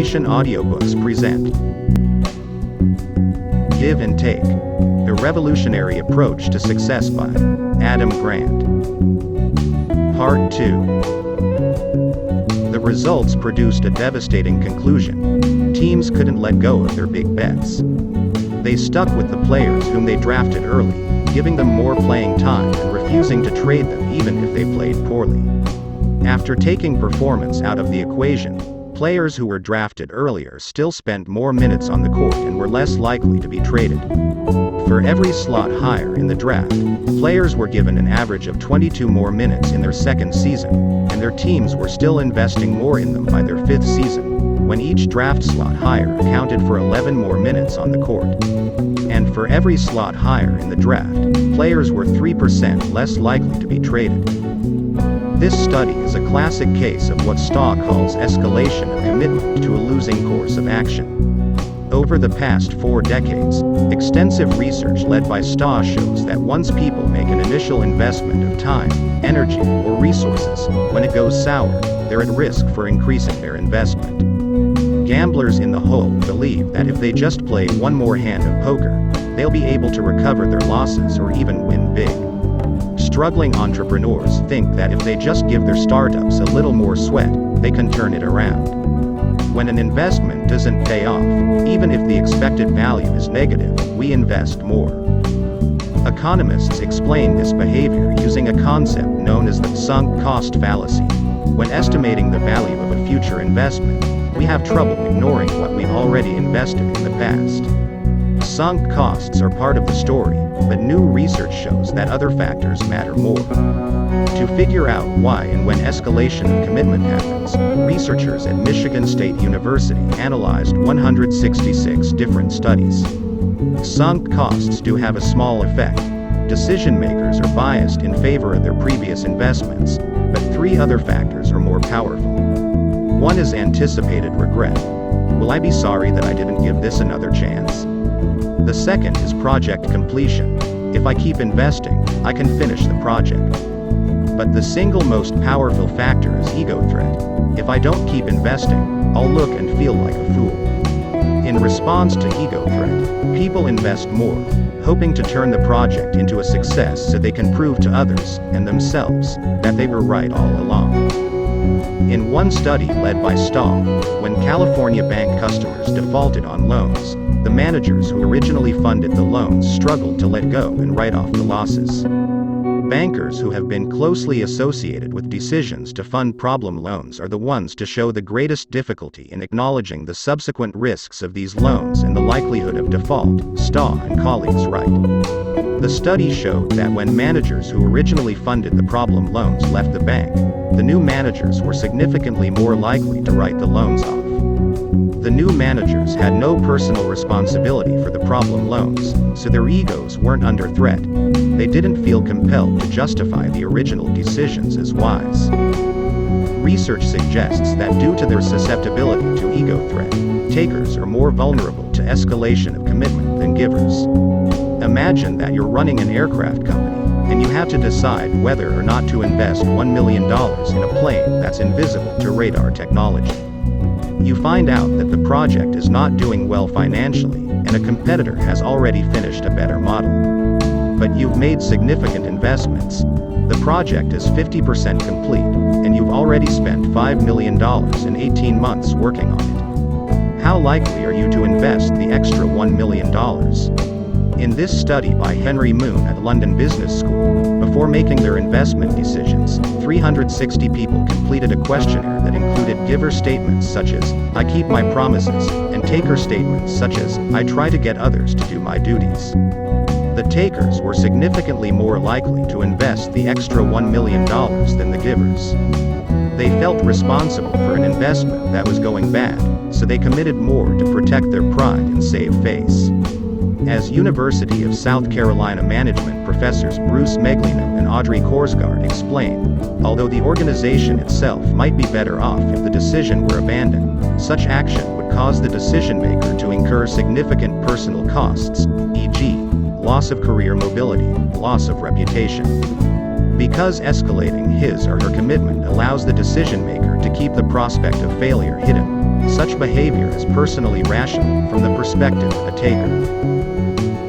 Foundation Audiobooks present Give and Take, a revolutionary approach to success by Adam Grant. Part 2. The results produced a devastating conclusion. Teams couldn't let go of their big bets. They stuck with the players whom they drafted early, giving them more playing time and refusing to trade them even if they played poorly. After taking performance out of the equation, players who were drafted earlier still spent more minutes on the court and were less likely to be traded. For every slot higher in the draft, players were given an average of 22 more minutes in their second season, and their teams were still investing more in them by their fifth season, when each draft slot higher accounted for 11 more minutes on the court. And for every slot higher in the draft, players were 3% less likely to be traded. This study is a classic case of what Staw calls escalation of commitment to a losing course of action. Over the past 4 decades, extensive research led by Staw shows that once people make an initial investment of time, energy, or resources, when it goes sour, they're at risk for increasing their investment. Gamblers in the hole believe that if they just play one more hand of poker, they'll be able to recover their losses or even win big. Struggling entrepreneurs think that if they just give their startups a little more sweat, they can turn it around. When an investment doesn't pay off, even if the expected value is negative, we invest more. Economists explain this behavior using a concept known as the sunk cost fallacy. When estimating the value of a future investment, we have trouble ignoring what we've already invested in the past. Sunk costs are part of the story, but new research shows that other factors matter more. To figure out why and when escalation of commitment happens, researchers at Michigan State University analyzed 166 different studies. Sunk costs do have a small effect. Decision makers are biased in favor of their previous investments, but 3 other factors are more powerful. One is anticipated regret. Will I be sorry that I didn't give this another chance? The second is project completion. If I keep investing, I can finish the project. But the single most powerful factor is ego threat. If I don't keep investing, I'll look and feel like a fool. In response to ego threat, people invest more, hoping to turn the project into a success so they can prove to others, and themselves, that they were right all along. In one study led by Staw, when California bank customers defaulted on loans, the managers who originally funded the loans struggled to let go and write off the losses. Bankers who have been closely associated with decisions to fund problem loans are the ones to show the greatest difficulty in acknowledging the subsequent risks of these loans and the likelihood of default, Staw and colleagues write. The study showed that when managers who originally funded the problem loans left the bank, the new managers were significantly more likely to write the loans off. The new managers had no personal responsibility for the problem loans, so their egos weren't under threat. They didn't feel compelled to justify the original decisions as wise. Research suggests that due to their susceptibility to ego threat, takers are more vulnerable to escalation of commitment than givers. Imagine that you're running an aircraft company, and you have to decide whether or not to invest $1 million in a plane that's invisible to radar technology. You find out that the project is not doing well financially, and a competitor has already finished a better model. But you've made significant investments. The project is 50% complete, and you've already spent $5 million in 18 months working on it. How likely are you to invest the extra $1 million? In this study by Henry Moon at London Business School, before making their investment decisions, 360 people completed a questionnaire that included giver statements such as, "I keep my promises," and taker statements such as, "I try to get others to do my duties." The takers were significantly more likely to invest the extra $1 million than the givers. They felt responsible for an investment that was going bad, so they committed more to protect their pride and save face. As University of South Carolina management professors Bruce Meglino and Audrey Korsgaard explain, although the organization itself might be better off if the decision were abandoned, such action would cause the decision maker to incur significant personal costs, e.g., loss of career mobility, loss of reputation. Because escalating his or her commitment allows the decision maker to keep the prospect of failure hidden, such behavior is personally rational from the perspective of a taker.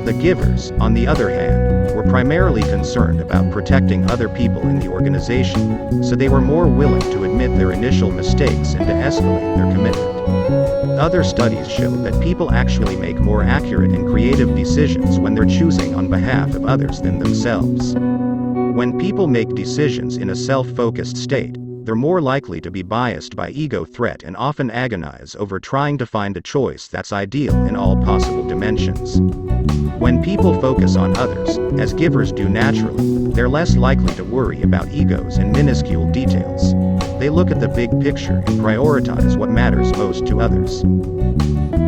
The givers, on the other hand, were primarily concerned about protecting other people in the organization, so they were more willing to admit their initial mistakes and to escalate their commitment. Other studies show that people actually make more accurate and creative decisions when they're choosing on behalf of others than themselves. When people make decisions in a self-focused state, they're more likely to be biased by ego threat and often agonize over trying to find a choice that's ideal in all possible dimensions. When people focus on others, as givers do naturally, they're less likely to worry about egos and minuscule details. They look at the big picture and prioritize what matters most to others.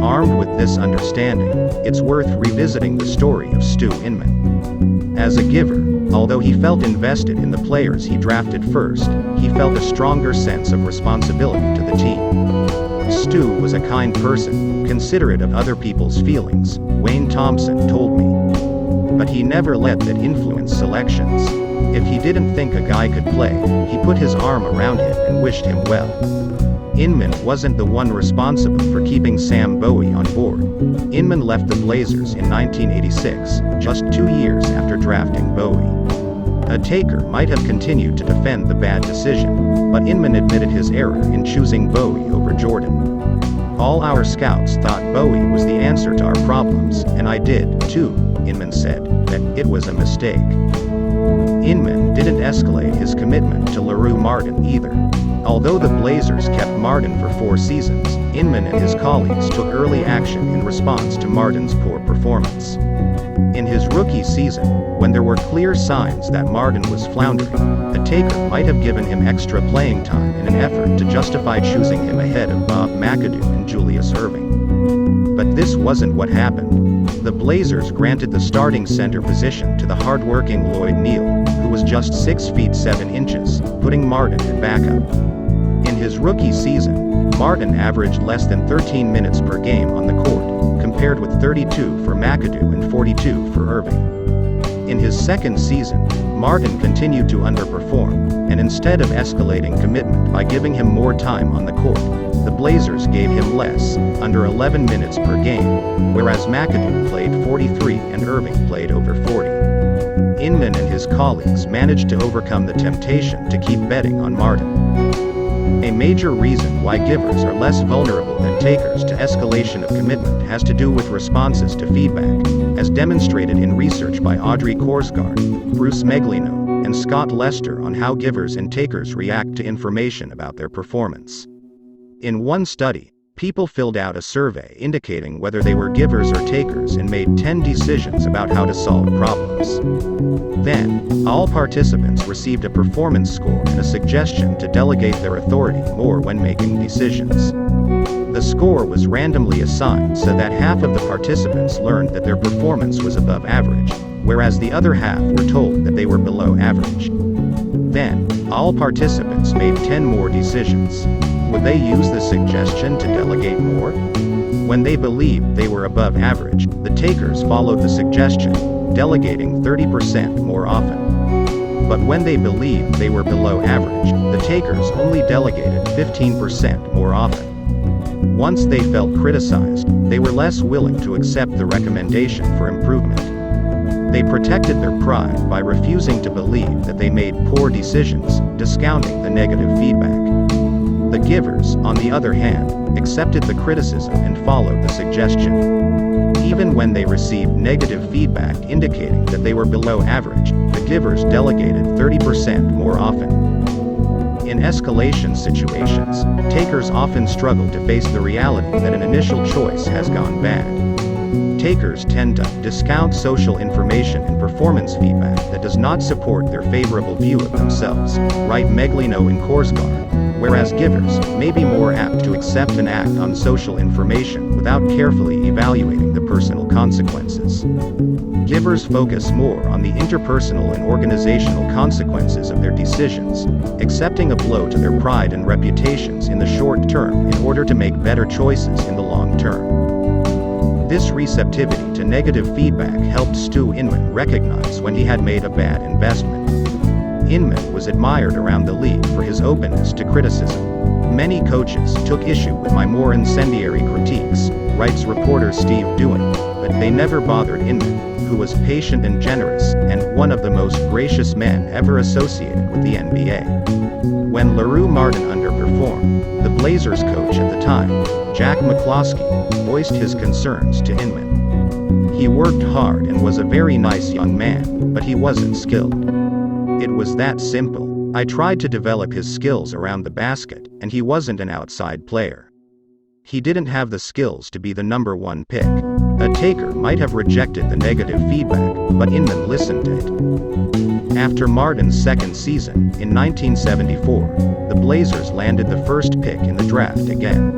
Armed with this understanding, it's worth revisiting the story of Stu Inman. As a giver, although he felt invested in the players he drafted first, he felt a stronger sense of responsibility to the team. Stu was a kind person, considerate of other people's feelings, Wayne Thompson told me. But he never let that influence selections. If he didn't think a guy could play, he put his arm around him and wished him well. Inman wasn't the one responsible for keeping Sam Bowie on board. Inman left the Blazers in 1986, just 2 years after drafting Bowie. A taker might have continued to defend the bad decision, but Inman admitted his error in choosing Bowie over Jordan. All our scouts thought Bowie was the answer to our problems, and I did, too, Inman said, that it was a mistake. Inman didn't escalate his commitment to LaRue Martin either. Although the Blazers kept Martin for 4 seasons, Inman and his colleagues took early action in response to Martin's poor performance. In his rookie season, when there were clear signs that Martin was floundering, a taker might have given him extra playing time in an effort to justify choosing him ahead of Bob McAdoo and Julius Erving. But this wasn't what happened. The Blazers granted the starting center position to the hard-working Lloyd Neal, who was just 6 feet 7 inches, putting Martin at backup. In his rookie season, Martin averaged less than 13 minutes per game on the court, compared with 32 for McAdoo and 42 for Erving. In his second season, Martin continued to underperform, and instead of escalating commitment by giving him more time on the court, the Blazers gave him less, under 11 minutes per game, whereas McAdoo played 43 and Erving played over 40. Inman and his colleagues managed to overcome the temptation to keep betting on Martin. A major reason why givers are less vulnerable than takers to escalation of commitment has to do with responses to feedback, as demonstrated in research by Audrey Korsgaard, Bruce Meglino, and Scott Lester on how givers and takers react to information about their performance. In one study, people filled out a survey indicating whether they were givers or takers and made 10 decisions about how to solve problems. Then, all participants received a performance score and a suggestion to delegate their authority more when making decisions. The score was randomly assigned so that half of the participants learned that their performance was above average, whereas the other half were told that they were below average. Then, all participants made 10 more decisions. Would they use the suggestion to delegate more? When they believed they were above average, the takers followed the suggestion, delegating 30% more often. But when they believed they were below average, the takers only delegated 15% more often. Once they felt criticized, they were less willing to accept the recommendation for improvement. They protected their pride by refusing to believe that they made poor decisions, discounting the negative feedback. The givers, on the other hand, accepted the criticism and followed the suggestion. Even when they received negative feedback indicating that they were below average, the givers delegated 30% more often. In escalation situations, takers often struggle to face the reality that an initial choice has gone bad. Takers tend to discount social information and performance feedback that does not support their favorable view of themselves, write Meglino and Korsgaard, whereas givers may be more apt to accept and act on social information without carefully evaluating the personal consequences. Givers focus more on the interpersonal and organizational consequences of their decisions, accepting a blow to their pride and reputations in the short term in order to make better choices in the long term. This receptivity to negative feedback helped Stu Inman recognize when he had made a bad investment. Inman was admired around the league for his openness to criticism. Many coaches took issue with my more incendiary critiques, writes reporter Steve Dewan, but they never bothered Inman, who was patient and generous, and one of the most gracious men ever associated with the NBA. When LaRue Martin underperformed, the Blazers coach at the time, Jack McCloskey, voiced his concerns to Inman. He worked hard and was a very nice young man, but he wasn't skilled. It was that simple. I tried to develop his skills around the basket, and he wasn't an outside player. He didn't have the skills to be the number one pick. A taker might have rejected the negative feedback, but Inman listened to it. After Martin's second season, in 1974, the Blazers landed the first pick in the draft again.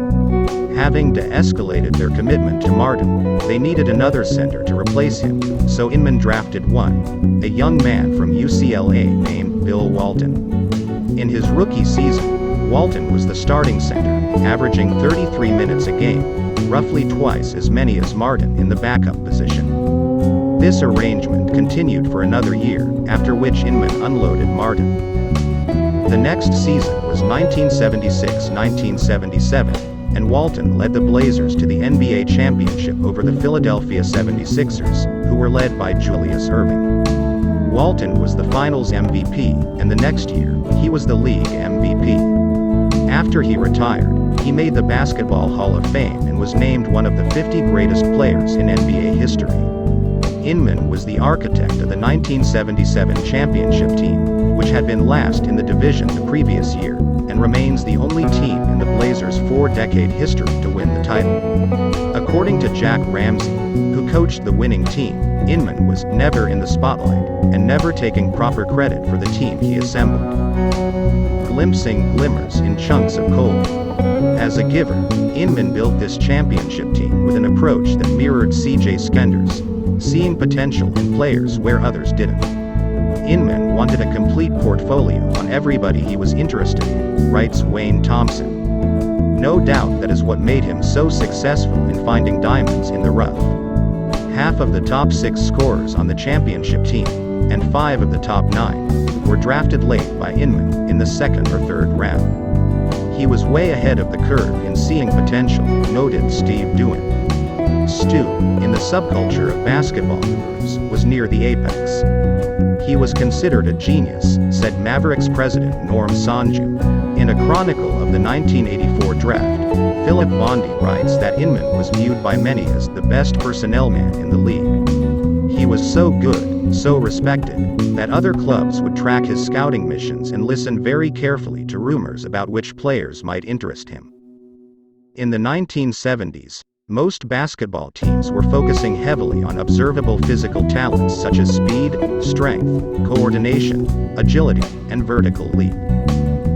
Having de-escalated their commitment to Martin, they needed another center to replace him, so Inman drafted one, a young man from UCLA named Bill Walton. In his rookie season, Walton was the starting center, averaging 33 minutes a game, roughly twice as many as Martin in the backup position. This arrangement continued for another year, after which Inman unloaded Martin. The next season was 1976-1977, and Walton led the Blazers to the NBA championship over the Philadelphia 76ers, who were led by Julius Erving. Walton was the finals MVP, and the next year, he was the league MVP. After he retired, he made the Basketball Hall of Fame and was named one of the 50 greatest players in NBA history. Inman was the architect of the 1977 championship team, which had been last in the division the previous year, and remains the only team in the Blazers' four-decade history to win the title. According to Jack Ramsey, who coached the winning team, Inman was never in the spotlight, and never taking proper credit for the team he assembled. Glimpsing glimmers in chunks of coal. As a giver, Inman built this championship team with an approach that mirrored C.J. Skender's, seeing potential in players where others didn't. Inman wanted a complete portfolio on everybody he was interested in, writes Wayne Thompson. No doubt that is what made him so successful in finding diamonds in the rough. Half of the top 6 scorers on the championship team, and 5 of the top 9, were drafted late by Inman in the second or third round. He was way ahead of the curve in seeing potential, noted Steve Dewan. Stu, in the subculture of basketball gurus, was near the apex. He was considered a genius, said Mavericks president Norm Sonju. In a chronicle of the 1984 draft, Philip Bondi writes that Inman was viewed by many as the best personnel man in the league. He was so good, so respected, that other clubs would track his scouting missions and listen very carefully to rumors about which players might interest him. In the 1970s, most basketball teams were focusing heavily on observable physical talents such as speed, strength, coordination, agility, and vertical leap.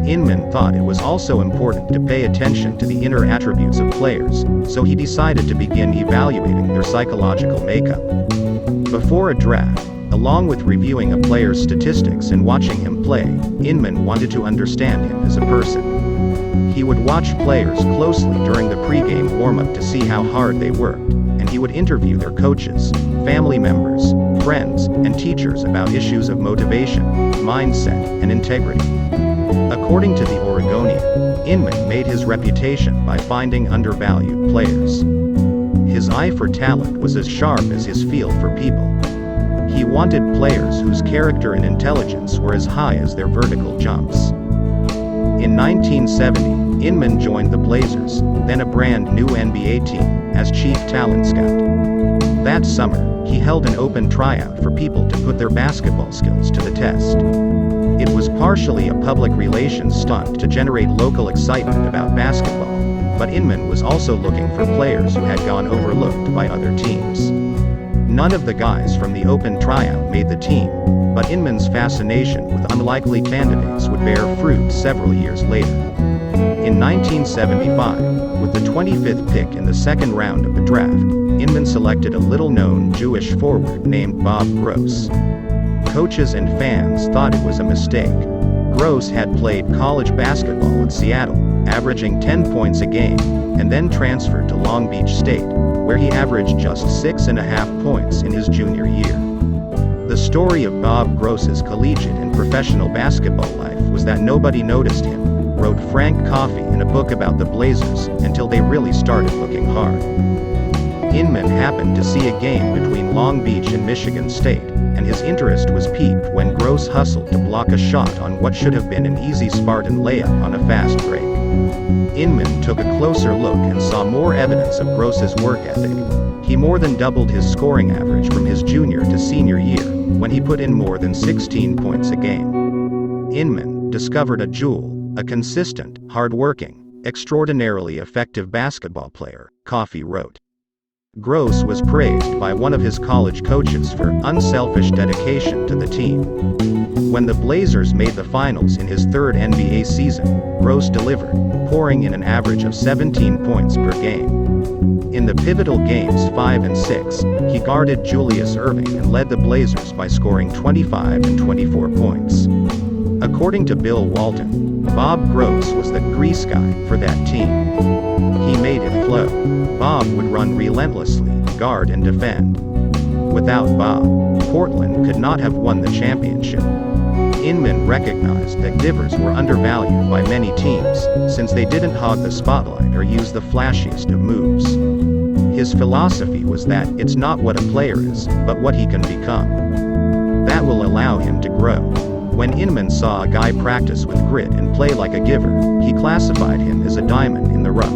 Inman thought it was also important to pay attention to the inner attributes of players, so he decided to begin evaluating their psychological makeup. Before a draft, along with reviewing a player's statistics and watching him play, Inman wanted to understand him as a person. He would watch players closely during the pregame warm-up to see how hard they worked, and he would interview their coaches, family members, friends, and teachers about issues of motivation, mindset, and integrity. According to the Oregonian, Inman made his reputation by finding undervalued players. His eye for talent was as sharp as his feel for people. He wanted players whose character and intelligence were as high as their vertical jumps. In 1970, Inman joined the Blazers, then a brand new NBA team, as chief talent scout. That summer, he held an open tryout for people to put their basketball skills to the test. It was partially a public relations stunt to generate local excitement about basketball, but Inman was also looking for players who had gone overlooked by other teams. None of the guys from the open tryout made the team, but Inman's fascination with unlikely candidates would bear fruit several years later. In 1975, with the 25th pick in the second round of the draft, Inman selected a little-known Jewish forward named Bob Gross. Coaches and fans thought it was a mistake. Gross had played college basketball in Seattle, averaging 10 points a game, and then transferred to Long Beach State, where he averaged just 6.5 points in his junior year. The The story of Bob Gross's collegiate and professional basketball life was that nobody noticed him, wrote Frank Coffey in a book about the Blazers, until they really started looking hard. Inman happened to see a game between Long Beach and Michigan State, and his interest was piqued when Gross hustled to block a shot on what should have been an easy Spartan layup on a fast break. Inman took a closer look and saw more evidence of Gross's work ethic. He more than doubled his scoring average from his junior to senior year, when he put in more than 16 points a game. Inman discovered a jewel, a consistent, hard-working, extraordinarily effective basketball player, Coffey wrote. Gross was praised by one of his college coaches for unselfish dedication to the team. When the Blazers made the finals in his third NBA season, Gross delivered, pouring in an average of 17 points per game. In the pivotal games 5 and 6, he guarded Julius Erving and led the Blazers by scoring 25 and 24 points. According to Bill Walton, Bob Gross was the grease guy for that team. He made it flow. Bob would run relentlessly, guard and defend. Without Bob, Portland could not have won the championship. Inman recognized that givers were undervalued by many teams, since they didn't hog the spotlight or use the flashiest of moves. His philosophy was that it's not what a player is, but what he can become. That will allow him to grow. When Inman saw a guy practice with grit and play like a giver, he classified him as a diamond in the rough.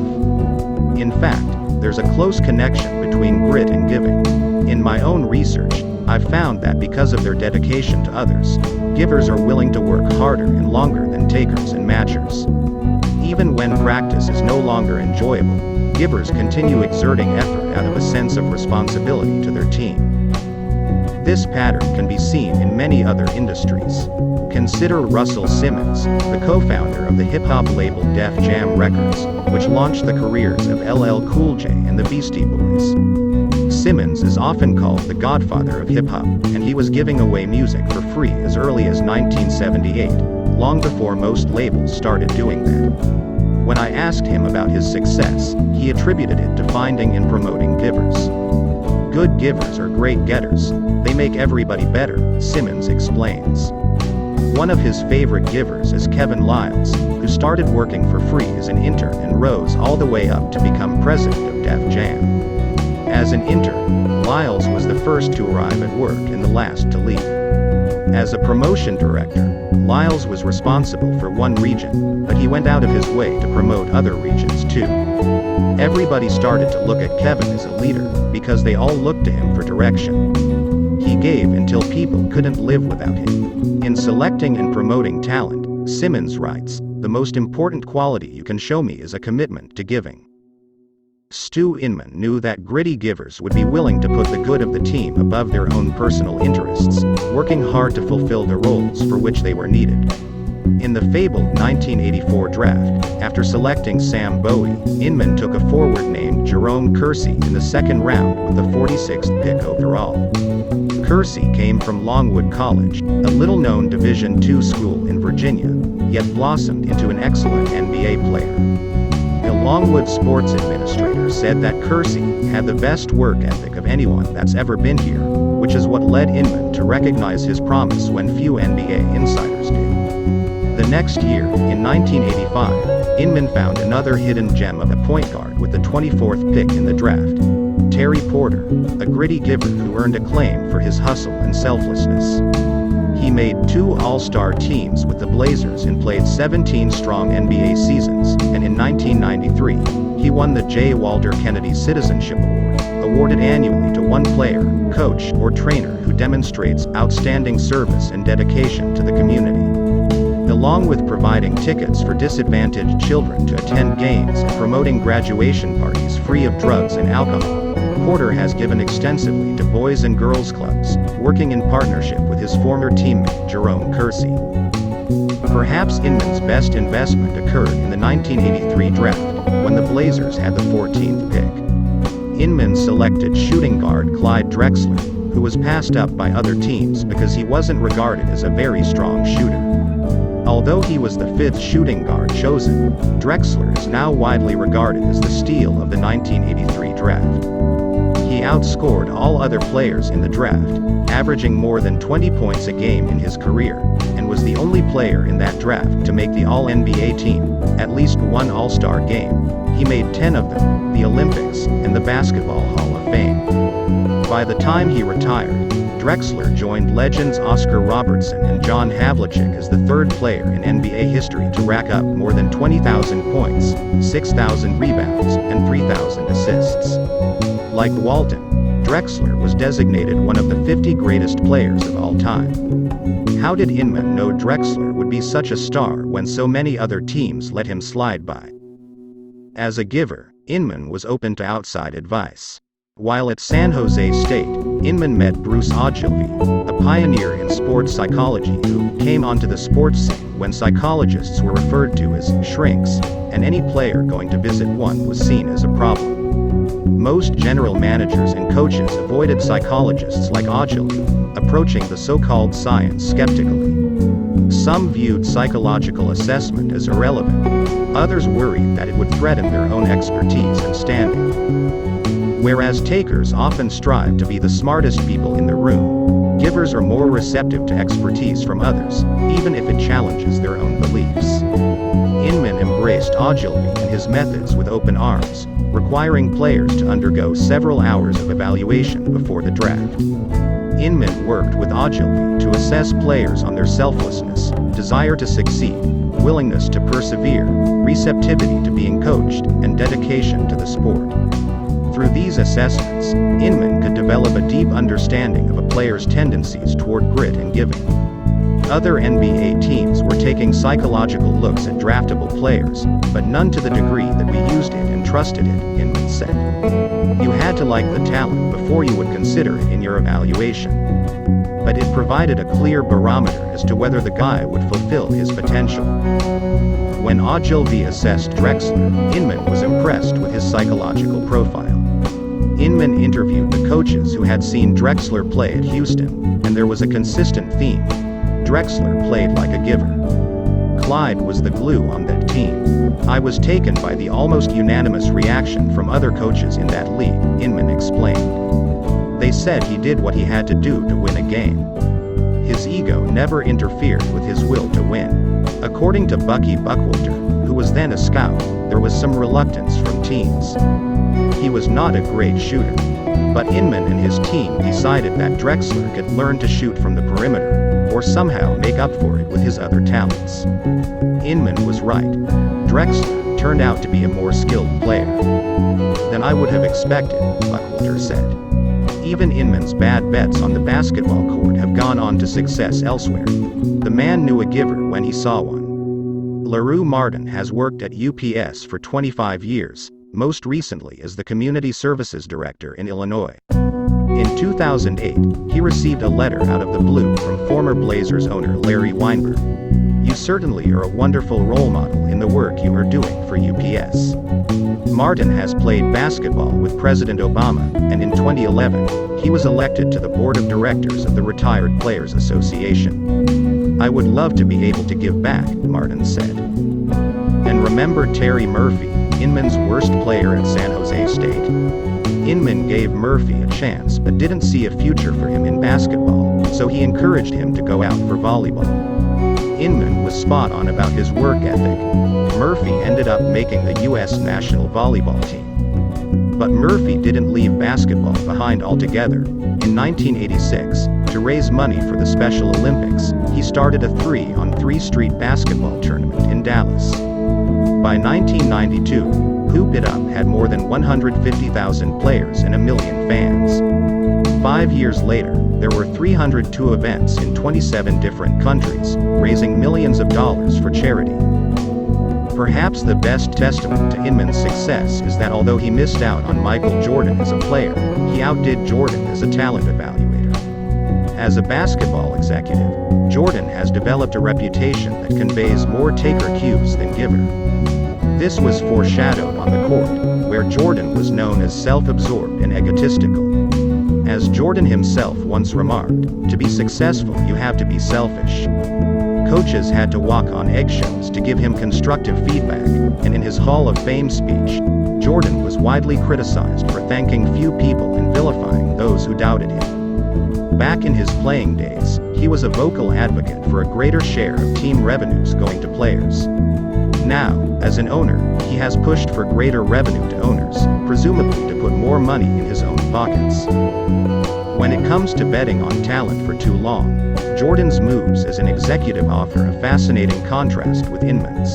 In fact, there's a close connection between grit and giving. In my own research, I've found that because of their dedication to others, givers are willing to work harder and longer than takers and matchers. Even when practice is no longer enjoyable, givers continue exerting effort out of a sense of responsibility to their team. This pattern can be seen in many other industries. Consider Russell Simmons, the co-founder of the hip-hop label Def Jam Records, which launched the careers of LL Cool J and the Beastie Boys. Simmons is often called the godfather of hip-hop, and he was giving away music for free as early as 1978, long before most labels started doing that. When I asked him about his success, he attributed it to finding and promoting givers. Good givers are great getters. They make everybody better, Simmons explains. One of his favorite givers is Kevin Liles, who started working for free as an intern and rose all the way up to become president of Def Jam. As an intern, Liles was the first to arrive at work and the last to leave. As a promotion director, Liles was responsible for one region, but he went out of his way to promote other regions too. Everybody started to look at Kevin as a leader, because they all looked to him for direction. He gave until people couldn't live without him. In selecting and promoting talent, Simmons writes, "The most important quality you can show me is a commitment to giving." Stu Inman knew that gritty givers would be willing to put the good of the team above their own personal interests, working hard to fulfill the roles for which they were needed. In the fabled 1984 draft, after selecting Sam Bowie, Inman took a forward named Jerome Kersey in the second round with the 46th pick overall. Kersey came from Longwood College, a little-known Division II school in Virginia, yet blossomed into an excellent NBA player. The Longwood sports administrator said that Kersey had the best work ethic of anyone that's ever been here, which is what led Inman to recognize his promise when few NBA insiders did. The next year, in 1985, Inman found another hidden gem of a point guard with the 24th pick in the draft. Terry Porter, a gritty giver who earned acclaim for his hustle and selflessness. He made 2 All-Star teams with the Blazers and played 17 strong NBA seasons, and in 1993, he won the J. Walter Kennedy Citizenship Award, awarded annually to one player, coach, or trainer who demonstrates outstanding service and dedication to the community. Along with providing tickets for disadvantaged children to attend games and promoting graduation parties free of drugs and alcohol, Porter has given extensively to boys and girls clubs, working in partnership with his former teammate Jerome Kersey. Perhaps Inman's best investment occurred in the 1983 draft, when the Blazers had the 14th pick. Inman selected shooting guard Clyde Drexler, who was passed up by other teams because he wasn't regarded as a very strong shooter. Although he was the 5th shooting guard chosen, Drexler is now widely regarded as the steal of the 1983 draft. He outscored all other players in the draft, averaging more than 20 points a game in his career, and was the only player in that draft to make the All-NBA team, at least one All-Star game. He made 10 of them, the Olympics, and the Basketball Hall of Fame. By the time he retired, Drexler joined legends Oscar Robertson and John Havlicek as the third player in NBA history to rack up more than 20,000 points, 6,000 rebounds, and 3,000 assists. Like Walton, Drexler was designated one of the 50 greatest players of all time. How did Inman know Drexler would be such a star when so many other teams let him slide by? As a giver, Inman was open to outside advice. While at San Jose State, Inman met Bruce Ogilvy, a pioneer in sports psychology who came onto the sports scene when psychologists were referred to as shrinks, and any player going to visit one was seen as a problem. Most general managers and coaches avoided psychologists like Ogilvy, approaching the so-called science skeptically. Some viewed psychological assessment as irrelevant. Others worried that it would threaten their own expertise and standing. Whereas takers often strive to be the smartest people in the room, givers are more receptive to expertise from others, even if it challenges their own beliefs. Inman embraced Ogilvy and his methods with open arms, requiring players to undergo several hours of evaluation before the draft. Inman worked with Ogilvy to assess players on their selflessness, desire to succeed, willingness to persevere, receptivity to being coached, and dedication to the sport. Through these assessments, Inman could develop a deep understanding of a player's tendencies toward grit and giving. Other NBA teams were taking psychological looks at draftable players, but none to the degree that we used it and trusted it, Inman said. You had to like the talent before you would consider it in your evaluation. But it provided a clear barometer as to whether the guy would fulfill his potential. When Ogilvy assessed Drexler, Inman was impressed with his psychological profile. Inman interviewed the coaches who had seen Drexler play at Houston, and there was a consistent theme. Drexler played like a giver. Clyde was the glue on that team. I was taken by the almost unanimous reaction from other coaches in that league, Inman explained. They said he did what he had to do to win a game. His ego never interfered with his will to win. According to Bucky Buckwalter, who was then a scout, there was some reluctance from teams. He was not a great shooter. But Inman and his team decided that Drexler could learn to shoot from the perimeter, or somehow make up for it with his other talents. Inman was right. Drexler turned out to be a more skilled player than I would have expected, Buckwalter said. Even Inman's bad bets on the basketball court have gone on to success elsewhere. The man knew a giver when he saw one. LaRue Martin has worked at UPS for 25 years, most recently as the Community Services Director in Illinois. In 2008, he received a letter out of the blue from former Blazers owner Larry Weinberg. You certainly are a wonderful role model in the work you are doing for UPS. Martin has played basketball with President Obama, and in 2011, he was elected to the board of directors of the Retired Players Association. I would love to be able to give back, Martin said. And remember Terry Murphy, Inman's worst player at San Jose State? Inman gave Murphy a chance but didn't see a future for him in basketball, so he encouraged him to go out for volleyball. Inman was spot on about his work ethic. Murphy ended up making the U.S. national volleyball team. But Murphy didn't leave basketball behind altogether. In 1986, to raise money for the Special Olympics, he started a 3-on-3 street basketball tournament in Dallas. By 1992, Hoop It Up had more than 150,000 players and 1 million fans. 5 years later, there were 302 events in 27 different countries, raising millions of dollars for charity. Perhaps the best testament to Inman's success is that although he missed out on Michael Jordan as a player, he outdid Jordan as a talent evaluator. As a basketball executive, Jordan has developed a reputation that conveys more taker cues than giver. This was foreshadowed on the court, where Jordan was known as self-absorbed and egotistical. As Jordan himself once remarked, to be successful you have to be selfish. Coaches had to walk on eggshells to give him constructive feedback, and in his Hall of Fame speech, Jordan was widely criticized for thanking few people and vilifying those who doubted him. Back in his playing days, he was a vocal advocate for a greater share of team revenues going to players. Now, as an owner, he has pushed for greater revenue to owners, presumably to put more money in his own pockets. When it comes to betting on talent for too long, Jordan's moves as an executive offer a fascinating contrast with Inman's.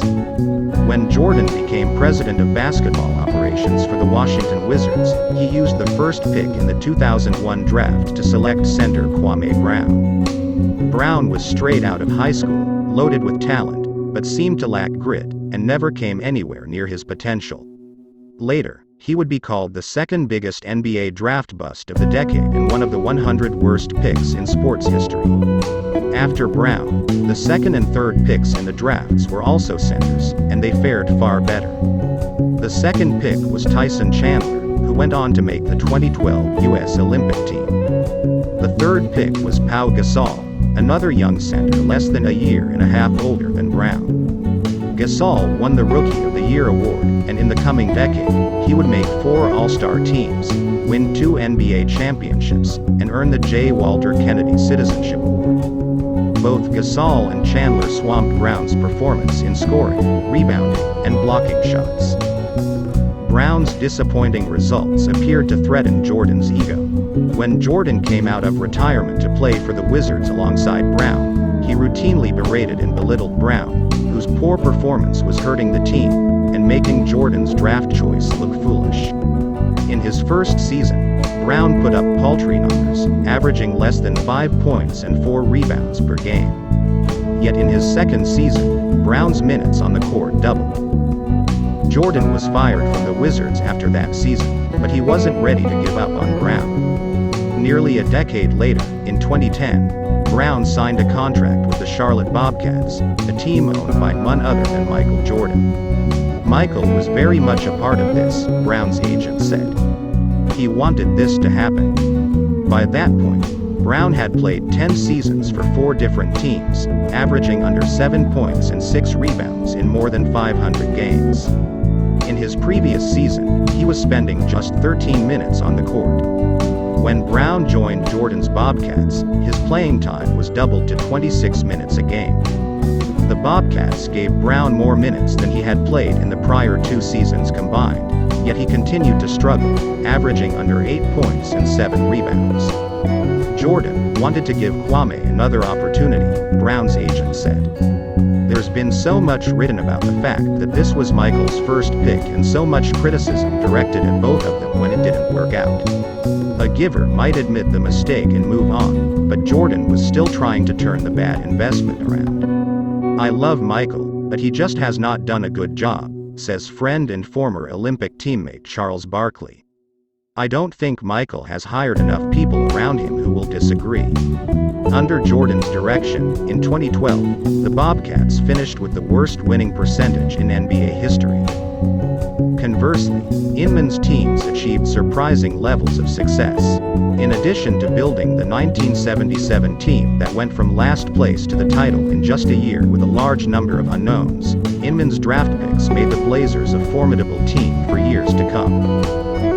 When Jordan became president of basketball operations for the Washington Wizards, he used the first pick in the 2001 draft to select center Kwame Brown. Brown was straight out of high school, loaded with talent, but seemed to lack grit, and never came anywhere near his potential. Later, he would be called the second biggest NBA draft bust of the decade and one of the 100 worst picks in sports history. After Brown, the second and third picks in the drafts were also centers, and they fared far better. The second pick was Tyson Chandler, who went on to make the 2012 U.S. Olympic team. The third pick was Pau Gasol, another young center less than a year and a half older than Brown. Gasol won the Rookie of the Year award, and in the coming decade, he would make 4 All-Star teams, win 2 NBA championships, and earn the J. Walter Kennedy Citizenship Award. Both Gasol and Chandler swamped Brown's performance in scoring, rebounding, and blocking shots. Brown's disappointing results appeared to threaten Jordan's ego. When Jordan came out of retirement to play for the Wizards alongside Brown, he routinely berated and belittled Brown, whose poor performance was hurting the team, and making Jordan's draft choice look foolish. In his first season, Brown put up paltry numbers, averaging less than 5 points and 4 rebounds per game. Yet in his second season, Brown's minutes on the court doubled. Jordan was fired from the Wizards after that season, but he wasn't ready to give up on Brown. Nearly a decade later, in 2010, Brown signed a contract with the Charlotte Bobcats, a team owned by none other than Michael Jordan. Michael was very much a part of this, Brown's agent said. He wanted this to happen. By that point, Brown had played 10 seasons for 4 different teams, averaging under 7 points and 6 rebounds in more than 500 games. In his previous season, he was spending just 13 minutes on the court. When Brown joined Jordan's Bobcats, his playing time was doubled to 26 minutes a game. The Bobcats gave Brown more minutes than he had played in the prior 2 seasons combined, yet he continued to struggle, averaging under 8 points and 7 rebounds. Jordan wanted to give Kwame another opportunity, Brown's agent said. There's been so much written about the fact that this was Michael's first pick and so much criticism directed at both of them when it didn't work out. A giver might admit the mistake and move on, but Jordan was still trying to turn the bad investment around. I love Michael, but he just has not done a good job, says friend and former Olympic teammate Charles Barkley. I don't think Michael has hired enough people around him who will disagree. Under Jordan's direction, in 2012, the Bobcats finished with the worst winning percentage in NBA history. Conversely, Inman's teams achieved surprising levels of success. In addition to building the 1977 team that went from last place to the title in just a year with a large number of unknowns, Inman's draft picks made the Blazers a formidable team for years to come.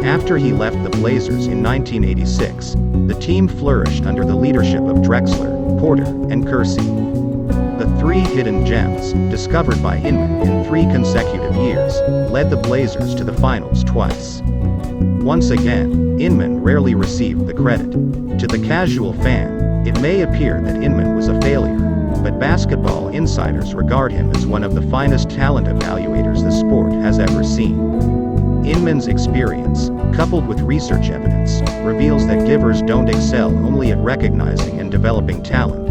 After he left the Blazers in 1986, the team flourished under the leadership of Drexler, Porter, and Kersey. The 3 hidden gems, discovered by Inman in 3 consecutive years, led the Blazers to the finals twice. Once again, Inman rarely received the credit. To the casual fan, it may appear that Inman was a failure, but basketball insiders regard him as one of the finest talent evaluators the sport has ever seen. Inman's experience, coupled with research evidence, reveals that givers don't excel only at recognizing and developing talent.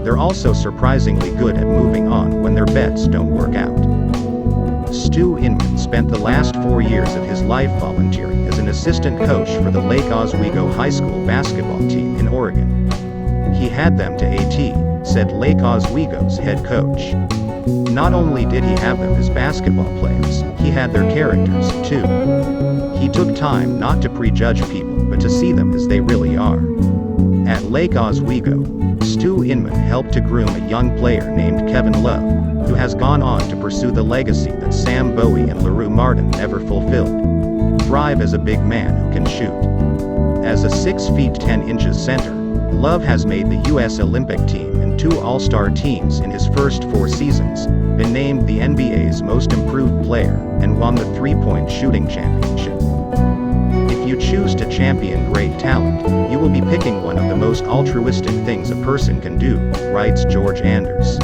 They're also surprisingly good at moving on when their bets don't work out. Stu Inman spent the last 4 years of his life volunteering as an assistant coach for the Lake Oswego High School basketball team in Oregon. He had them to AT, said Lake Oswego's head coach. Not only did he have them as basketball players, he had their characters, too. He took time not to prejudge people but to see them as they really are. At Lake Oswego, Stu two inmen helped to groom a young player named Kevin Love, who has gone on to pursue the legacy that Sam Bowie and LaRue Martin never fulfilled. Thrive as a big man who can shoot. As a 6 feet 10 inches center, Love has made the U.S. Olympic team and 2 All-Star teams in his first 4 seasons, been named the NBA's most improved player, and won the three-point shooting championship. If you choose to champion great talent, you will be picking one of the most altruistic things a person can do, writes George Anders.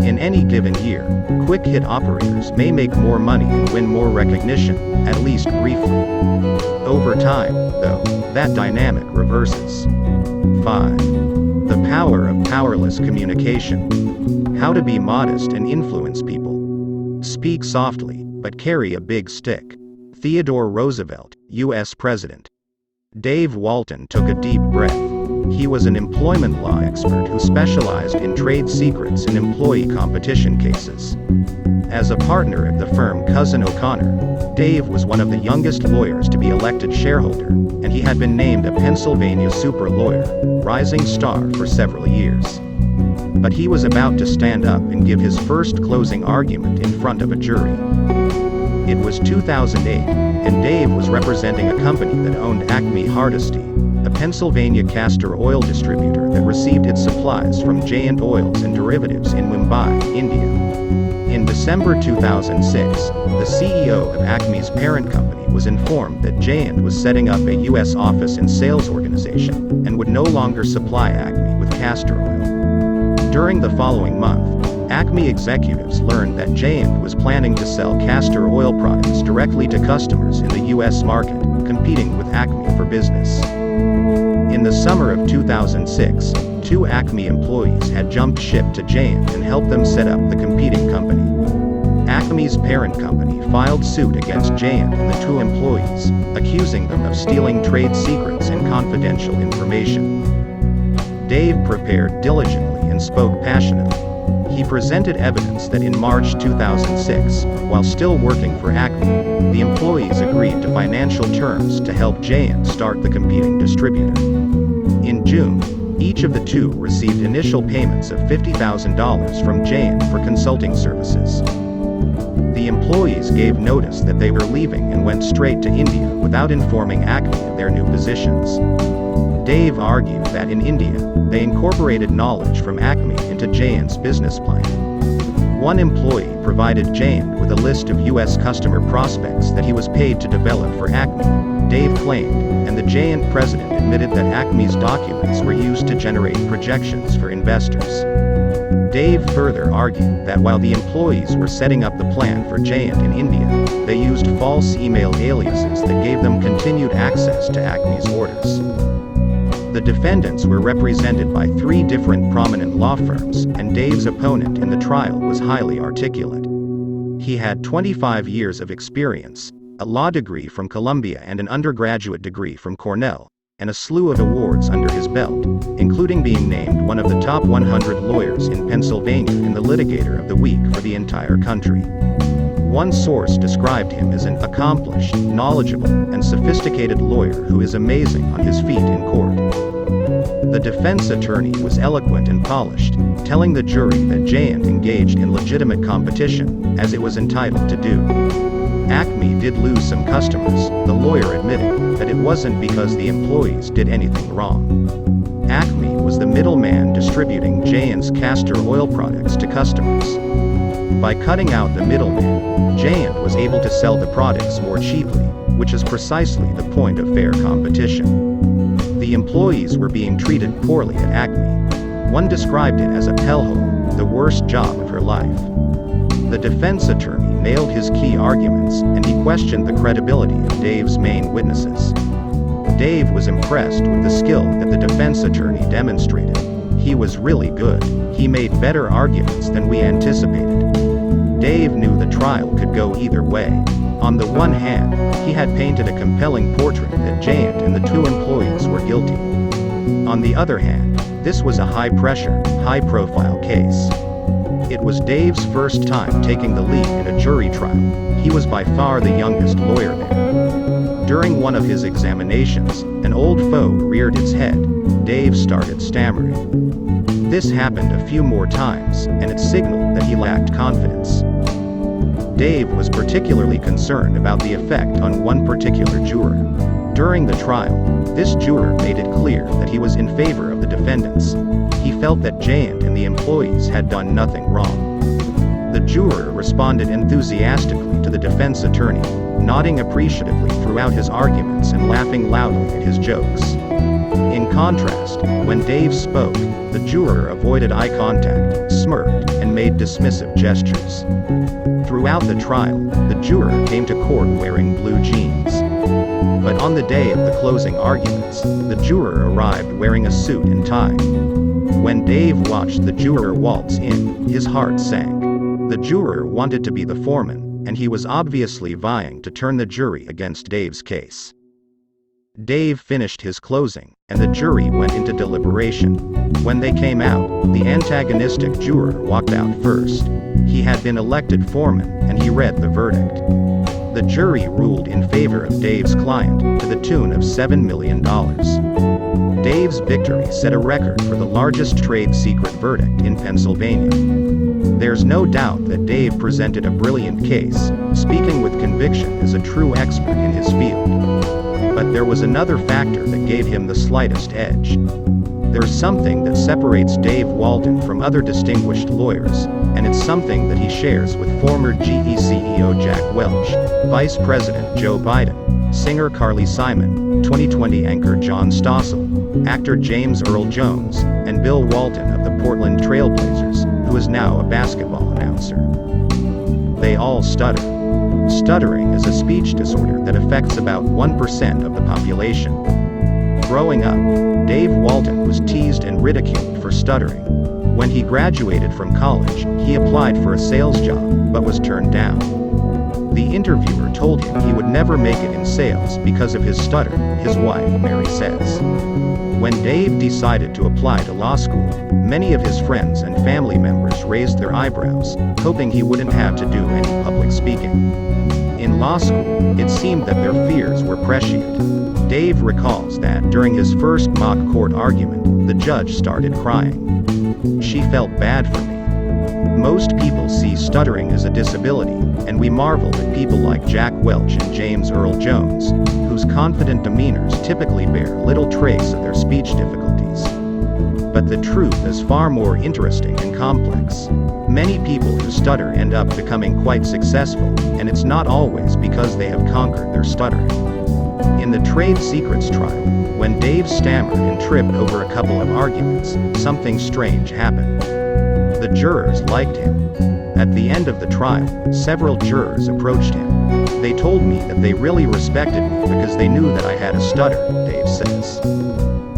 In any given year, quick-hit operators may make more money and win more recognition, at least briefly. Over time, though, that dynamic reverses. 5. The power of powerless communication. How to be modest and influence people. Speak softly, but carry a big stick. Theodore Roosevelt, U.S. President. Dave Walton took a deep breath. He was an employment law expert who specialized in trade secrets and employee competition cases. As a partner at the firm Cousin O'Connor, Dave was one of the youngest lawyers to be elected shareholder, and he had been named a Pennsylvania super lawyer, rising star for several years. But he was about to stand up and give his first closing argument in front of a jury. It was 2008, and Dave was representing a company that owned Acme Hardesty, a Pennsylvania castor oil distributor that received its supplies from Giant Oils and Derivatives in Mumbai, India. In December 2006, the CEO of Acme's parent company was informed that Giant was setting up a U.S. office and sales organization, and would no longer supply Acme with castor oil. During the following month, Acme executives learned that Giant was planning to sell castor oil products directly to customers in the U.S. market, competing with Acme for business. In the summer of 2006, 2 Acme employees had jumped ship to Giant and helped them set up the competing company. Acme's parent company filed suit against Giant and the 2 employees, accusing them of stealing trade secrets and confidential information. Dave prepared diligently and spoke passionately. He presented evidence that in March 2006, while still working for Acme, the employees agreed to financial terms to help Giant start the competing distributor. In June, each of the 2 received initial payments of $50,000 from Giant for consulting services. The employees gave notice that they were leaving and went straight to India without informing Acme of their new positions. Dave argued that in India, they incorporated knowledge from Acme into Giant's business plan. One employee provided Giant with a list of U.S. customer prospects that he was paid to develop for Acme, Dave claimed, and the Giant president admitted that Acme's documents were used to generate projections for investors. Dave further argued that while the employees were setting up the plan for Giant in India, they used false email aliases that gave them continued access to Acme's orders. The defendants were represented by 3 different prominent law firms, and Dave's opponent in the trial was highly articulate. He had 25 years of experience, a law degree from Columbia and an undergraduate degree from Cornell, and a slew of awards under his belt, including being named one of the top 100 lawyers in Pennsylvania and the Litigator of the Week for the entire country. One source described him as an accomplished, knowledgeable, and sophisticated lawyer who is amazing on his feet in court. The defense attorney was eloquent and polished, telling the jury that Giant engaged in legitimate competition, as it was entitled to do. Acme did lose some customers, the lawyer admitted, but it wasn't because the employees did anything wrong. Acme was the middleman distributing Giant's castor oil products to customers. By cutting out the middleman, Giant was able to sell the products more cheaply, which is precisely the point of fair competition. The employees were being treated poorly at Acme. One described it as a hellhole, the worst job of her life. The defense attorney nailed his key arguments, and he questioned the credibility of Dave's main witnesses. Dave was impressed with the skill that the defense attorney demonstrated. He was really good. He made better arguments than we anticipated. Dave knew the trial could go either way. On the one hand, he had painted a compelling portrait that Giant and the 2 employees were guilty. On the other hand, this was a high-pressure, high-profile case. It was Dave's first time taking the lead in a jury trial. He was by far the youngest lawyer there. During one of his examinations, an old foe reared its head. Dave started stammering. This happened a few more times, and it signaled that he lacked confidence. Dave was particularly concerned about the effect on one particular juror. During the trial, this juror made it clear that he was in favor of the defendants. He felt that Jayant and the employees had done nothing wrong. The juror responded enthusiastically to the defense attorney, nodding appreciatively throughout his arguments and laughing loudly at his jokes. In contrast, when Dave spoke, the juror avoided eye contact, smirked, and made dismissive gestures. Throughout the trial, the juror came to court wearing blue jeans. But on the day of the closing arguments, the juror arrived wearing a suit and tie. When Dave watched the juror waltz in, his heart sank. The juror wanted to be the foreman, and he was obviously vying to turn the jury against Dave's case. Dave finished his closing, and the jury went into deliberation. When they came out, the antagonistic juror walked out first. He had been elected foreman, and he read the verdict. The jury ruled in favor of Dave's client, to the tune of $7 million. Dave's victory set a record for the largest trade secret verdict in Pennsylvania. There's no doubt that Dave presented a brilliant case, speaking with conviction as a true expert in his field. But there was another factor that gave him the slightest edge. There's something that separates Dave Walton from other distinguished lawyers, and it's something that he shares with former GE CEO Jack Welch, Vice President Joe Biden, singer Carly Simon, 2020 anchor John Stossel, actor James Earl Jones, and Bill Walton of the Portland Trail Blazers, who is now a basketball announcer. They all stutter. Stuttering is a speech disorder that affects about 1% of the population. Growing up, Dave Walton was teased and ridiculed for stuttering. When he graduated from college, he applied for a sales job, but was turned down. The interviewer told him he would never make it in sales because of his stutter, his wife Mary says. When Dave decided to apply to law school, many of his friends and family members raised their eyebrows, hoping he wouldn't have to do any public speaking. In law school, it seemed that their fears were prescient. Dave recalls that during his first mock court argument, the judge started crying. She felt bad for me. Most people see stuttering as a disability, and we marvel at people like Jack Welch and James Earl Jones, whose confident demeanors typically bear little trace of their speech difficulties. But the truth is far more interesting and complex. Many people who stutter end up becoming quite successful, and it's not always because they have conquered their stuttering. In the trade secrets trial, when Dave stammered and tripped over a couple of arguments, something strange happened. The jurors liked him. At the end of the trial, several jurors approached him. They told me that they really respected me because they knew that I had a stutter, Dave says.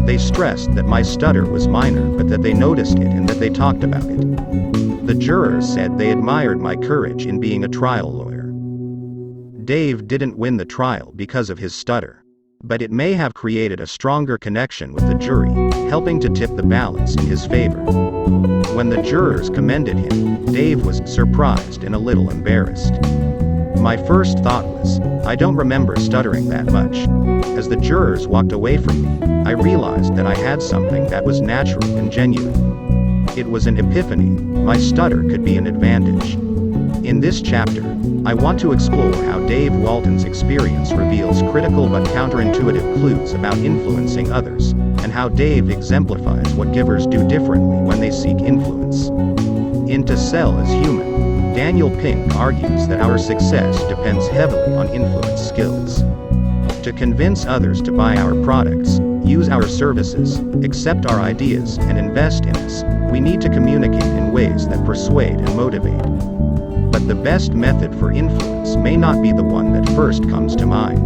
They stressed that my stutter was minor but that they noticed it and that they talked about it. The jurors said they admired my courage in being a trial lawyer. Dave didn't win the trial because of his stutter, but it may have created a stronger connection with the jury, helping to tip the balance in his favor. When the jurors commended him, Dave was surprised and a little embarrassed. My first thought was, I don't remember stuttering that much. As the jurors walked away from me, I realized that I had something that was natural and genuine. It was an epiphany. My stutter could be an advantage. In this chapter, I want to explore how Dave Walton's experience reveals critical but counterintuitive clues about influencing others, and how Dave exemplifies what givers do differently when they seek influence. In To Sell as Human, Daniel Pink argues that our success depends heavily on influence skills. To convince others to buy our products, use our services, accept our ideas, and invest in us, we need to communicate in ways that persuade and motivate. But the best method for influence may not be the one that first comes to mind.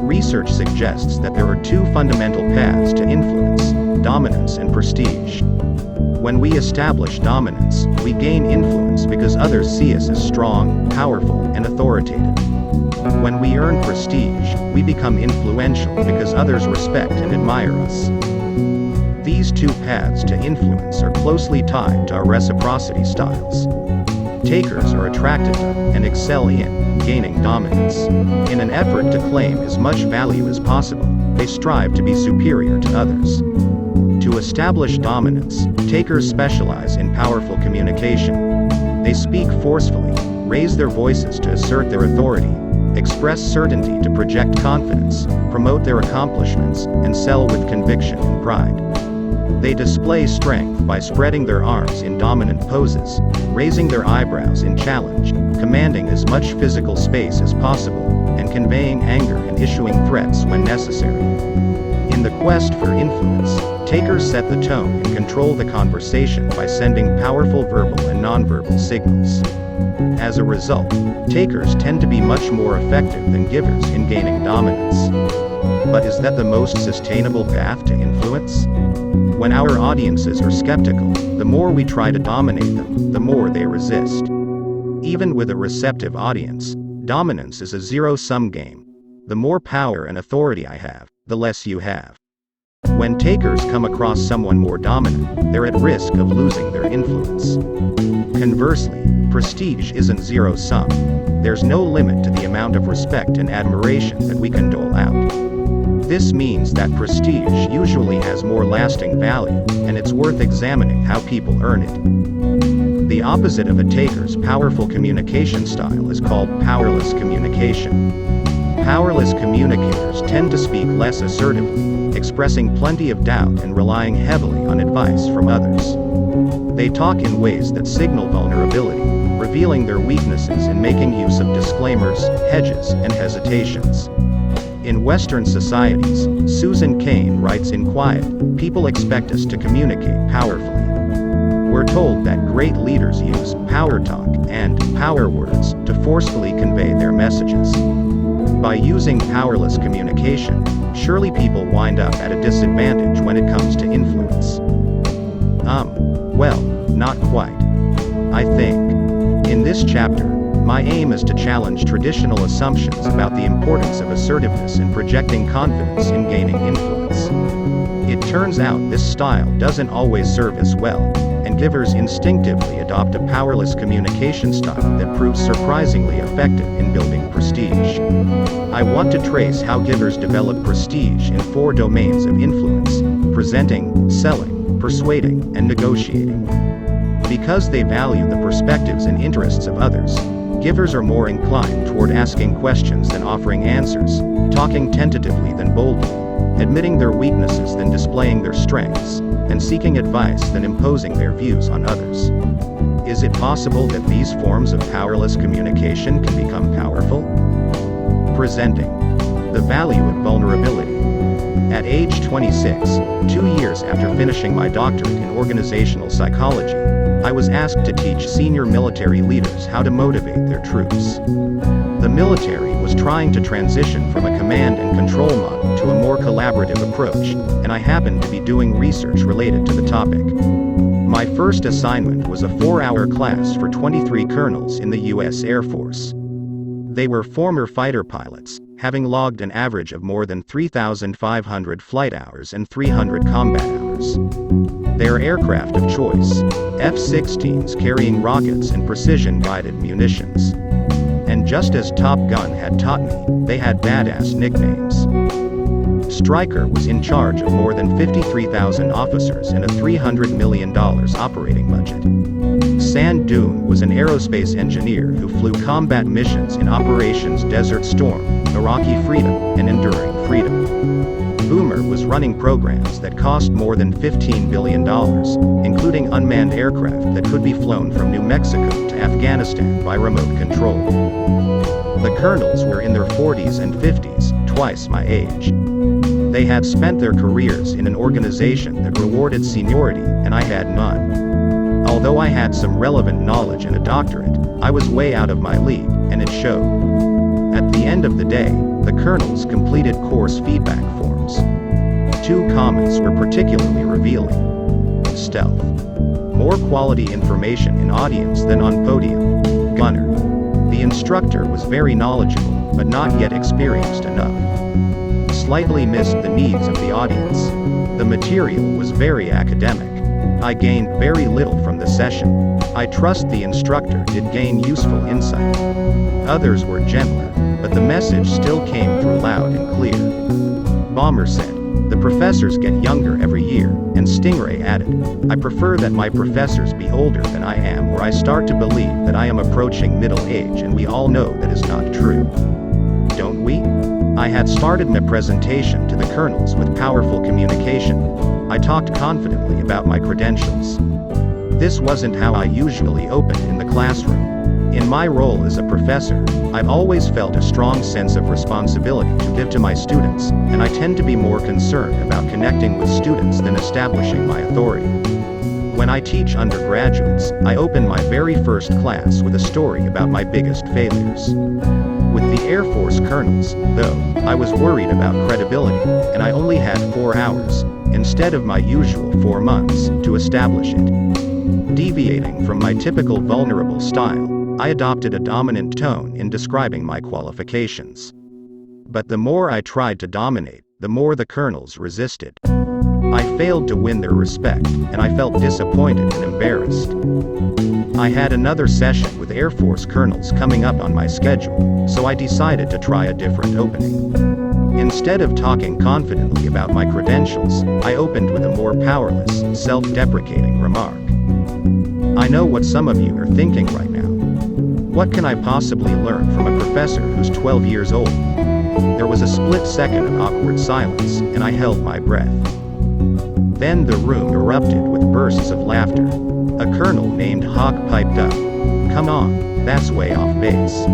Research suggests that there are two fundamental paths to influence: dominance and prestige. When we establish dominance, we gain influence because others see us as strong, powerful, and authoritative. When we earn prestige, we become influential because others respect and admire us. These two paths to influence are closely tied to our reciprocity styles. Takers are attracted to and excel in gaining dominance. In an effort to claim as much value as possible, they strive to be superior to others. To To establish dominance, takers specialize in powerful communication. They speak forcefully, raise their voices to assert their authority, express certainty to project confidence, promote their accomplishments, and sell with conviction and pride. They display strength by spreading their arms in dominant poses, raising their eyebrows in challenge, commanding as much physical space as possible, and conveying anger and issuing threats when necessary. In the quest for influence, takers set the tone and control the conversation by sending powerful verbal and nonverbal signals. As a result, takers tend to be much more effective than givers in gaining dominance. But is that the most sustainable path to influence? When our audiences are skeptical, the more we try to dominate them, the more they resist. Even with a receptive audience, dominance is a zero-sum game. The more power and authority I have, the less you have. When takers come across someone more dominant, they're at risk of losing their influence. Conversely, prestige isn't zero-sum. There's no limit to the amount of respect and admiration that we can dole out. This means that prestige usually has more lasting value, and it's worth examining how people earn it. The opposite of a taker's powerful communication style is called powerless communication. Powerless communicators tend to speak less assertively, expressing plenty of doubt and relying heavily on advice from others. They talk in ways that signal vulnerability, revealing their weaknesses and making use of disclaimers, hedges, and hesitations. In Western societies, Susan Cain writes in Quiet, people expect us to communicate powerfully. We're told that great leaders use power talk and power words to forcefully convey their messages. By using powerless communication, surely people wind up at a disadvantage when it comes to influence. Well, not quite. I think. In this chapter, my aim is to challenge traditional assumptions about the importance of assertiveness in projecting confidence in gaining influence. It turns out this style doesn't always serve as well, and givers instinctively adopt a powerless communication style that proves surprisingly effective in building prestige. I want to trace how givers develop prestige in 4 domains of influence: presenting, selling, persuading, and negotiating. Because they value the perspectives and interests of others, givers are more inclined toward asking questions than offering answers, talking tentatively than boldly, admitting their weaknesses than displaying their strengths, and seeking advice than imposing their views on others. Is it possible that these forms of powerless communication can become powerful? Presenting. The value of vulnerability. At age 26, 2 years after finishing my doctorate in organizational psychology, I was asked to teach senior military leaders how to motivate their troops. The military was trying to transition from a command and control model to a more collaborative approach, and I happened to be doing research related to the topic. My first assignment was a 4-hour class for 23 colonels in the U.S. Air Force. They were former fighter pilots, having logged an average of more than 3,500 flight hours and 300 combat hours. Their aircraft of choice, F-16s carrying rockets and precision-guided munitions. And just as Top Gun had taught me, they had badass nicknames. Stryker was in charge of more than 53,000 officers and a $300 million operating budget. Sand Dune was an aerospace engineer who flew combat missions in Operations Desert Storm, Iraqi Freedom, and Enduring Freedom. Boomer was running programs that cost more than $15 billion, including unmanned aircraft that could be flown from New Mexico to Afghanistan by remote control. The colonels were in their 40s and 50s, twice my age. They had spent their careers in an organization that rewarded seniority, and I had none. Although I had some relevant knowledge and a doctorate, I was way out of my league, and it showed. At the end of the day, the colonels completed course feedback forms. 2 comments were particularly revealing. Stealth. More quality information in audience than on podium. Gunner. The instructor was very knowledgeable, but not yet experienced enough. Slightly missed the needs of the audience. The material was very academic. I gained very little from the session. I trust the instructor did gain useful insight. Others were gentler, but the message still came through loud and clear. Bomber said, The professors get younger every year, and Stingray added, I prefer that my professors be older than I am, or I start to believe that I am approaching middle age, and we all know that is not true. Don't we? I had started my presentation to the colonels with powerful communication. I talked confidently about my credentials. This wasn't how I usually opened in the classroom. In my role as a professor, I've always felt a strong sense of responsibility to give to my students, and I tend to be more concerned about connecting with students than establishing my authority. When I teach undergraduates, I open my very first class with a story about my biggest failures. With the Air Force colonels, though, I was worried about credibility, and I only had 4 hours, instead of my usual 4 months, to establish it. Deviating from my typical vulnerable style, I adopted a dominant tone in describing my qualifications. But the more I tried to dominate, the more the colonels resisted. I failed to win their respect, and I felt disappointed and embarrassed. I had another session with Air Force colonels coming up on my schedule, so I decided to try a different opening. Instead of talking confidently about my credentials, I opened with a more powerless, self-deprecating remark. I know what some of you are thinking right now. What can I possibly learn from a professor who's 12 years old? There was a split second of awkward silence, and I held my breath. Then the room erupted with bursts of laughter. A colonel named Hawk piped up. Come on, that's way off base.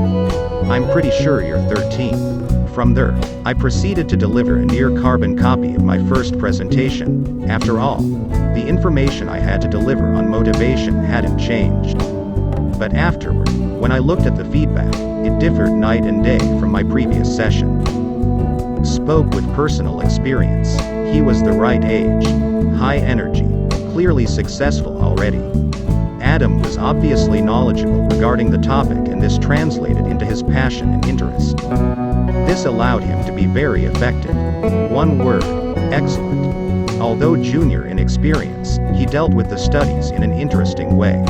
I'm pretty sure you're 13. From there, I proceeded to deliver a near-carbon copy of my first presentation. After all, the information I had to deliver on motivation hadn't changed. But afterward, when I looked at the feedback, it differed night and day from my previous session. Spoke with personal experience. He was the right age, high energy, clearly successful already. Adam was obviously knowledgeable regarding the topic, and this translated into his passion and interest. This allowed him to be very effective. One word, excellent. Although junior in experience, he dealt with the studies in an interesting way.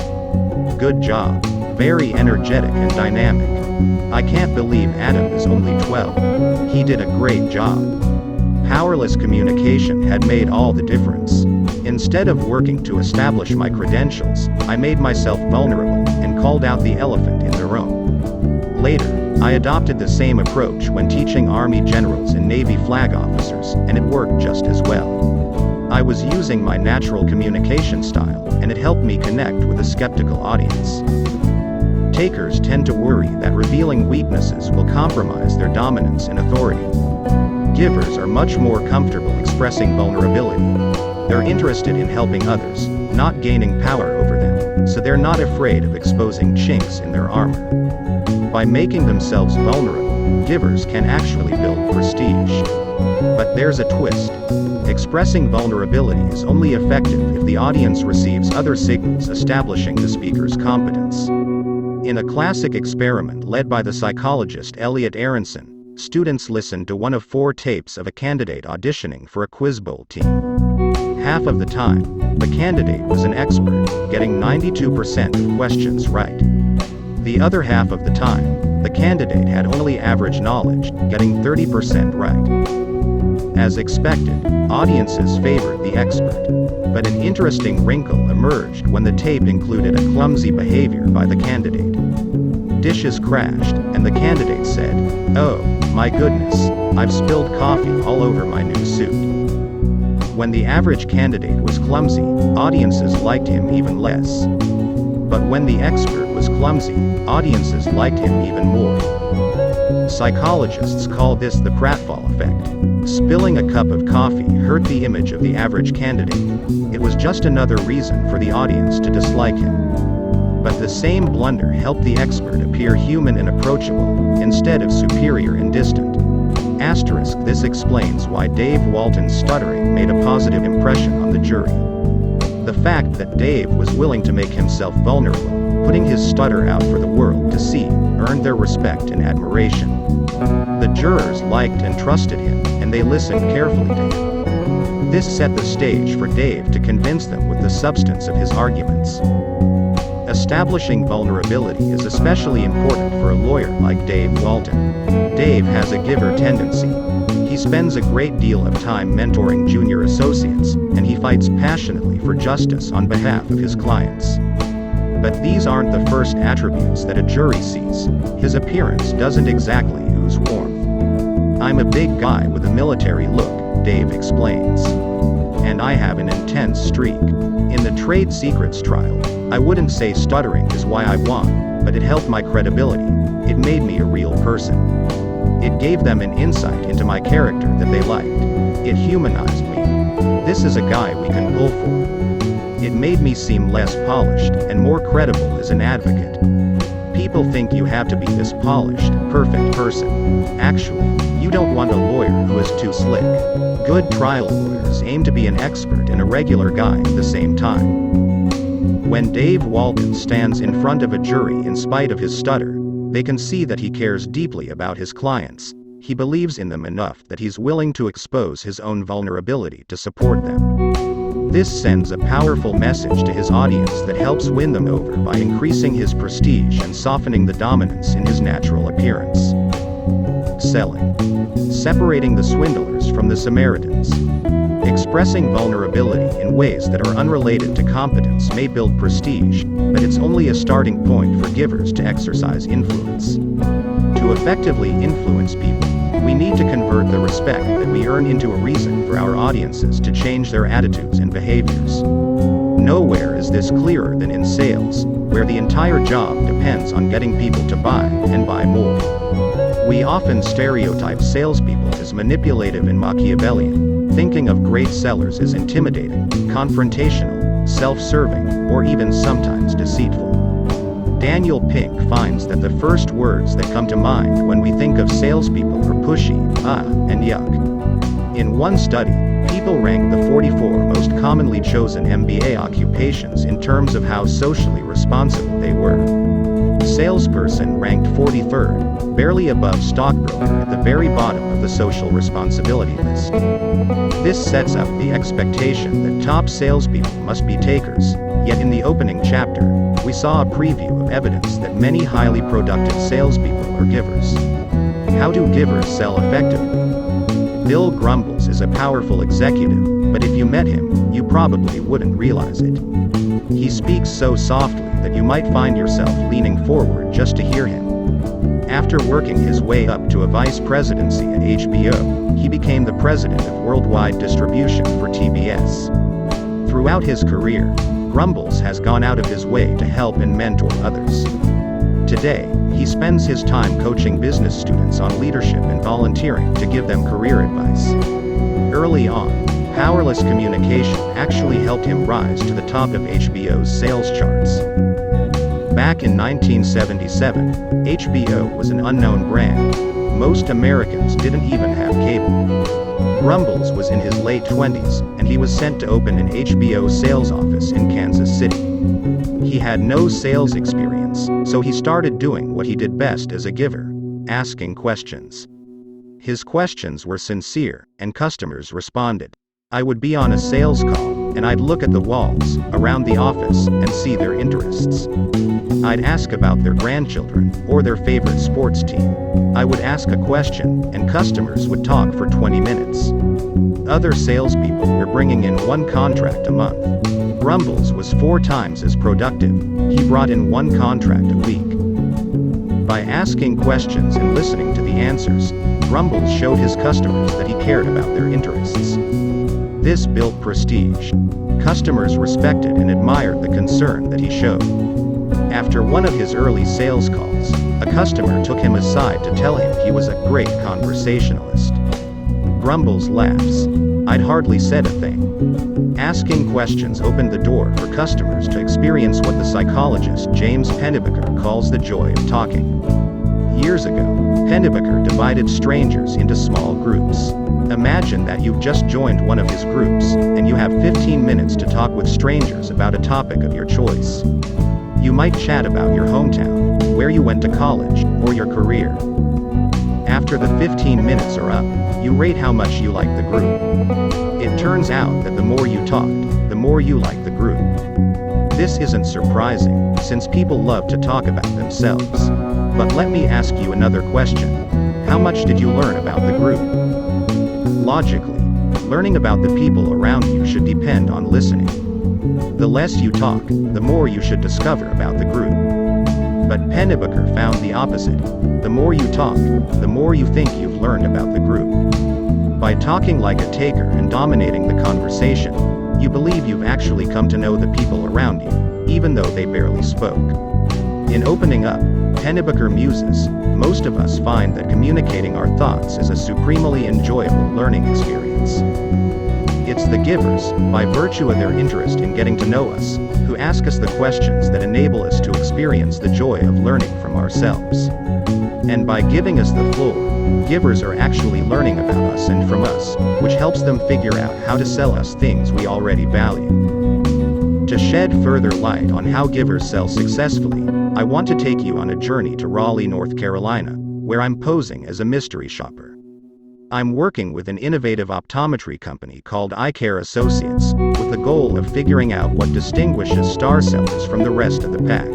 Good job. Very energetic and dynamic. I can't believe Adam is only 12. He did a great job. Powerless communication had made all the difference. Instead of working to establish my credentials, I made myself vulnerable and called out the elephant in the room. Later, I adopted the same approach when teaching Army generals and Navy flag officers, and it worked just as well. I was using my natural communication style, and it helped me connect with a skeptical audience. Takers tend to worry that revealing weaknesses will compromise their dominance and authority. Givers are much more comfortable expressing vulnerability. They're interested in helping others, not gaining power over them, so they're not afraid of exposing chinks in their armor. By making themselves vulnerable, givers can actually build prestige. But there's a twist. Expressing vulnerability is only effective if the audience receives other signals establishing the speaker's competence. In a classic experiment led by the psychologist Elliot Aronson, students listened to one of 4 tapes of a candidate auditioning for a Quiz Bowl team. Half of the time, the candidate was an expert, getting 92% of questions right. The other half of the time, the candidate had only average knowledge, getting 30% right. As expected, audiences favored the expert. But an interesting wrinkle emerged when the tape included a clumsy behavior by the candidate. Dishes crashed, and the candidate said, "Oh, my goodness, I've spilled coffee all over my new suit." When the average candidate was clumsy, audiences liked him even less. But when the expert was clumsy, audiences liked him even more. Psychologists call this the pratfall effect. Spilling a cup of coffee hurt the image of the average candidate. It was just another reason for the audience to dislike him. But the same blunder helped the expert appear human and approachable, instead of superior and distant. Asterisk, this explains why Dave Walton's stuttering made a positive impression on the jury. The fact that Dave was willing to make himself vulnerable, putting his stutter out for the world to see, earned their respect and admiration. The jurors liked and trusted him, and they listened carefully to him. This set the stage for Dave to convince them with the substance of his arguments. Establishing vulnerability is especially important for a lawyer like Dave Walton. Dave has a giver tendency. He spends a great deal of time mentoring junior associates, and he fights passionately for justice on behalf of his clients. But these aren't the first attributes that a jury sees. His appearance doesn't exactly ooze warmth. "I'm a big guy with a military look," Dave explains. "And I have an intense streak. In the trade secrets trial, I wouldn't say stuttering is why I won, but it helped my credibility. It made me a real person. It gave them an insight into my character that they liked. It humanized me. This is a guy we can pull for. It made me seem less polished and more credible as an advocate. People think you have to be this polished, perfect person. Actually, you don't want a lawyer who is too slick. Good trial lawyers aim to be an expert and a regular guy at the same time." When Dave Walton stands in front of a jury in spite of his stutter, they can see that he cares deeply about his clients. He believes in them enough that he's willing to expose his own vulnerability to support them. This sends a powerful message to his audience that helps win them over by increasing his prestige and softening the dominance in his natural appearance. Selling. Separating the swindlers from the Samaritans. Expressing vulnerability in ways that are unrelated to competence may build prestige, but it's only a starting point for givers to exercise influence. To effectively influence people, we need to convert the respect that we earn into a reason for our audiences to change their attitudes and behaviors. Nowhere is this clearer than in sales, where the entire job depends on getting people to buy and buy more. We often stereotype salespeople as manipulative and Machiavellian, thinking of great sellers as intimidating, confrontational, self-serving, or even sometimes deceitful. Daniel Pink finds that the first words that come to mind when we think of salespeople are pushy, and yuck. In one study, people ranked the 44 most commonly chosen MBA occupations in terms of how socially responsible they were. Salesperson ranked 43rd, barely above stockbroker at the very bottom of the social responsibility list. This sets up the expectation that top salespeople must be takers, yet in the opening chapter, we saw a preview of evidence that many highly productive salespeople are givers. How do givers sell effectively? Bill Grumbles is a powerful executive, but if you met him, you probably wouldn't realize it. He speaks so softly that you might find yourself leaning forward just to hear him. After working his way up to a vice presidency at HBO, he became the president of worldwide distribution for TBS. Throughout his career, Grumbles has gone out of his way to help and mentor others. Today, he spends his time coaching business students on leadership and volunteering to give them career advice. Early on, powerless communication actually helped him rise to the top of HBO's sales charts. Back in 1977, HBO was an unknown brand. Most Americans didn't even have cable. Grumbles was in his late 20s, and he was sent to open an HBO sales office in Kansas City. He had no sales experience, so he started doing what he did best as a giver: asking questions. His questions were sincere, and customers responded. I would be on a sales call, and I'd look at the walls around the office and see their interests. I'd ask about their grandchildren or their favorite sports team. I would ask a question, and customers would talk for 20 minutes. Other salespeople were bringing in one contract a month. Grumbles was 4 times as productive. He brought in 1 contract a week. By asking questions and listening to the answers, Grumbles showed his customers that he cared about their interests. This built prestige. Customers respected and admired the concern that he showed. After one of his early sales calls, a customer took him aside to tell him he was a great conversationalist. Grumbles laughs. I'd hardly said a thing. Asking questions opened the door for customers to experience what the psychologist James Pennebaker calls the joy of talking. Years ago, Pennebaker divided strangers into small groups. Imagine that you've just joined one of his groups, and you have 15 minutes to talk with strangers about a topic of your choice. You might chat about your hometown, where you went to college, or your career. After the 15 minutes are up, you rate how much you like the group. It turns out that the more you talked, the more you like the group. This isn't surprising, since people love to talk about themselves. But let me ask you another question. How much did you learn about the group? Logically, learning about the people around you should depend on listening. The less you talk, the more you should discover about the group. But Pennebaker found the opposite. The more you talk, the more you think you've learned about the group. By talking like a taker and dominating the conversation, you believe you've actually come to know the people around you, even though they barely spoke. In opening up, Pennebaker muses, most of us find that communicating our thoughts is a supremely enjoyable learning experience. It's the givers, by virtue of their interest in getting to know us, who ask us the questions that enable us to experience the joy of learning from ourselves. And by giving us the floor, givers are actually learning about us and from us, which helps them figure out how to sell us things we already value. To shed further light on how givers sell successfully, I want to take you on a journey to Raleigh, North Carolina, where I'm posing as a mystery shopper. I'm working with an innovative optometry company called Eye Care Associates, with the goal of figuring out what distinguishes star sellers from the rest of the pack.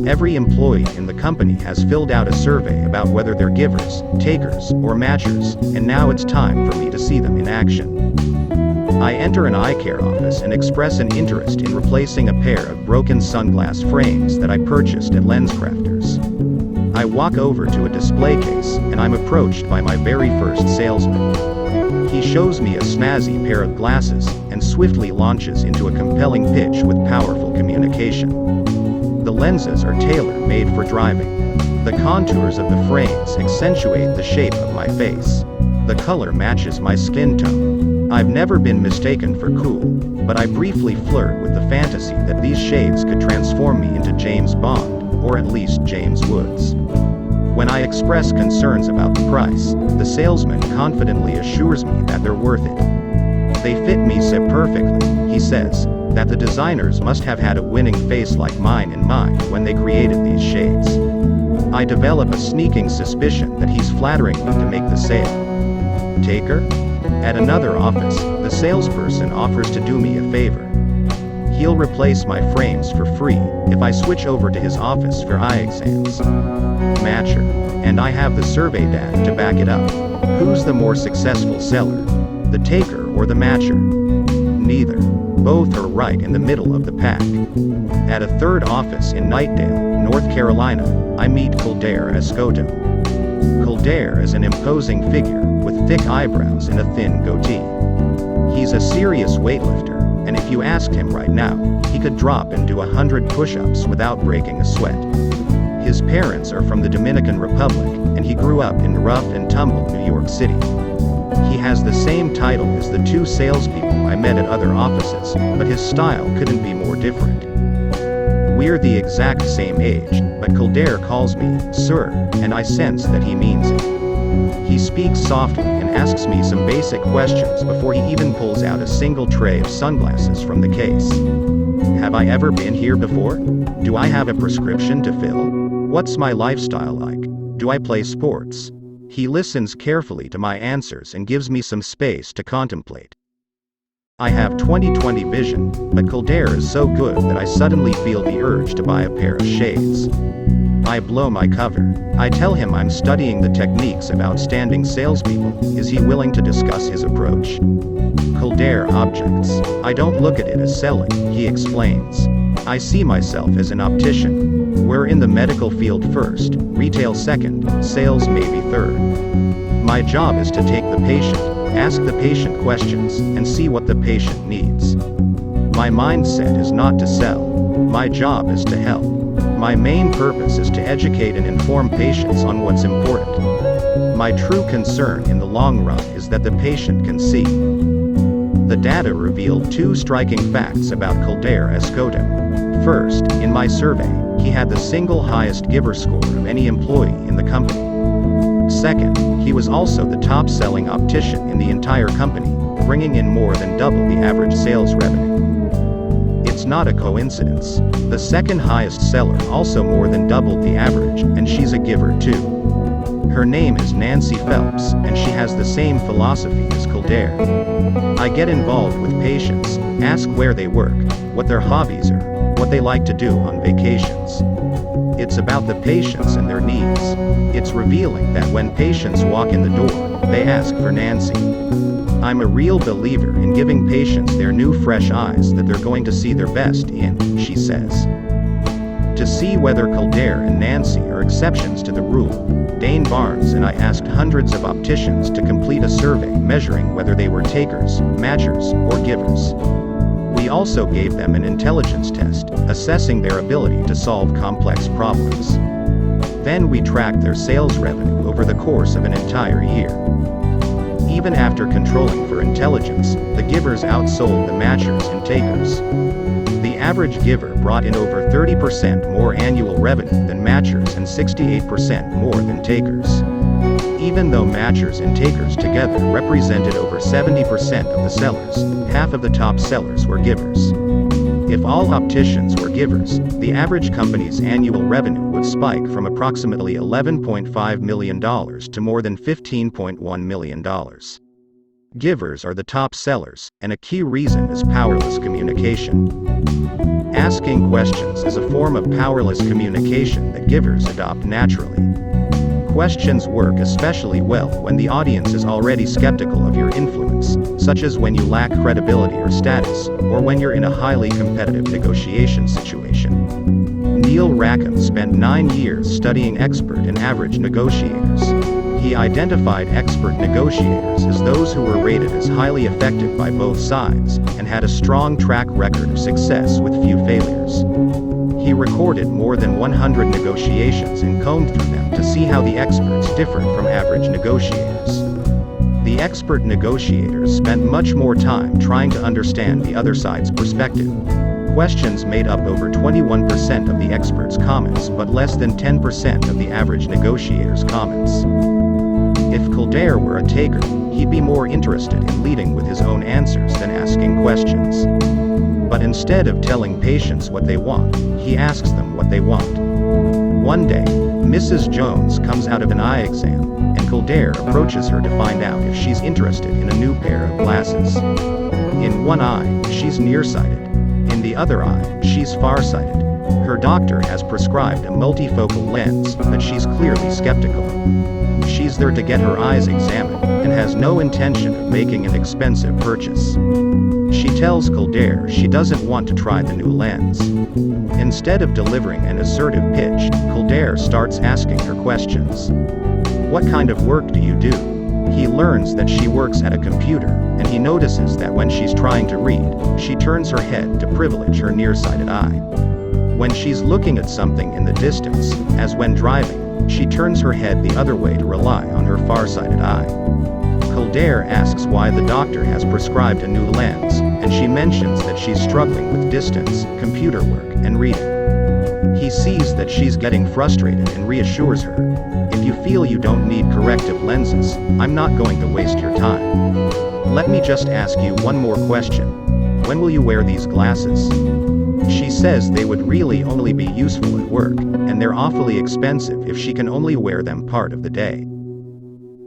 Every employee in the company has filled out a survey about whether they're givers, takers, or matchers, and now it's time for me to see them in action. I enter an eye care office and express an interest in replacing a pair of broken sunglass frames that I purchased at LensCrafters. I walk over to a display case, and I'm approached by my very first salesman. He shows me a snazzy pair of glasses, and swiftly launches into a compelling pitch with powerful communication. The lenses are tailor-made for driving. The contours of the frames accentuate the shape of my face. The color matches my skin tone. I've never been mistaken for cool, but I briefly flirt with the fantasy that these shades could transform me into James Bond, or at least James Woods. When I express concerns about the price, the salesman confidently assures me that they're worth it. They fit me so perfectly, he says, that the designers must have had a winning face like mine in mind when they created these shades. I develop a sneaking suspicion that he's flattering me to make the sale. Taker? At another office, the salesperson offers to do me a favor. He'll replace my frames for free if I switch over to his office for eye exams. Matcher. And I have the survey data to back it up. Who's the more successful seller? The taker or the matcher? Neither. Both are right in the middle of the pack. At a third office in Knightdale, North Carolina, I meet Kildare Escoto. Kildare is an imposing figure, with thick eyebrows and a thin goatee. He's a serious weightlifter, and if you asked him right now, he could drop and do 100 push-ups without breaking a sweat. His parents are from the Dominican Republic, and he grew up in rough and tumble New York City. He has the same title as the two salespeople I met at other offices, but his style couldn't be more different. We're the exact same age, but Kildare calls me sir, and I sense that he means it. He speaks softly and asks me some basic questions before he even pulls out a single tray of sunglasses from the case. Have I ever been here before? Do I have a prescription to fill? What's my lifestyle like? Do I play sports? He listens carefully to my answers and gives me some space to contemplate. I have 20/20 vision, but Kildare is so good that I suddenly feel the urge to buy a pair of shades. I blow my cover. I tell him I'm studying the techniques of outstanding salespeople. Is he willing to discuss his approach? Kildare objects. I don't look at it as selling, he explains. I see myself as an optician. We're in the medical field first, retail second, sales maybe third. My job is to take the patient, ask the patient questions, and see what the patient needs. My mindset is not to sell. My job is to help. My main purpose is to educate and inform patients on what's important. My true concern in the long run is that the patient can see. The data revealed two striking facts about Kildare Escoto. First, in my survey, he had the single highest giver score of any employee in the company. Second, he was also the top-selling optician in the entire company, bringing in more than double the average sales revenue. It's not a coincidence. The second highest seller also more than doubled the average, and she's a giver too. Her name is Nancy Phelps, and she has the same philosophy as Kildare. I get involved with patients, ask where they work, what their hobbies are, what they like to do on vacations. It's about the patients and their needs. It's revealing that when patients walk in the door, they ask for Nancy. I'm a real believer in giving patients their new fresh eyes that they're going to see their best in, she says. To see whether Kildare and Nancy are exceptions to the rule, Dane Barnes and I asked hundreds of opticians to complete a survey measuring whether they were takers, matchers, or givers. We also gave them an intelligence test, assessing their ability to solve complex problems. Then we tracked their sales revenue over the course of an entire year. Even after controlling for intelligence, the givers outsold the matchers and takers. The average giver brought in over 30% more annual revenue than matchers and 68% more than takers. Even though matchers and takers together represented over 70% of the sellers, half of the top sellers were givers. If all opticians were givers, the average company's annual revenue would spike from approximately $11.5 million to more than $15.1 million. Givers are the top sellers, and a key reason is powerless communication. Asking questions is a form of powerless communication that givers adopt naturally. Questions work especially well when the audience is already skeptical of your influence, such as when you lack credibility or status, or when you're in a highly competitive negotiation situation. Neil Rackham spent 9 years studying expert and average negotiators. He identified expert negotiators as those who were rated as highly effective by both sides, and had a strong track record of success with few failures. He recorded more than 100 negotiations and combed through them to see how the experts differed from average negotiators. The expert negotiators spent much more time trying to understand the other side's perspective. Questions made up over 21% of the experts' comments but less than 10% of the average negotiator's comments. If Kildare were a taker, he'd be more interested in leading with his own answers than asking questions. But instead of telling patients what they want, he asks them what they want. One day, Mrs. Jones comes out of an eye exam, and Kildare approaches her to find out if she's interested in a new pair of glasses. In one eye, she's nearsighted. In the other eye, she's farsighted. Her doctor has prescribed a multifocal lens, but she's clearly skeptical. She's there to get her eyes examined, and has no intention of making an expensive purchase. She tells Kildare she doesn't want to try the new lens. Instead of delivering an assertive pitch, Kildare starts asking her questions. What kind of work do you do? He learns that she works at a computer, and he notices that when she's trying to read, she turns her head to privilege her nearsighted eye. When she's looking at something in the distance, as when driving, she turns her head the other way to rely on her farsighted eye. Kildare asks why the doctor has prescribed a new lens, and she mentions that she's struggling with distance, computer work, and reading. He sees that she's getting frustrated and reassures her. If you feel you don't need corrective lenses, I'm not going to waste your time. Let me just ask you one more question. When will you wear these glasses? She says they would really only be useful at work, and they're awfully expensive if she can only wear them part of the day.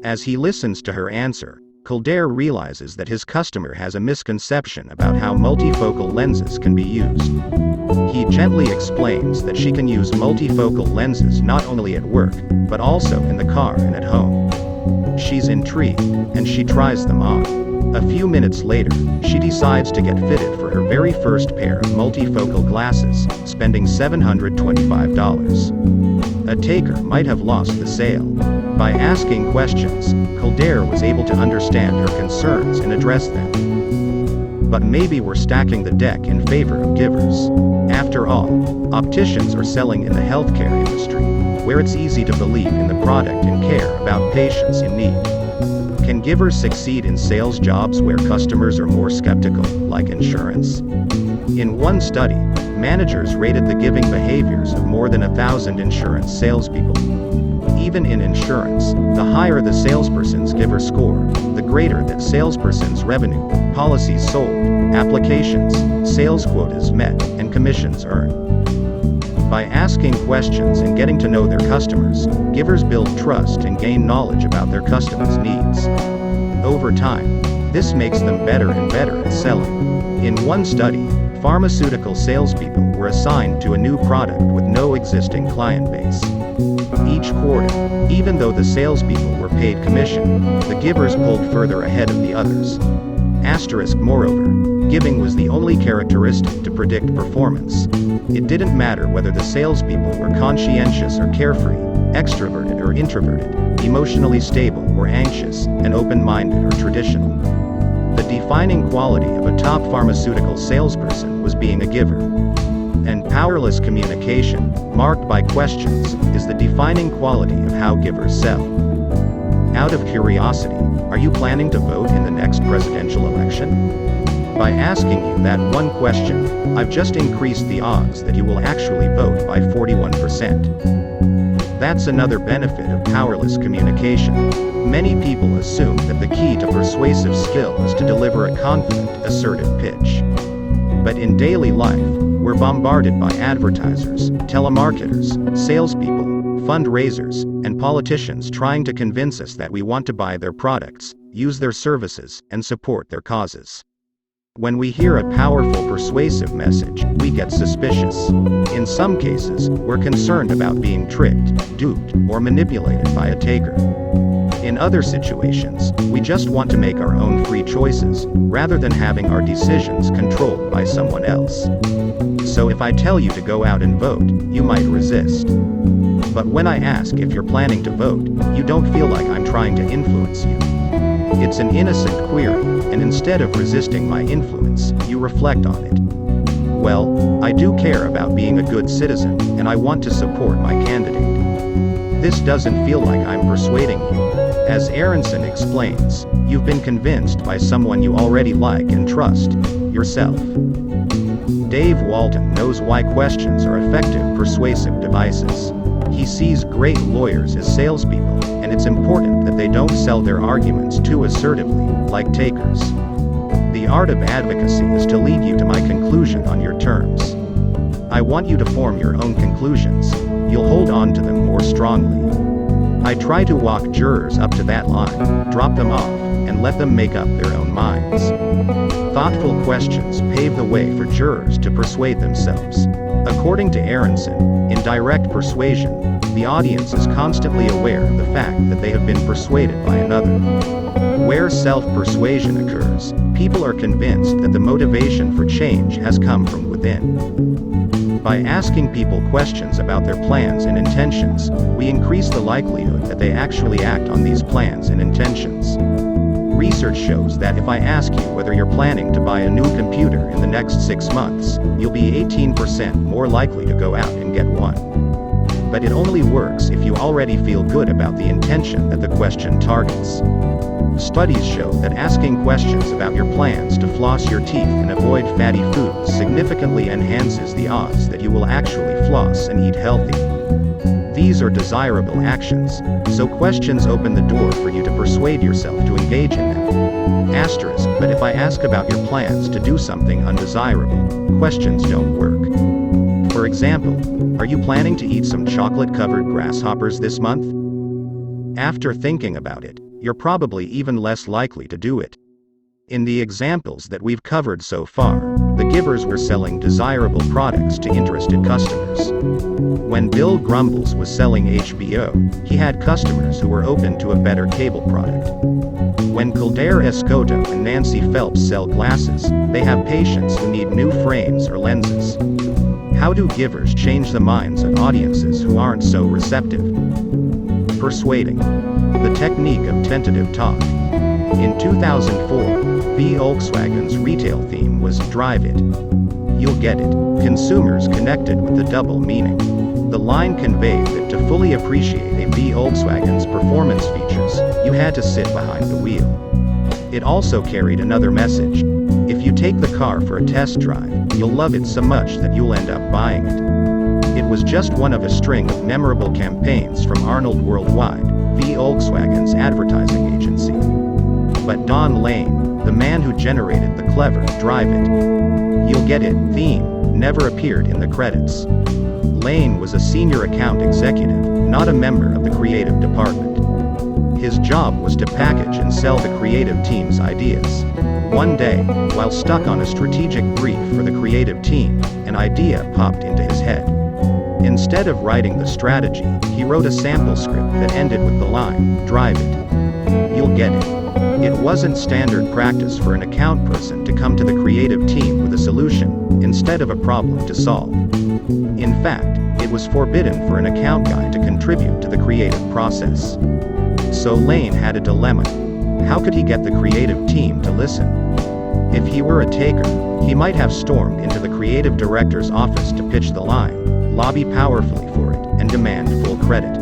As he listens to her answer, Kildare realizes that his customer has a misconception about how multifocal lenses can be used. He gently explains that she can use multifocal lenses not only at work, but also in the car and at home. She's intrigued, and she tries them on. A few minutes later, she decides to get fitted for her very first pair of multifocal glasses, spending $725. A taker might have lost the sale. By asking questions, Kildare was able to understand her concerns and address them. But maybe we're stacking the deck in favor of givers. After all, opticians are selling in the healthcare industry, where it's easy to believe in the product and care about patients in need. Can givers succeed in sales jobs where customers are more skeptical, like insurance? In one study, managers rated the giving behaviors of more than 1,000 insurance salespeople. Even in insurance, the higher the salesperson's giver score, the greater that salesperson's revenue, policies sold, applications, sales quotas met, and commissions earned. By asking questions and getting to know their customers, givers build trust and gain knowledge about their customers' needs. Over time, this makes them better and better at selling. In one study, Pharmaceutical salespeople were assigned to a new product with no existing client base. Each quarter, even though the salespeople were paid commission, the givers pulled further ahead of the others. Moreover, giving was the only characteristic to predict performance. It didn't matter whether the salespeople were conscientious or carefree, extroverted or introverted, emotionally stable or anxious, and open-minded or traditional. The defining quality of a top pharmaceutical salesperson was being a giver. And powerless communication, marked by questions, is the defining quality of how givers sell. Out of curiosity, are you planning to vote in the next presidential election? By asking you that one question, I've just increased the odds that you will actually vote by 41%. That's another benefit of powerless communication. Many people assume that the key to persuasive skill is to deliver a confident, assertive pitch. But in daily life, we're bombarded by advertisers, telemarketers, salespeople, fundraisers, and politicians trying to convince us that we want to buy their products, use their services, and support their causes. When we hear a powerful persuasive message, we get suspicious. In some cases, we're concerned about being tricked, duped, or manipulated by a taker. In other situations, we just want to make our own free choices, rather than having our decisions controlled by someone else. So if I tell you to go out and vote, you might resist. But when I ask if you're planning to vote, you don't feel like I'm trying to influence you. It's an innocent query, and instead of resisting my influence, you reflect on it. Well, I do care about being a good citizen, and I want to support my candidate. This doesn't feel like I'm persuading you. As Aronson explains, you've been convinced by someone you already like and trust, yourself. Dave Walton knows why questions are effective persuasive devices. He sees great lawyers as salespeople, and it's important that they don't sell their arguments too assertively, like takers. The art of advocacy is to lead you to my conclusion on your terms. I want you to form your own conclusions. You'll hold on to them more strongly. I try to walk jurors up to that line, drop them off, and let them make up their own minds. Thoughtful questions pave the way for jurors to persuade themselves. According to Aronson, in direct persuasion, the audience is constantly aware of the fact that they have been persuaded by another. Where self-persuasion occurs, people are convinced that the motivation for change has come from within. By asking people questions about their plans and intentions, we increase the likelihood that they actually act on these plans and intentions. Research shows that if I ask you whether you're planning to buy a new computer in the next 6 months, you'll be 18% more likely to go out and get one. But it only works if you already feel good about the intention that the question targets. Studies show that asking questions about your plans to floss your teeth and avoid fatty foods significantly enhances the odds that you will actually floss and eat healthy. These are desirable actions, so questions open the door for you to persuade yourself to engage in them. But if I ask about your plans to do something undesirable, questions don't work. For example, are you planning to eat some chocolate-covered grasshoppers this month? After thinking about it, you're probably even less likely to do it. In the examples that we've covered so far, the givers were selling desirable products to interested customers. When Bill Grumbles was selling HBO, he had customers who were open to a better cable product. When Kildare Escoto and Nancy Phelps sell glasses, they have patients who need new frames or lenses. How do givers change the minds of audiences who aren't so receptive? Persuading. The technique of tentative talk. In 2004, Volkswagen's retail theme was "Drive It. You'll Get It." Consumers connected with the double meaning. The line conveyed that to fully appreciate a Volkswagen's performance features, you had to sit behind the wheel. It also carried another message. If you take the car for a test drive, you'll love it so much that you'll end up buying it. It was just one of a string of memorable campaigns from Arnold Worldwide, Volkswagen's advertising agency. But Don Lane, the man who generated the clever "Drive It. You'll Get It" theme, never appeared in the credits. Lane was a senior account executive, not a member of the creative department. His job job was to package and sell the creative team's ideas. One day, while stuck on a strategic brief for the creative team, an idea popped into his head. Instead of writing the strategy, he wrote a sample script that ended with the line, "Drive it. You'll get it." It wasn't standard practice for an account person to come to the creative team with a solution, instead of a problem to solve. In fact, it was forbidden for an account guy to contribute to the creative process. So Lane had a dilemma. How could he get the creative team to listen? If he were a taker, he might have stormed into the creative director's office to pitch the line, lobby powerfully for it, and demand full credit.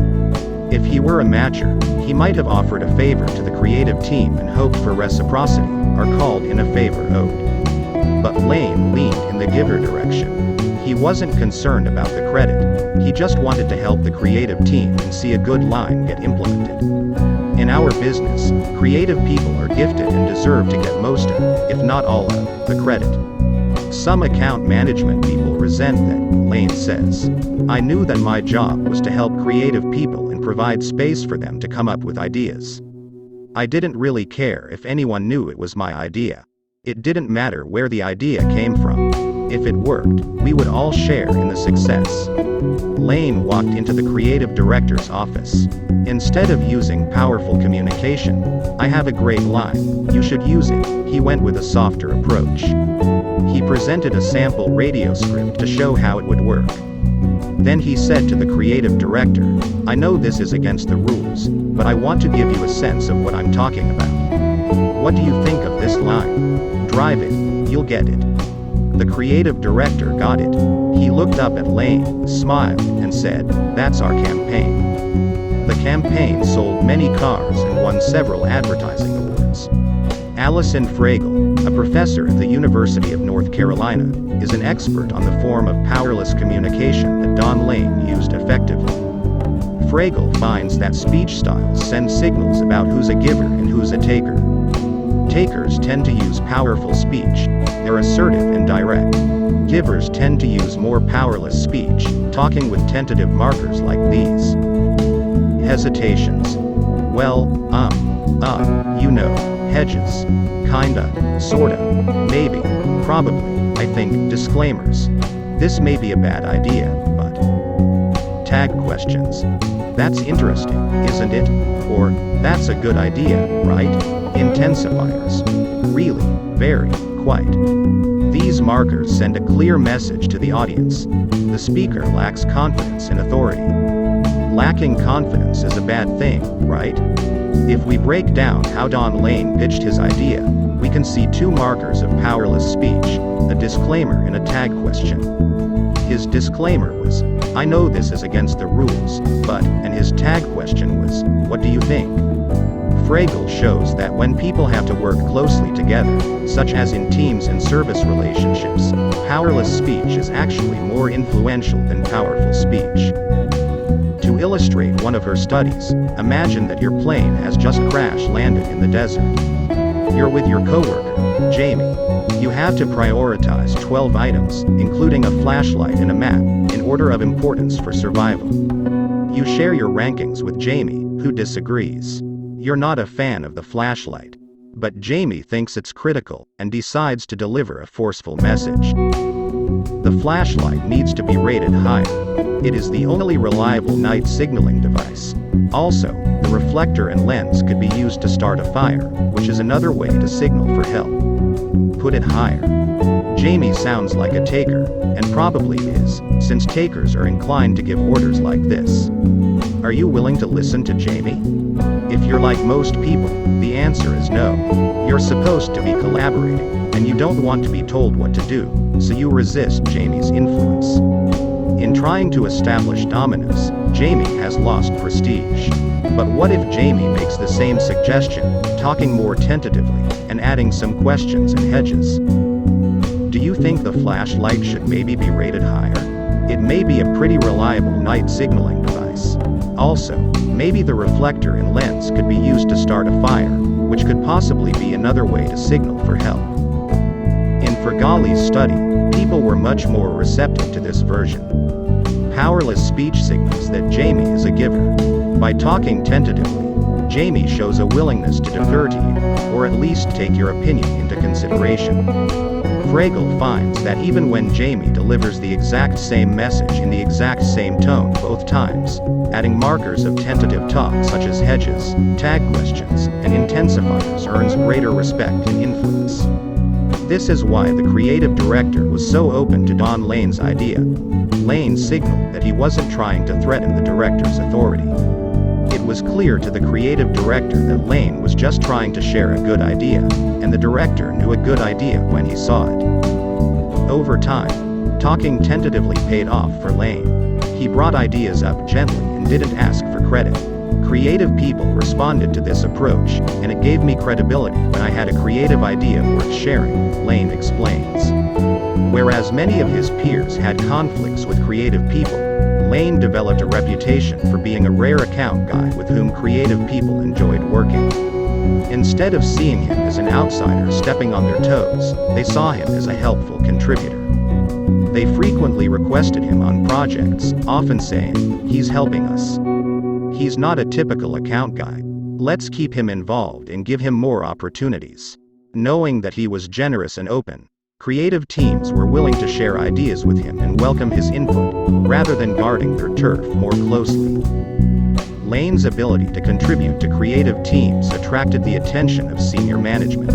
If he were a matcher, he might have offered a favor to the creative team and hoped for reciprocity, or called in a favor owed. But Lane leaned in the giver direction. He wasn't concerned about the credit, he just wanted to help the creative team and see a good line get implemented. In our business, creative people are gifted and deserve to get most of, if not all of, the credit. Some account management people resent that, Lane says. I knew that my job was to help creative people and provide space for them to come up with ideas. I didn't really care if anyone knew it was my idea. It didn't matter where the idea came from. If it worked, we would all share in the success. Lane walked into the creative director's office. Instead of using powerful communication, "I have a great line, you should use it," he went with a softer approach. He presented a sample radio script to show how it would work. Then he said to the creative director, "I know this is against the rules, but I want to give you a sense of what I'm talking about. What do you think of this line? Drive it, you'll get it." The creative director got it. He looked up at Lane, smiled, and said, "That's our campaign." The campaign sold many cars and won several advertising awards. Allison Fragel, a professor at the University of North Carolina, is an expert on the form of powerless communication that Don Lane used effectively. Fragel finds that speech styles send signals about who's a giver and who's a taker. Takers tend to use powerful speech, they're assertive and direct. Givers tend to use more powerless speech, talking with tentative markers like these. Hesitations. Well, you know, hedges. Kinda, sorta, maybe, probably, I think, disclaimers. This may be a bad idea, but. Tag questions. That's interesting, isn't it? Or, that's a good idea, right? Intensifiers. Really, very, quite. These markers send a clear message to the audience. The speaker lacks confidence and authority. Lacking confidence is a bad thing, right? If we break down how Don Lane pitched his idea, we can see two markers of powerless speech, a disclaimer and a tag question. His disclaimer was, "I know this is against the rules, but," and his tag question was, "What do you think?" Fragel shows that when people have to work closely together, such as in teams and service relationships, powerless speech is actually more influential than powerful speech. To illustrate one of her studies, imagine that your plane has just crash-landed in the desert. You're with your coworker, Jamie. You have to prioritize 12 items, including a flashlight and a map, in order of importance for survival. You share your rankings with Jamie, who disagrees. You're not a fan of the flashlight. But Jamie thinks it's critical, and decides to deliver a forceful message. The flashlight needs to be rated higher. It is the only reliable night signaling device. Also, the reflector and lens could be used to start a fire, which is another way to signal for help. Put it higher. Jamie sounds like a taker, and probably is, since takers are inclined to give orders like this. Are you willing to listen to Jamie? If you're like most people, the answer is no. You're supposed to be collaborating, and you don't want to be told what to do, so you resist Jamie's influence. In trying to establish dominance, Jamie has lost prestige. But what if Jamie makes the same suggestion, talking more tentatively, and adding some questions and hedges? Do you think the flashlight should maybe be rated higher? It may be a pretty reliable night signaling device. Also, maybe the reflector and lens could be used to start a fire, which could possibly be another way to signal for help. In Fragali's study, people were much more receptive to this version. Powerless speech signals that Jamie is a giver. By talking tentatively, Jamie shows a willingness to defer to you, or at least take your opinion into consideration. Fragel finds that even when Jamie delivers the exact same message in the exact same tone both times, adding markers of tentative talk such as hedges, tag questions, and intensifiers earns greater respect and influence. This is why the creative director was so open to Don Lane's idea. Lane signaled that he wasn't trying to threaten the director's authority. It was clear to the creative director that Lane was just trying to share a good idea, and the director knew a good idea when he saw it. Over time, talking tentatively paid off for Lane. He brought ideas up gently and didn't ask for credit. Creative people responded to this approach, and it gave me credibility when I had a creative idea worth sharing, Lane explains. Whereas many of his peers had conflicts with creative people, Lane developed a reputation for being a rare account guy with whom creative people enjoyed working. Instead of seeing him as an outsider stepping on their toes, they saw him as a helpful contributor. They frequently requested him on projects, often saying, "He's helping us. He's not a typical account guy. Let's keep him involved and give him more opportunities." Knowing that he was generous and open, creative teams were willing to share ideas with him and welcome his input, rather than guarding their turf more closely. Lane's ability to contribute to creative teams attracted the attention of senior management.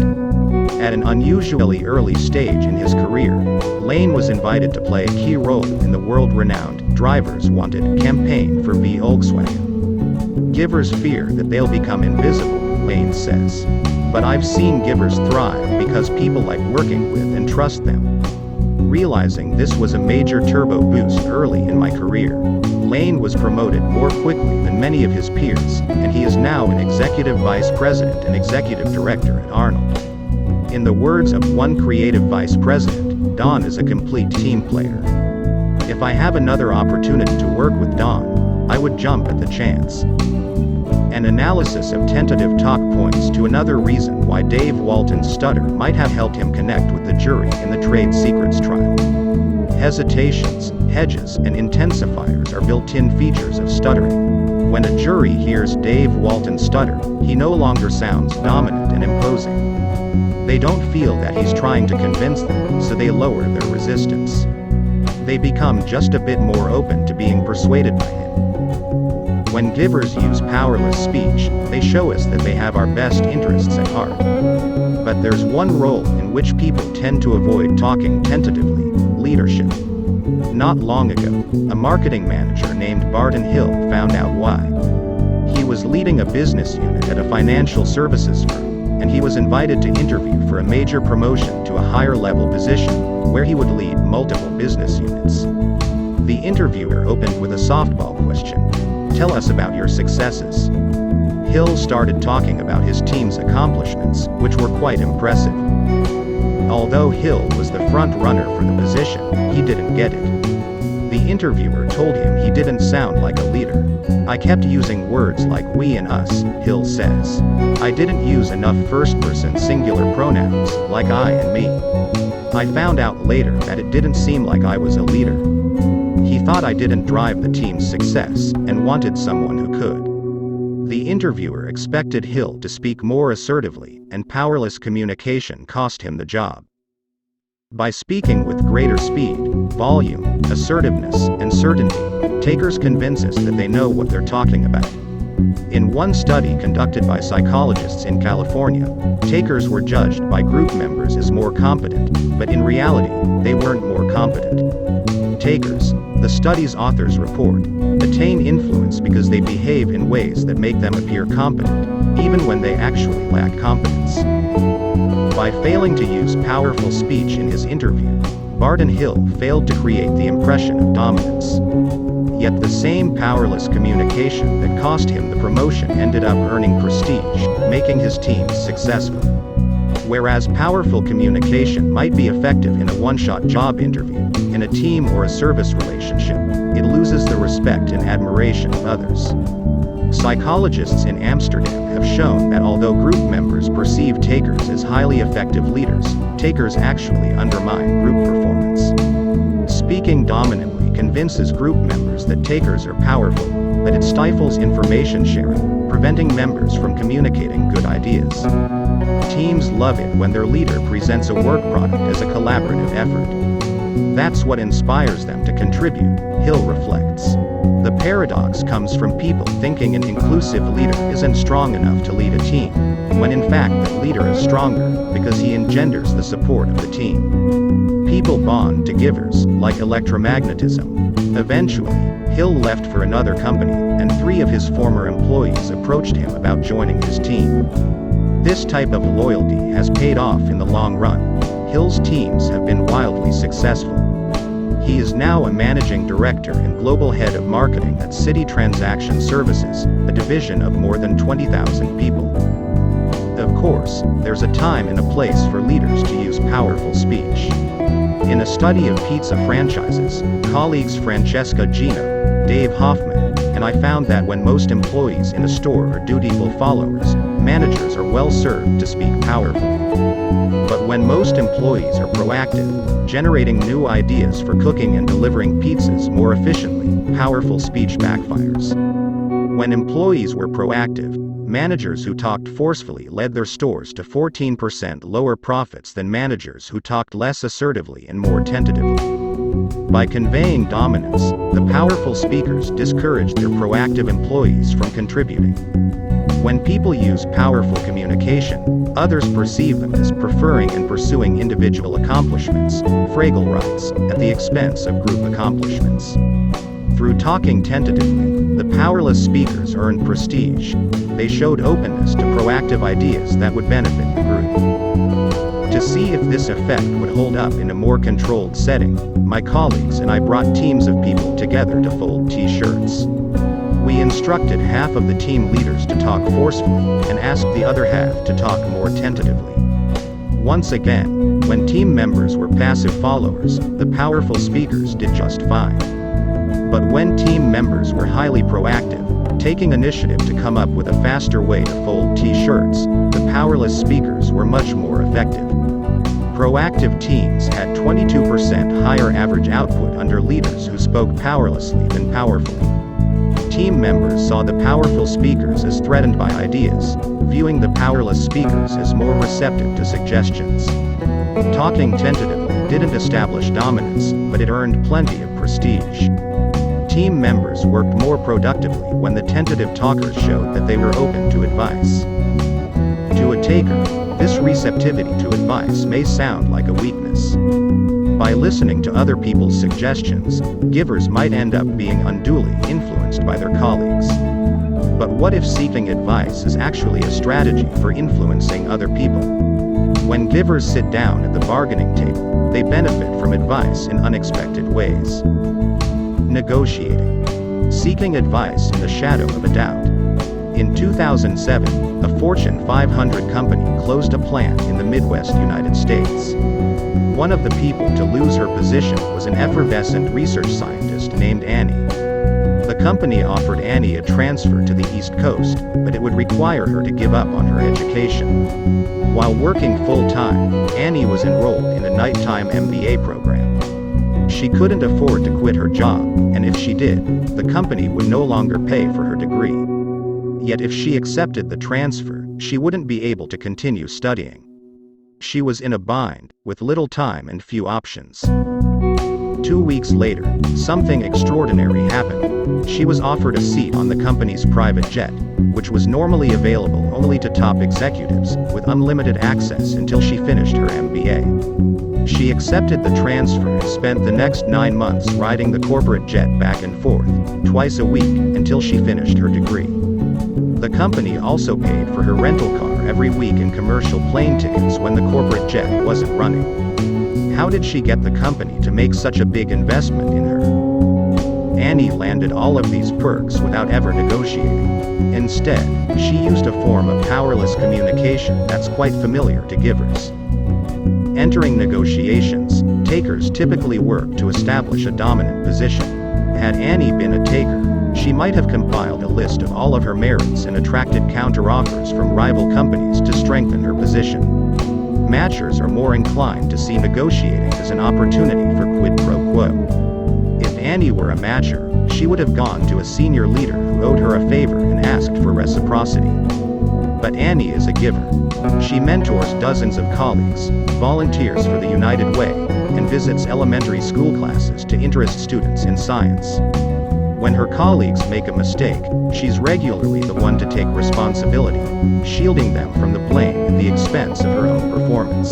At an unusually early stage in his career, Lane was invited to play a key role in the world-renowned Drivers Wanted campaign for Volkswagen. Givers fear that they'll become invisible, Lane says. But I've seen givers thrive because people like working with and trust them. Realizing this was a major turbo boost early in my career, Lane was promoted more quickly than many of his peers, and he is now an executive vice president and executive director at Arnold. In the words of one creative vice president, Don is a complete team player. If I have another opportunity to work with Don, I would jump at the chance. An analysis of tentative talk points to another reason why Dave Walton's stutter might have helped him connect with the jury in the trade secrets trial. Hesitations, hedges, and intensifiers are built-in features of stuttering. When a jury hears Dave Walton stutter, he no longer sounds dominant and imposing. They don't feel that he's trying to convince them, so they lower their resistance. They become just a bit more open to being persuaded by him. When givers use powerless speech, they show us that they have our best interests at heart. But there's one role in which people tend to avoid talking tentatively: leadership. Not long ago, a marketing manager named Barton Hill found out why. He was leading a business unit at a financial services firm, and he was invited to interview for a major promotion to a higher level position, where he would lead multiple business units. The interviewer opened with a softball question. "Tell us about your successes." Hill started talking about his team's accomplishments, which were quite impressive. Although Hill was the front runner for the position, he didn't get it. The interviewer told him he didn't sound like a leader. "I kept using words like we and us," Hill says. "I didn't use enough first-person singular pronouns, like I and me. I found out later that it didn't seem like I was a leader." He thought I didn't drive the team's success, and wanted someone who could. The interviewer expected Hill to speak more assertively, and powerless communication cost him the job. By speaking with greater speed, volume, assertiveness, and certainty, takers convince us that they know what they're talking about. In one study conducted by psychologists in California, takers were judged by group members as more competent, but in reality, they weren't more competent. Takers, the study's authors report, attain influence because they behave in ways that make them appear competent, even when they actually lack competence. By failing to use powerful speech in his interview, Barton Hill failed to create the impression of dominance. Yet the same powerless communication that cost him the promotion ended up earning prestige, making his team successful. Whereas powerful communication might be effective in a one-shot job interview, in a team or a service relationship, it loses the respect and admiration of others. Psychologists in Amsterdam have shown that although group members perceive takers as highly effective leaders, takers actually undermine group performance. Speaking dominantly convinces group members that takers are powerful, but it stifles information sharing, preventing members from communicating good ideas. Teams love it when their leader presents a work product as a collaborative effort. That's what inspires them to contribute, Hill reflects. The paradox comes from people thinking an inclusive leader isn't strong enough to lead a team, when in fact that leader is stronger, because he engenders the support of the team. People bond to givers, like electromagnetism. Eventually, Hill left for another company, and 3 of his former employees approached him about joining his team. This type of loyalty has paid off in the long run. Hill's teams have been wildly successful. He is now a managing director and global head of marketing at Citi Transaction Services, a division of more than 20,000 people. Of course, there's a time and a place for leaders to use powerful speech. In a study of pizza franchises, colleagues Francesca Gino, Dave Hoffman, and I found that when most employees in a store are dutiful followers, managers are well served to speak powerfully. But when most employees are proactive, generating new ideas for cooking and delivering pizzas more efficiently, powerful speech backfires. When employees were proactive, managers who talked forcefully led their stores to 14% lower profits than managers who talked less assertively and more tentatively. By conveying dominance, the powerful speakers discouraged their proactive employees from contributing. When people use powerful communication, others perceive them as preferring and pursuing individual accomplishments, Fragel writes, at the expense of group accomplishments. Through talking tentatively, the powerless speakers earned prestige. They showed openness to proactive ideas that would benefit the group. To see if this effect would hold up in a more controlled setting, my colleagues and I brought teams of people together to fold t-shirts. We instructed half of the team leaders to talk forcefully, and asked the other half to talk more tentatively. Once again, when team members were passive followers, the powerful speakers did just fine. But when team members were highly proactive, taking initiative to come up with a faster way to fold t-shirts, the powerless speakers were much more effective. Proactive teams had 22% higher average output under leaders who spoke powerlessly than powerfully. Team members saw the powerful speakers as threatened by ideas, viewing the powerless speakers as more receptive to suggestions. Talking tentatively didn't establish dominance, but it earned plenty of prestige. Team members worked more productively when the tentative talkers showed that they were open to advice. To a taker, this receptivity to advice may sound like a weakness. By listening to other people's suggestions, givers might end up being unduly influenced by their colleagues. But what if seeking advice is actually a strategy for influencing other people? When givers sit down at the bargaining table, they benefit from advice in unexpected ways. Negotiating. Seeking advice in the shadow of a doubt. In 2007, a Fortune 500 company closed a plant in the Midwest United States. One of the people to lose her position was an effervescent research scientist named Annie. The company offered Annie a transfer to the East Coast, but it would require her to give up on her education. While working full-time, Annie was enrolled in a nighttime MBA program. She couldn't afford to quit her job, and if she did, the company would no longer pay for her degree. Yet if she accepted the transfer, she wouldn't be able to continue studying. She was in a bind, with little time and few options. 2 weeks later, something extraordinary happened. She was offered a seat on the company's private jet, which was normally available only to top executives, with unlimited access until she finished her MBA. She accepted the transfer and spent the next 9 months riding the corporate jet back and forth, twice a week, until she finished her degree. The company also paid for her rental car every week and commercial plane tickets when the corporate jet wasn't running. How did she get the company to make such a big investment in her? Annie landed all of these perks without ever negotiating. Instead, she used a form of powerless communication that's quite familiar to givers. Entering negotiations, takers typically work to establish a dominant position. Had Annie been a taker, she might have compiled a list of all of her merits and attracted counteroffers from rival companies to strengthen her position. Matchers are more inclined to see negotiating as an opportunity for quid pro quo. If Annie were a matcher, she would have gone to a senior leader who owed her a favor and asked for reciprocity. But Annie is a giver. She mentors dozens of colleagues, volunteers for the United Way, and visits elementary school classes to interest students in science. When her colleagues make a mistake, she's regularly the one to take responsibility, shielding them from the blame at the expense of her own performance.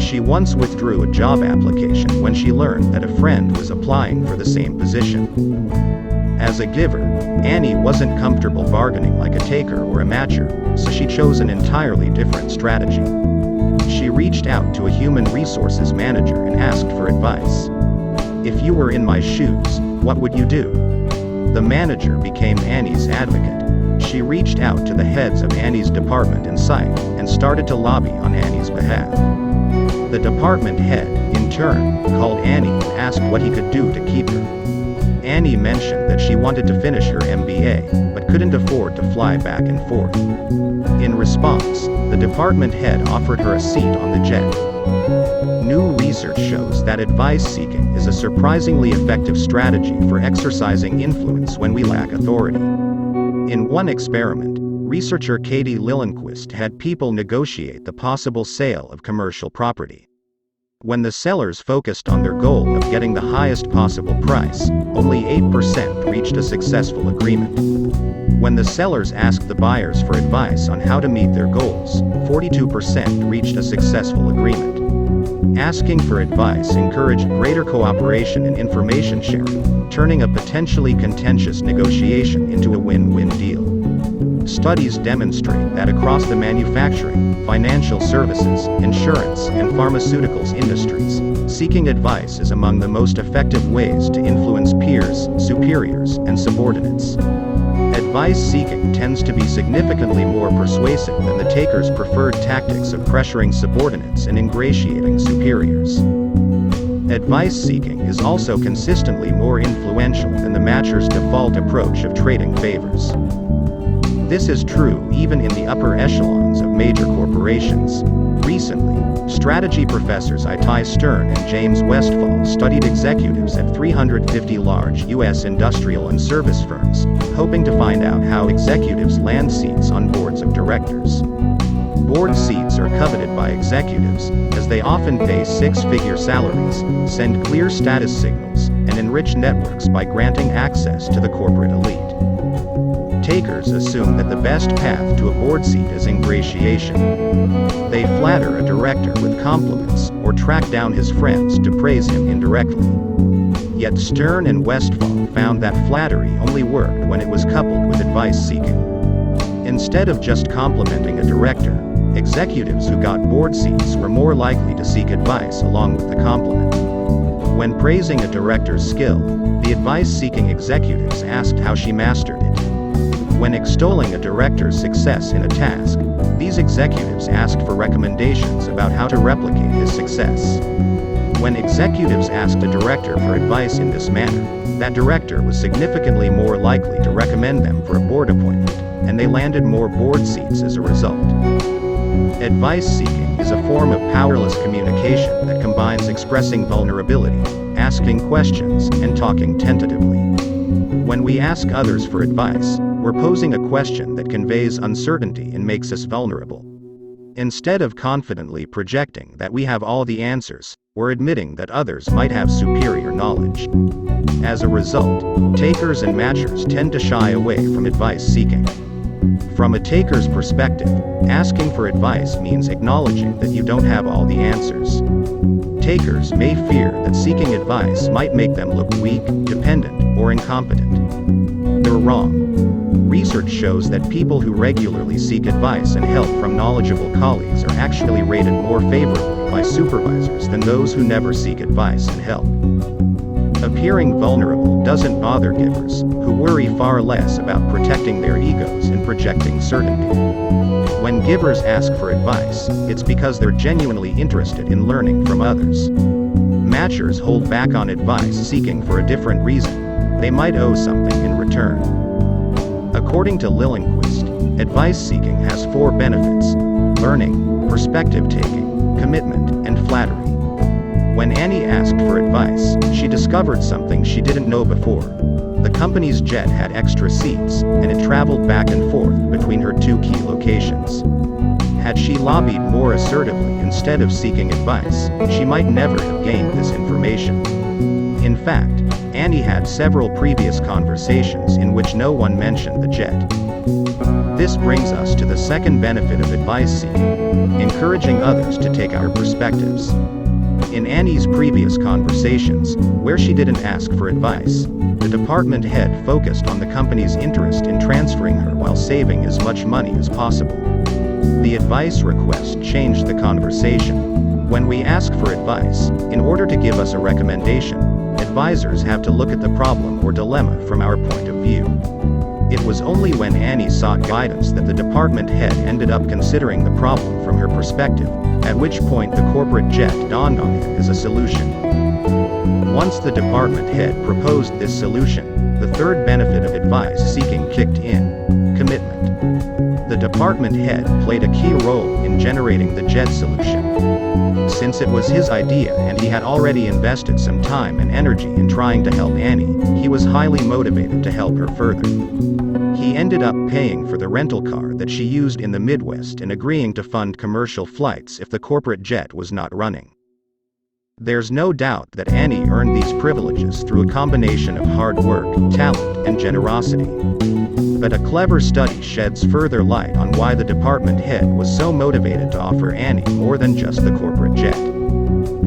She once withdrew a job application when she learned that a friend was applying for the same position. As a giver, Annie wasn't comfortable bargaining like a taker or a matcher, so she chose an entirely different strategy. She reached out to a human resources manager and asked for advice. "If you were in my shoes, what would you do?" The manager became Annie's advocate. She reached out to the heads of Annie's department and site, and started to lobby on Annie's behalf. The department head, in turn, called Annie and asked what he could do to keep her. Annie mentioned that she wanted to finish her MBA, but couldn't afford to fly back and forth. In response, the department head offered her a seat on the jet. New research shows that advice seeking is a surprisingly effective strategy for exercising influence when we lack authority. In one experiment, researcher Katie Lillenquist had people negotiate the possible sale of commercial property. When the sellers focused on their goal of getting the highest possible price, only 8% reached a successful agreement. When the sellers asked the buyers for advice on how to meet their goals, 42% reached a successful agreement. Asking for advice encouraged greater cooperation and information sharing, turning a potentially contentious negotiation into a win-win deal. Studies demonstrate that across the manufacturing, financial services, insurance, and pharmaceuticals industries, seeking advice is among the most effective ways to influence peers, superiors, and subordinates. Advice seeking tends to be significantly more persuasive than the taker's preferred tactics of pressuring subordinates and ingratiating superiors. Advice seeking is also consistently more influential than the matcher's default approach of trading favors. This is true even in the upper echelons of major corporations. Recently, strategy professors Itai Stern and James Westphal studied executives at 350 large U.S. industrial and service firms, hoping to find out how executives land seats on boards of directors. Board seats are coveted by executives, as they often pay six-figure salaries, send clear status signals, and enrich networks by granting access to the corporate elite. Takers assume that the best path to a board seat is ingratiation. They flatter a director with compliments, or track down his friends to praise him indirectly. Yet Stern and Westphal found that flattery only worked when it was coupled with advice seeking. Instead of just complimenting a director, executives who got board seats were more likely to seek advice along with the compliment. When praising a director's skill, the advice-seeking executives asked how she mastered it. When extolling a director's success in a task, these executives asked for recommendations about how to replicate his success. When executives asked a director for advice in this manner, that director was significantly more likely to recommend them for a board appointment, and they landed more board seats as a result. Advice seeking is a form of powerless communication that combines expressing vulnerability, asking questions, and talking tentatively. When we ask others for advice, we're posing a question that conveys uncertainty and makes us vulnerable. Instead of confidently projecting that we have all the answers, we're admitting that others might have superior knowledge. As a result, takers and matchers tend to shy away from advice seeking. From a taker's perspective, asking for advice means acknowledging that you don't have all the answers. Takers may fear that seeking advice might make them look weak, dependent, or incompetent. They're wrong. Research shows that people who regularly seek advice and help from knowledgeable colleagues are actually rated more favorably by supervisors than those who never seek advice and help. Appearing vulnerable doesn't bother givers, who worry far less about protecting their egos and projecting certainty. When givers ask for advice, it's because they're genuinely interested in learning from others. Matchers hold back on advice seeking for a different reason. They might owe something in return. According to Lillenquist, advice seeking has 4 benefits: learning, perspective taking, commitment, and flattery. When Annie asked for advice, she discovered something she didn't know before. The company's jet had extra seats, and it traveled back and forth between her two key locations. Had she lobbied more assertively instead of seeking advice, she might never have gained this information. In fact, Annie had several previous conversations in which no one mentioned the jet. This brings us to the second benefit of advice seeking: encouraging others to take our perspectives. In Annie's previous conversations, where she didn't ask for advice, the department head focused on the company's interest in transferring her while saving as much money as possible. The advice request changed the conversation. When we ask for advice, in order to give us a recommendation, advisors have to look at the problem or dilemma from our point of view. It was only when Annie sought guidance that the department head ended up considering the problem from her perspective, at which point the corporate jet dawned on him as a solution. Once the department head proposed this solution, the third benefit of advice seeking kicked in: commitment. The department head played a key role in generating the jet solution. Since it was his idea and he had already invested some time and energy in trying to help Annie, he was highly motivated to help her further. He ended up paying for the rental car that she used in the Midwest and agreeing to fund commercial flights if the corporate jet was not running. There's no doubt that Annie earned these privileges through a combination of hard work, talent, and generosity. But a clever study sheds further light on why the department head was so motivated to offer Annie more than just the corporate jet.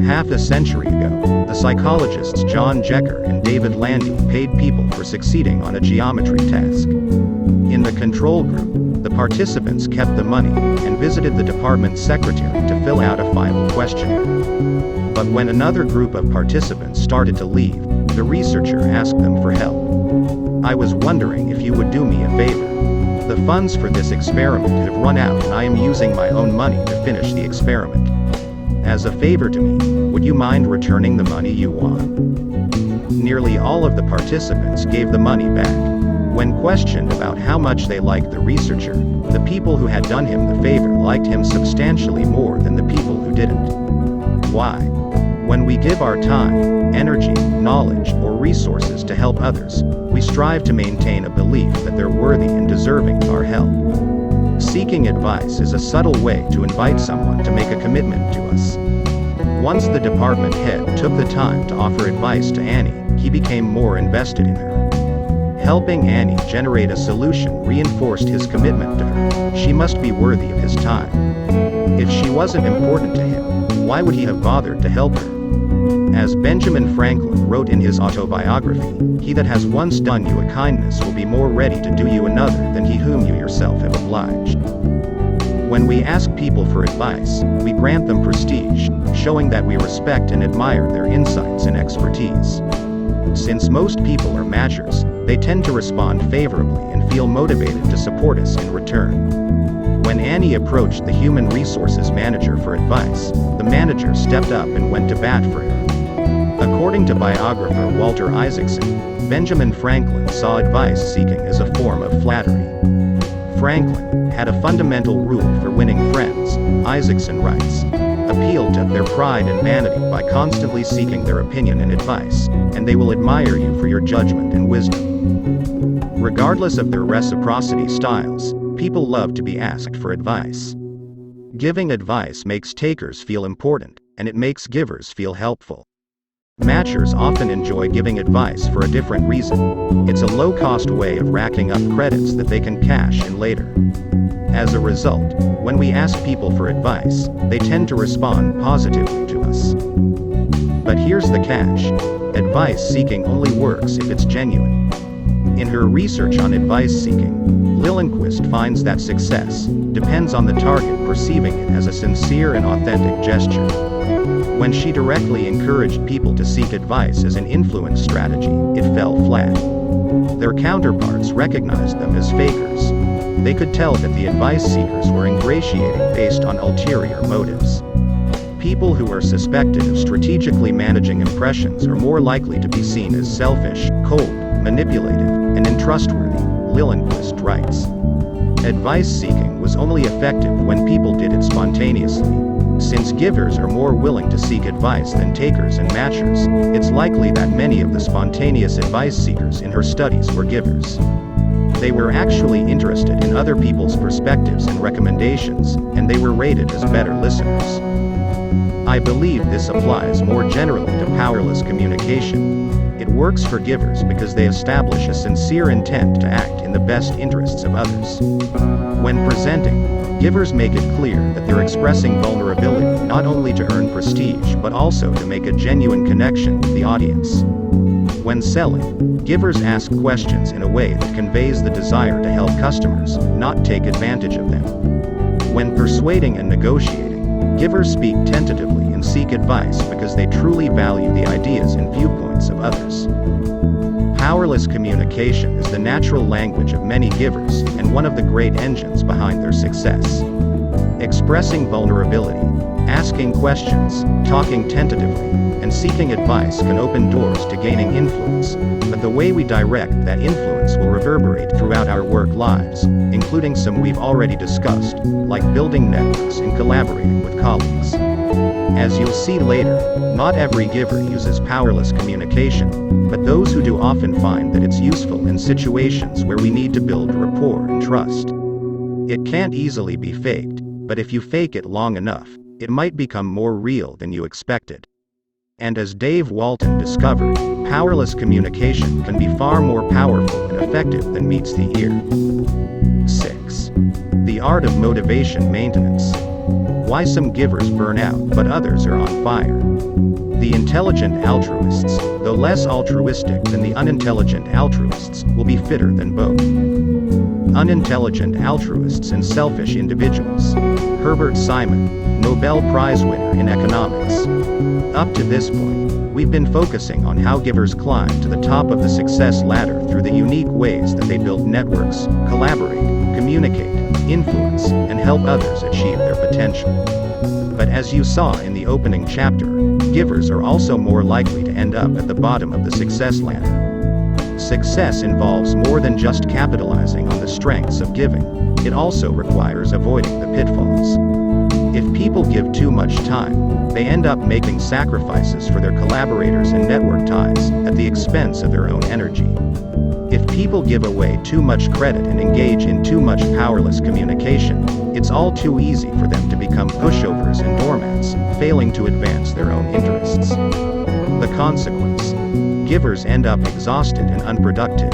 Half a century ago, the psychologists John Jecker and David Landy paid people for succeeding on a geometry task. In the control group, the participants kept the money and visited the department secretary to fill out a final questionnaire. But when another group of participants started to leave, the researcher asked them for help. "I was wondering if you would do me a favor. The funds for this experiment have run out and I am using my own money to finish the experiment. As a favor to me, would you mind returning the money you won?" Nearly all of the participants gave the money back. When questioned about how much they liked the researcher, the people who had done him the favor liked him substantially more than the people who didn't. Why? When we give our time, energy, knowledge, or resources to help others, we strive to maintain a belief that they're worthy and deserving of our help. Seeking advice is a subtle way to invite someone to make a commitment to us. Once the department head took the time to offer advice to Annie, he became more invested in her. Helping Annie generate a solution reinforced his commitment to her. She must be worthy of his time. If she wasn't important to him, why would he have bothered to help her? As Benjamin Franklin wrote in his autobiography, "He that has once done you a kindness will be more ready to do you another than he whom you yourself have obliged." When we ask people for advice, we grant them prestige, showing that we respect and admire their insights and expertise. Since most people are matchers, they tend to respond favorably and feel motivated to support us in return. When Annie approached the human resources manager for advice, the manager stepped up and went to bat for her. According to biographer Walter Isaacson, Benjamin Franklin saw advice seeking as a form of flattery. Franklin had a fundamental rule for winning friends, Isaacson writes: appeal to their pride and vanity by constantly seeking their opinion and advice, and they will admire you for your judgment and wisdom. Regardless of their reciprocity styles, people love to be asked for advice. Giving advice makes takers feel important, and it makes givers feel helpful. Matchers often enjoy giving advice for a different reason. It's a low-cost way of racking up credits that they can cash in later. As a result, when we ask people for advice, they tend to respond positively to us. But here's the catch: advice seeking only works if it's genuine. In her research on advice seeking, Lillenquist finds that success depends on the target perceiving it as a sincere and authentic gesture. When she directly encouraged people to seek advice as an influence strategy, it fell flat. Their counterparts recognized them as fakers. They could tell that the advice seekers were ingratiating based on ulterior motives. People who are suspected of strategically managing impressions are more likely to be seen as selfish, cold, manipulative, and untrustworthy, Lillenquist writes. Advice seeking was only effective when people did it spontaneously. Since givers are more willing to seek advice than takers and matchers, it's likely that many of the spontaneous advice seekers in her studies were givers. They were actually interested in other people's perspectives and recommendations, and they were rated as better listeners. I believe this applies more generally to powerless communication. It works for givers because they establish a sincere intent to act in the best interests of others. When presenting, givers make it clear that they're expressing vulnerability not only to earn prestige but also to make a genuine connection with the audience. When selling, givers ask questions in a way that conveys the desire to help customers, not take advantage of them. When persuading and negotiating, givers speak tentatively and seek advice because they truly value the ideas and viewpoints of others. Powerless communication is the natural language of many givers, and one of the great engines behind their success. Expressing vulnerability, asking questions, talking tentatively, and seeking advice can open doors to gaining influence, but the way we direct that influence will reverberate throughout our work lives, including some we've already discussed, like building networks and collaborating with colleagues. As you'll see later, not every giver uses powerless communication, but those who do often find that it's useful in situations where we need to build rapport and trust. It can't easily be faked, but if you fake it long enough, it might become more real than you expected. And as Dave Walton discovered, powerless communication can be far more powerful and effective than meets the ear. 6. The art of motivation maintenance. Why some givers burn out but others are on fire. The intelligent altruists, though less altruistic than the unintelligent altruists, will be fitter than both. Unintelligent altruists and selfish individuals. Herbert Simon, Nobel Prize winner in economics. Up to this point, we've been focusing on how givers climb to the top of the success ladder through the unique ways that they build networks, collaborate, communicate, influence, and help others achieve their potential. But as you saw in the opening chapter, givers are also more likely to end up at the bottom of the success ladder. Success involves more than just capitalizing on the strengths of giving. It also requires avoiding the pitfalls. If people give too much time, they end up making sacrifices for their collaborators and network ties, at the expense of their own energy. If people give away too much credit and engage in too much powerless communication, it's all too easy for them to become pushovers and doormats, failing to advance their own interests. The consequence: givers end up exhausted and unproductive.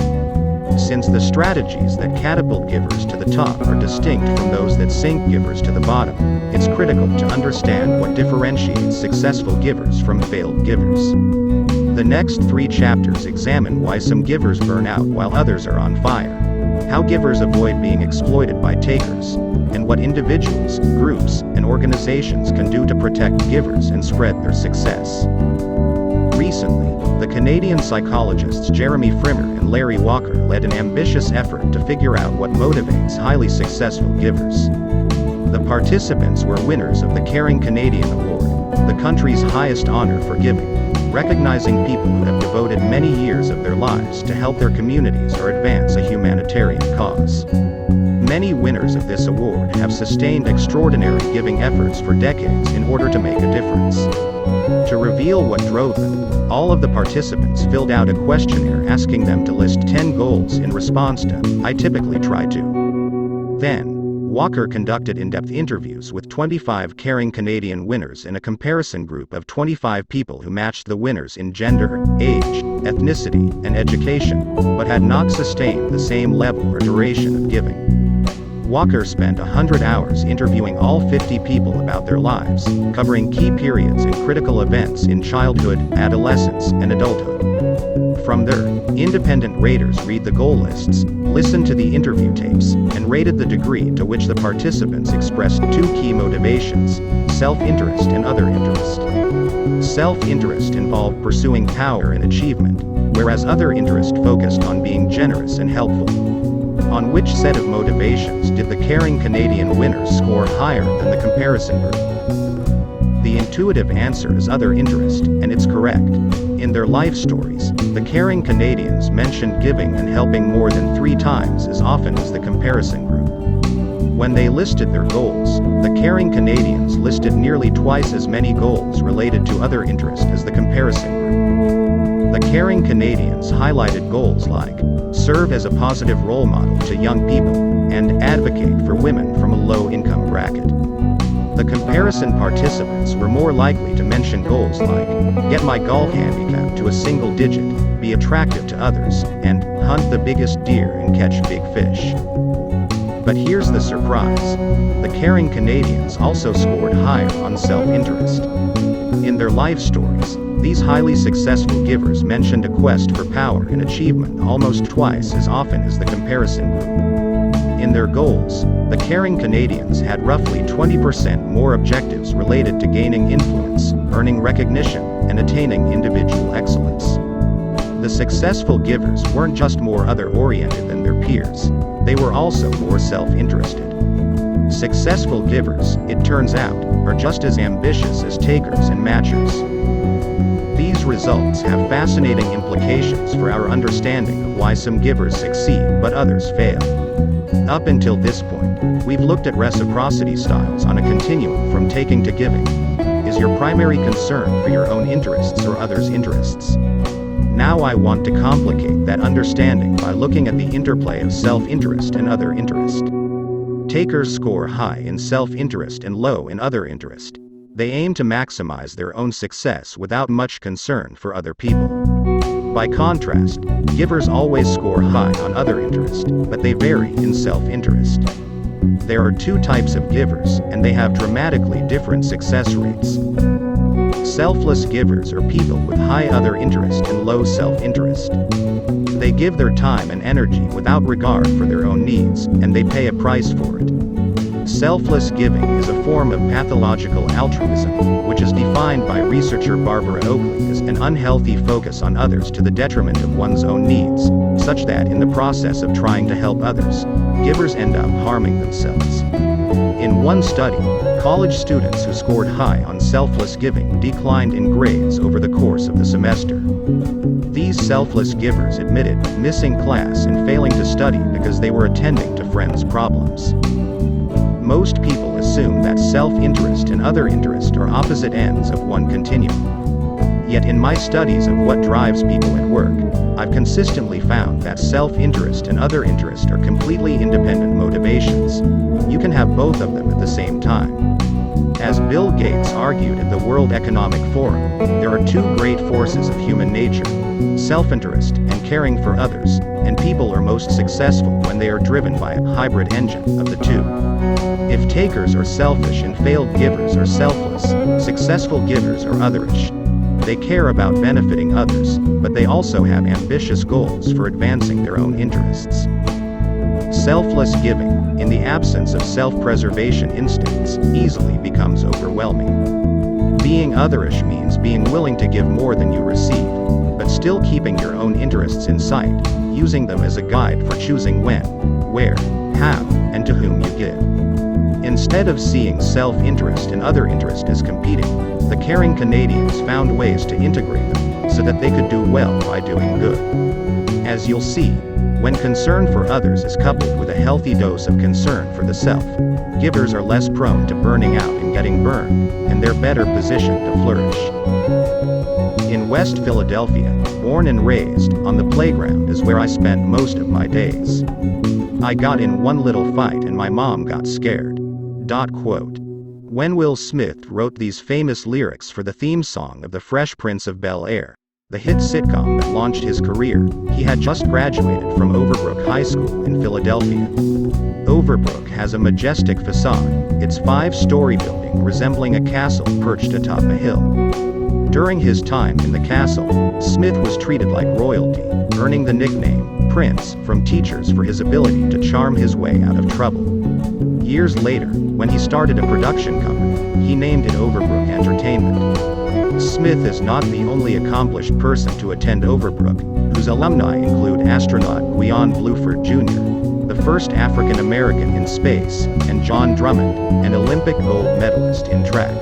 Since the strategies that catapult givers to the top are distinct from those that sink givers to the bottom, it's critical to understand what differentiates successful givers from failed givers. The next 3 chapters examine why some givers burn out while others are on fire, how givers avoid being exploited by takers, and what individuals, groups, and organizations can do to protect givers and spread their success. Recently, the Canadian psychologists Jeremy Frimer and Larry Walker led an ambitious effort to figure out what motivates highly successful givers. The participants were winners of the Caring Canadian Award, the country's highest honor for giving, recognizing people who have devoted many years of their lives to help their communities or advance a humanitarian cause. Many winners of this award have sustained extraordinary giving efforts for decades in order to make a difference. To reveal what drove them, all of the participants filled out a questionnaire asking them to list 10 goals in response to, "I typically try to." Then, Walker conducted in-depth interviews with 25 Caring Canadian winners in a comparison group of 25 people who matched the winners in gender, age, ethnicity, and education, but had not sustained the same level or duration of giving. Walker spent 100 hours interviewing all 50 people about their lives, covering key periods and critical events in childhood, adolescence, and adulthood. From there, independent raters read the goal lists, listened to the interview tapes, and rated the degree to which the participants expressed 2 key motivations: self-interest and other interest. Self-interest involved pursuing power and achievement, whereas other interest focused on being generous and helpful. On which set of motivations did the Caring Canadian winners score higher than the comparison group? The intuitive answer is other interest, and it's correct. In their life stories, the Caring Canadians mentioned giving and helping more than 3 times as often as the comparison group. When they listed their goals, the caring Canadians listed nearly twice as many goals related to other interests as the comparison group. The caring Canadians highlighted goals like serve as a positive role model to young people and advocate for women from a low-income bracket. The comparison participants were more likely to mention goals like get my golf handicap to a single digit, be attractive to others, and hunt the biggest deer and catch big fish. But here's the surprise. The caring Canadians also scored higher on self-interest. In their life stories, these highly successful givers mentioned a quest for power and achievement almost twice as often as the comparison group. In their goals, the caring Canadians had roughly 20% more objectives related to gaining influence, earning recognition, and attaining individual excellence. The successful givers weren't just more other-oriented than their peers, they were also more self-interested. Successful givers, it turns out, are just as ambitious as takers and matchers. These results have fascinating implications for our understanding of why some givers succeed but others fail. Up until this point, we've looked at reciprocity styles on a continuum from taking to giving. Is your primary concern for your own interests or others' interests? Now I want to complicate that understanding by looking at the interplay of self-interest and other interest. Takers score high in self-interest and low in other interest. They aim to maximize their own success without much concern for other people. By contrast, givers always score high on other interest, but they vary in self-interest. There are two types of givers, and they have dramatically different success rates. Selfless givers are people with high other interest and low self-interest. They give their time and energy without regard for their own needs, and they pay a price for it. Selfless giving is a form of pathological altruism, which is defined by researcher Barbara Oakley as an unhealthy focus on others to the detriment of one's own needs, such that in the process of trying to help others, givers end up harming themselves. In one study, college students who scored high on selfless giving declined in grades over the course of the semester. These selfless givers admitted missing class and failing to study because they were attending to friends' problems. Most people assume that self-interest and other interest are opposite ends of one continuum. Yet in my studies of what drives people at work, I've consistently found that self-interest and other interest are completely independent motivations. You can have both of them at the same time. As Bill Gates argued at the World Economic Forum, there are two great forces of human nature: self-interest and caring for others, and people are most successful when they are driven by a hybrid engine of the two. If takers are selfish and failed givers are selfless, successful givers are otherish. They care about benefiting others, but they also have ambitious goals for advancing their own interests. Selfless giving, in the absence of self-preservation instincts, easily becomes overwhelming. Being otherish means being willing to give more than you receive, but still keeping your own interests in sight, using them as a guide for choosing when, where, how, and to whom you give. Instead of seeing self-interest and other interest as competing, the caring Canadians found ways to integrate them, so that they could do well by doing good. As you'll see, when concern for others is coupled with a healthy dose of concern for the self, givers are less prone to burning out and getting burned, and they're better positioned to flourish. In West Philadelphia, born and raised, on the playground is where I spent most of my days. I got in one little fight and my mom got scared. Quote. When Will Smith wrote these famous lyrics for the theme song of The Fresh Prince of Bel-Air, the hit sitcom that launched his career, he had just graduated from Overbrook High School in Philadelphia. Overbrook has a majestic facade, its 5-story building resembling a castle perched atop a hill. During his time in the castle, Smith was treated like royalty, earning the nickname Prince from teachers for his ability to charm his way out of trouble. Years later, when he started a production company, he named it Overbrook Entertainment. Smith is not the only accomplished person to attend Overbrook, whose alumni include astronaut Guion Bluford Jr., the first African American in space, and John Drummond, an Olympic gold medalist in track.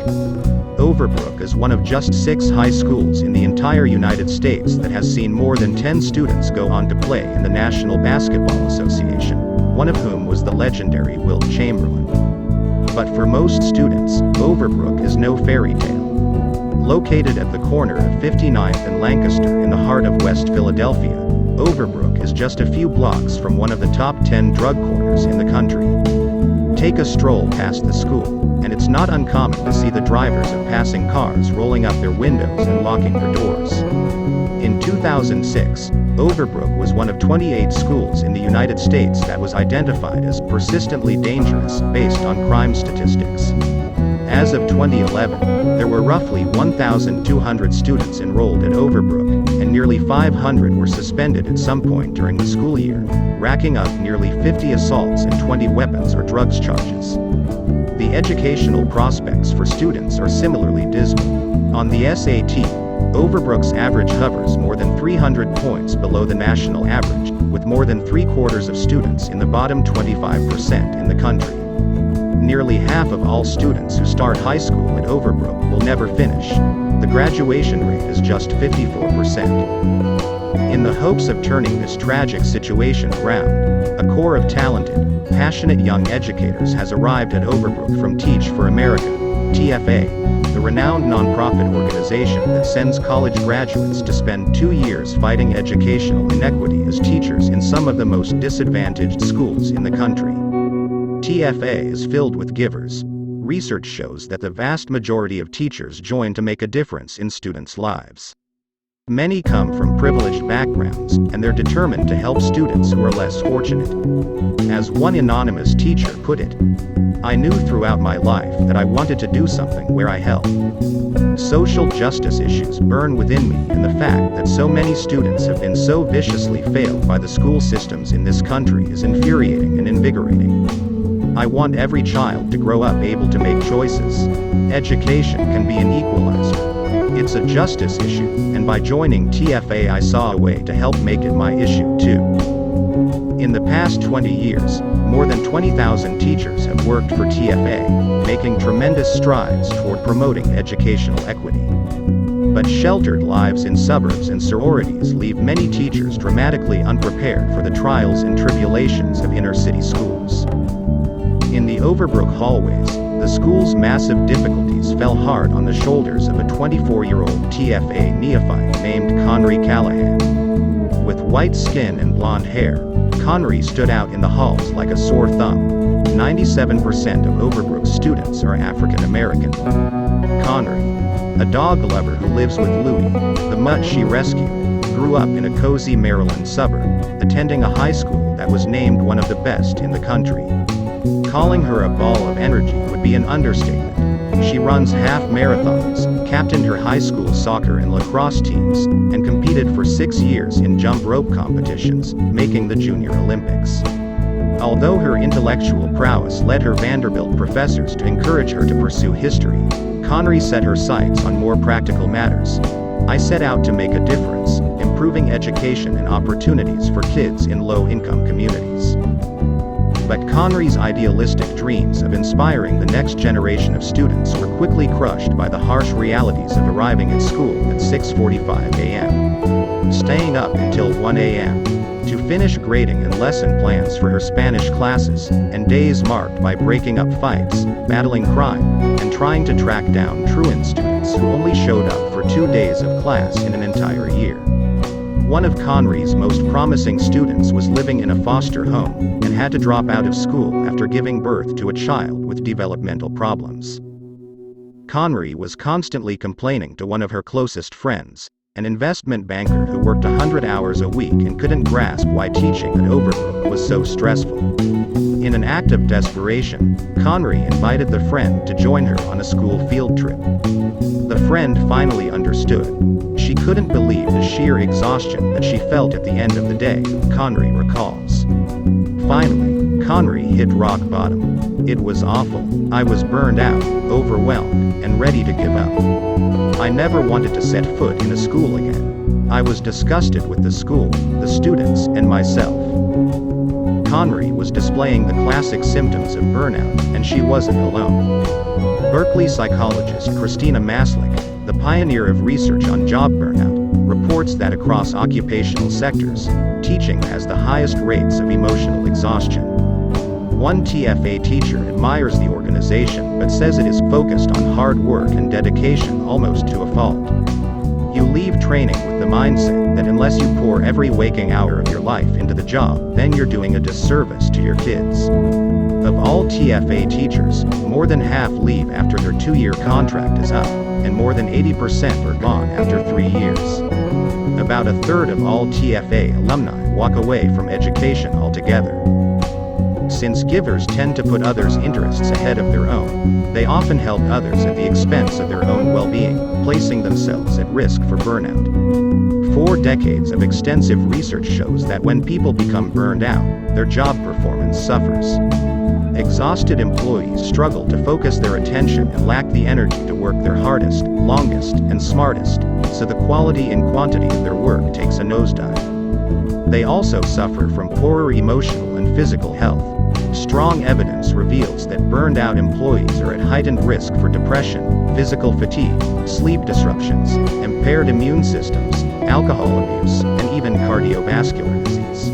Overbrook is one of just 6 high schools in the entire United States that has seen more than 10 students go on to play in the National Basketball Association. one of whom was the legendary Wilt Chamberlain. But for most students, Overbrook is no fairy tale. Located at the corner of 59th and Lancaster in the heart of West Philadelphia, Overbrook is just a few blocks from one of the top 10 drug corners in the country. Take a stroll past the school, and it's not uncommon to see the drivers of passing cars rolling up their windows and locking their doors. In 2006, Overbrook was one of 28 schools in the United States that was identified as persistently dangerous based on crime statistics. As of 2011, there were roughly 1,200 students enrolled at Overbrook, and nearly 500 were suspended at some point during the school year, racking up nearly 50 assaults and 20 weapons or drugs charges. The educational prospects for students are similarly dismal. On the SAT, Overbrook's average hovers more than 300 points below the national average, with more than 3/4 of students in the bottom 25% in the country. Nearly half of all students who start high school at Overbrook will never finish. The graduation rate is just 54%. In the hopes of turning this tragic situation around, a core of talented, passionate young educators has arrived at Overbrook from Teach for America, TFA, the renowned nonprofit organization that sends college graduates to spend 2 years fighting educational inequity as teachers in some of the most disadvantaged schools in the country. TFA is filled with givers. Research shows that the vast majority of teachers join to make a difference in students' lives. Many come from privileged backgrounds, and they're determined to help students who are less fortunate. As one anonymous teacher put it, "I knew throughout my life that I wanted to do something where I help." Social justice issues burn within me, and the fact that so many students have been so viciously failed by the school systems in this country is infuriating and invigorating. I want every child to grow up able to make choices. Education can be an equalizer. It's a justice issue, and by joining TFA I saw a way to help make it my issue too. In the past 20 years, more than 20,000 teachers have worked for TFA, making tremendous strides toward promoting educational equity. But sheltered lives in suburbs and sororities leave many teachers dramatically unprepared for the trials and tribulations of inner-city schools. In the Overbrook hallways, the school's massive difficulties fell hard on the shoulders of a 24-year-old TFA neophyte named Conry Callahan. With white skin and blonde hair, Conry stood out in the halls like a sore thumb. 97% of Overbrook's students are African American. Conry, a dog lover who lives with Louie, the mutt she rescued, grew up in a cozy Maryland suburb, attending a high school that was named one of the best in the country. Calling her a ball of energy would be an understatement. She runs half marathons, captained her high school soccer and lacrosse teams, and competed for 6 years in jump rope competitions, making the Junior Olympics. Although her intellectual prowess led her Vanderbilt professors to encourage her to pursue history, Conry set her sights on more practical matters. "I set out to make a difference, improving education and opportunities for kids in low-income communities." But Conry's idealistic dreams of inspiring the next generation of students were quickly crushed by the harsh realities of arriving at school at 6:45 a.m., staying up until 1 a.m., to finish grading and lesson plans for her Spanish classes, and days marked by breaking up fights, battling crime, and trying to track down truant students who only showed up for 2 days of class in an entire year. One of Conry's most promising students was living in a foster home, and had to drop out of school after giving birth to a child with developmental problems. Conry was constantly complaining to one of her closest friends, an investment banker who worked 100 hours a week and couldn't grasp why teaching at Overbrook was so stressful. In an act of desperation, Conry invited the friend to join her on a school field trip. The friend finally understood. She couldn't believe the sheer exhaustion that she felt at the end of the day, Conry recalls. Finally, Conry hit rock bottom. "It was awful. I was burned out, overwhelmed, and ready to give up. I never wanted to set foot in a school again. I was disgusted with the school, the students, and myself." Conry was displaying the classic symptoms of burnout, and she wasn't alone. Berkeley psychologist Christina Maslick, the pioneer of research on job burnout, reported reports that across occupational sectors, teaching has the highest rates of emotional exhaustion. One TFA teacher admires the organization but says it is focused on hard work and dedication almost to a fault. You leave training with the mindset that unless you pour every waking hour of your life into the job, then you're doing a disservice to your kids. Of all TFA teachers, more than half leave after their 2-year contract is up, and more than 80% are gone after 3 years. About a third of all TFA alumni walk away from education altogether. Since givers tend to put others' interests ahead of their own, they often help others at the expense of their own well-being, placing themselves at risk for burnout. 4 decades of extensive research shows that when people become burned out, their job performance suffers. Exhausted employees struggle to focus their attention and lack the energy to work their hardest, longest, and smartest, so the quality and quantity of their work takes a nosedive. They also suffer from poorer emotional and physical health. Strong evidence reveals that burned-out employees are at heightened risk for depression, physical fatigue, sleep disruptions, impaired immune systems, alcohol abuse, and even cardiovascular disease.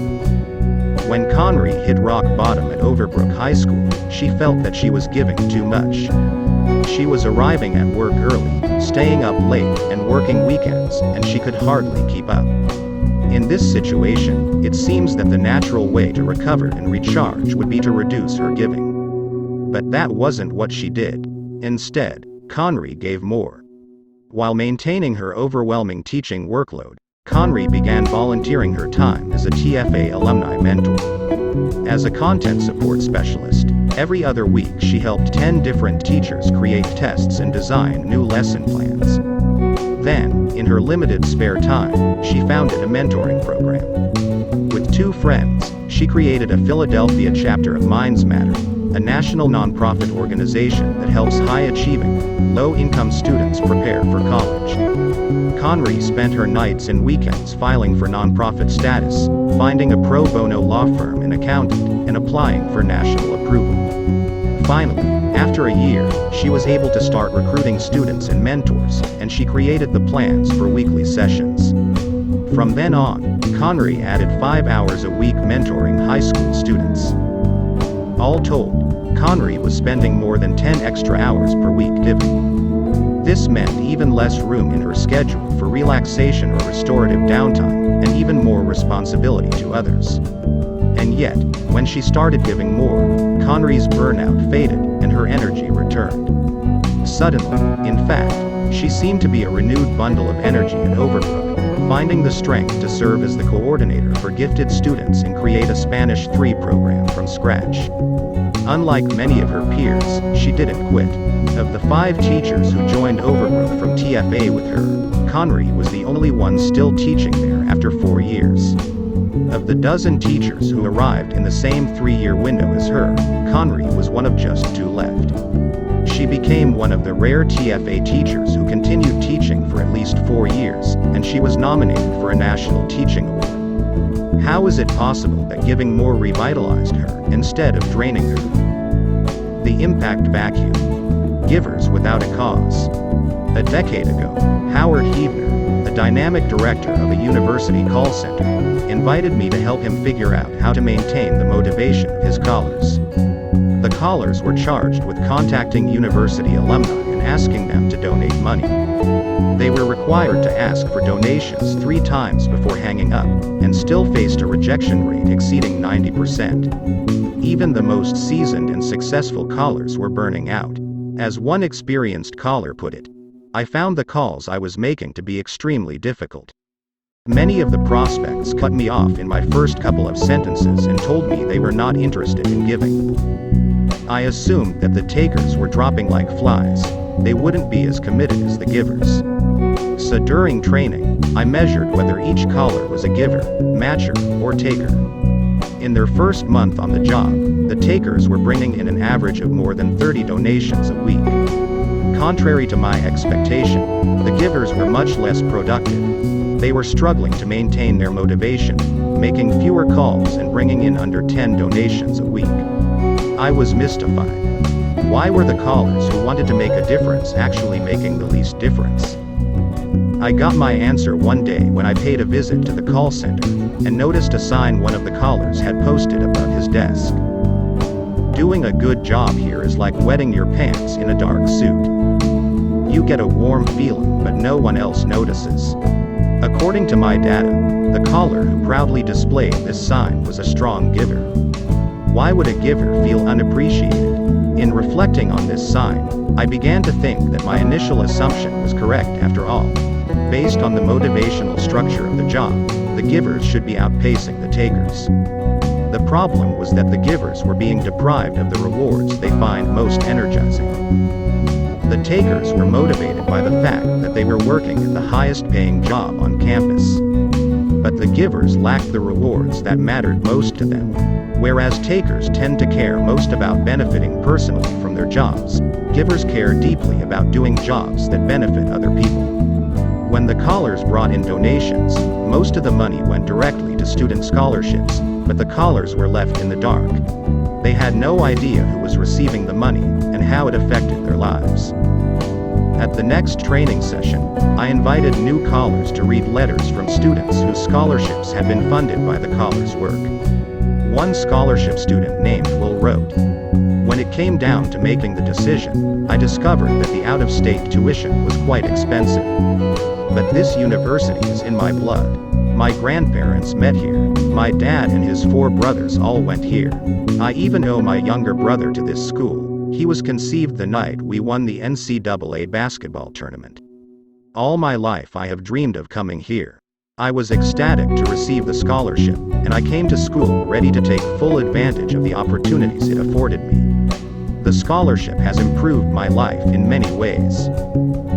When Conry hit rock bottom at Overbrook High School, she felt that she was giving too much. She was arriving at work early, staying up late, and working weekends, and she could hardly keep up. In this situation, it seems that the natural way to recover and recharge would be to reduce her giving. But that wasn't what she did. Instead, Conry gave more. While maintaining her overwhelming teaching workload, Conry began volunteering her time as a TFA alumni mentor. As a content support specialist, every other week she helped 10 different teachers create tests and design new lesson plans. Then, in her limited spare time, she founded a mentoring program. With 2 friends, she created a Philadelphia chapter of Minds Matter, a national nonprofit organization that helps high-achieving, low-income students prepare for college. Conry spent her nights and weekends filing for nonprofit status, finding a pro bono law firm and accountant, and applying for national approval. Finally, after a year, she was able to start recruiting students and mentors, and she created the plans for weekly sessions. From then on, Conry added 5 hours a week mentoring high school students. All told, Conry was spending more than 10 extra hours per week giving. This meant even less room in her schedule for relaxation or restorative downtime, and even more responsibility to others. And yet, when she started giving more, Conry's burnout faded, and her energy returned. Suddenly, in fact, she seemed to be a renewed bundle of energy at Overbrook, finding the strength to serve as the coordinator for gifted students and create a Spanish 3 program from scratch. Unlike many of her peers, she didn't quit. Of the 5 teachers who joined Overbrook from TFA with her, Conry was the only one still teaching there after 4 years. Of the dozen teachers who arrived in the same 3-year window as her, Conry was one of just 2 left. She became one of the rare TFA teachers who continued teaching for at least 4 years, and she was nominated for a National Teaching Award. How is it possible that giving more revitalized her, instead of draining her? The impact vacuum. Givers without a cause. A decade ago, Howard Heavner, a dynamic director of a university call center, invited me to help him figure out how to maintain the motivation of his callers. The callers were charged with contacting university alumni and asking them to donate money. They were required to ask for donations 3 times before hanging up, and still faced a rejection rate exceeding 90%. Even the most seasoned and successful callers were burning out. As one experienced caller put it, "I found the calls I was making to be extremely difficult. Many of the prospects cut me off in my first couple of sentences and told me they were not interested in giving. I assumed that the takers were dropping like flies. They wouldn't be as committed as the givers. So during training, I measured whether each caller was a giver, matcher, or taker. In their first month on the job, the takers were bringing in an average of more than 30 donations a week. Contrary to my expectation, the givers were much less productive. They were struggling to maintain their motivation, making fewer calls and bringing in under 10 donations a week. I was mystified. Why were the callers who wanted to make a difference actually making the least difference? I got my answer one day when I paid a visit to the call center, and noticed a sign one of the callers had posted above his desk. Doing a good job here is like wetting your pants in a dark suit. You get a warm feeling, but no one else notices. According to my data, the caller who proudly displayed this sign was a strong giver. Why would a giver feel unappreciated? In reflecting on this sign, I began to think that my initial assumption was correct after all. Based on the motivational structure of the job, the givers should be outpacing the takers. The problem was that the givers were being deprived of the rewards they find most energizing. The takers were motivated by the fact that they were working at the highest paying job on campus. But the givers lacked the rewards that mattered most to them. Whereas takers tend to care most about benefiting personally from their jobs, givers care deeply about doing jobs that benefit other people. When the callers brought in donations, most of the money went directly to student scholarships, but the callers were left in the dark. They had no idea who was receiving the money, and how it affected their lives. At the next training session, I invited new callers to read letters from students whose scholarships had been funded by the caller's work. One scholarship student named Will wrote, "When it came down to making the decision, I discovered that the out-of-state tuition was quite expensive. But this university is in my blood. My grandparents met here. My dad and his 4 brothers all went here. I even owe my younger brother to this school. He was conceived the night we won the NCAA basketball tournament. All my life I have dreamed of coming here. I was ecstatic to receive the scholarship, and I came to school ready to take full advantage of the opportunities it afforded me. The scholarship has improved my life in many ways."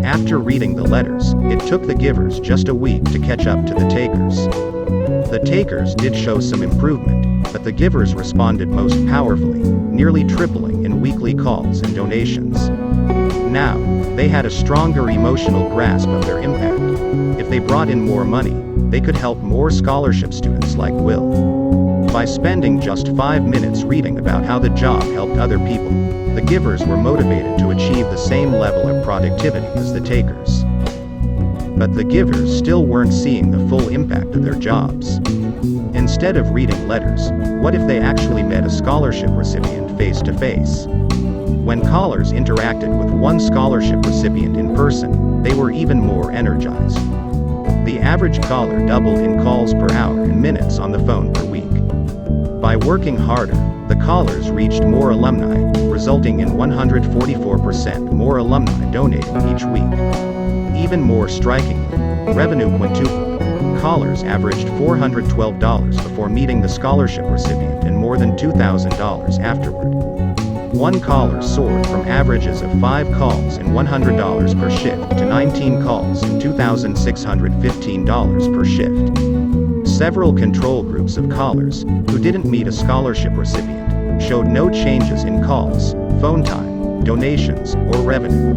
After reading the letters, it took the givers just a week to catch up to the takers. The takers did show some improvement, but the givers responded most powerfully, nearly tripling in weekly calls and donations. Now, they had a stronger emotional grasp of their impact. If they brought in more money, they could help more scholarship students like Will. By spending just 5 minutes reading about how the job helped other people, the givers were motivated to achieve the same level of productivity as the takers. But the givers still weren't seeing the full impact of their jobs. Instead of reading letters, what if they actually met a scholarship recipient face to face? When callers interacted with one scholarship recipient in person, they were even more energized. The average caller doubled in calls per hour and minutes on the phone per week. By working harder, the callers reached more alumni, resulting in 144% more alumni donating each week. Even more strikingly, revenue quintupled. Callers averaged $412 before meeting the scholarship recipient and more than $2,000 afterward. One caller soared from averages of 5 calls and $100 per shift to 19 calls and $2,615 per shift. Several control groups of callers, who didn't meet a scholarship recipient, showed no changes in calls, phone time, donations, or revenue.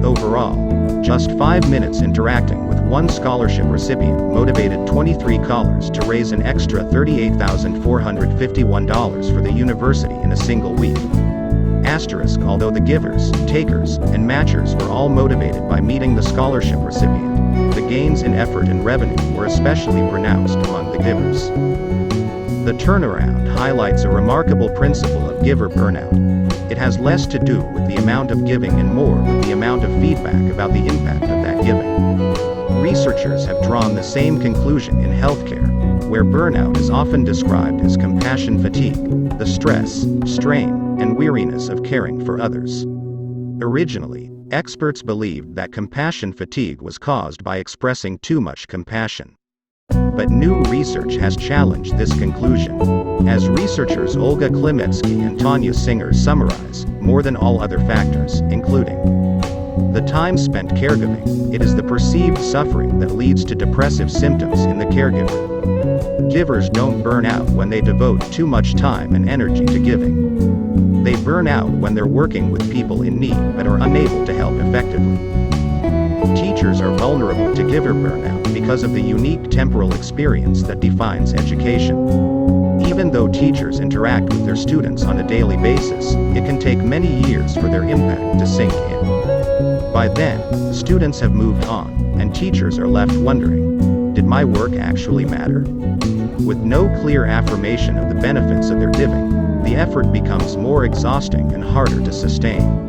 Overall, just 5 minutes interacting with one scholarship recipient motivated 23 callers to raise an extra $38,451 for the university in a single week. Asterisk, although the givers, takers, and matchers were all motivated by meeting the scholarship recipient, the gains in effort and revenue were especially pronounced among the givers. The turnaround highlights a remarkable principle of giver burnout. It has less to do with the amount of giving and more with the amount of feedback about the impact of that giving. Researchers have drawn the same conclusion in healthcare, where burnout is often described as compassion fatigue, the stress, strain, and weariness of caring for others. Originally, experts believed that compassion fatigue was caused by expressing too much compassion. But new research has challenged this conclusion. As researchers Olga Klimetsky and Tanya Singer summarize, more than all other factors, including the time spent caregiving, it is the perceived suffering that leads to depressive symptoms in the caregiver. Givers don't burn out when they devote too much time and energy to giving. They burn out when they're working with people in need but are unable to help effectively. Teachers are vulnerable to giver burnout because of the unique temporal experience that defines education. Even though teachers interact with their students on a daily basis, it can take many years for their impact to sink in. By then, students have moved on, and teachers are left wondering, did my work actually matter? With no clear affirmation of the benefits of their giving, the effort becomes more exhausting and harder to sustain.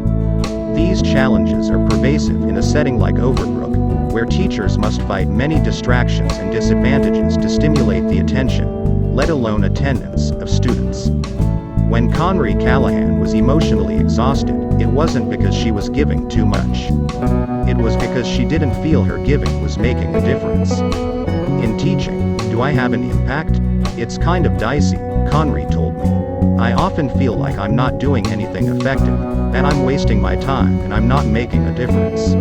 These challenges are pervasive in a setting like Overbrook, where teachers must fight many distractions and disadvantages to stimulate the attention, let alone attendance, of students. When Conry Callahan was emotionally exhausted, it wasn't because she was giving too much. It was because she didn't feel her giving was making a difference. In teaching, do I have an impact? It's kind of dicey, Conry told me. I often feel like I'm not doing anything effective, that I'm wasting my time and I'm not making a difference.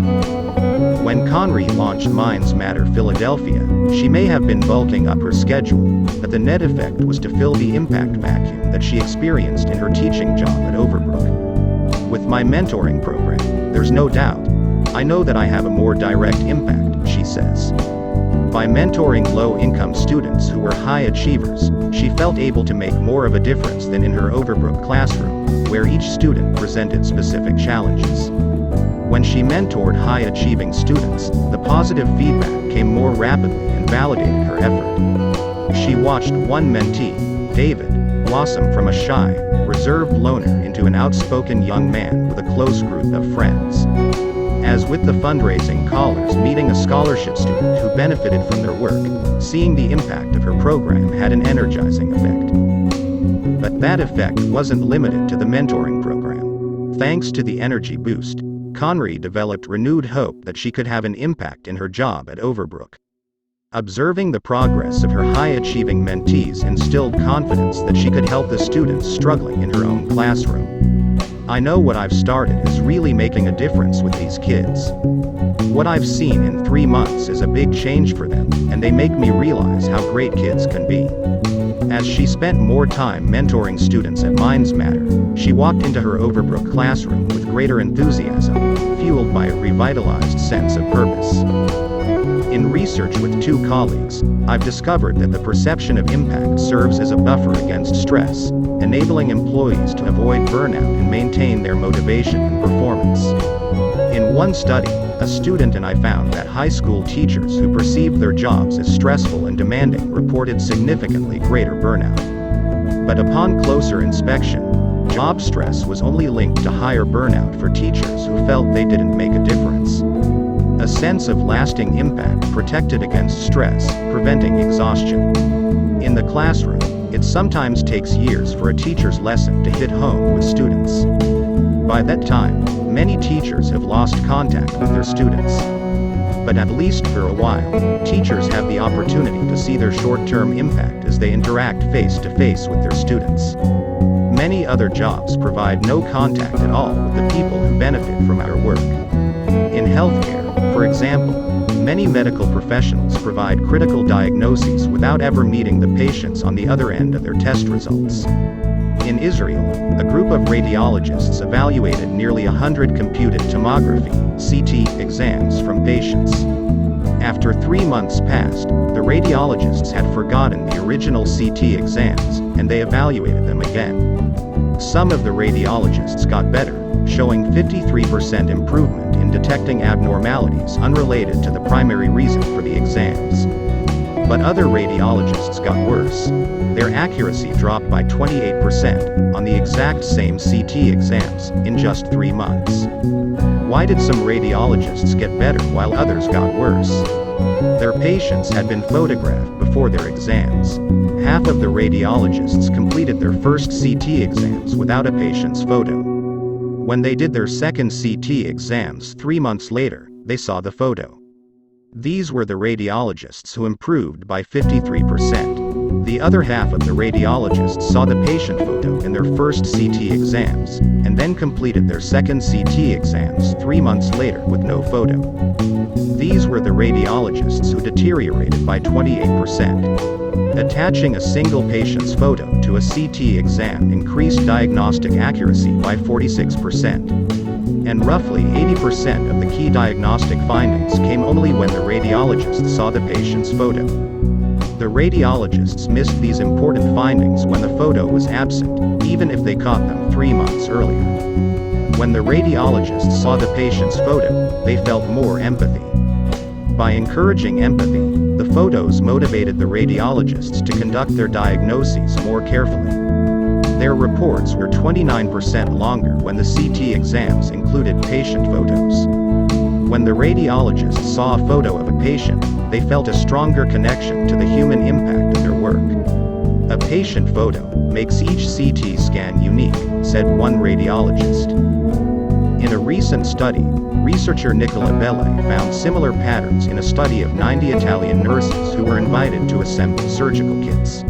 When Conry launched Minds Matter Philadelphia, she may have been bulking up her schedule, but the net effect was to fill the impact vacuum that she experienced in her teaching job at Overbrook. With my mentoring program, there's no doubt. I know that I have a more direct impact, she says. By mentoring low-income students who were high achievers, she felt able to make more of a difference than in her Overbrook classroom, where each student presented specific challenges. When she mentored high-achieving students, the positive feedback came more rapidly and validated her effort. She watched one mentee, David, blossom from a shy, reserved loner into an outspoken young man with a close group of friends. As with the fundraising callers meeting a scholarship student who benefited from their work, seeing the impact of her program had an energizing effect. But that effect wasn't limited to the mentoring program. Thanks to the energy boost, Conry developed renewed hope that she could have an impact in her job at Overbrook. Observing the progress of her high-achieving mentees instilled confidence that she could help the students struggling in her own classroom. I know what I've started is really making a difference with these kids. What I've seen in 3 months is a big change for them, and they make me realize how great kids can be. As she spent more time mentoring students at Minds Matter, she walked into her Overbrook classroom with greater enthusiasm, fueled by a revitalized sense of purpose. In research with 2 colleagues, I've discovered that the perception of impact serves as a buffer against stress, enabling employees to avoid burnout and maintain their motivation and performance. In one study, a student and I found that high school teachers who perceived their jobs as stressful and demanding reported significantly greater burnout. But upon closer inspection, job stress was only linked to higher burnout for teachers who felt they didn't make a difference. A sense of lasting impact protected against stress, preventing exhaustion. In the classroom, it sometimes takes years for a teacher's lesson to hit home with students. By that time, many teachers have lost contact with their students. But at least for a while, teachers have the opportunity to see their short-term impact as they interact face-to-face with their students. Many other jobs provide no contact at all with the people who benefit from our work. In healthcare, for example, many medical professionals provide critical diagnoses without ever meeting the patients on the other end of their test results. In Israel, a group of radiologists evaluated nearly 100 computed tomography (CT) exams from patients. After 3 months passed, the radiologists had forgotten the original CT exams, and they evaluated them again. Some of the radiologists got better, showing 53% improvement in detecting abnormalities unrelated to the primary reason for the exams. But other radiologists got worse. Their accuracy dropped by 28% on the exact same CT exams in just 3 months. Why did some radiologists get better while others got worse? Their patients had been photographed before their exams. Half of the radiologists completed their first CT exams without a patient's photo. When they did their second CT exams 3 months later, they saw the photo. These were the radiologists who improved by 53%. The other half of the radiologists saw the patient photo in their first CT exams, and then completed their second CT exams 3 months later with no photo. These were the radiologists who deteriorated by 28%. Attaching a single patient's photo to a CT exam increased diagnostic accuracy by 46%. And roughly 80% of the key diagnostic findings came only when the radiologist saw the patient's photo. The radiologists missed these important findings when the photo was absent, even if they caught them 3 months earlier. When the radiologists saw the patient's photo, they felt more empathy. By encouraging empathy, the photos motivated the radiologists to conduct their diagnoses more carefully. Their reports were 29% longer when the CT exams included patient photos. When the radiologists saw a photo of a patient, they felt a stronger connection to the human impact of their work. A patient photo makes each CT scan unique, said one radiologist. In a recent study, researcher Nicola Belle found similar patterns in a study of 90 Italian nurses who were invited to assemble surgical kits.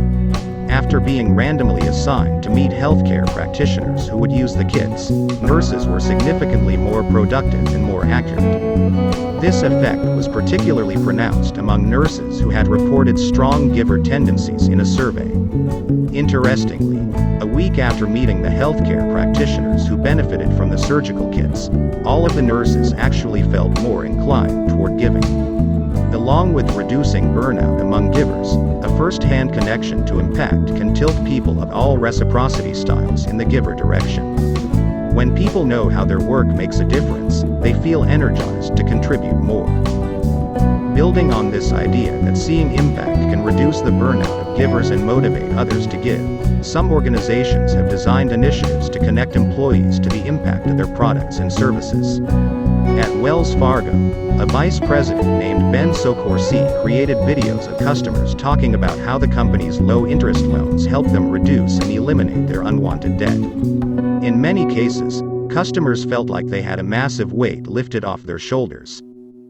After being randomly assigned to meet healthcare practitioners who would use the kits, nurses were significantly more productive and more accurate. This effect was particularly pronounced among nurses who had reported strong giver tendencies in a survey. Interestingly, a week after meeting the healthcare practitioners who benefited from the surgical kits, all of the nurses actually felt more inclined toward giving. Along with reducing burnout among givers, a first-hand connection to impact can tilt people of all reciprocity styles in the giver direction. When people know how their work makes a difference, they feel energized to contribute more. Building on this idea that seeing impact can reduce the burnout of givers and motivate others to give, some organizations have designed initiatives to connect employees to the impact of their products and services. At Wells Fargo, a vice president named Ben Socorsi created videos of customers talking about how the company's low-interest loans help them reduce and eliminate their unwanted debt. In many cases, customers felt like they had a massive weight lifted off their shoulders.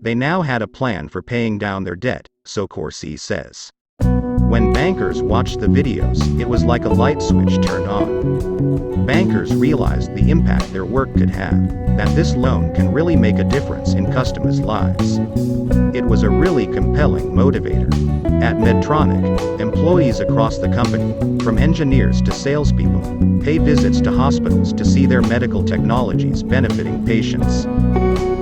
They now had a plan for paying down their debt, Socorsi says. When bankers watched the videos, it was like a light switch turned on. Bankers realized the impact their work could have, that this loan can really make a difference in customers' lives. It was a really compelling motivator. At Medtronic, employees across the company, from engineers to salespeople, pay visits to hospitals to see their medical technologies benefiting patients.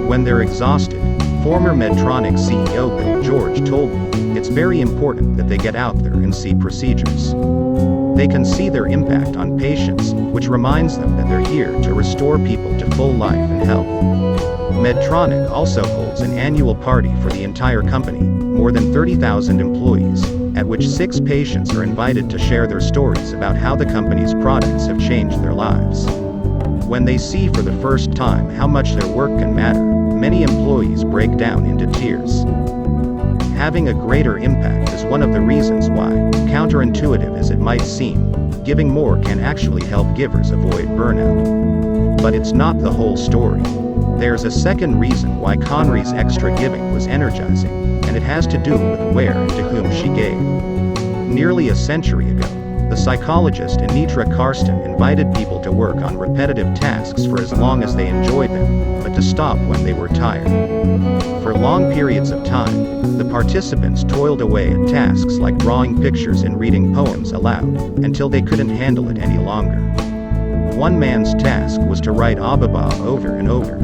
When they're exhausted, former Medtronic CEO Bill George told me, it's very important that they get out there and see procedures. They can see their impact on patients, which reminds them that they're here to restore people to full life and health. Medtronic also holds an annual party for the entire company, more than 30,000 employees, at which 6 patients are invited to share their stories about how the company's products have changed their lives. When they see for the first time how much their work can matter, many employees break down into tears. Having a greater impact is one of the reasons why, counterintuitive as it might seem, giving more can actually help givers avoid burnout. But it's not the whole story. There's a second reason why Conry's extra giving was energizing, and it has to do with where and to whom she gave. Nearly a century ago, the psychologist Anitra Karsten invited people to work on repetitive tasks for as long as they enjoyed them, but to stop when they were tired. For long periods of time, the participants toiled away at tasks like drawing pictures and reading poems aloud, until they couldn't handle it any longer. One man's task was to write Audiobooks over and over.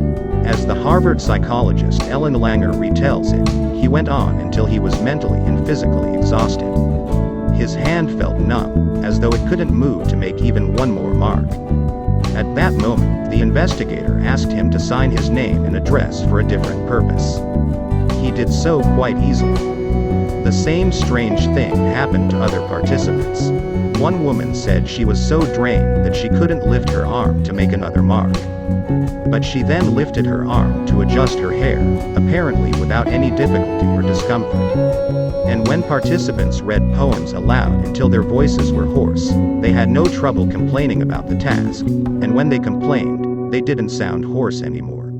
As the Harvard psychologist Ellen Langer retells it, he went on until he was mentally and physically exhausted. His hand felt numb, as though it couldn't move to make even one more mark. At that moment, the investigator asked him to sign his name and address for a different purpose. He did so quite easily. The same strange thing happened to other participants. One woman said she was so drained that she couldn't lift her arm to make another mark. But she then lifted her arm to adjust her hair, apparently without any difficulty or discomfort. And when participants read poems aloud until their voices were hoarse, they had no trouble complaining about the task, and when they complained, they didn't sound hoarse anymore.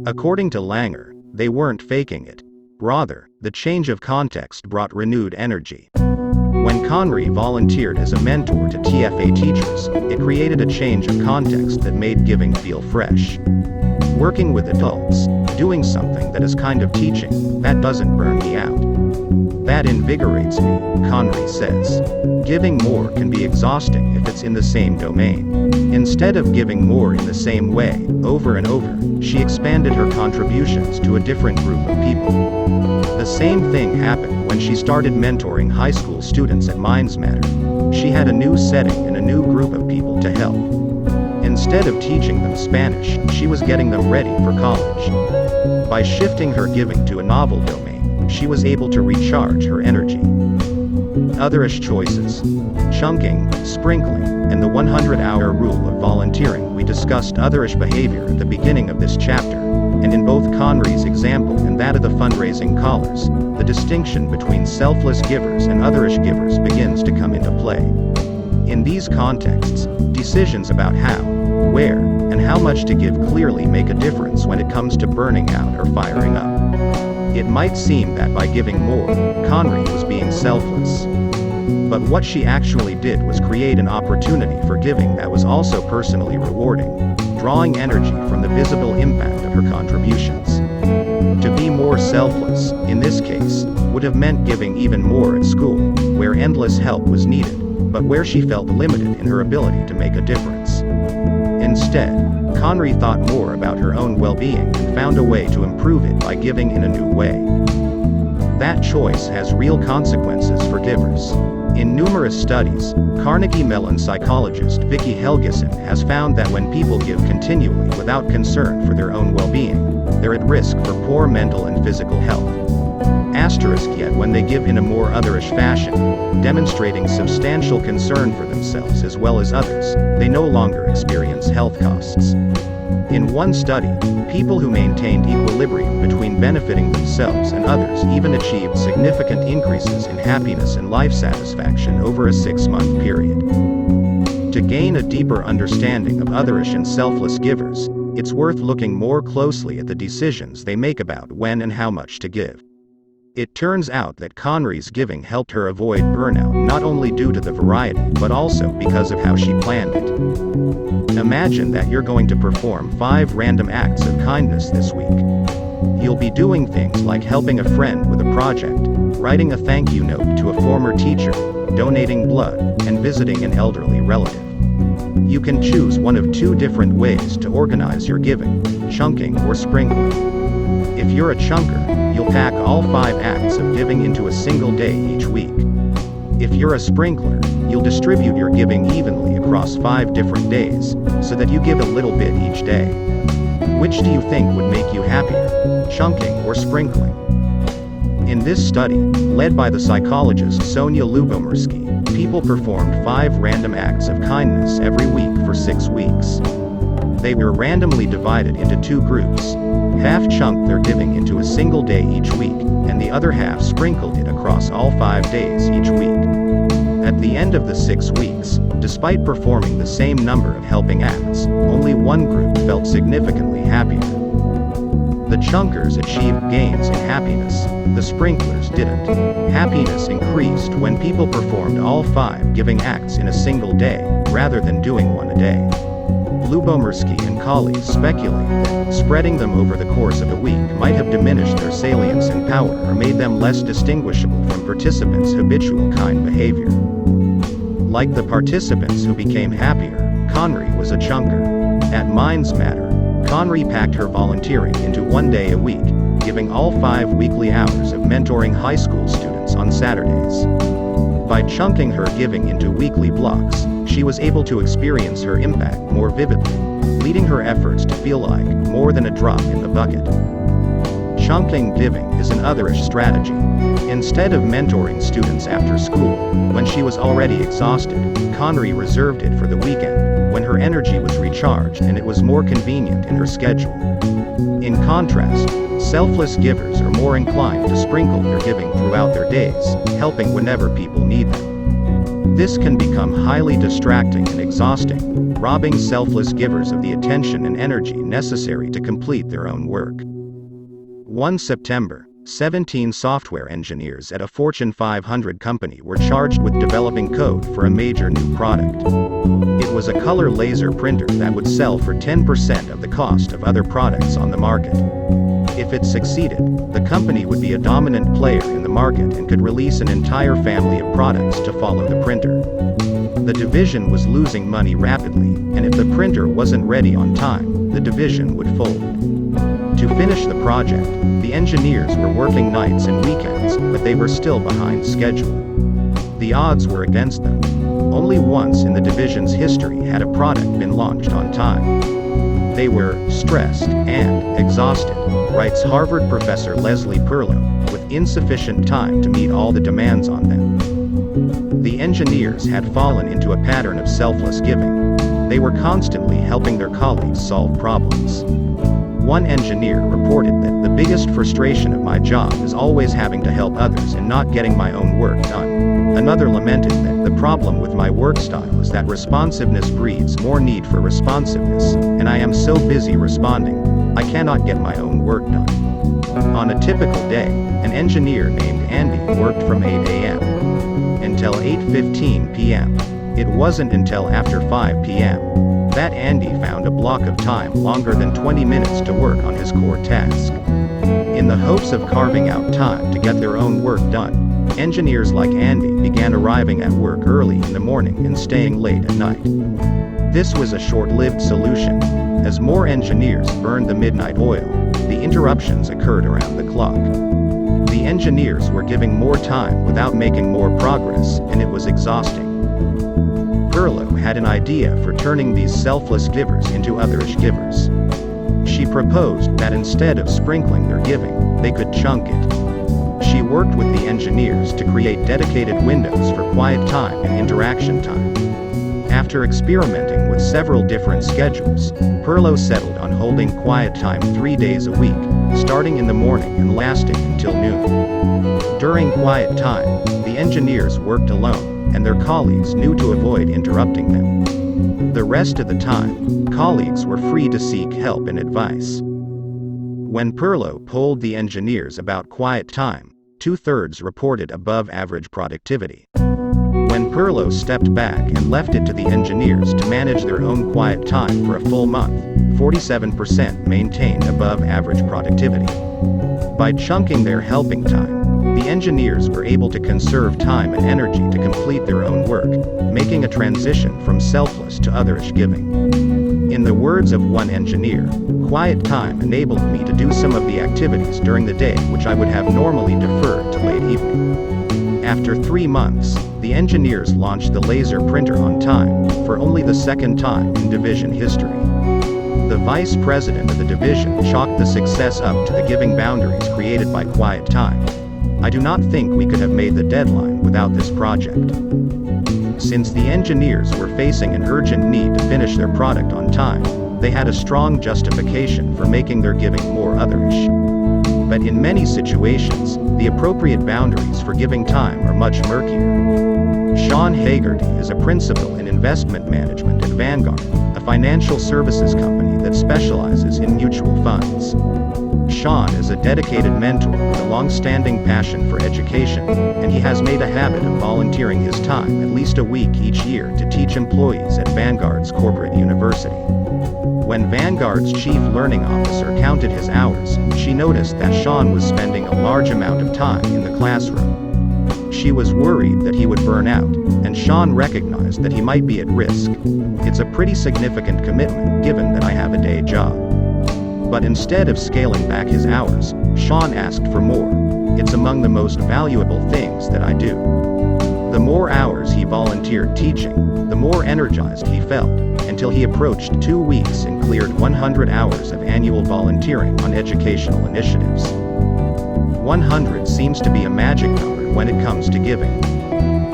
According to Langer, they weren't faking it. Rather, the change of context brought renewed energy. When Conry volunteered as a mentor to TFA teachers, it created a change of context that made giving feel fresh. Working with adults, doing something that is kind of teaching, that doesn't burn me out. That invigorates me, Conry says. Giving more can be exhausting if it's in the same domain. Instead of giving more in the same way, over and over, she expanded her contributions to a different group of people. The same thing happened when she started mentoring high school students at Minds Matter. She had a new setting and a new group of people to help. Instead of teaching them Spanish, she was getting them ready for college. By shifting her giving to a novel domain, she was able to recharge her energy. Otherish choices. Chunking, sprinkling, and the 100-hour rule of volunteering. We discussed otherish behavior at the beginning of this chapter, and in both Conry's example and that of the fundraising callers, the distinction between selfless givers and otherish givers begins to come into play. In these contexts, decisions about how, where, and how much to give clearly make a difference when it comes to burning out or firing up. It might seem that by giving more, Conry was being selfless. But what she actually did was create an opportunity for giving that was also personally rewarding, drawing energy from the visible impact of her contributions. To be more selfless, in this case, would have meant giving even more at school, where endless help was needed, but where she felt limited in her ability to make a difference. Instead, Conry thought more about her own well-being and found a way to improve it by giving in a new way. That choice has real consequences for givers. In numerous studies, Carnegie Mellon psychologist Vicki Helgeson has found that when people give continually without concern for their own well-being, they're at risk for poor mental and physical health. Yet when they give in a more otherish fashion, demonstrating substantial concern for themselves as well as others, they no longer experience health costs. In one study, people who maintained equilibrium between benefiting themselves and others even achieved significant increases in happiness and life satisfaction over a 6-month period. To gain a deeper understanding of otherish and selfless givers, it's worth looking more closely at the decisions they make about when and how much to give. It turns out that Conry's giving helped her avoid burnout not only due to the variety but also because of how she planned it. Imagine that you're going to perform 5 random acts of kindness this week. You'll be doing things like helping a friend with a project, writing a thank you note to a former teacher, donating blood, and visiting an elderly relative. You can choose one of 2 different ways to organize your giving, chunking or sprinkling. If you're a chunker, you'll pack all 5 acts of giving into a single day each week. If you're a sprinkler, you'll distribute your giving evenly across 5 different days, so that you give a little bit each day. Which do you think would make you happier, chunking or sprinkling? In this study, led by the psychologist Sonia Lubomirsky, people performed 5 random acts of kindness every week for 6 weeks. They were randomly divided into 2 groups. Half chunked their giving into a single day each week, and the other half sprinkled it across all 5 days each week. At the end of the 6 weeks, despite performing the same number of helping acts, only one group felt significantly happier. The chunkers achieved gains in happiness, the sprinklers didn't. Happiness increased when people performed all 5 giving acts in a single day, rather than doing one a day. Lubomirsky and colleagues speculate that spreading them over the course of a week might have diminished their salience and power or made them less distinguishable from participants' habitual kind behavior. Like the participants who became happier, Conry was a chunker. At Minds Matter, Conry packed her volunteering into 1 day a week, giving all 5 weekly hours of mentoring high school students on Saturdays. By chunking her giving into weekly blocks, she was able to experience her impact more vividly, leading her efforts to feel like more than a drop in the bucket. Chunking giving is an otherish strategy. Instead of mentoring students after school, when she was already exhausted, Conry reserved it for the weekend, when her energy was recharged and it was more convenient in her schedule. In contrast, selfless givers are more inclined to sprinkle their giving throughout their days, helping whenever people need them. This can become highly distracting and exhausting, robbing selfless givers of the attention and energy necessary to complete their own work. One September, 17 software engineers at a Fortune 500 company were charged with developing code for a major new product. It was a color laser printer that would sell for 10% of the cost of other products on the market. If it succeeded, the company would be a dominant player in the market and could release an entire family of products to follow the printer. The division was losing money rapidly, and if the printer wasn't ready on time, the division would fold. To finish the project, the engineers were working nights and weekends, but they were still behind schedule. The odds were against them. Only once in the division's history had a product been launched on time. They were stressed and exhausted, writes Harvard professor Leslie Perlow, with insufficient time to meet all the demands on them. The engineers had fallen into a pattern of selfless giving. They were constantly helping their colleagues solve problems. One engineer reported that the biggest frustration of my job is always having to help others and not getting my own work done. Another lamented that the problem with my work style is that responsiveness breeds more need for responsiveness, and I am so busy responding, I cannot get my own work done. On a typical day, an engineer named Andy worked from 8 a.m. until 8:15 p.m. It wasn't until after 5 p.m. that Andy found a block of time longer than 20 minutes to work on his core task. In the hopes of carving out time to get their own work done, engineers like Andy began arriving at work early in the morning and staying late at night. This was a short-lived solution. As more engineers burned the midnight oil, the interruptions occurred around the clock. The engineers were giving more time without making more progress, and it was exhausting. Perlow had an idea for turning these selfless givers into otherish givers. She proposed that instead of sprinkling their giving, they could chunk it. She worked with the engineers to create dedicated windows for quiet time and interaction time. After experimenting with several different schedules, Perlow settled on holding quiet time 3 days a week, starting in the morning and lasting until noon. During quiet time, the engineers worked alone, and their colleagues knew to avoid interrupting them. The rest of the time, colleagues were free to seek help and advice. When Perlow polled the engineers about quiet time, 2/3 reported above average productivity. When Perlow stepped back and left it to the engineers to manage their own quiet time for a full month, 47% maintained above average productivity. By chunking their helping time, the engineers were able to conserve time and energy to complete their own work, making a transition from selfless to otherish giving. In the words of one engineer, quiet time enabled me to do some of the activities during the day which I would have normally deferred to late evening. After 3 months, the engineers launched the laser printer on time, for only the second time in division history. The vice president of the division chalked the success up to the giving boundaries created by quiet time. I do not think we could have made the deadline without this project. Since the engineers were facing an urgent need to finish their product on time, they had a strong justification for making their giving more otherish. But in many situations, the appropriate boundaries for giving time are much murkier. Sean Hagerty is a principal in investment management at Vanguard, a financial services company that specializes in mutual funds. Sean is a dedicated mentor with a long-standing passion for education, and he has made a habit of volunteering his time at least a week each year to teach employees at Vanguard's corporate university. When Vanguard's chief learning officer counted his hours, she noticed that Sean was spending a large amount of time in the classroom. She was worried that he would burn out, and Sean recognized that he might be at risk. It's a pretty significant commitment given that I have a day job. But instead of scaling back his hours, Sean asked for more. It's among the most valuable things that I do. The more hours he volunteered teaching, the more energized he felt, until he approached 2 weeks and cleared 100 hours of annual volunteering on educational initiatives. 100 seems to be a magic number when it comes to giving.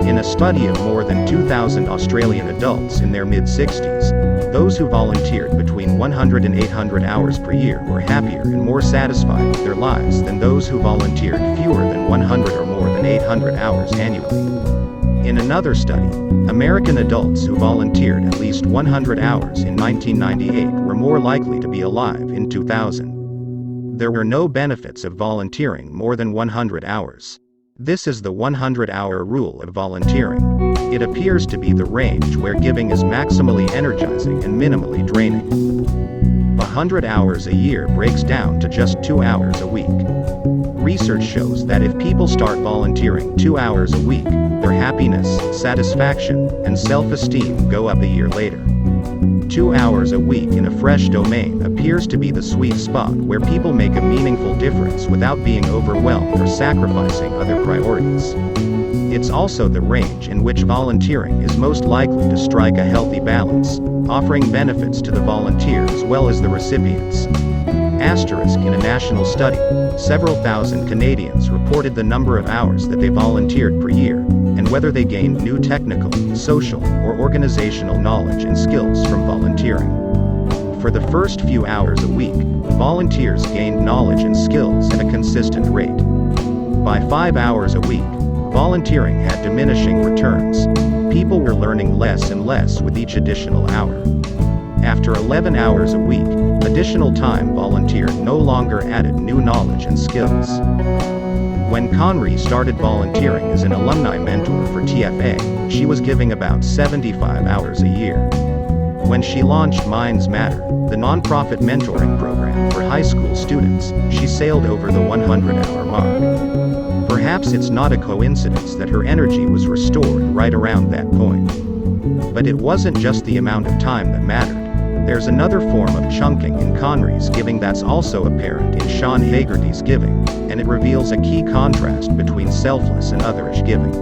In a study of more than 2,000 Australian adults in their mid-60s, those who volunteered between 100 and 800 hours per year were happier and more satisfied with their lives than those who volunteered fewer than 100 or more than 800 hours annually. In another study, American adults who volunteered at least 100 hours in 1998 were more likely to be alive in 2000. There were no benefits of volunteering more than 100 hours. This is the 100-hour rule of volunteering. It appears to be the range where giving is maximally energizing and minimally draining. 100 hours a year breaks down to just 2 hours a week. Research shows that if people start volunteering 2 hours a week, their happiness, satisfaction, and self-esteem go up a year later. 2 hours a week in a fresh domain appears to be the sweet spot where people make a meaningful difference without being overwhelmed or sacrificing other priorities. It's also the range in which volunteering is most likely to strike a healthy balance, offering benefits to the volunteer as well as the recipients. Asterisk in a national study, several thousand Canadians reported the number of hours that they volunteered per year, and whether they gained new technical, social, or organizational knowledge and skills from volunteering. For the first few hours a week, volunteers gained knowledge and skills at a consistent rate. By 5 hours a week, volunteering had diminishing returns. People were learning less and less with each additional hour. After 11 hours a week, additional time volunteered no longer added new knowledge and skills. When Conry started volunteering as an alumni mentor for TFA, she was giving about 75 hours a year. When she launched Minds Matter, the nonprofit mentoring program for high school students, she sailed over the 100-hour mark. Perhaps it's not a coincidence that her energy was restored right around that point. But it wasn't just the amount of time that mattered. There's another form of chunking in Conry's giving that's also apparent in Sean Haggerty's giving, and it reveals a key contrast between selfless and otherish giving.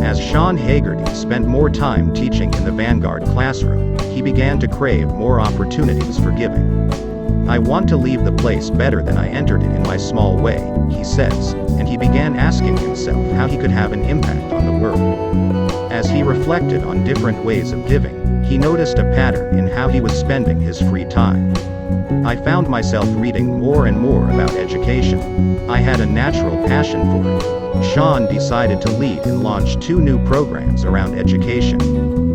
As Sean Haggerty spent more time teaching in the Vanguard classroom, he began to crave more opportunities for giving. "I want to leave the place better than I entered it in my small way," he says, and he began asking himself how he could have an impact on the world. As he reflected on different ways of giving, he noticed a pattern in how he was spending his free time. "I found myself reading more and more about education. I had a natural passion for it." Sean decided to lead and launch 2 new programs around education.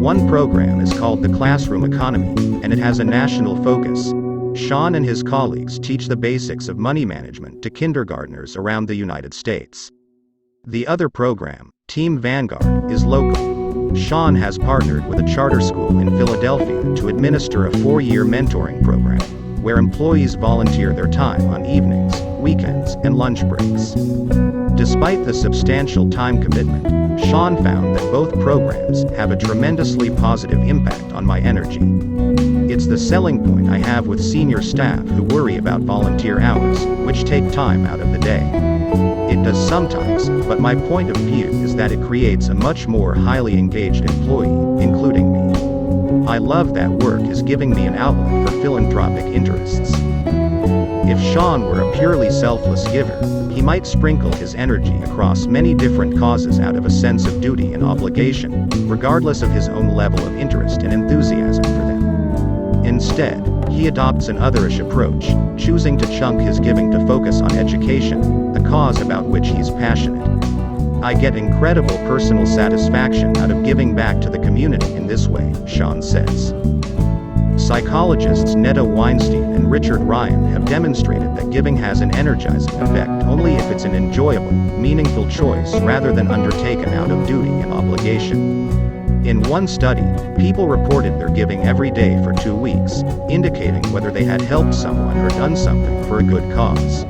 One program is called the Classroom Economy, and it has a national focus. Sean and his colleagues teach the basics of money management to kindergartners around the United States. The other program, Team Vanguard, is local. Sean has partnered with a charter school in Philadelphia to administer a 4-year mentoring program, where employees volunteer their time on evenings, weekends, and lunch breaks. Despite the substantial time commitment, Sean found that both programs have a tremendously positive impact on my energy. "It's the selling point I have with senior staff who worry about volunteer hours, which take time out of the day. It does sometimes, but my point of view is that it creates a much more highly engaged employee, including me. I love that work is giving me an outlet for philanthropic interests." If Sean were a purely selfless giver, he might sprinkle his energy across many different causes out of a sense of duty and obligation, regardless of his own level of interest and enthusiasm for them. Instead, he adopts an otherish approach, choosing to chunk his giving to focus on education, a cause about which he's passionate. "I get incredible personal satisfaction out of giving back to the community in this way," Sean says. Psychologists Netta Weinstein and Richard Ryan have demonstrated that giving has an energizing effect only if it's an enjoyable, meaningful choice rather than undertaken out of duty and obligation. In one study, people reported their giving every day for 2 weeks, indicating whether they had helped someone or done something for a good cause.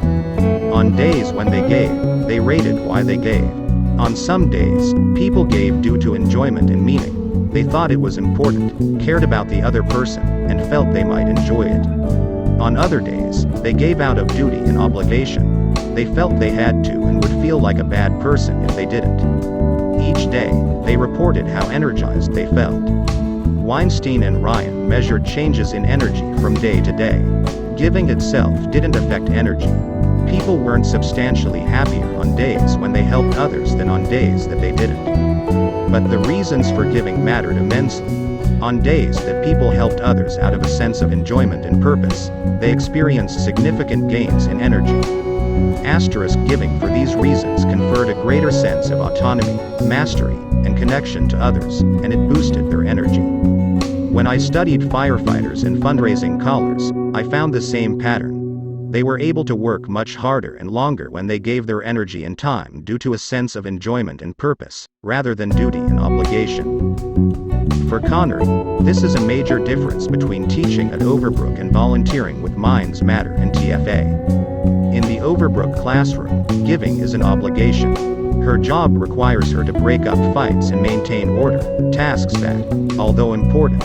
On days when they gave, they rated why they gave. On some days, people gave due to enjoyment and meaning. They thought it was important, cared about the other person, and felt they might enjoy it. On other days, they gave out of duty and obligation. They felt they had to and would feel like a bad person if they didn't. Each day, they reported how energized they felt. Weinstein and Ryan measured changes in energy from day to day. Giving itself didn't affect energy. People weren't substantially happier on days when they helped others than on days that they didn't. But the reasons for giving mattered immensely. On days that people helped others out of a sense of enjoyment and purpose, they experienced significant gains in energy. Asterisk giving for these reasons conferred a greater sense of autonomy, mastery, and connection to others, and it boosted their energy. When I studied firefighters and fundraising callers, I found the same pattern. They were able to work much harder and longer when they gave their energy and time due to a sense of enjoyment and purpose, rather than duty and obligation. For Connery, this is a major difference between teaching at Overbrook and volunteering with Minds Matter and TFA. In the Overbrook classroom, giving is an obligation. Her job requires her to break up fights and maintain order, tasks that, although important,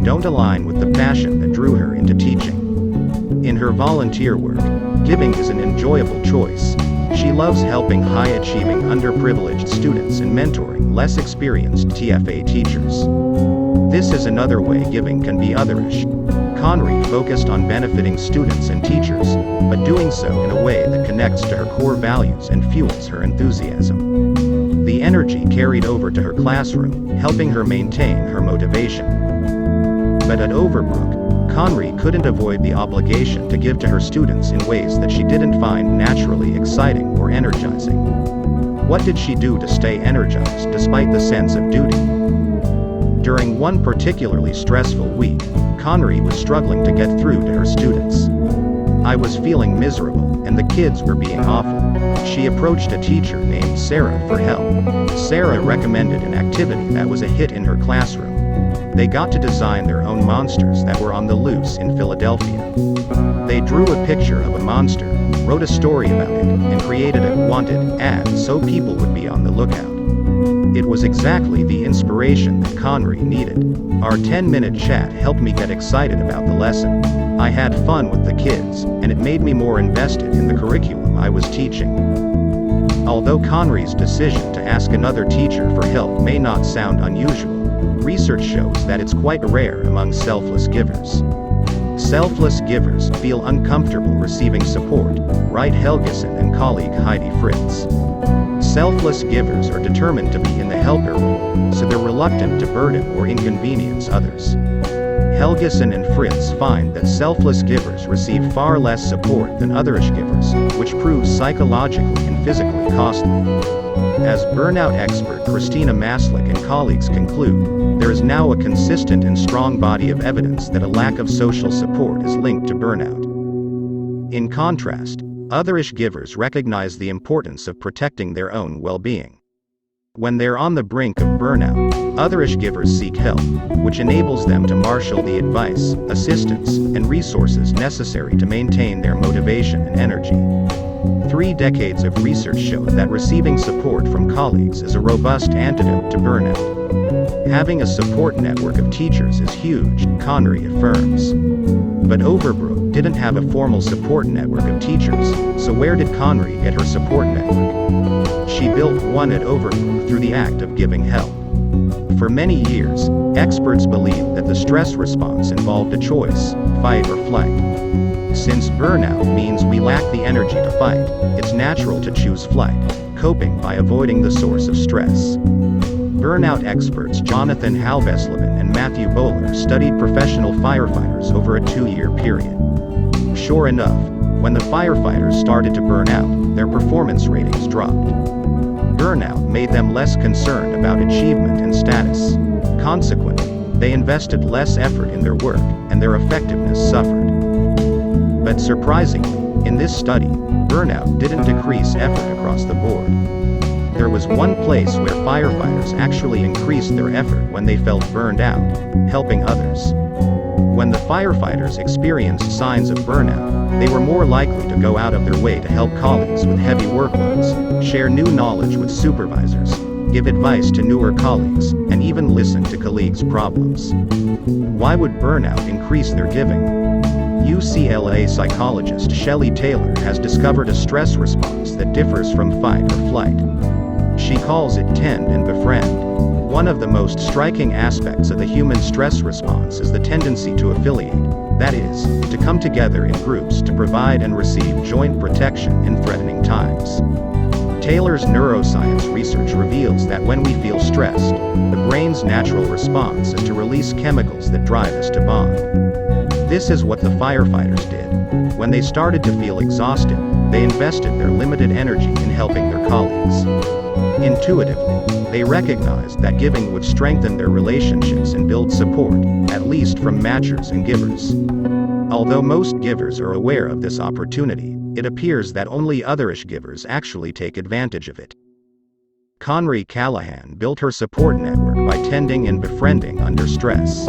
don't align with the passion that drew her into teaching. In her volunteer work, giving is an enjoyable choice. She loves helping high-achieving underprivileged students and mentoring less experienced TFA teachers. This is another way giving can be otherish. Connery focused on benefiting students and teachers, but doing so in a way that connects to her core values and fuels her enthusiasm. The energy carried over to her classroom, helping her maintain her motivation. But at Overbrook, Connery couldn't avoid the obligation to give to her students in ways that she didn't find naturally exciting or energizing. What did she do to stay energized despite the sense of duty? During one particularly stressful week, Connery was struggling to get through to her students. I was feeling miserable, and the kids were being awful. She approached a teacher named Sarah for help. Sarah recommended an activity that was a hit in her classroom. They got to design their own monsters that were on the loose in Philadelphia. They drew a picture of a monster, wrote a story about it, and created a wanted ad so people would be on the lookout. It was exactly the inspiration that Connery needed. Our 10-minute chat helped me get excited about the lesson. I had fun with the kids, and it made me more invested in the curriculum I was teaching. Although Connery's decision to ask another teacher for help may not sound unusual, research shows that it's quite rare among selfless givers. Selfless givers feel uncomfortable receiving support, write Helgeson and colleague Heidi Fritz. Selfless givers are determined to be in the helper role, so they're reluctant to burden or inconvenience others. Helgeson and Fritz find that selfless givers receive far less support than otherish givers, which proves psychologically and physically costly. As burnout expert Christina Maslick and colleagues conclude, there is now a consistent and strong body of evidence that a lack of social support is linked to burnout. In contrast, otherish givers recognize the importance of protecting their own well-being. When they're on the brink of burnout, otherish givers seek help, which enables them to marshal the advice, assistance, and resources necessary to maintain their motivation and energy. 3 decades of research show that receiving support from colleagues is a robust antidote to burnout. Having a support network of teachers is huge, Connery affirms. But Overbrook didn't have a formal support network of teachers, so where did Connery get her support network? She built one at Overbrook through the act of giving help. For many years, experts believed that the stress response involved a choice, fight or flight. Since burnout means we lack the energy to fight, it's natural to choose flight, coping by avoiding the source of stress. Burnout experts Jonathan Halvesleben and Matthew Bowler studied professional firefighters over a 2-year period. Sure enough, when the firefighters started to burn out, their performance ratings dropped. Burnout made them less concerned about achievement and status. Consequently, they invested less effort in their work, and their effectiveness suffered. But surprisingly, in this study, burnout didn't decrease effort across the board. There was one place where firefighters actually increased their effort when they felt burned out, helping others. When the firefighters experienced signs of burnout, they were more likely to go out of their way to help colleagues with heavy workloads, share new knowledge with supervisors, give advice to newer colleagues, and even listen to colleagues' problems. Why would burnout increase their giving? UCLA psychologist Shelley Taylor has discovered a stress response that differs from fight or flight. She calls it tend and befriend. One of the most striking aspects of the human stress response is the tendency to affiliate, that is, to come together in groups to provide and receive joint protection in threatening times. Taylor's neuroscience research reveals that when we feel stressed, the brain's natural response is to release chemicals that drive us to bond. This is what the firefighters did. When they started to feel exhausted, they invested their limited energy in helping their colleagues. Intuitively, they recognized that giving would strengthen their relationships and build support, at least from matchers and givers. Although most givers are aware of this opportunity, it appears that only otherish givers actually take advantage of it. Conry Callahan built her support network by tending and befriending under stress.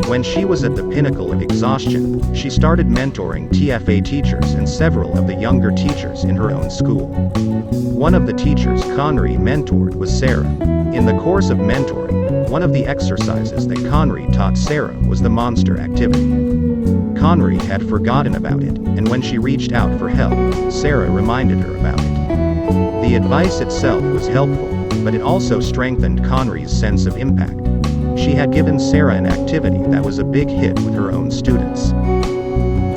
When she was at the pinnacle of exhaustion, she started mentoring TFA teachers and several of the younger teachers in her own school. One of the teachers Conry mentored was Sarah. In the course of mentoring, one of the exercises that Conry taught Sarah was the monster activity. Conry had forgotten about it, and when she reached out for help, Sarah reminded her about it. The advice itself was helpful, but it also strengthened Conry's sense of impact. She had given Sarah an activity that was a big hit with her own students.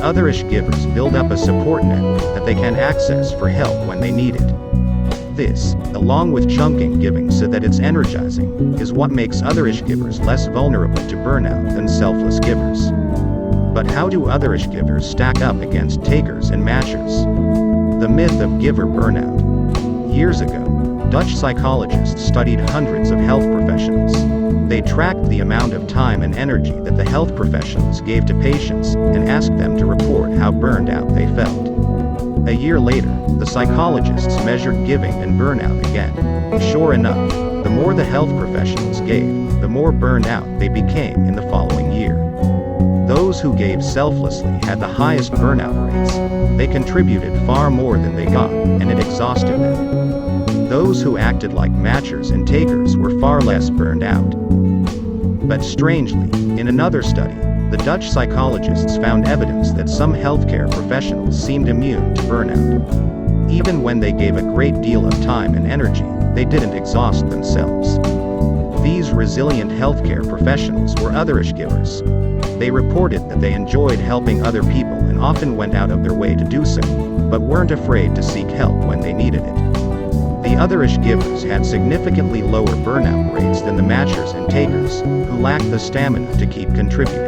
Otherish givers build up a support network that they can access for help when they need it. This, along with chunking giving so that it's energizing, is what makes otherish givers less vulnerable to burnout than selfless givers. But how do otherish givers stack up against takers and matchers? The myth of giver burnout. Years ago, Dutch psychologists studied hundreds of health professionals. They tracked the amount of time and energy that the health professionals gave to patients and asked them to report how burned out they felt. A year later, the psychologists measured giving and burnout again. Sure enough, the more the health professionals gave, the more burned out they became in the following year. Those who gave selflessly had the highest burnout rates. They contributed far more than they got, and it exhausted them. Those who acted like matchers and takers were far less burned out. But strangely, in another study, the Dutch psychologists found evidence that some healthcare professionals seemed immune to burnout. Even when they gave a great deal of time and energy, they didn't exhaust themselves. These resilient healthcare professionals were otherish givers. They reported that they enjoyed helping other people and often went out of their way to do so, but weren't afraid to seek help when they needed it. The otherish givers had significantly lower burnout rates than the matchers and takers, who lacked the stamina to keep contributing.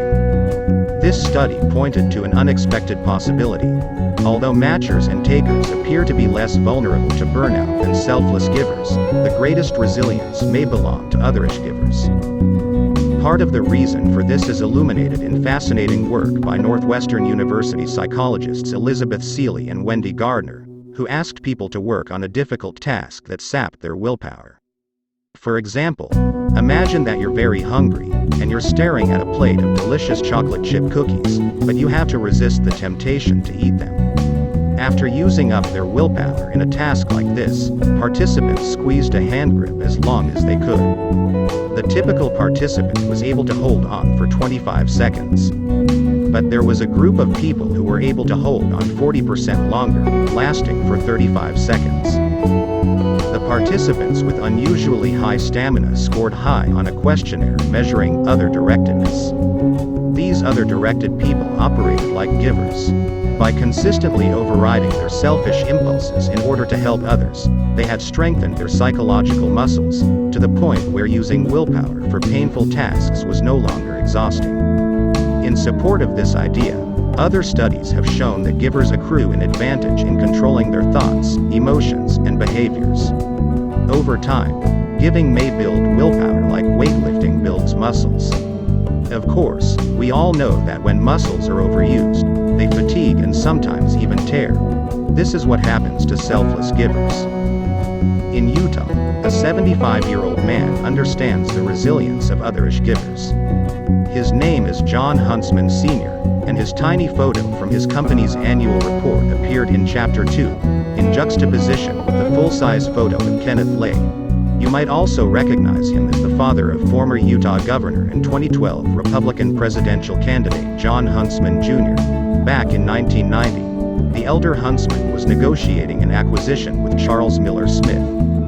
This study pointed to an unexpected possibility. Although matchers and takers appear to be less vulnerable to burnout than selfless givers, the greatest resilience may belong to otherish givers. Part of the reason for this is illuminated in fascinating work by Northwestern University psychologists Elizabeth Seeley and Wendy Gardner, who asked people to work on a difficult task that sapped their willpower. For example, imagine that you're very hungry, and you're staring at a plate of delicious chocolate chip cookies, but you have to resist the temptation to eat them. After using up their willpower in a task like this, participants squeezed a hand grip as long as they could. The typical participant was able to hold on for 25 seconds. But there was a group of people who were able to hold on 40% longer, lasting for 35 seconds. The participants with unusually high stamina scored high on a questionnaire measuring other-directedness. These other-directed people operated like givers. By consistently overriding their selfish impulses in order to help others, they had strengthened their psychological muscles, to the point where using willpower for painful tasks was no longer exhausting. In support of this idea, other studies have shown that givers accrue an advantage in controlling their thoughts, emotions, and behaviors. Over time, giving may build willpower like weightlifting builds muscles. Of course, we all know that when muscles are overused, they fatigue and sometimes even tear. This is what happens to selfless givers. In Utah, a 75-year-old man understands the resilience of otherish givers. His name is John Huntsman Sr., and his tiny photo from his company's annual report appeared in Chapter 2, in juxtaposition with the full-size photo of Kenneth Lay. You might also recognize him as the father of former Utah Governor and 2012 Republican presidential candidate John Huntsman Jr. Back in 1990, the elder Huntsman was negotiating an acquisition with Charles Miller Smith,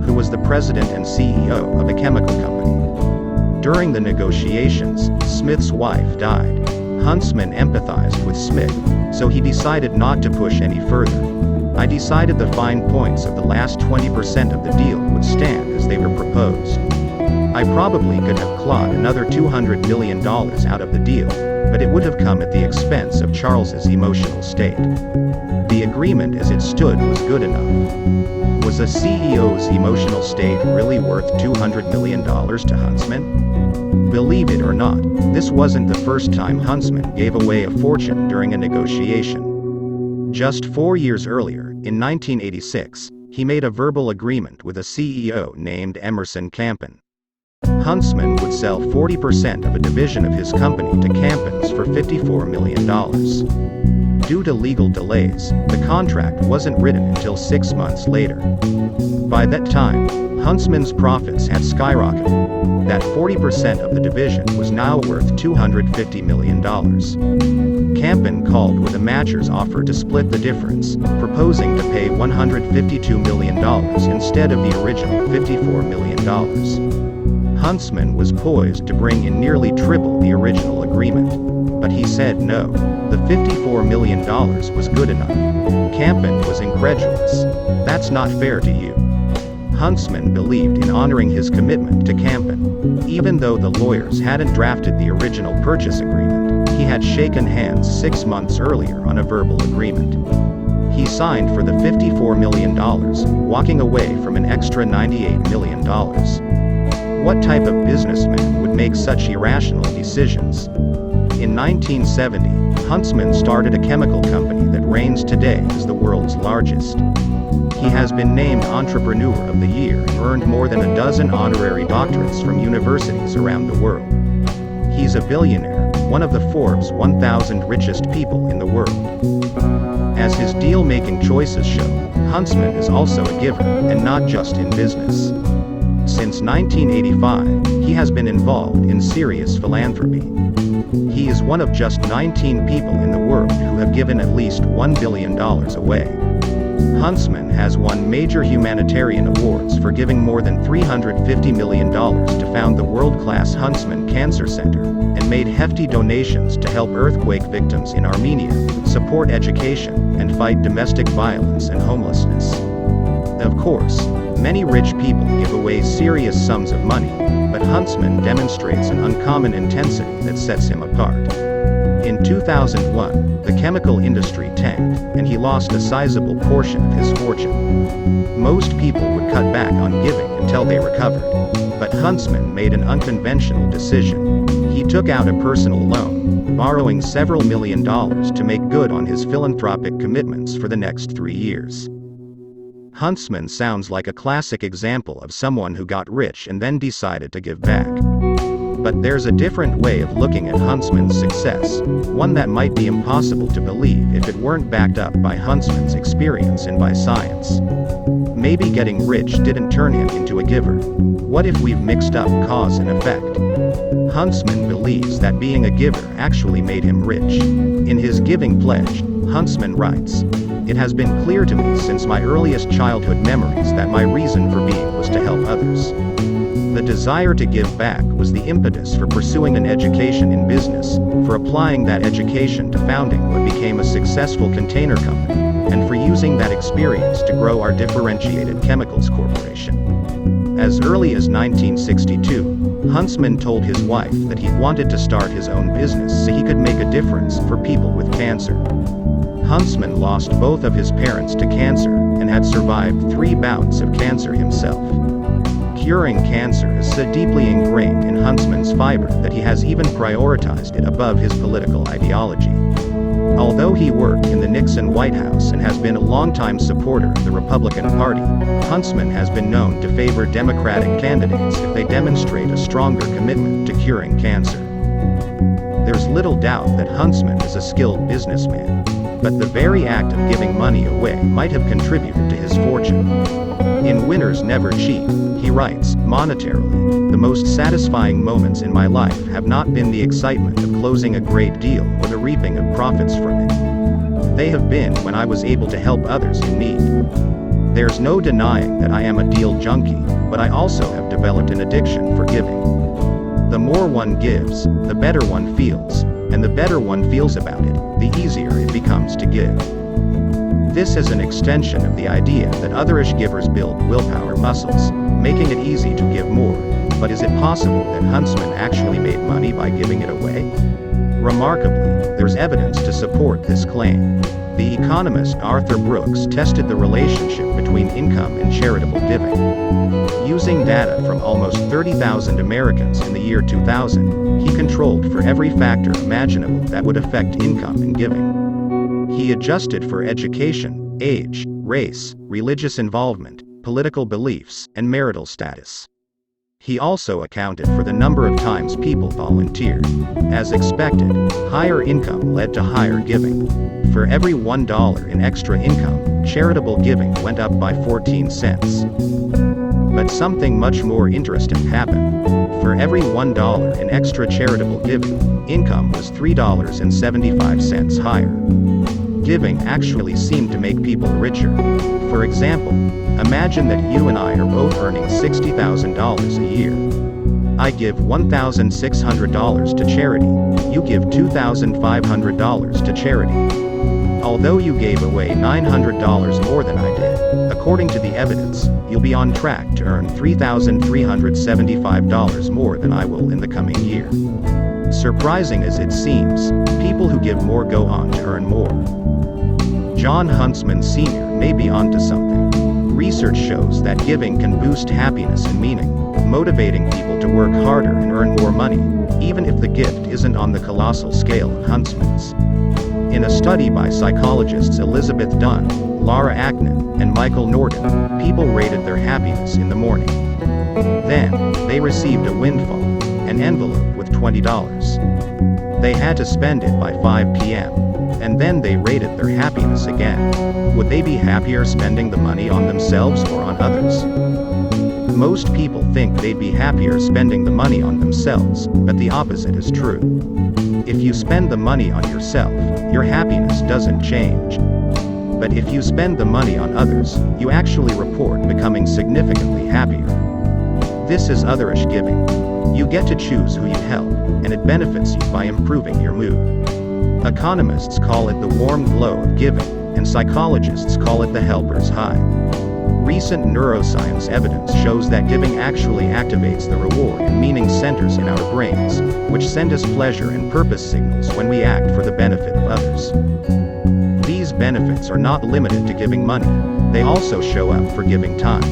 who was the president and CEO of a chemical company. During the negotiations, Smith's wife died. Huntsman empathized with Smith, so he decided not to push any further. I decided the fine points of the last 20% of the deal would stand as they were proposed. I probably could have clawed another $200 million out of the deal, but it would have come at the expense of Charles's emotional state. The agreement as it stood was good enough. Was a CEO's emotional state really worth $200 million to Huntsman? Believe it or not, this wasn't the first time Huntsman gave away a fortune during a negotiation. Just 4 years earlier, in 1986, he made a verbal agreement with a CEO named Emerson Campen. Huntsman would sell 40% of a division of his company to Campens for $54 million. Due to legal delays, the contract wasn't written until 6 months later. By that time, Huntsman's profits had skyrocketed. That 40% of the division was now worth $250 million. Campen called with a matcher's offer to split the difference, proposing to pay $152 million instead of the original $54 million. Huntsman was poised to bring in nearly triple the original agreement. But he said no. The $54 million was good enough. Campen was incredulous. "That's not fair to you." Huntsman believed in honoring his commitment to Campen. Even though the lawyers hadn't drafted the original purchase agreement, he had shaken hands 6 months earlier on a verbal agreement. He signed for the $54 million, walking away from an extra $98 million. What type of businessman would make such irrational decisions? In 1970, Huntsman started a chemical company that reigns today as the world's largest. He has been named Entrepreneur of the Year and earned more than a dozen honorary doctorates from universities around the world. He's a billionaire, one of the Forbes 1,000 richest people in the world. As his deal-making choices show, Huntsman is also a giver, and not just in business. Since 1985, he has been involved in serious philanthropy. He is one of just 19 people in the world who have given at least $1 billion away. Huntsman has won major humanitarian awards for giving more than $350 million to found the world-class Huntsman Cancer Center, and made hefty donations to help earthquake victims in Armenia, support education, and fight domestic violence and homelessness. Of course, many rich people give away serious sums of money, but Huntsman demonstrates an uncommon intensity that sets him apart. In 2001, the chemical industry tanked, and he lost a sizable portion of his fortune. Most people would cut back on giving until they recovered. But Huntsman made an unconventional decision. He took out a personal loan, borrowing several million dollars to make good on his philanthropic commitments for the next 3 years. Huntsman sounds like a classic example of someone who got rich and then decided to give back. But there's a different way of looking at Huntsman's success, one that might be impossible to believe if it weren't backed up by Huntsman's experience and by science. Maybe getting rich didn't turn him into a giver. What if we've mixed up cause and effect? Huntsman believes that being a giver actually made him rich. In his giving pledge, Huntsman writes, "It has been clear to me since my earliest childhood memories that my reason for being was to help others." The desire to give back was the impetus for pursuing an education in business, for applying that education to founding what became a successful container company, and for using that experience to grow our differentiated chemicals corporation. As early as 1962, Huntsman told his wife that he wanted to start his own business so he could make a difference for people with cancer. Huntsman lost both of his parents to cancer, and had survived 3 bouts of cancer himself. Curing cancer is so deeply ingrained in Huntsman's fiber that he has even prioritized it above his political ideology. Although he worked in the Nixon White House and has been a longtime supporter of the Republican Party, Huntsman has been known to favor Democratic candidates if they demonstrate a stronger commitment to curing cancer. There's little doubt that Huntsman is a skilled businessman, but the very act of giving money away might have contributed to his fortune. In Winners Never Cheat, he writes, "Monetarily, the most satisfying moments in my life have not been the excitement of closing a great deal or the reaping of profits from it. They have been when I was able to help others in need. There's no denying that I am a deal junkie, but I also have developed an addiction for giving. The more one gives, the better one feels, and the better one feels about it, the easier it becomes to give." This is an extension of the idea that otherish givers build willpower muscles, making it easy to give more. But is it possible that Huntsman actually made money by giving it away? Remarkably, there's evidence to support this claim. The economist Arthur Brooks tested the relationship between income and charitable giving. Using data from almost 30,000 Americans in the year 2000, he controlled for every factor imaginable that would affect income and giving. He adjusted for education, age, race, religious involvement, political beliefs, and marital status. He also accounted for the number of times people volunteered. As expected, higher income led to higher giving. For every $1 in extra income, charitable giving went up by 14 cents. But something much more interesting happened. For every $1 in extra charitable giving, income was $3.75 higher. Giving actually seemed to make people richer. For example, imagine that you and I are both earning $60,000 a year. I give $1,600 to charity. You give $2,500 to charity. Although you gave away $900 more than I did, according to the evidence, you'll be on track to earn $3,375 more than I will in the coming year. Surprising as it seems, people who give more go on to earn more. John Huntsman Sr. may be onto something. Research shows that giving can boost happiness and meaning, motivating people to work harder and earn more money, even if the gift isn't on the colossal scale of Huntsman's. In a study by psychologists Elizabeth Dunn, Laura Aknin, and Michael Norden, people rated their happiness in the morning. Then, they received a windfall, an envelope with $20. They had to spend it by 5 p.m. And then they rated their happiness again. Would they be happier spending the money on themselves or on others? Most people think they'd be happier spending the money on themselves, but the opposite is true. If you spend the money on yourself, your happiness doesn't change. But if you spend the money on others, you actually report becoming significantly happier. This is otherish giving. You get to choose who you help, and it benefits you by improving your mood. Economists call it the warm glow of giving, and psychologists call it the helper's high. Recent neuroscience evidence shows that giving actually activates the reward and meaning centers in our brains, which send us pleasure and purpose signals when we act for the benefit of others. These benefits are not limited to giving money, they also show up for giving time.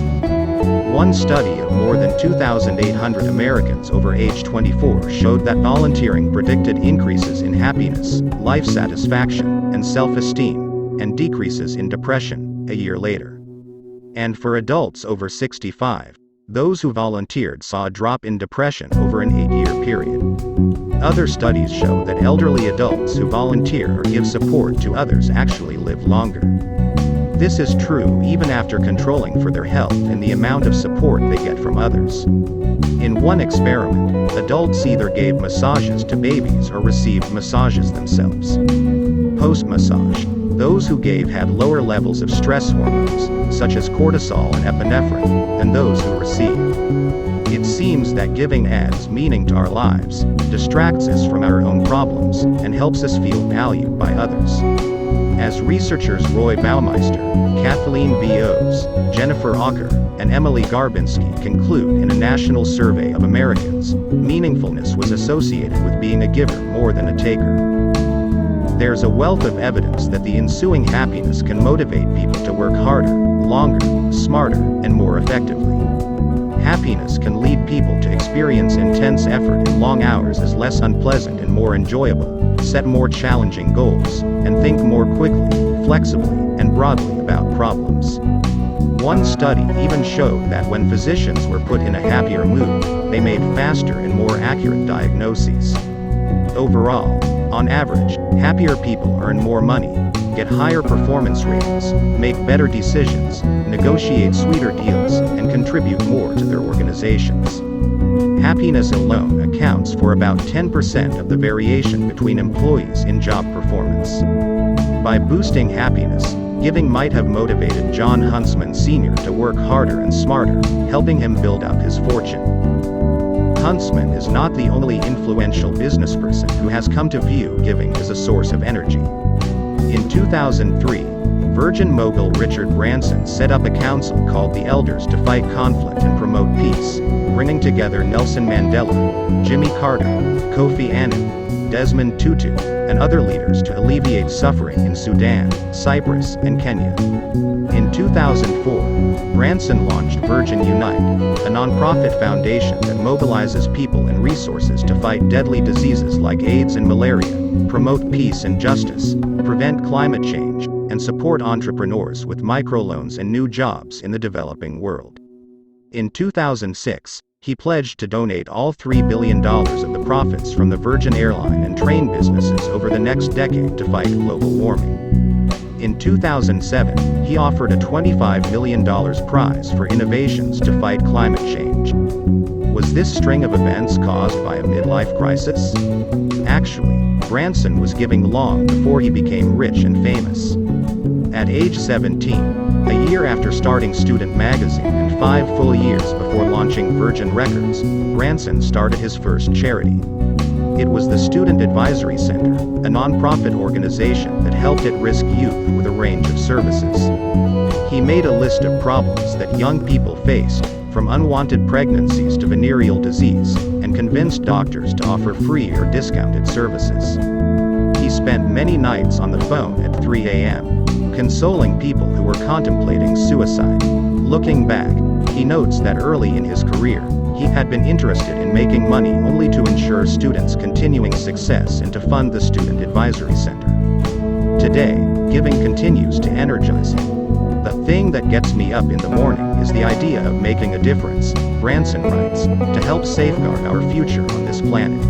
One study of more than 2,800 Americans over age 24 showed that volunteering predicted increases in happiness, life satisfaction, and self-esteem, and decreases in depression, a year later. And for adults over 65, those who volunteered saw a drop in depression over an 8-year period. Other studies show that elderly adults who volunteer or give support to others actually live longer. This is true even after controlling for their health and the amount of support they get from others. In one experiment, adults either gave massages to babies or received massages themselves. Post-massage, those who gave had lower levels of stress hormones, such as cortisol and epinephrine, than those who received. It seems that giving adds meaning to our lives, distracts us from our own problems, and helps us feel valued by others. As researchers Roy Baumeister, Kathleen V. Oz, Jennifer Auker, and Emily Garbinski conclude in a national survey of Americans, meaningfulness was associated with being a giver more than a taker. There's a wealth of evidence that the ensuing happiness can motivate people to work harder, longer, smarter, and more effectively. Happiness can lead people to experience intense effort and long hours as less unpleasant and more enjoyable, set more challenging goals, and think more quickly, flexibly, and broadly about problems. One study even showed that when physicians were put in a happier mood, they made faster and more accurate diagnoses. Overall, on average, happier people earn more money, get higher performance ratings, make better decisions, negotiate sweeter deals, and contribute more to their organizations. Happiness alone accounts for about 10% of the variation between employees in job performance. By boosting happiness, giving might have motivated John Huntsman Sr. to work harder and smarter, helping him build up his fortune. Huntsman is not the only influential businessperson who has come to view giving as a source of energy. In 2003, Virgin mogul Richard Branson set up a council called the Elders to fight conflict and promote peace, bringing together Nelson Mandela, Jimmy Carter, Kofi Annan, Desmond Tutu, and other leaders to alleviate suffering in Sudan, Cyprus, and Kenya. In 2004, Branson launched Virgin Unite, a nonprofit foundation that mobilizes people and resources to fight deadly diseases like AIDS and malaria, promote peace and justice, prevent climate change, and support entrepreneurs with microloans and new jobs in the developing world. In 2006, he pledged to donate all $3 billion of the profits from the Virgin airline and train businesses over the next decade to fight global warming. In 2007, he offered a $25 million prize for innovations to fight climate change. Was this string of events caused by a midlife crisis? Actually, Branson was giving long before he became rich and famous. At age 17, a year after starting Student Magazine and 5 full years before launching Virgin Records, Branson started his first charity. It was the Student Advisory Center, a nonprofit organization that helped at-risk youth with a range of services. He made a list of problems that young people faced, from unwanted pregnancies to venereal disease, and convinced doctors to offer free or discounted services. He spent many nights on the phone at 3 a.m., consoling people who were contemplating suicide. Looking back, he notes that early in his career, he had been interested in making money only to ensure students' continuing success and to fund the Student Advisory Center. Today, giving continues to energize him. The thing that gets me up in the morning is the idea of making a difference, Branson writes, to help safeguard our future on this planet.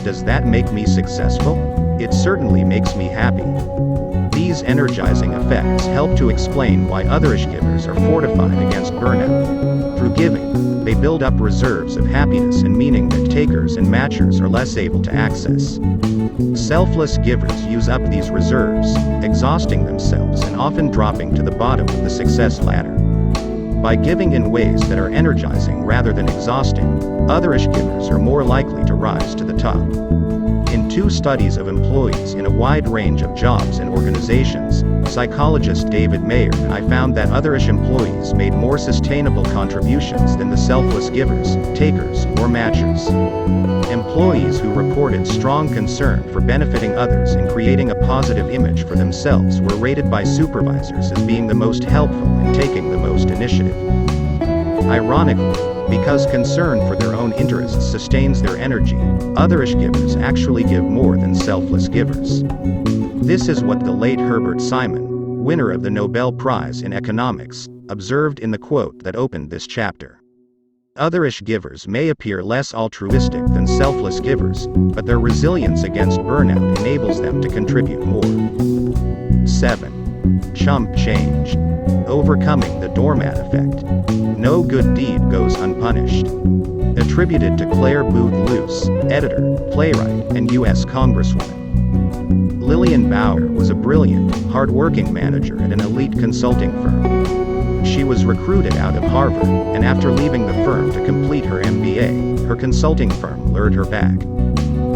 Does that make me successful? It certainly makes me happy. These energizing effects help to explain why otherish givers are fortified against burnout. Through giving, they build up reserves of happiness and meaning that takers and matchers are less able to access. Selfless givers use up these reserves, exhausting themselves and often dropping to the bottom of the success ladder. By giving in ways that are energizing rather than exhausting, otherish givers are more likely to rise to the top. In 2 studies of employees in a wide range of jobs and organizations, psychologist David Mayer and I found that otherish employees made more sustainable contributions than the selfless givers, takers, or matchers. Employees who reported strong concern for benefiting others and creating a positive image for themselves were rated by supervisors as being the most helpful and taking the most initiative. Ironically, because concern for their own interests sustains their energy, otherish givers actually give more than selfless givers. This is what the late Herbert Simon, winner of the Nobel Prize in Economics, observed in the quote that opened this chapter. Otherish givers may appear less altruistic than selfless givers, but their resilience against burnout enables them to contribute more. 7. Chump change. Overcoming the doormat effect. No good deed goes unpunished. Attributed to Claire Booth Luce, editor, playwright, and U.S. Congresswoman. Lillian Bauer was a brilliant, hard-working manager at an elite consulting firm. She was recruited out of Harvard, and after leaving the firm to complete her MBA, her consulting firm lured her back.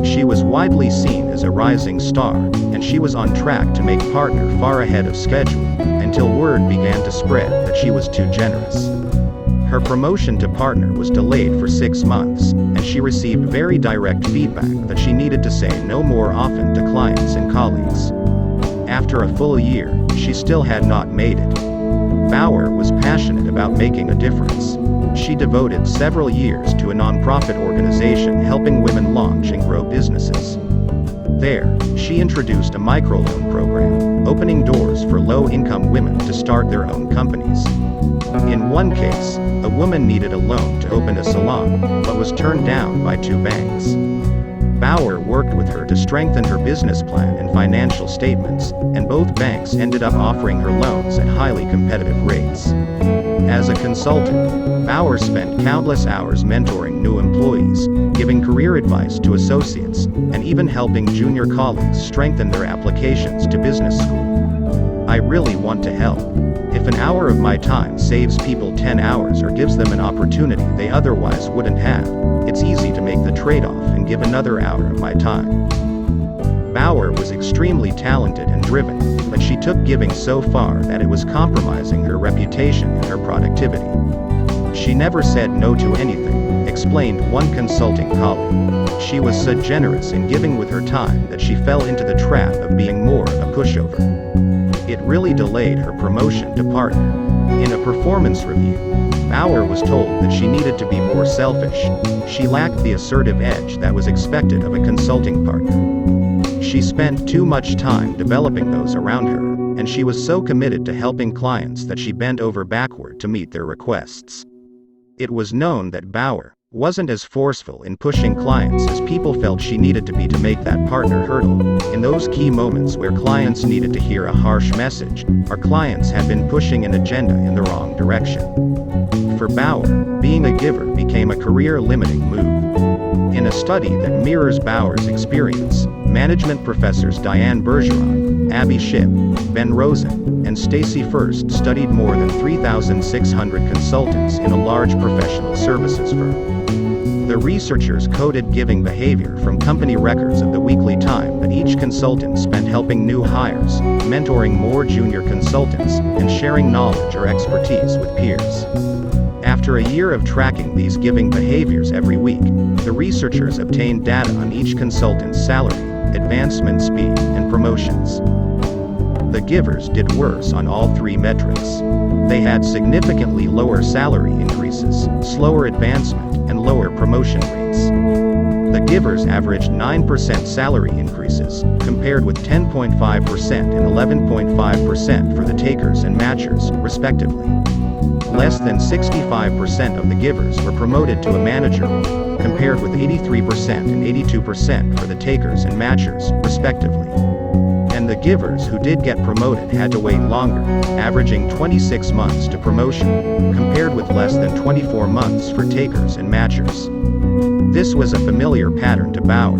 She was widely seen as a rising star, and she was on track to make partner far ahead of schedule, until word began to spread that she was too generous. Her promotion to partner was delayed for 6 months, and she received very direct feedback that she needed to say no more often to clients and colleagues. After a full year, she still had not made it. Bauer was passionate about making a difference. She devoted several years to a nonprofit organization helping women launch and grow businesses. There, she introduced a microloan program, opening doors for low-income women to start their own companies. In one case, a woman needed a loan to open a salon, but was turned down by 2 banks. Bauer worked with her to strengthen her business plan and financial statements, and both banks ended up offering her loans at highly competitive rates. As a consultant, Bauer spent countless hours mentoring new employees, giving career advice to associates, and even helping junior colleagues strengthen their applications to business school. I really want to help. If an hour of my time saves people 10 hours or gives them an opportunity they otherwise wouldn't have, it's easy to make the trade-off and give another hour of my time. Bauer was extremely talented and driven, but she took giving so far that it was compromising her reputation and her productivity. She never said no to anything, explained one consulting colleague. She was so generous in giving with her time that she fell into the trap of being more of a pushover. It really delayed her promotion to partner. In a performance review, Bauer was told that she needed to be more selfish. She lacked the assertive edge that was expected of a consulting partner. She spent too much time developing those around her. and she was so committed to helping clients that she bent over backward to meet their requests. It was known that Bauer wasn't as forceful in pushing clients as people felt she needed to be to make that partner hurdle. In those key moments where clients needed to hear a harsh message, our clients had been pushing an agenda in the wrong direction. For Bauer, being a giver became a career-limiting move. In a study that mirrors Bauer's experience, management professors Diane Bergeron, Abby Shipp, Ben Rosen, and Stacy First studied more than 3,600 consultants in a large professional services firm. The researchers coded giving behavior from company records of the weekly time that each consultant spent helping new hires, mentoring more junior consultants, and sharing knowledge or expertise with peers. After a year of tracking these giving behaviors every week, the researchers obtained data on each consultant's salary, advancement speed, and promotions. The givers did worse on all three metrics. They had significantly lower salary increases, slower advancement, and lower promotion rates. The givers averaged 9% salary increases, compared with 10.5% and 11.5% for the takers and matchers, respectively. Less than 65% of the givers were promoted to a manager role, compared with 83% and 82% for the takers and matchers, respectively. And the givers who did get promoted had to wait longer, averaging 26 months to promotion, compared with less than 24 months for takers and matchers. This was a familiar pattern to Bauer.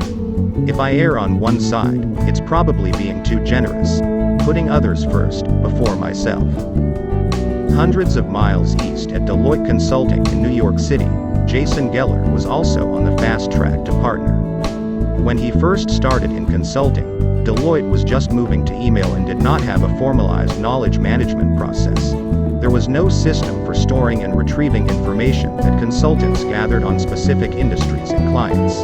If I err on one side, it's probably being too generous, putting others first, before myself. Hundreds of miles east at Deloitte Consulting in New York City, Jason Geller was also on the fast track to partner. When he first started in consulting, Deloitte was just moving to email and did not have a formalized knowledge management process. There was no system for storing and retrieving information that consultants gathered on specific industries and clients.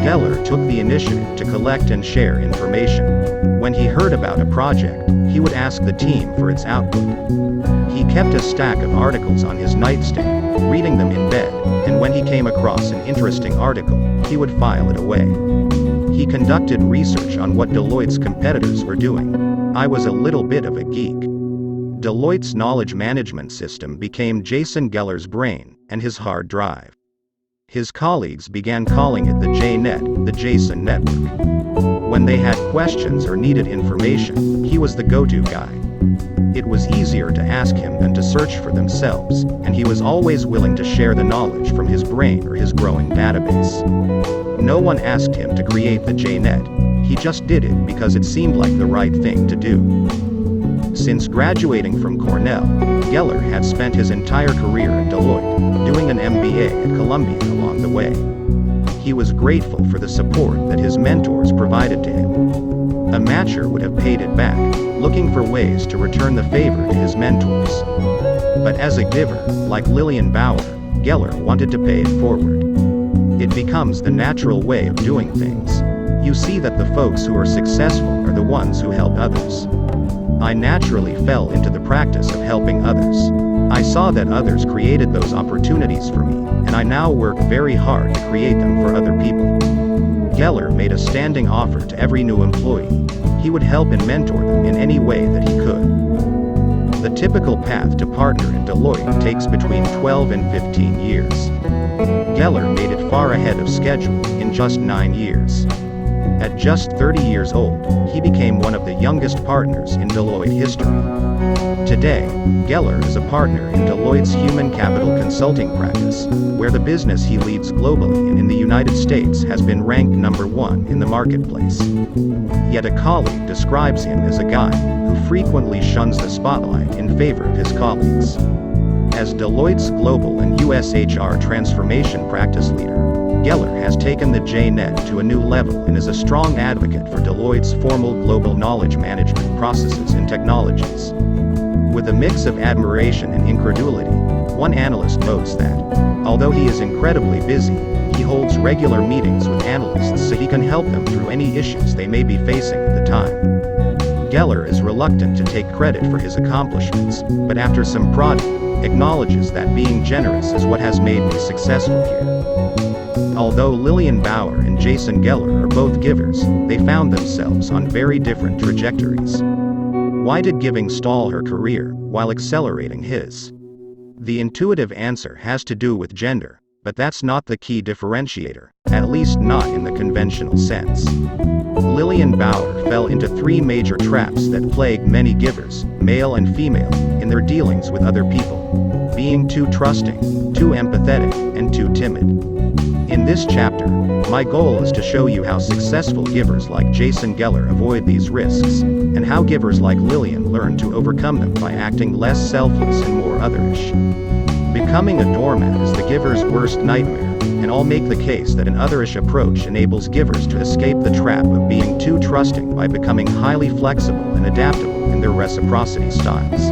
Geller took the initiative to collect and share information. When he heard about a project, he would ask the team for its output. He kept a stack of articles on his nightstand, reading them in bed, and when he came across an interesting article, he would file it away. He conducted research on what Deloitte's competitors were doing. I was a little bit of a geek. Deloitte's knowledge management system became Jason Geller's brain and his hard drive. His colleagues began calling it the JNet, the Jason Network. When they had questions or needed information, he was the go-to guy. It was easier to ask him than to search for themselves, and he was always willing to share the knowledge from his brain or his growing database. No one asked him to create the JNet, he just did it because it seemed like the right thing to do. Since graduating from Cornell, Geller had spent his entire career at Deloitte, doing an MBA at Columbia along the way. He was grateful for the support that his mentors provided to him. A matcher would have paid it back, looking for ways to return the favor to his mentors. But as a giver, like Lillian Bauer, Geller wanted to pay it forward. It becomes the natural way of doing things. You see that the folks who are successful are the ones who help others. I naturally fell into the practice of helping others. I saw that others created those opportunities for me, and I now work very hard to create them for other people. Geller made a standing offer to every new employee. He would help and mentor them in any way that he could. The typical path to partner at Deloitte takes between 12 and 15 years. Geller made it far ahead of schedule, in just 9 years. At just 30 years old, he became one of the youngest partners in Deloitte history. Today, Geller is a partner in Deloitte's human capital consulting practice, where the business he leads globally and in the United States has been ranked number 1 in the marketplace. Yet a colleague describes him as a guy who frequently shuns the spotlight in favor of his colleagues. As Deloitte's global and US HR transformation practice leader, Geller has taken the JNet to a new level and is a strong advocate for Deloitte's formal global knowledge management processes and technologies. With a mix of admiration and incredulity, one analyst notes that, although he is incredibly busy, he holds regular meetings with analysts so he can help them through any issues they may be facing at the time. Geller is reluctant to take credit for his accomplishments, but after some prodding, acknowledges that being generous is what has made me successful here. Although Lillian Bauer and Jason Geller are both givers, they found themselves on very different trajectories. Why did giving stall her career, while accelerating his? The intuitive answer has to do with gender, but that's not the key differentiator, at least not in the conventional sense. Lillian Bauer fell into three major traps that plague many givers, male and female, in their dealings with other people: being too trusting, too empathetic, and too timid. In this chapter, my goal is to show you how successful givers like Jason Geller avoid these risks, and how givers like Lillian learn to overcome them by acting less selfless and more otherish. Becoming a doormat is the giver's worst nightmare, and I'll make the case that an otherish approach enables givers to escape the trap of being too trusting by becoming highly flexible and adaptable in their reciprocity styles.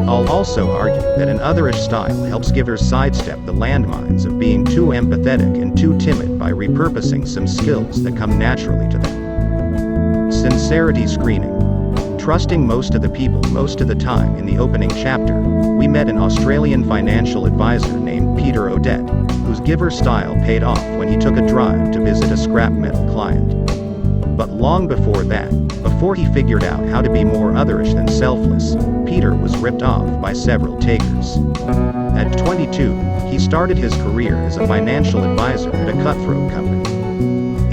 I'll also argue that an otherish style helps givers sidestep the landmines of being too empathetic and too timid by repurposing some skills that come naturally to them. Sincerity screening. Trusting most of the people most of the time. In the opening chapter, we met an Australian financial advisor named Peter Odette, whose giver style paid off when he took a drive to visit a scrap metal client. But long before that, before he figured out how to be more otherish than selfless, Peter was ripped off by several takers. At 22, he started his career as a financial advisor at a cutthroat company.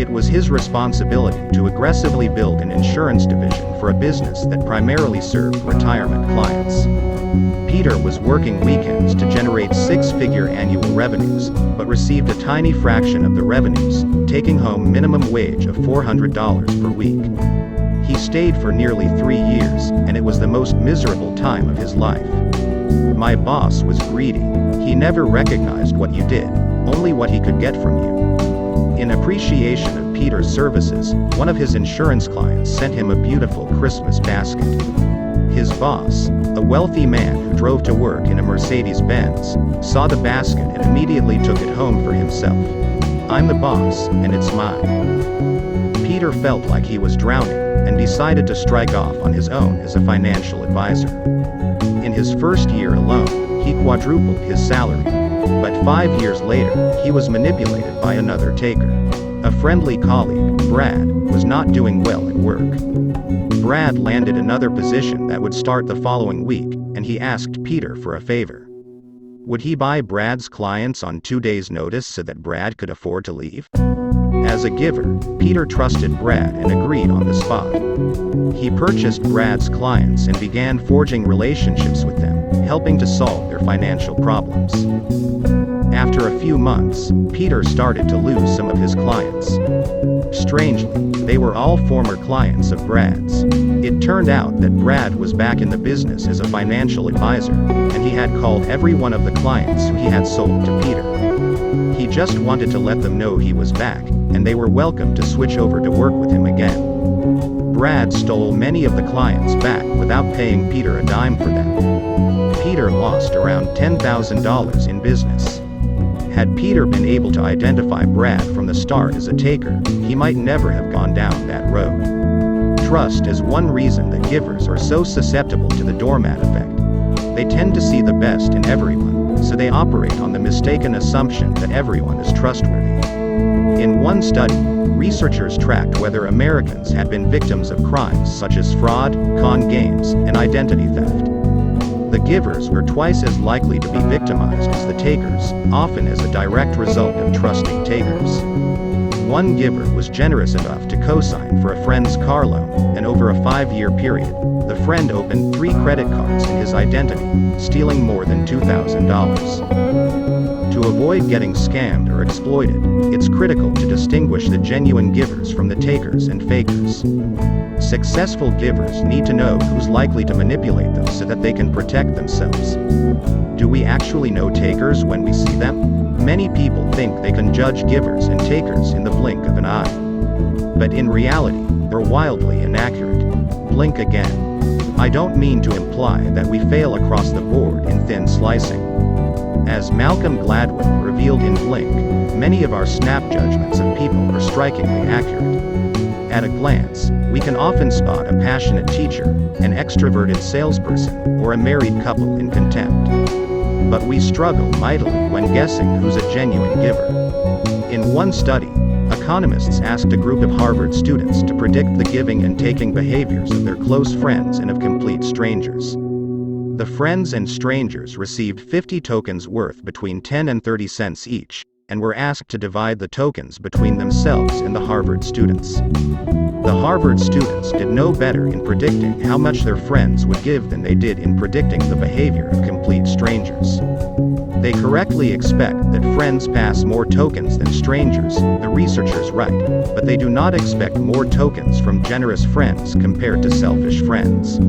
It was his responsibility to aggressively build an insurance division for a business that primarily served retirement clients. Peter was working weekends to generate six-figure annual revenues, but received a tiny fraction of the revenues, taking home minimum wage of $400 per week. He stayed for nearly 3 years, and it was the most miserable time of his life. My boss was greedy. He never recognized what you did, only what he could get from you. In appreciation of Peter's services, one of his insurance clients sent him a beautiful Christmas basket. His boss, a wealthy man who drove to work in a Mercedes-Benz, saw the basket and immediately took it home for himself. "I'm the boss, and it's mine." Peter felt like he was drowning, and decided to strike off on his own as a financial advisor. In his first year alone, he quadrupled his salary. But 5 years later, he was manipulated by another taker. A friendly colleague, Brad, was not doing well at work. Brad landed another position that would start the following week, and he asked Peter for a favor. Would he buy Brad's clients on 2 days' notice so that Brad could afford to leave? As a giver, Peter trusted Brad and agreed on the spot. He purchased Brad's clients and began forging relationships with them, helping to solve their financial problems. After a few months, Peter started to lose some of his clients. Strangely, they were all former clients of Brad's. It turned out that Brad was back in the business as a financial advisor, and he had called every one of the clients who he had sold to Peter. He just wanted to let them know he was back, and they were welcome to switch over to work with him again. Brad stole many of the clients back without paying Peter a dime for them. Peter lost around $10,000 in business. Had Peter been able to identify Brad from the start as a taker, he might never have gone down that road. Trust is one reason that givers are so susceptible to the doormat effect. They tend to see the best in everyone, so they operate on the mistaken assumption that everyone is trustworthy. In one study, researchers tracked whether Americans had been victims of crimes such as fraud, con games, and identity theft. The givers were twice as likely to be victimized as the takers, often as a direct result of trusting takers. One giver was generous enough to co-sign for a friend's car loan, and over a 5-year period, the friend opened 3 credit cards in his identity, stealing more than $2,000. To avoid getting scammed or exploited, it's critical to distinguish the genuine givers from the takers and fakers. Successful givers need to know who's likely to manipulate them so that they can protect themselves. Do we actually know takers when we see them? Many people think they can judge givers and takers in the blink of an eye. But in reality, they're wildly inaccurate. Blink again. I don't mean to imply that we fail across the board in thin slicing. As Malcolm Gladwell revealed in Blink, many of our snap judgments of people are strikingly accurate. At a glance, we can often spot a passionate teacher, an extroverted salesperson, or a married couple in contempt. But we struggle mightily when guessing who's a genuine giver. In one study, a Economists asked a group of Harvard students to predict the giving and taking behaviors of their close friends and of complete strangers. The friends and strangers received 50 tokens worth between 10 and 30 cents each, and were asked to divide the tokens between themselves and the Harvard students. The Harvard students did no better in predicting how much their friends would give than they did in predicting the behavior of complete strangers. They correctly expect that friends pass more tokens than strangers, the researchers write, but they do not expect more tokens from generous friends compared to selfish friends.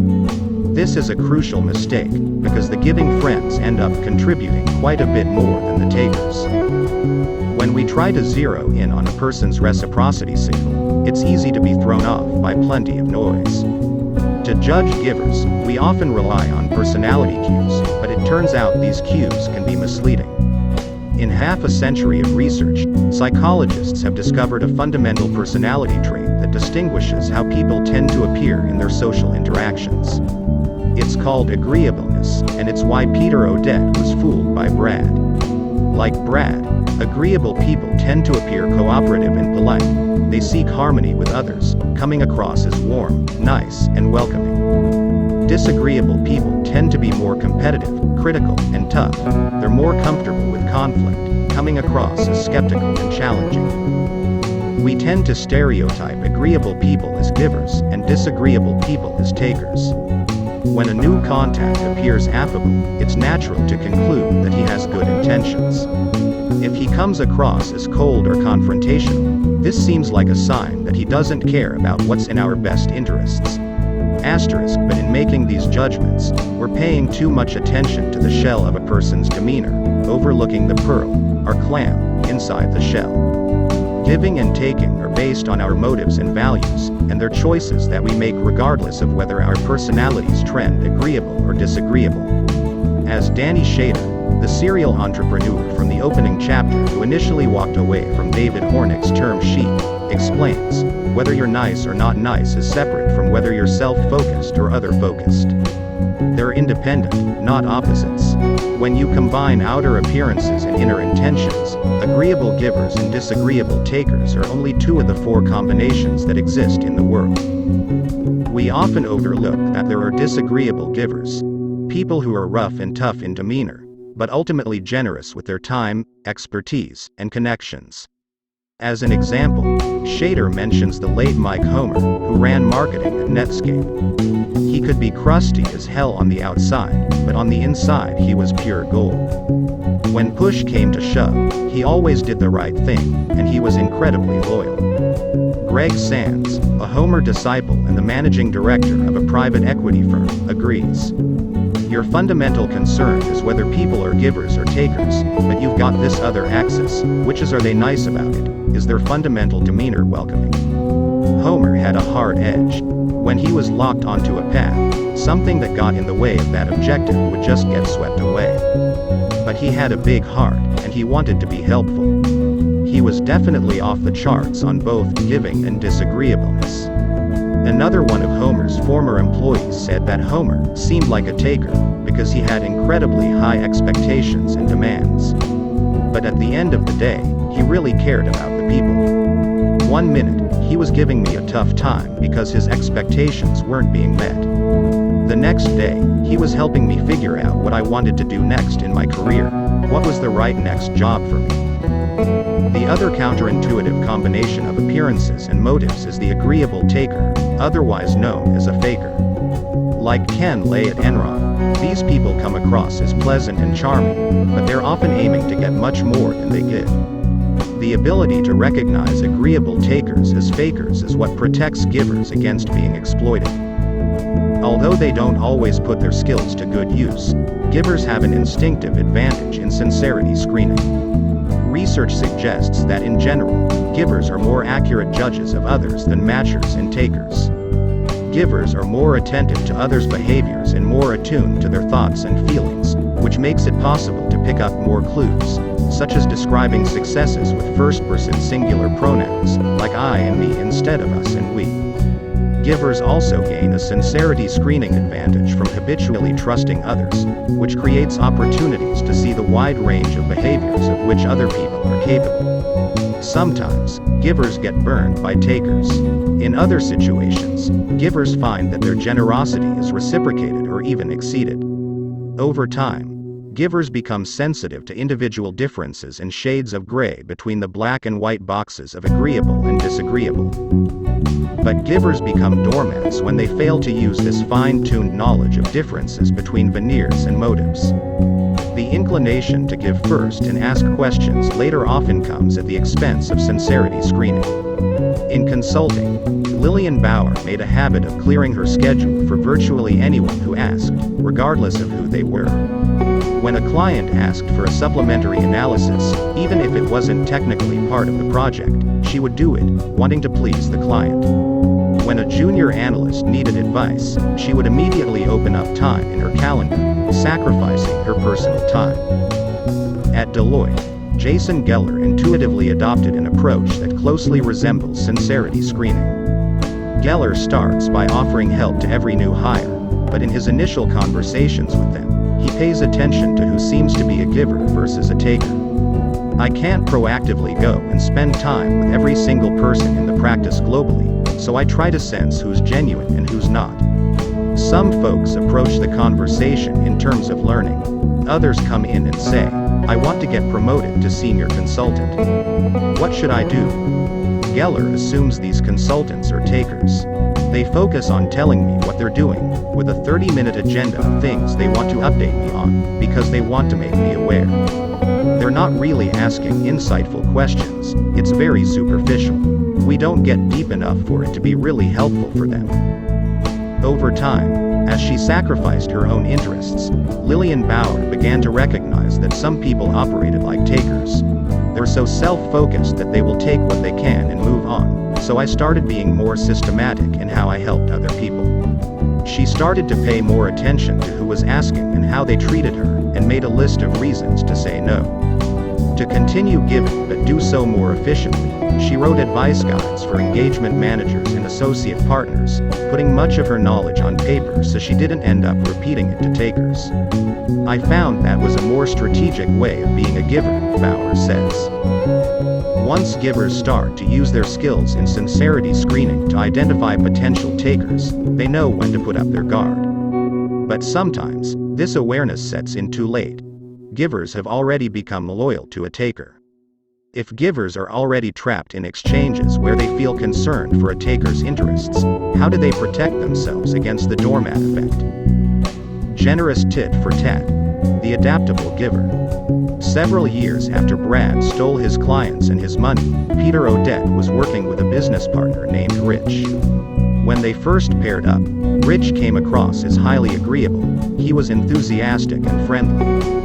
This is a crucial mistake, because the giving friends end up contributing quite a bit more than the takers. When we try to zero in on a person's reciprocity signal, it's easy to be thrown off by plenty of noise. To judge givers, we often rely on personality cues, but it turns out these cues can be misleading. In half a century of research, psychologists have discovered a fundamental personality trait that distinguishes how people tend to appear in their social interactions. It's called agreeableness, and it's why Peter Odette was fooled by Brad. Like Brad, agreeable people tend to appear cooperative and polite. They seek harmony with others, coming across as warm, nice, and welcoming. Disagreeable people tend to be more competitive, critical, and tough. They're more comfortable with conflict, coming across as skeptical and challenging. We tend to stereotype agreeable people as givers and disagreeable people as takers. When a new contact appears affable, it's natural to conclude that he has good intentions. If he comes across as cold or confrontational, this seems like a sign that he doesn't care about what's in our best interests. But in making these judgments, we're paying too much attention to the shell of a person's demeanor, overlooking the pearl, or clam, inside the shell. Giving and taking are based on our motives and values, and they're choices that we make regardless of whether our personalities trend agreeable or disagreeable. As Danny Shader, the serial entrepreneur from the opening chapter who initially walked away from David Hornick's term sheet, explains, whether you're nice or not nice is separate from whether you're self-focused or other-focused. They're independent, not opposites. When you combine outer appearances and inner intentions, agreeable givers and disagreeable takers are only two of the four combinations that exist in the world. We often overlook that there are disagreeable givers, people who are rough and tough in demeanor, but ultimately generous with their time, expertise, and connections. As an example, Shader mentions the late Mike Homer, who ran marketing at Netscape. He could be crusty as hell on the outside, but on the inside he was pure gold. When push came to shove, he always did the right thing, and he was incredibly loyal. Greg Sands, a Homer disciple and the managing director of a private equity firm, agrees. Your fundamental concern is whether people are givers or takers, but you've got this other axis, which is, are they nice about it? Is their fundamental demeanor welcoming? Homer had a hard edge. When he was locked onto a path, something that got in the way of that objective would just get swept away. But he had a big heart, and he wanted to be helpful. He was definitely off the charts on both giving and disagreeableness. Another one of Homer's former employees said that Homer seemed like a taker, because he had incredibly high expectations and demands. But at the end of the day, he really cared about the people. One minute, he was giving me a tough time because his expectations weren't being met. The next day, he was helping me figure out what I wanted to do next in my career, what was the right next job for me. The other counterintuitive combination of appearances and motives is the agreeable taker, otherwise known as a faker. Like Ken Lay at Enron, these people come across as pleasant and charming, but they're often aiming to get much more than they give. The ability to recognize agreeable takers as fakers is what protects givers against being exploited. Although they don't always put their skills to good use, givers have an instinctive advantage in sincerity screening. Research suggests that in general, givers are more accurate judges of others than matchers and takers. Givers are more attentive to others' behaviors and more attuned to their thoughts and feelings, which makes it possible to pick up more clues, such as describing successes with first-person singular pronouns, like I and me instead of us and we. Givers also gain a sincerity screening advantage from habitually trusting others, which creates opportunities to see the wide range of behaviors of which other people are capable. Sometimes, givers get burned by takers. In other situations, givers find that their generosity is reciprocated or even exceeded. Over time, givers become sensitive to individual differences and shades of gray between the black and white boxes of agreeable and disagreeable. But givers become doormats when they fail to use this fine-tuned knowledge of differences between veneers and motives. The inclination to give first and ask questions later often comes at the expense of sincerity screening. In consulting, Lillian Bauer made a habit of clearing her schedule for virtually anyone who asked, regardless of who they were. When a client asked for a supplementary analysis, even if it wasn't technically part of the project, she would do it, wanting to please the client. When a junior analyst needed advice, she would immediately open up time in her calendar, sacrificing her personal time. At Deloitte, Jason Geller intuitively adopted an approach that closely resembles sincerity screening. Geller starts by offering help to every new hire, but in his initial conversations with them, he pays attention to who seems to be a giver versus a taker. I can't proactively go and spend time with every single person in the practice globally, so I try to sense who's genuine and who's not. Some folks approach the conversation in terms of learning. Others come in and say, I want to get promoted to senior consultant. What should I do? Geller assumes these consultants are takers. They focus on telling me what they're doing, with a 30-minute agenda of things they want to update me on, because they want to make me aware. They're not really asking insightful questions, it's very superficial. We don't get deep enough for it to be really helpful for them. Over time, as she sacrificed her own interests, Lillian Bauer began to recognize that some people operated like takers. They're so self-focused that they will take what they can and move on, so I started being more systematic in how I helped other people. She started to pay more attention to who was asking and how they treated her, and made a list of reasons to say no. To continue giving but do so more efficiently, she wrote advice guides for engagement managers and associate partners, putting much of her knowledge on paper so she didn't end up repeating it to takers. I found that was a more strategic way of being a giver, Bauer says. Once givers start to use their skills in sincerity screening to identify potential takers, they know when to put up their guard. But sometimes, this awareness sets in too late. Givers have already become loyal to a taker. If givers are already trapped in exchanges where they feel concerned for a taker's interests, how do they protect themselves against the doormat effect? Generous tit for tat. The adaptable giver. Several years after Brad stole his clients and his money, Peter Odette was working with a business partner named Rich. When they first paired up, Rich came across as highly agreeable. He was enthusiastic and friendly.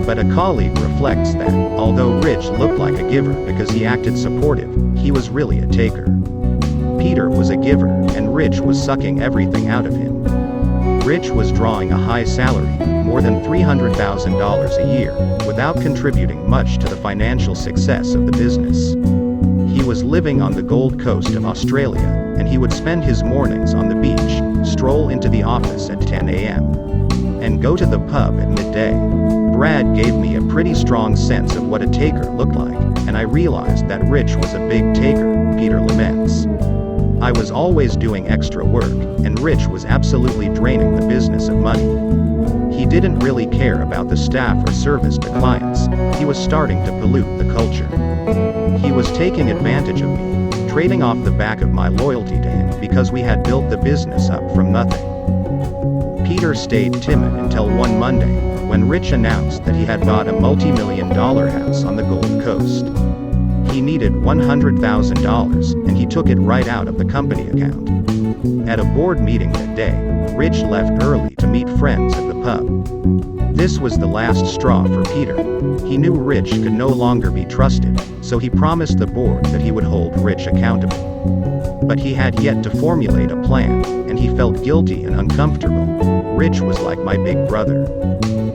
But a colleague reflects that, although Rich looked like a giver because he acted supportive, he was really a taker. Peter was a giver, and Rich was sucking everything out of him. Rich was drawing a high salary, more than $300,000 a year, without contributing much to the financial success of the business. He was living on the Gold Coast of Australia, and he would spend his mornings on the beach, stroll into the office at 10 a.m., and go to the pub at midday. Brad gave me a pretty strong sense of what a taker looked like, and I realized that Rich was a big taker, Peter laments. I was always doing extra work, and Rich was absolutely draining the business of money. He didn't really care about the staff or service to clients. He was starting to pollute the culture. He was taking advantage of me, trading off the back of my loyalty to him because we had built the business up from nothing. Peter stayed timid until one Monday, when Rich announced that he had bought a multi-million-dollar house on the Gold Coast. He needed $100,000, and he took it right out of the company account. At a board meeting that day, Rich left early to meet friends at the pub. This was the last straw for Peter. He knew Rich could no longer be trusted, so he promised the board that he would hold Rich accountable. But he had yet to formulate a plan, and he felt guilty and uncomfortable. Rich was like my big brother.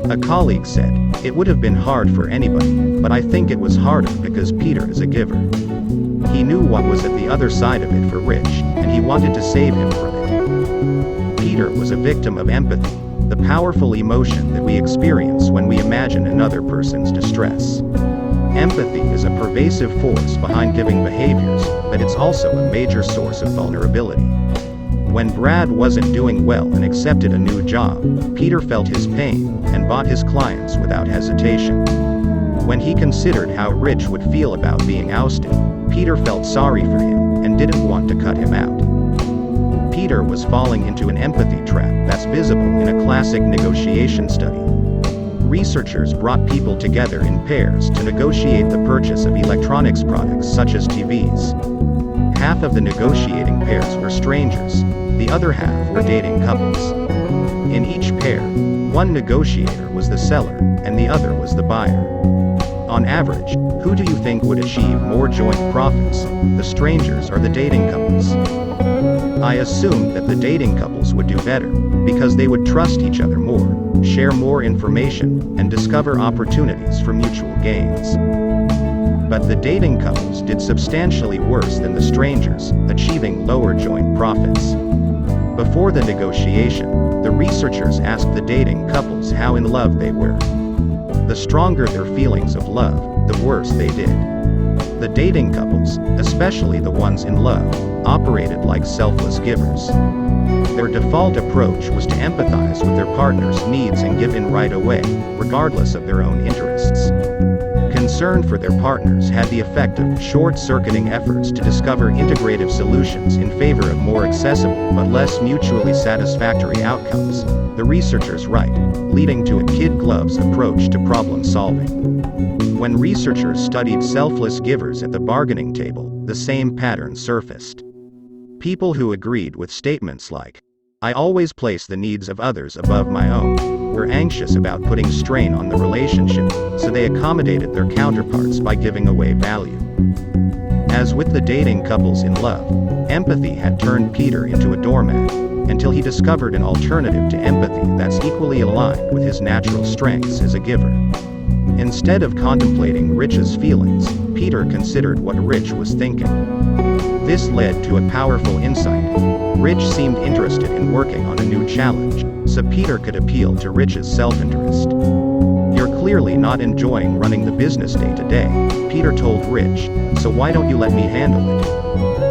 A colleague said, "It would have been hard for anybody, but I think it was harder because Peter is a giver." He knew what was at the other side of it for Rich, and he wanted to save him from it. Peter was a victim of empathy, the powerful emotion that we experience when we imagine another person's distress. Empathy is a pervasive force behind giving behaviors, but it's also a major source of vulnerability. When Brad wasn't doing well and accepted a new job, Peter felt his pain and bought his clients without hesitation. When he considered how Rich would feel about being ousted, Peter felt sorry for him and didn't want to cut him out. Peter was falling into an empathy trap that's visible in a classic negotiation study. Researchers brought people together in pairs to negotiate the purchase of electronics products such as TVs. Half of the negotiating pairs were strangers, the other half were dating couples. In each pair, one negotiator was the seller, and the other was the buyer. On average, who do you think would achieve more joint profits, the strangers or the dating couples? I assumed that the dating couples would do better, because they would trust each other more, share more information, and discover opportunities for mutual gains. But the dating couples did substantially worse than the strangers, achieving lower joint profits. Before the negotiation, the researchers asked the dating couples how in love they were. The stronger their feelings of love, the worse they did. The dating couples, especially the ones in love, operated like selfless givers. Their default approach was to empathize with their partner's needs and give in right away, regardless of their own interests. Concern for their partners had the effect of short-circuiting efforts to discover integrative solutions in favor of more accessible but less mutually satisfactory outcomes, the researchers write, leading to a kid gloves approach to problem solving. When researchers studied selfless givers at the bargaining table, the same pattern surfaced. People who agreed with statements like, "I always place the needs of others above my own," were anxious about putting strain on the relationship, so they accommodated their counterparts by giving away value. As with the dating couples in love, empathy had turned Peter into a doormat, until he discovered an alternative to empathy that's equally aligned with his natural strengths as a giver. Instead of contemplating Rich's feelings, Peter considered what Rich was thinking. This led to a powerful insight. Rich seemed interested in working on a new challenge, so Peter could appeal to Rich's self-interest. "You're clearly not enjoying running the business day to day," Peter told Rich, "so why don't you let me handle it?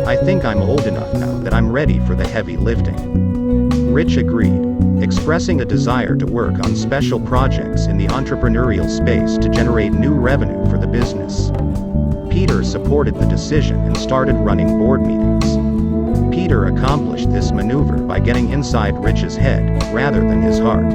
I think I'm old enough now that I'm ready for the heavy lifting." Rich agreed, expressing a desire to work on special projects in the entrepreneurial space to generate new revenue for the business. Peter supported the decision and started running board meetings. Peter accomplished this maneuver by getting inside Rich's head, rather than his heart.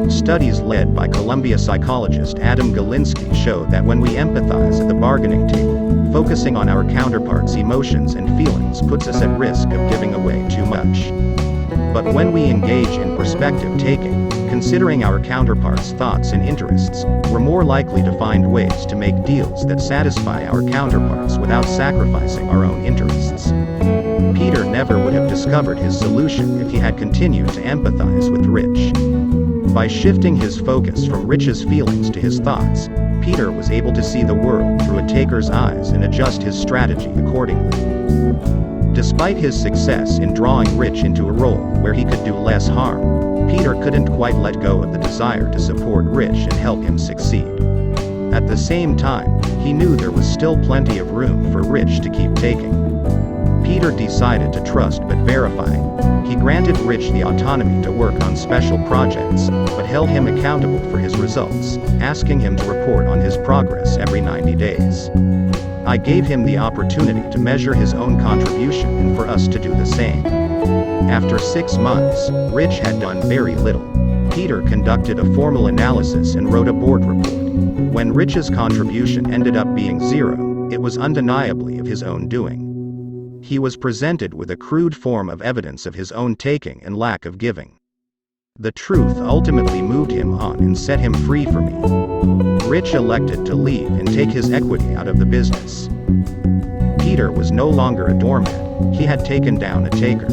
Studies led by Columbia psychologist Adam Galinsky showed that when we empathize at the bargaining table, focusing on our counterpart's emotions and feelings puts us at risk of giving away too much. But when we engage in perspective taking, considering our counterpart's thoughts and interests, we're more likely to find ways to make deals that satisfy our counterparts without sacrificing our own interests. Peter never would have discovered his solution if he had continued to empathize with Rich. By shifting his focus from Rich's feelings to his thoughts, Peter was able to see the world through a taker's eyes and adjust his strategy accordingly. Despite his success in drawing Rich into a role where he could do less harm, Peter couldn't quite let go of the desire to support Rich and help him succeed. At the same time, he knew there was still plenty of room for Rich to keep taking. Peter decided to trust but verify. He granted Rich the autonomy to work on special projects, but held him accountable for his results, asking him to report on his progress every 90 days. I gave him the opportunity to measure his own contribution and for us to do the same. After 6 months, Rich had done very little. Peter conducted a formal analysis and wrote a board report. When Rich's contribution ended up being 0, it was undeniably of his own doing. He was presented with a crude form of evidence of his own taking and lack of giving. The truth ultimately moved him on and set him free for me. Rich elected to leave and take his equity out of the business. Peter was no longer a doormat, he had taken down a taker.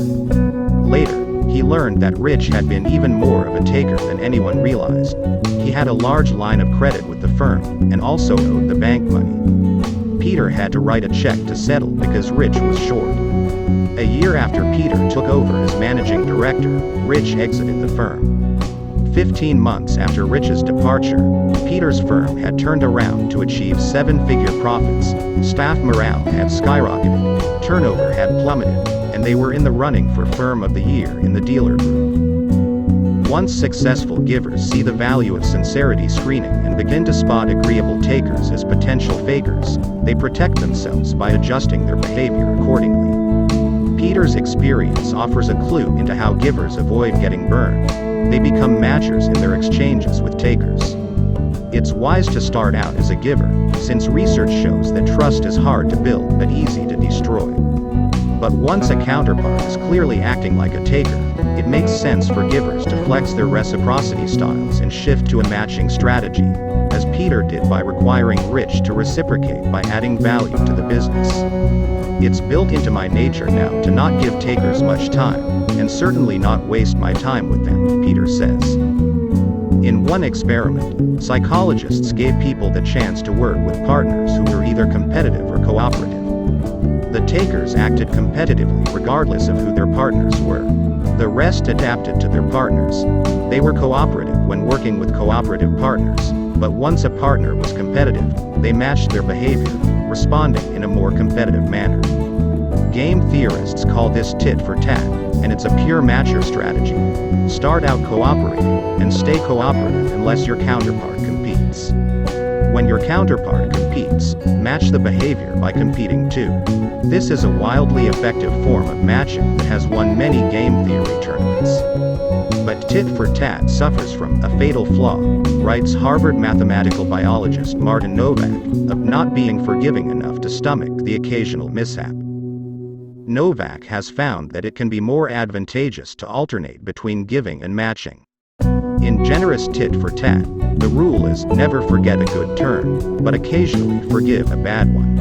Later, he learned that Rich had been even more of a taker than anyone realized. He had a large line of credit with the firm, and also owed the bank money. Peter had to write a check to settle because Rich was short. A year after Peter took over as managing director, Rich exited the firm. 15 months after Rich's departure, Peter's firm had turned around to achieve 7-figure profits, staff morale had skyrocketed, turnover had plummeted, and they were in the running for Firm of the Year in the dealer group. Once successful givers see the value of sincerity screening and begin to spot agreeable takers as potential fakers, they protect themselves by adjusting their behavior accordingly. Peter's experience offers a clue into how givers avoid getting burned. They become matchers in their exchanges with takers. It's wise to start out as a giver, since research shows that trust is hard to build but easy to destroy. But once a counterpart is clearly acting like a taker, it makes sense for givers to flex their reciprocity styles and shift to a matching strategy, as Peter did by requiring Rich to reciprocate by adding value to the business. It's built into my nature now to not give takers much time, and certainly not waste my time with them, Peter says. In one experiment, psychologists gave people the chance to work with partners who were either competitive or cooperative. The takers acted competitively regardless of who their partners were. The rest adapted to their partners. They were cooperative when working with cooperative partners, but once a partner was competitive, they matched their behavior, responding in a more competitive manner. Game theorists call this tit for tat, and it's a pure matcher strategy. Start out cooperating, and stay cooperative unless your counterpart competes. When your counterpart competes, match the behavior by competing too. This is a wildly effective form of matching that has won many game theory tournaments. But tit for tat suffers from a fatal flaw, writes Harvard mathematical biologist Martin Novak, of not being forgiving enough to stomach the occasional mishap. Novak has found that it can be more advantageous to alternate between giving and matching. In generous tit for tat, the rule is never forget a good turn, but occasionally forgive a bad one.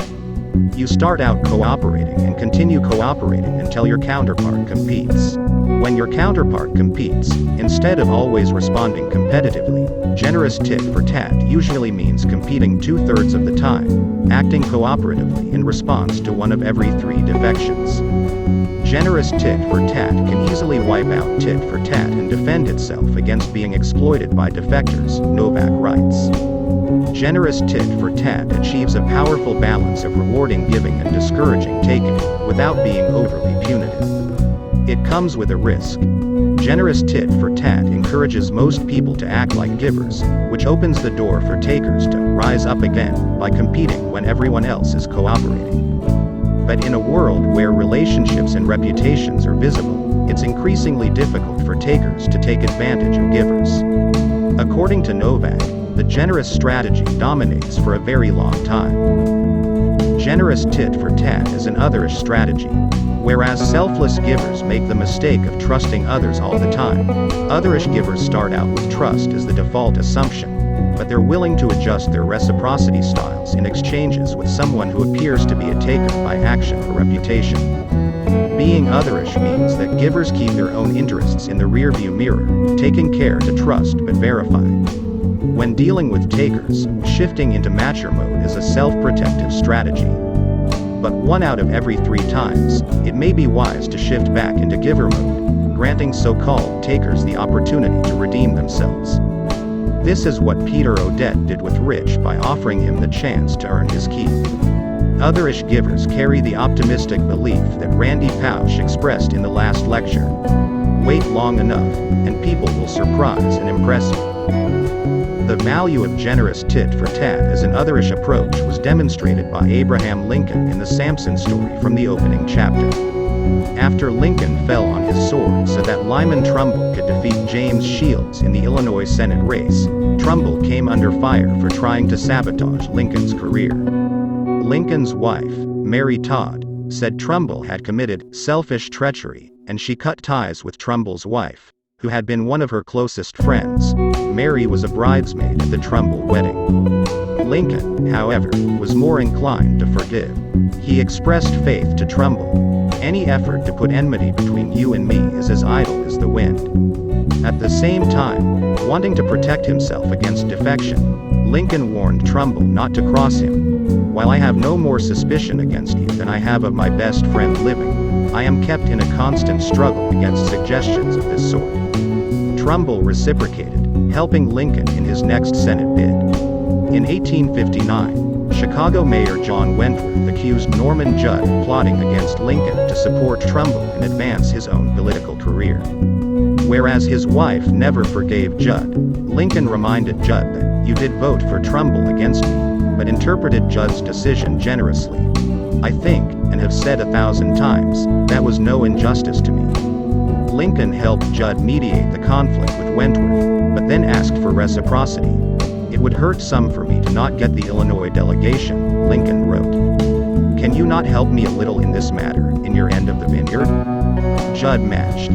You start out cooperating and continue cooperating until your counterpart competes. When your counterpart competes, instead of always responding competitively, generous tit for tat usually means competing 2/3 of the time, acting cooperatively in response to one of every 3 defections. Generous tit for tat can easily wipe out tit for tat and defend itself against being exploited by defectors, Novak writes. Generous tit for tat achieves a powerful balance of rewarding giving and discouraging taking, without being overly punitive. It comes with a risk. Generous tit for tat encourages most people to act like givers, which opens the door for takers to rise up again by competing when everyone else is cooperating. But in a world where relationships and reputations are visible, it's increasingly difficult for takers to take advantage of givers. According to Novak, the generous strategy dominates for a very long time. Generous tit for tat is an otherish strategy. Whereas selfless givers make the mistake of trusting others all the time, otherish givers start out with trust as the default assumption, but they're willing to adjust their reciprocity styles in exchanges with someone who appears to be a taker by action or reputation. Being otherish means that givers keep their own interests in the rearview mirror, taking care to trust but verify. When dealing with takers, shifting into matcher mode is a self-protective strategy. But 1 out of every 3 times, it may be wise to shift back into giver mode, granting so-called takers the opportunity to redeem themselves. This is what Peter Odette did with Rich by offering him the chance to earn his keep. Otherish givers carry the optimistic belief that Randy Pausch expressed in the last lecture. Wait long enough, and people will surprise and impress you. The value of generous tit for tat as an otherish approach was demonstrated by Abraham Lincoln in the Samson story from the opening chapter. After Lincoln fell on his sword so that Lyman Trumbull could defeat James Shields in the Illinois Senate race, Trumbull came under fire for trying to sabotage Lincoln's career. Lincoln's wife, Mary Todd, said Trumbull had committed selfish treachery, and she cut ties with Trumbull's wife, who had been one of her closest friends. Mary was a bridesmaid at the Trumbull wedding. Lincoln, however, was more inclined to forgive. He expressed faith to Trumbull. Any effort to put enmity between you and me is as idle as the wind. At the same time, wanting to protect himself against defection, Lincoln warned Trumbull not to cross him. While I have no more suspicion against you than I have of my best friend living, I am kept in a constant struggle against suggestions of this sort." Trumbull reciprocated, helping Lincoln in his next Senate bid. In 1859, Chicago Mayor John Wentworth accused Norman Judd of plotting against Lincoln to support Trumbull and advance his own political career. Whereas his wife never forgave Judd, Lincoln reminded Judd that, "You did vote for Trumbull against me," but interpreted Judd's decision generously. "I think, and have said 1,000 times, that was no injustice to me." Lincoln helped Judd mediate the conflict with Wentworth, but then asked for reciprocity. "It would hurt some for me to not get the Illinois delegation," Lincoln wrote. "Can you not help me a little in this matter, in your end of the vineyard?" Judd matched.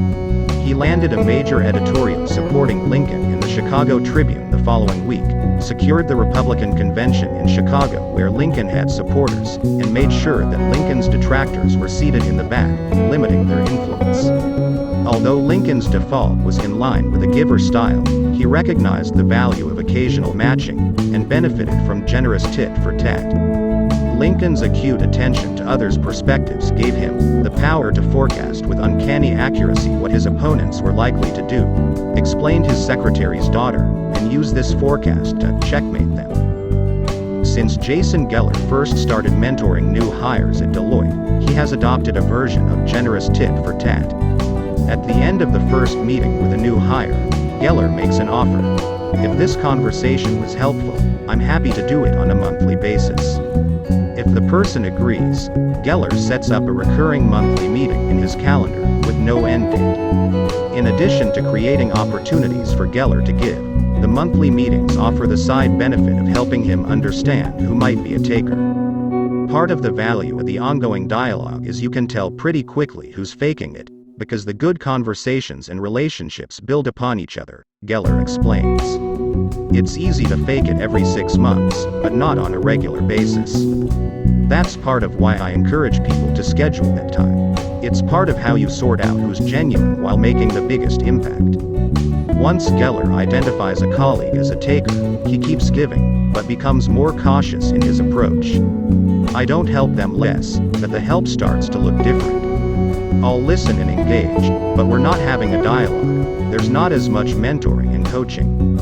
He landed a major editorial supporting Lincoln in the Chicago Tribune the following week, secured the Republican convention in Chicago where Lincoln had supporters, and made sure that Lincoln's detractors were seated in the back, limiting their influence. Although Lincoln's default was in line with a giver style, he recognized the value of occasional matching, and benefited from generous tit-for-tat. Lincoln's acute attention to others' perspectives gave him the power to forecast with uncanny accuracy what his opponents were likely to do, explained his secretary's daughter, and used this forecast to checkmate them. Since Jason Geller first started mentoring new hires at Deloitte, he has adopted a version of generous tit-for-tat. At the end of the first meeting with a new hire, Geller makes an offer. "If this conversation was helpful, I'm happy to do it on a monthly basis." If the person agrees, Geller sets up a recurring monthly meeting in his calendar, with no end date. In addition to creating opportunities for Geller to give, the monthly meetings offer the side benefit of helping him understand who might be a taker. Part of the value of the ongoing dialogue is you can tell pretty quickly who's faking it, because the good conversations and relationships build upon each other, Geller explains. "It's easy to fake it every 6 months, but not on a regular basis. That's part of why I encourage people to schedule that time. It's part of how you sort out who's genuine while making the biggest impact." Once Geller identifies a colleague as a taker, he keeps giving, but becomes more cautious in his approach. "I don't help them less, but the help starts to look different. I'll listen and engage, but we're not having a dialogue. There's not as much mentoring and coaching.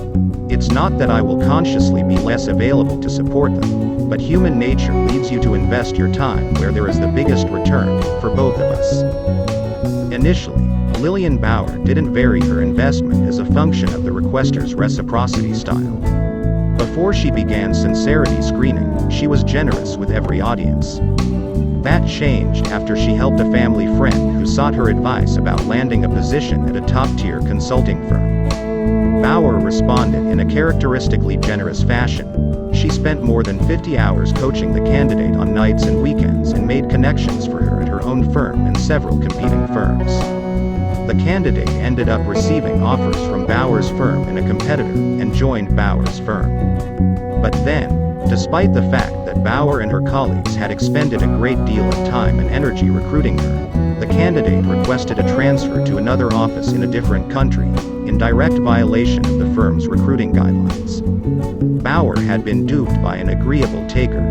It's not that I will consciously be less available to support them, but human nature leads you to invest your time where there is the biggest return, for both of us." Initially, Lillian Bauer didn't vary her investment as a function of the requester's reciprocity style. Before she began sincerity screening, she was generous with every audience. That changed after she helped a family friend who sought her advice about landing a position at a top-tier consulting firm. Bauer responded in a characteristically generous fashion. She spent more than 50 hours coaching the candidate on nights and weekends and made connections for her at her own firm and several competing firms. The candidate ended up receiving offers from Bauer's firm and a competitor, and joined Bauer's firm. But then, despite the fact that Bauer and her colleagues had expended a great deal of time and energy recruiting her, the candidate requested a transfer to another office in a different country, in direct violation of the firm's recruiting guidelines. Bauer had been duped by an agreeable taker.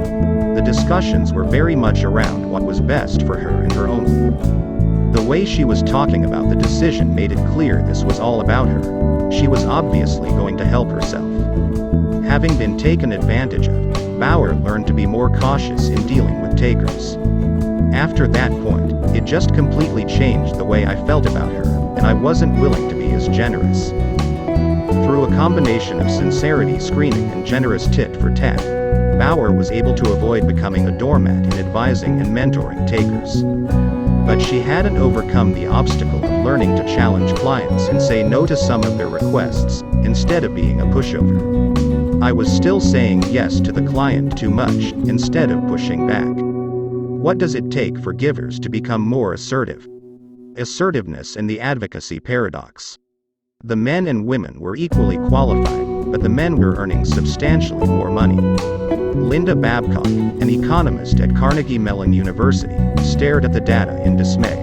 The discussions were very much around what was best for her and her only. The way she was talking about the decision made it clear this was all about her. She was obviously going to help herself. Having been taken advantage of, Bauer learned to be more cautious in dealing with takers. After that point, it just completely changed the way I felt about her, and I wasn't willing to be as generous. Through a combination of sincerity screening and generous tit-for-tat, Bauer was able to avoid becoming a doormat in advising and mentoring takers. But she hadn't overcome the obstacle of learning to challenge clients and say no to some of their requests, instead of being a pushover. I was still saying yes to the client too much, instead of pushing back. What does it take for givers to become more assertive? Assertiveness and the advocacy paradox. The men and women were equally qualified, but the men were earning substantially more money. Linda Babcock, an economist at Carnegie Mellon University, stared at the data in dismay.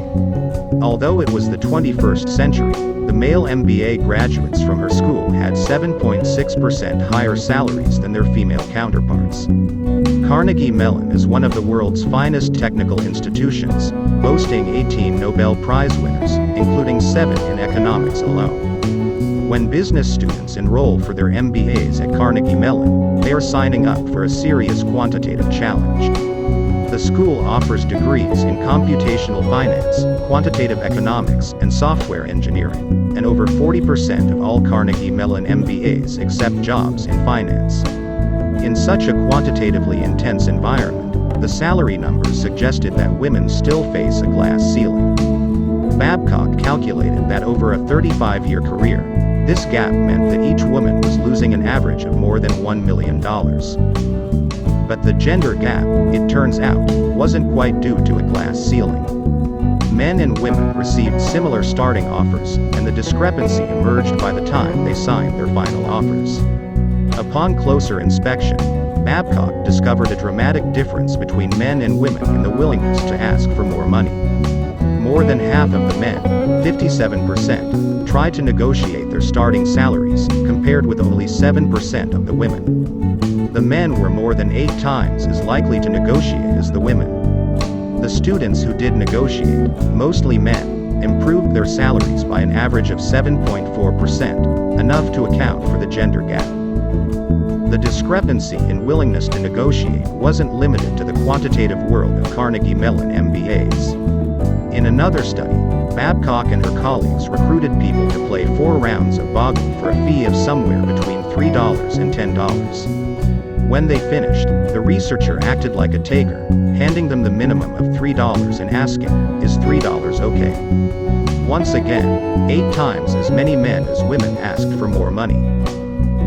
Although it was the 21st century, the male MBA graduates from her school had 7.6% higher salaries than their female counterparts. Carnegie Mellon is one of the world's finest technical institutions, boasting 18 Nobel Prize winners, including 7 in economics alone. When business students enroll for their MBAs at Carnegie Mellon, they are signing up for a serious quantitative challenge. The school offers degrees in computational finance, quantitative economics, and software engineering, and over 40% of all Carnegie Mellon MBAs accept jobs in finance. In such a quantitatively intense environment, the salary numbers suggested that women still face a glass ceiling. Babcock calculated that over a 35-year career, this gap meant that each woman was losing an average of more than $1 million. But the gender gap, it turns out, wasn't quite due to a glass ceiling. Men and women received similar starting offers, and the discrepancy emerged by the time they signed their final offers. Upon closer inspection, Babcock discovered a dramatic difference between men and women in the willingness to ask for more money. More than half of the men, 57%, tried to negotiate their starting salaries, compared with only 7% of the women. The men were more than 8 times as likely to negotiate as the women. The students who did negotiate, mostly men, improved their salaries by an average of 7.4%, enough to account for the gender gap. The discrepancy in willingness to negotiate wasn't limited to the quantitative world of Carnegie Mellon MBAs. In another study, Babcock and her colleagues recruited people to play 4 rounds of Boggle for a fee of somewhere between $3 and $10. When they finished, the researcher acted like a taker, handing them the minimum of $3 and asking, "Is $3 okay?" Once again, 8 times as many men as women asked for more money.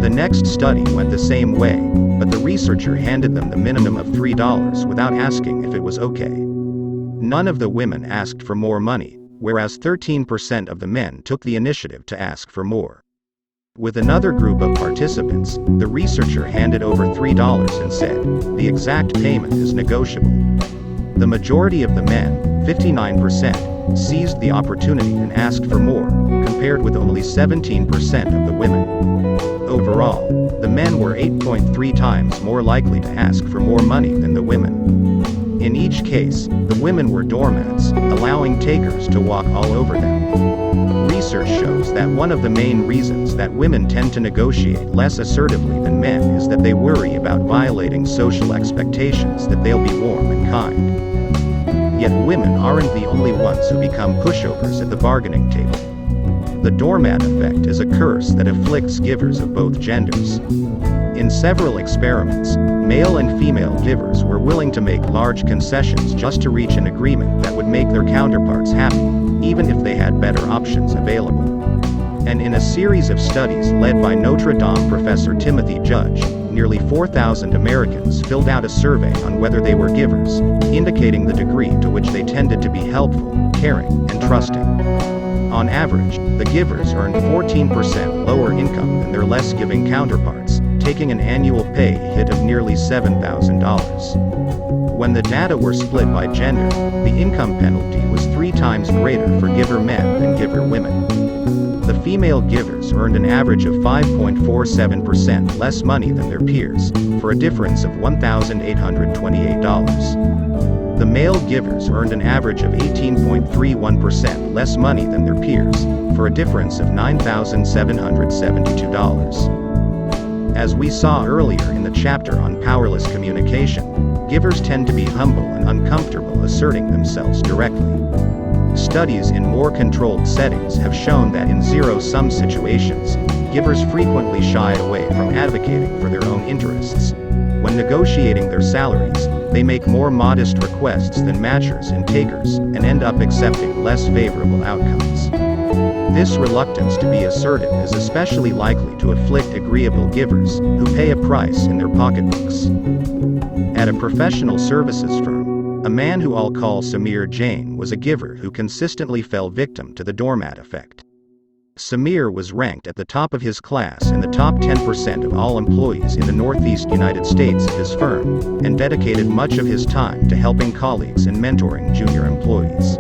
The next study went the same way, but the researcher handed them the minimum of $3 without asking if it was okay. None of the women asked for more money, whereas 13% of the men took the initiative to ask for more. With another group of participants, the researcher handed over $3 and said, "The exact payment is negotiable." The majority of the men, 59%, seized the opportunity and asked for more, compared with only 17% of the women. Overall, the men were 8.3 times more likely to ask for more money than the women. In each case, the women were doormats, allowing takers to walk all over them. Research shows that one of the main reasons that women tend to negotiate less assertively than men is that they worry about violating social expectations that they'll be warm and kind. Yet women aren't the only ones who become pushovers at the bargaining table. The doormat effect is a curse that afflicts givers of both genders. In several experiments, male and female givers were willing to make large concessions just to reach an agreement that would make their counterparts happy, even if they had better options available. And in a series of studies led by Notre Dame professor Timothy Judge, nearly 4,000 Americans filled out a survey on whether they were givers, indicating the degree to which they tended to be helpful, caring, and trusting. On average, the givers earned 14% lower income than their less giving counterparts, taking an annual pay hit of nearly $7,000. When the data were split by gender, the income penalty was 3 times greater for giver men than giver women. The female givers earned an average of 5.47% less money than their peers, for a difference of $1,828. The male givers earned an average of 18.31% less money than their peers, for a difference of $9,772. As we saw earlier in the chapter on powerless communication, givers tend to be humble and uncomfortable asserting themselves directly. Studies in more controlled settings have shown that in zero-sum situations, givers frequently shy away from advocating for their own interests. When negotiating their salaries, they make more modest requests than matchers and takers, and end up accepting less favorable outcomes. This reluctance to be assertive is especially likely to afflict agreeable givers, who pay a price in their pocketbooks. At a professional services firm, a man who I'll call Samir Jain was a giver who consistently fell victim to the doormat effect. Samir was ranked at the top of his class in the top 10% of all employees in the Northeast United States at his firm, and dedicated much of his time to helping colleagues and mentoring junior employees.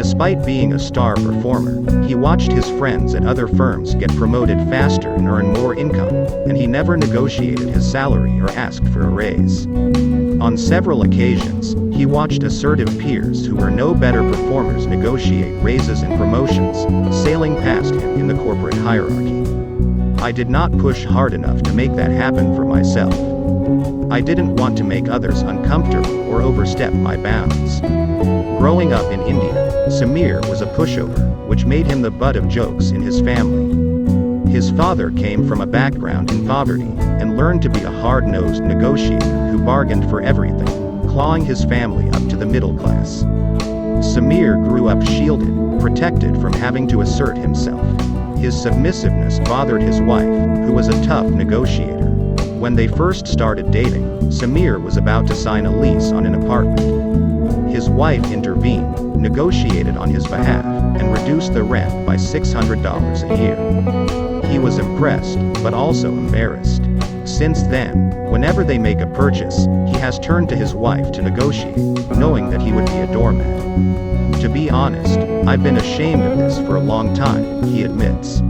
Despite being a star performer, he watched his friends at other firms get promoted faster and earn more income, and he never negotiated his salary or asked for a raise. On several occasions, he watched assertive peers who were no better performers negotiate raises and promotions, sailing past him in the corporate hierarchy. I did not push hard enough to make that happen for myself. I didn't want to make others uncomfortable or overstep my bounds. Growing up in India, Samir was a pushover, which made him the butt of jokes in his family. His father came from a background in poverty, and learned to be a hard-nosed negotiator who bargained for everything, clawing his family up to the middle class. Samir grew up shielded, protected from having to assert himself. His submissiveness bothered his wife, who was a tough negotiator. When they first started dating, Samir was about to sign a lease on an apartment. His wife intervened, negotiated on his behalf, and reduced the rent by $600 a year. He was impressed, but also embarrassed. Since then, whenever they make a purchase, he has turned to his wife to negotiate, knowing that he would be a doormat. To be honest, I've been ashamed of this for a long time, he admits.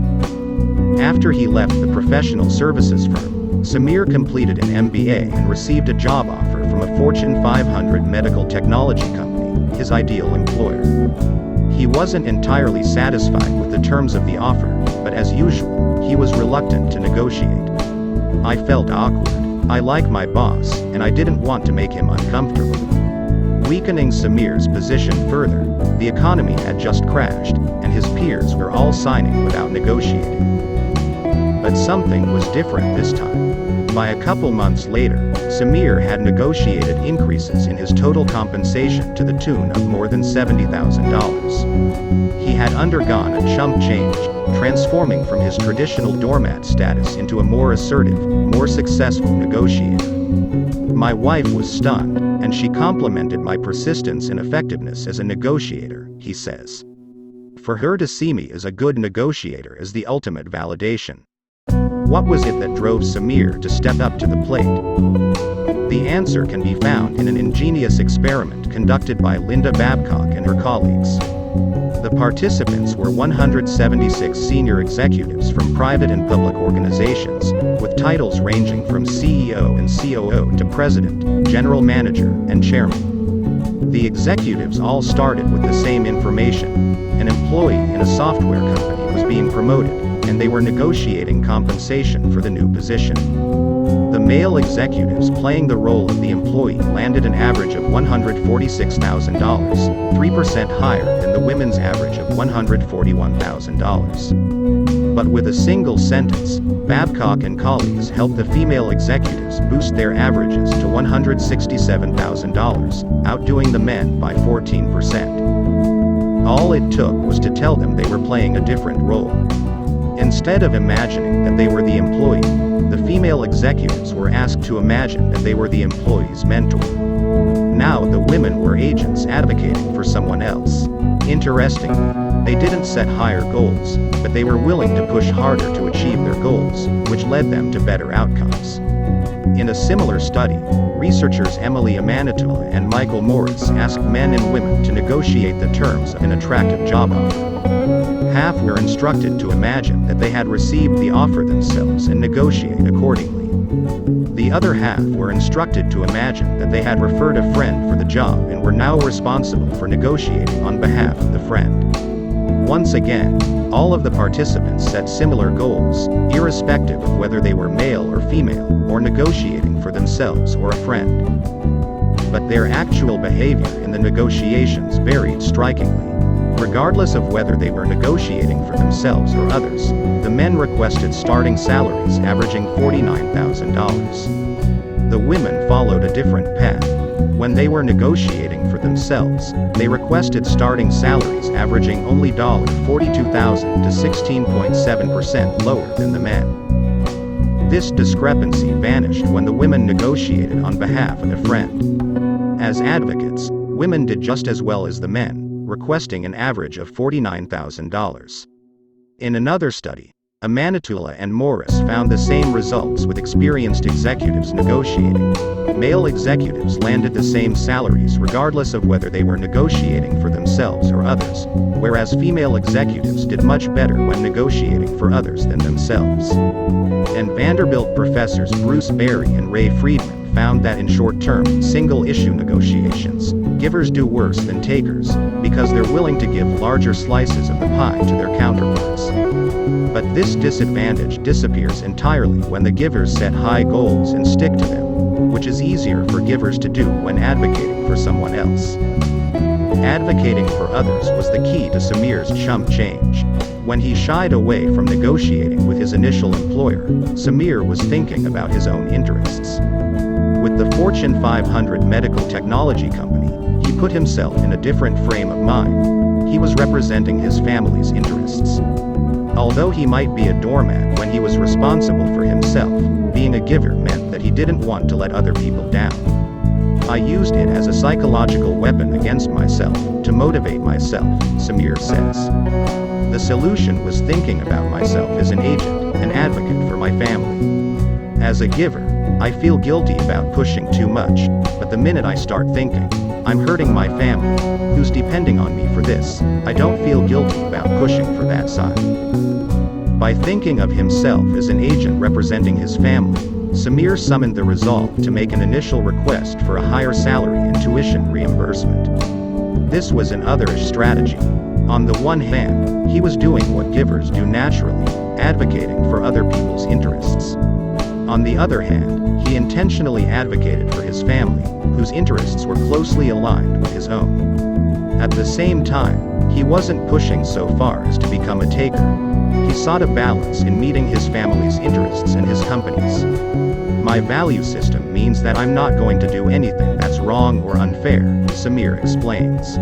After he left the professional services firm, Samir completed an MBA and received a job offer from a Fortune 500 medical technology company, his ideal employer. He wasn't entirely satisfied with the terms of the offer, but as usual, he was reluctant to negotiate. I felt awkward. I like my boss, and I didn't want to make him uncomfortable. Weakening Samir's position further, the economy had just crashed, and his peers were all signing without negotiating. But something was different this time. By a couple months later, Samir had negotiated increases in his total compensation to the tune of more than $70,000. He had undergone a chump change, transforming from his traditional doormat status into a more assertive, more successful negotiator. My wife was stunned, and she complimented my persistence and effectiveness as a negotiator, he says. For her to see me as a good negotiator is the ultimate validation. What was it that drove Samir to step up to the plate? The answer can be found in an ingenious experiment conducted by Linda Babcock and her colleagues. The participants were 176 senior executives from private and public organizations, with titles ranging from CEO and COO to president, general manager, and chairman. The executives all started with the same information. An employee in a software company was being promoted, and they were negotiating compensation for the new position. The male executives playing the role of the employee landed an average of $146,000, 3% higher than the women's average of $141,000. But with a single sentence, Babcock and colleagues helped the female executives boost their averages to $167,000, outdoing the men by 14%. All it took was to tell them they were playing a different role. Instead of imagining that they were the employee, the female executives were asked to imagine that they were the employee's mentor. Now the women were agents advocating for someone else. Interestingly, they didn't set higher goals, but they were willing to push harder to achieve their goals, which led them to better outcomes. In a similar study, researchers Emily Amanatullah and Michael Morris asked men and women to negotiate the terms of an attractive job offer. Half were instructed to imagine that they had received the offer themselves and negotiate accordingly. The other half were instructed to imagine that they had referred a friend for the job and were now responsible for negotiating on behalf of the friend. Once again, all of the participants set similar goals, irrespective of whether they were male or female, or negotiating for themselves or a friend. But their actual behavior in the negotiations varied strikingly. Regardless of whether they were negotiating for themselves or others, the men requested starting salaries averaging $49,000. The women followed a different path. When they were negotiating for themselves, they requested starting salaries averaging only $42,000 to 16.7% lower than the men. This discrepancy vanished when the women negotiated on behalf of a friend. As advocates, women did just as well as the men, requesting an average of $49,000. In another study, Amanatullah and Morris found the same results with experienced executives negotiating. Male executives landed the same salaries regardless of whether they were negotiating for themselves or others, whereas female executives did much better when negotiating for others than themselves. And Vanderbilt professors Bruce Berry and Ray Friedman found that in short-term, single-issue negotiations, givers do worse than takers, because they're willing to give larger slices of the pie to their counterparts. But this disadvantage disappears entirely when the givers set high goals and stick to them, which is easier for givers to do when advocating for someone else. Advocating for others was the key to Samir's chump change. When he shied away from negotiating with his initial employer, Samir was thinking about his own interests. With the Fortune 500 medical technology company, he put himself in a different frame of mind. He was representing his family's interests. Although he might be a doormat when he was responsible for himself, being a giver meant that he didn't want to let other people down. I used it as a psychological weapon against myself, to motivate myself, Samir says. The solution was thinking about myself as an agent, an advocate for my family. As a giver, I feel guilty about pushing too much, but the minute I start thinking, I'm hurting my family, who's depending on me for this, I don't feel guilty about pushing for that side. By thinking of himself as an agent representing his family, Samir summoned the resolve to make an initial request for a higher salary and tuition reimbursement. This was an otherish strategy. On the one hand, he was doing what givers do naturally, advocating for other people's interests. On the other hand, he intentionally advocated for his family, whose interests were closely aligned with his own. At the same time, he wasn't pushing so far as to become a taker. He sought a balance in meeting his family's interests and his company's. My value system means that I'm not going to do anything that's wrong or unfair, Samir explains.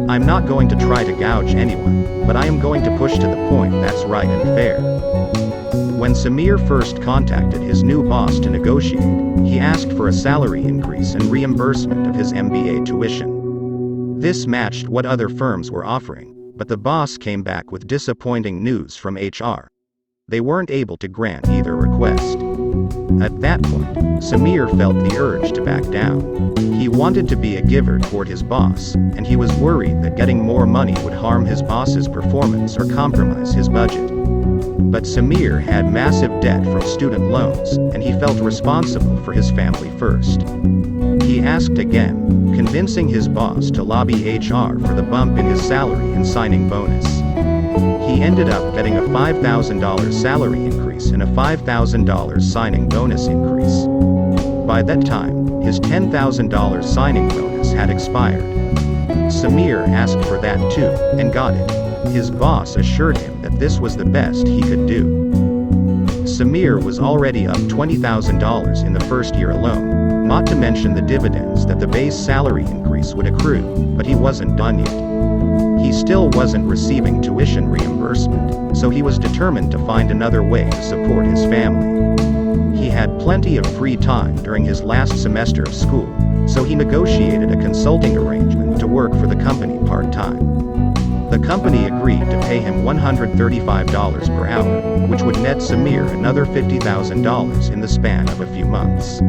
I'm not going to try to gouge anyone, but I am going to push to the point that's right and fair. When Samir first contacted his new boss to negotiate, he asked for a salary increase and reimbursement of his MBA tuition. This matched what other firms were offering, but the boss came back with disappointing news from HR. They weren't able to grant either request. At that point, Samir felt the urge to back down. He wanted to be a giver toward his boss, and he was worried that getting more money would harm his boss's performance or compromise his budget. But Samir had massive debt from student loans, and he felt responsible for his family first. He asked again, convincing his boss to lobby HR for the bump in his salary and signing bonus. He ended up getting a $5,000 salary increase and a $5,000 signing bonus increase. By that time, his $10,000 signing bonus had expired. Samir asked for that too, and got it. His boss assured him that this was the best he could do. Samir was already up $20,000 in the first year alone, not to mention the dividends that the base salary increase would accrue, but he wasn't done yet. He still wasn't receiving tuition reimbursement, so he was determined to find another way to support his family. He had plenty of free time during his last semester of school, so he negotiated a consulting arrangement to work for the company part-time. The company agreed to pay him $135 per hour, which would net Samir another $50,000 in the span of a few months.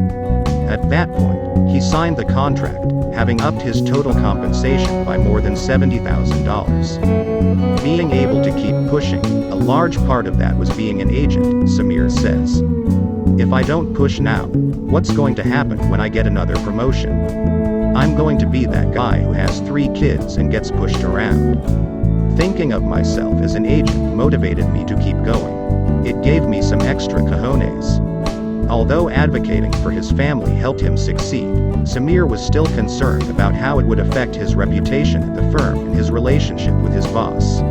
At that point, he signed the contract, having upped his total compensation by more than $70,000. Being able to keep pushing, a large part of that was being an agent, Samir says. If I don't push now, what's going to happen when I get another promotion? I'm going to be that guy who has 3 kids and gets pushed around. Thinking of myself as an agent motivated me to keep going. It gave me some extra cojones. Although advocating for his family helped him succeed, Samir was still concerned about how it would affect his reputation at the firm and his relationship with his boss.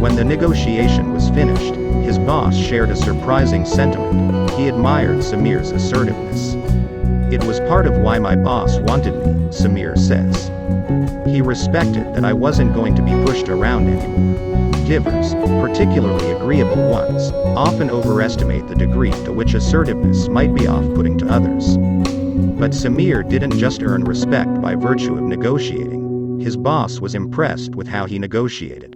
When the negotiation was finished, his boss shared a surprising sentiment. He admired Samir's assertiveness. It was part of why my boss wanted me, Samir says. He respected that I wasn't going to be pushed around anymore. Givers, particularly agreeable ones, often overestimate the degree to which assertiveness might be off-putting to others. But Samir didn't just earn respect by virtue of negotiating. His boss was impressed with how he negotiated.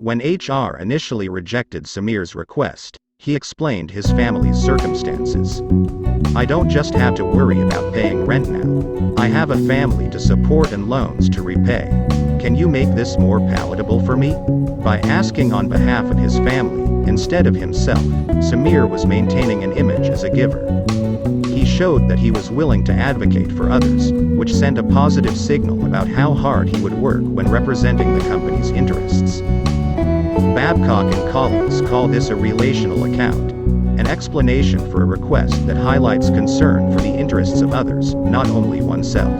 When HR initially rejected Samir's request, he explained his family's circumstances. "I don't just have to worry about paying rent now. I have a family to support and loans to repay. Can you make this more palatable for me?" By asking on behalf of his family, instead of himself, Samir was maintaining an image as a giver. He showed that he was willing to advocate for others, which sent a positive signal about how hard he would work when representing the company's interests. Babcock and colleagues call this a relational account, an explanation for a request that highlights concern for the interests of others, not only oneself.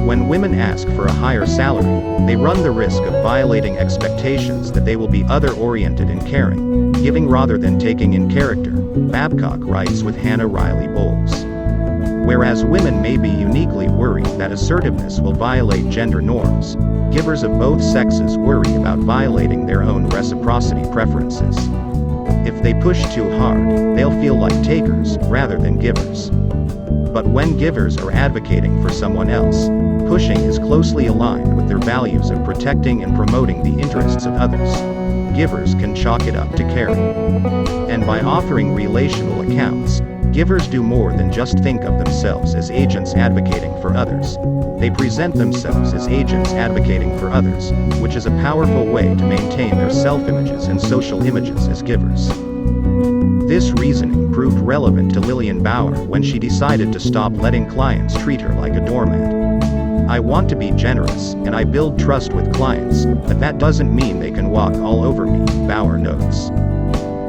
When women ask for a higher salary, they run the risk of violating expectations that they will be other-oriented and caring, giving rather than taking in character, Babcock writes with Hannah Riley Bowles. Whereas women may be uniquely worried that assertiveness will violate gender norms, givers of both sexes worry about violating their own reciprocity preferences. If they push too hard, they'll feel like takers rather than givers. But when givers are advocating for someone else, pushing is closely aligned with their values of protecting and promoting the interests of others. Givers can chalk it up to caring. And by offering relational accounts, givers do more than just think of themselves as agents advocating for others. They present themselves as agents advocating for others, which is a powerful way to maintain their self-images and social images as givers. This reasoning proved relevant to Lillian Bauer when she decided to stop letting clients treat her like a doormat. "I want to be generous, and I build trust with clients, but that doesn't mean they can walk all over me," Bauer notes.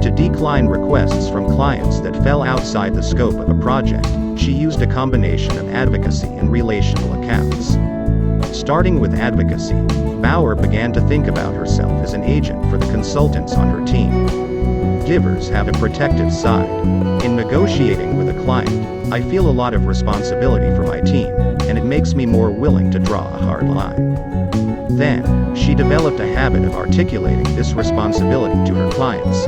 To decline requests from clients that fell outside the scope of a project, she used a combination of advocacy and relational accounts. Starting with advocacy, Bauer began to think about herself as an agent for the consultants on her team. Givers have a protective side. In negotiating with a client, I feel a lot of responsibility for my team, and it makes me more willing to draw a hard line. Then, she developed a habit of articulating this responsibility to her clients.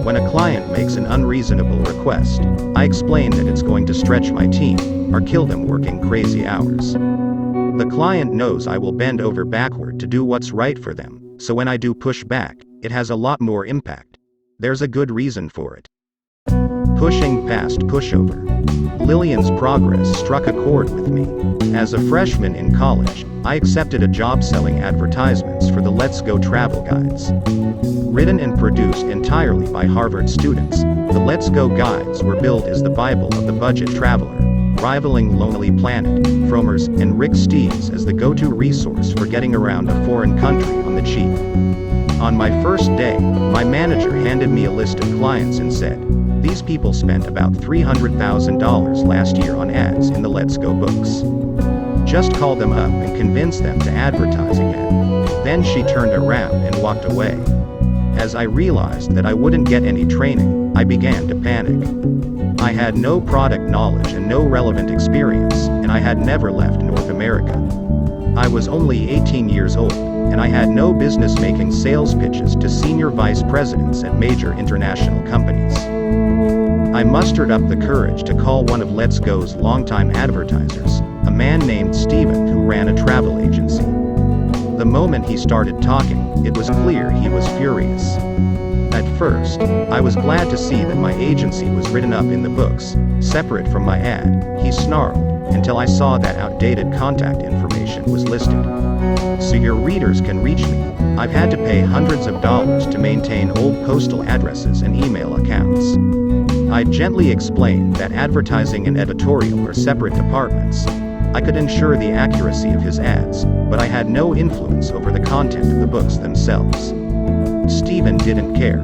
When a client makes an unreasonable request, I explain that it's going to stretch my team, or kill them working crazy hours. The client knows I will bend over backward to do what's right for them, so when I do push back, it has a lot more impact. There's a good reason for it. Pushing past pushover. Lillian's progress struck a chord with me. As a freshman in college, I accepted a job selling advertisements for the Let's Go travel guides. Written and produced entirely by Harvard students, the Let's Go guides were billed as the Bible of the budget traveler, rivaling Lonely Planet, Frommer's, and Rick Steves as the go-to resource for getting around a foreign country on the cheap. On my first day, my manager handed me a list of clients and said, "These people spent about $300,000 last year on ads in the Let's Go books. Just call them up and convince them to advertise again." Then she turned around and walked away. As I realized that I wouldn't get any training, I began to panic. I had no product knowledge and no relevant experience, and I had never left North America. I was only 18 years old, and I had no business making sales pitches to senior vice presidents at major international companies. I mustered up the courage to call one of Let's Go's longtime advertisers, a man named Steven who ran a travel agency. The moment he started talking, it was clear he was furious. At first, I was glad to see that my agency was written up in the books, separate from my ad, he snarled, until I saw that outdated contact information was listed. "So your readers can reach me. I've had to pay hundreds of dollars to maintain old postal addresses and email accounts." I gently explained that advertising and editorial are separate departments. I could ensure the accuracy of his ads, but I had no influence over the content of the books themselves. Steven didn't care.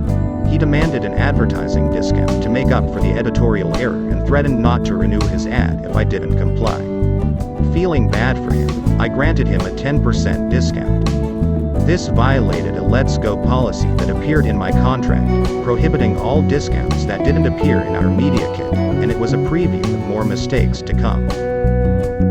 He demanded an advertising discount to make up for the editorial error and threatened not to renew his ad if I didn't comply. Feeling bad for him, I granted him a 10% discount. This violated a Let's Go policy that appeared in my contract, prohibiting all discounts that didn't appear in our media kit, and it was a preview of more mistakes to come.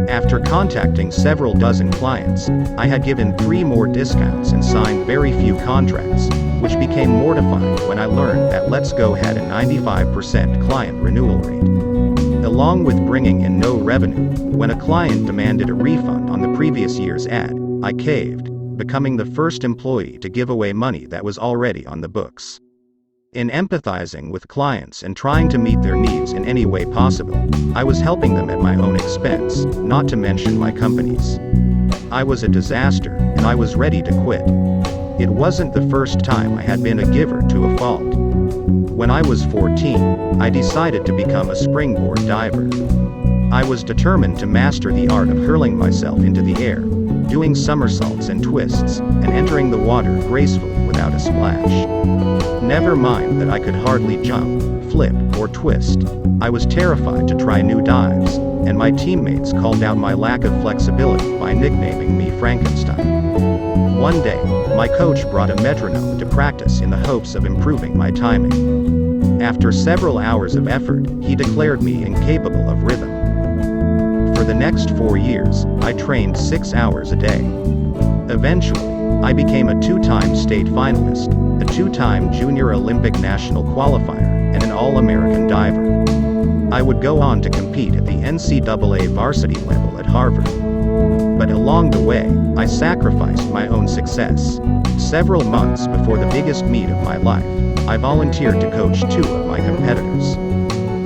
After contacting several dozen clients, I had given 3 more discounts and signed very few contracts, which became mortifying when I learned that Let's Go had a 95% client renewal rate. Along with bringing in no revenue, when a client demanded a refund on the previous year's ad, I caved. becoming the first employee to give away money that was already on the books. In empathizing with clients and trying to meet their needs in any way possible, I was helping them at my own expense, not to mention my company's. I was a disaster, and I was ready to quit. It wasn't the first time I had been a giver to a fault. When I was 14, I decided to become a springboard diver. I was determined to master the art of hurling myself into the air, doing somersaults and twists, and entering the water gracefully without a splash. Never mind that I could hardly jump, flip, or twist. I was terrified to try new dives, and my teammates called out my lack of flexibility by nicknaming me Frankenstein. One day, my coach brought a metronome to practice in the hopes of improving my timing. After several hours of effort, he declared me incapable of rhythm. For the next 4 years, I trained 6 hours a day. Eventually, I became a 2-time state finalist, a 2-time Junior Olympic national qualifier, and an All-American diver. I would go on to compete at the NCAA varsity level at Harvard. But along the way, I sacrificed my own success. Several months before the biggest meet of my life, I volunteered to coach 2 of my competitors.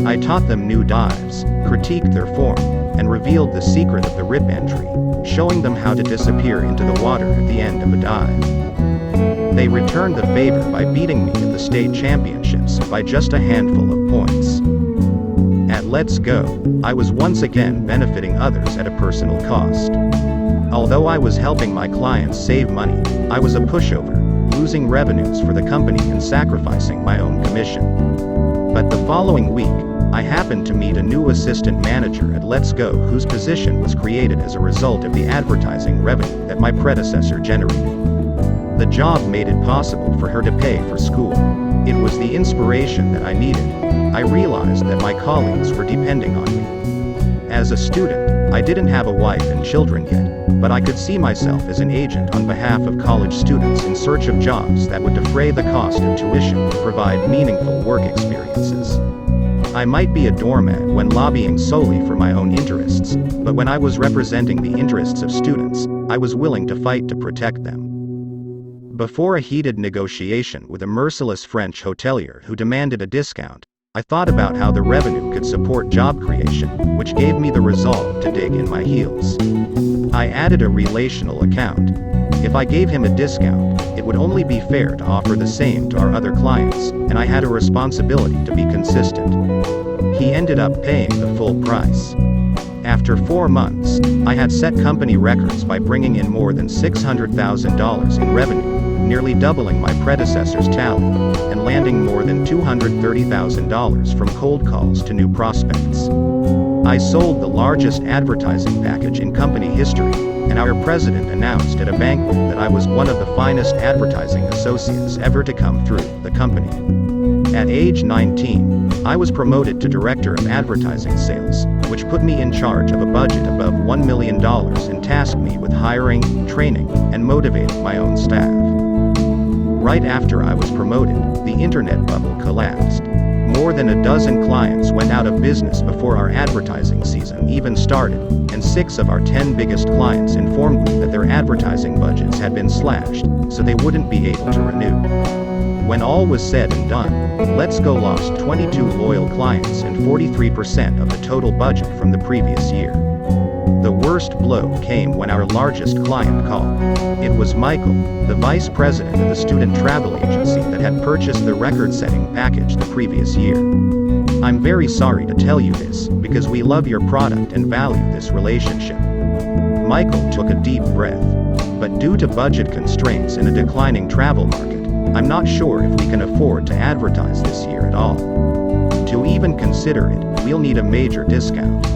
I taught them new dives, critiqued their form, and revealed the secret of the rip entry, showing them how to disappear into the water at the end of a dive. They returned the favor by beating me at the state championships by just a handful of points. At Let's Go, I was once again benefiting others at a personal cost. Although I was helping my clients save money, I was a pushover, losing revenues for the company and sacrificing my own commission. But the following week, I happened to meet a new assistant manager at Let's Go whose position was created as a result of the advertising revenue that my predecessor generated. The job made it possible for her to pay for school. It was the inspiration that I needed. I realized that my colleagues were depending on me. As a student, I didn't have a wife and children yet, but I could see myself as an agent on behalf of college students in search of jobs that would defray the cost of tuition and provide meaningful work experiences. I might be a doormat when lobbying solely for my own interests, but when I was representing the interests of students, I was willing to fight to protect them. Before a heated negotiation with a merciless French hotelier who demanded a discount, I thought about how the revenue could support job creation, which gave me the resolve to dig in my heels. I added a relational account. If I gave him a discount, it would only be fair to offer the same to our other clients, and I had a responsibility to be consistent. He ended up paying the full price. After 4 months, I had set company records by bringing in more than $600,000 in revenue, nearly doubling my predecessor's tally, and landing more than $230,000 from cold calls to new prospects. I sold the largest advertising package in company history, and our president announced at a banquet that I was one of the finest advertising associates ever to come through the company. At age 19, I was promoted to Director of Advertising Sales, which put me in charge of a budget above $1 million and tasked me with hiring, training, and motivating my own staff. Right after I was promoted, the internet bubble collapsed. More than a dozen clients went out of business before our advertising season even started, and 6 of our 10 biggest clients informed me that their advertising budgets had been slashed, so they wouldn't be able to renew. When all was said and done, Let's Go lost 22 loyal clients and 43% of the total budget from the previous year. The worst blow came when our largest client called. It was Michael, the vice president of the student travel agency that had purchased the record-setting package the previous year. I'm very sorry to tell you this, because we love your product and value this relationship. Michael took a deep breath. But due to budget constraints and a declining travel market, I'm not sure if we can afford to advertise this year at all. To even consider it, we'll need a major discount.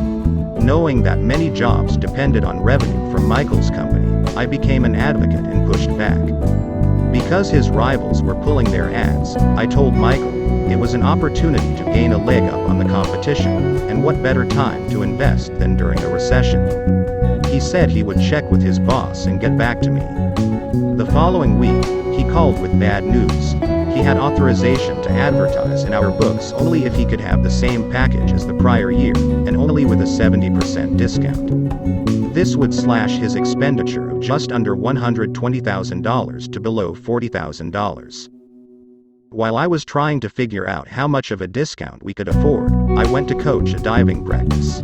Knowing that many jobs depended on revenue from Michael's company, I became an advocate and pushed back. Because his rivals were pulling their ads, I told Michael it was an opportunity to gain a leg up on the competition, and what better time to invest than during a recession. He said he would check with his boss and get back to me. The following week, he called with bad news. He had authorization to advertise in our books only if he could have the same package as the prior year, and only with a 70% discount. This would slash his expenditure of just under $120,000 to below $40,000. While I was trying to figure out how much of a discount we could afford, I went to coach a diving practice.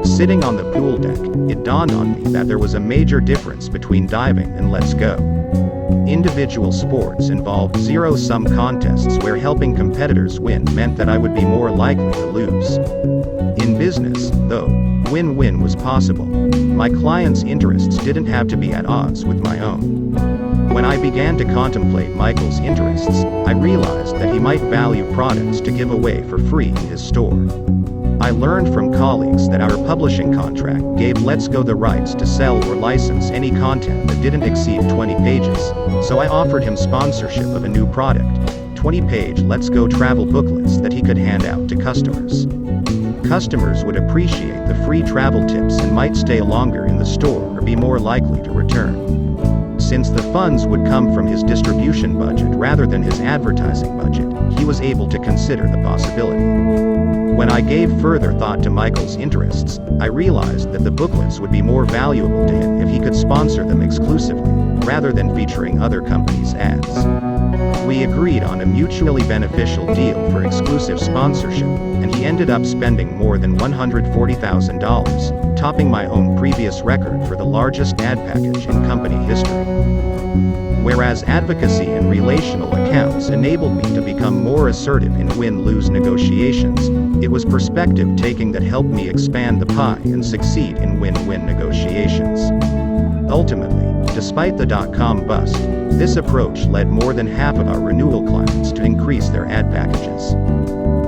Sitting on the pool deck, it dawned on me that there was a major difference between diving and Let's Go. Individual sports involved zero-sum contests where helping competitors win meant that I would be more likely to lose. In business, though, win-win was possible. My clients' interests didn't have to be at odds with my own. When I began to contemplate Michael's interests, I realized that he might value products to give away for free in his store. I learned from colleagues that our publishing contract gave Let's Go the rights to sell or license any content that didn't exceed 20 pages, so I offered him sponsorship of a new product, 20-page Let's Go travel booklets that he could hand out to customers. Customers would appreciate the free travel tips and might stay longer in the store or be more likely to return. Since the funds would come from his distribution budget rather than his advertising budget, he was able to consider the possibility. When I gave further thought to Michael's interests, I realized that the booklets would be more valuable to him if he could sponsor them exclusively, rather than featuring other companies' ads. We agreed on a mutually beneficial deal for exclusive sponsorship, and he ended up spending more than $140,000, topping my own previous record for the largest ad package in company history. Whereas advocacy and relational accounts enabled me to become more assertive in win-lose negotiations, it was perspective taking that helped me expand the pie and succeed in win-win negotiations. Ultimately, despite the dot-com bust, this approach led more than half of our renewal clients to increase their ad packages.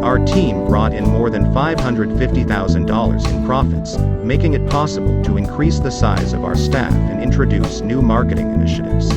Our team brought in more than $550,000 in profits, making it possible to increase the size of our staff and introduce new marketing initiatives.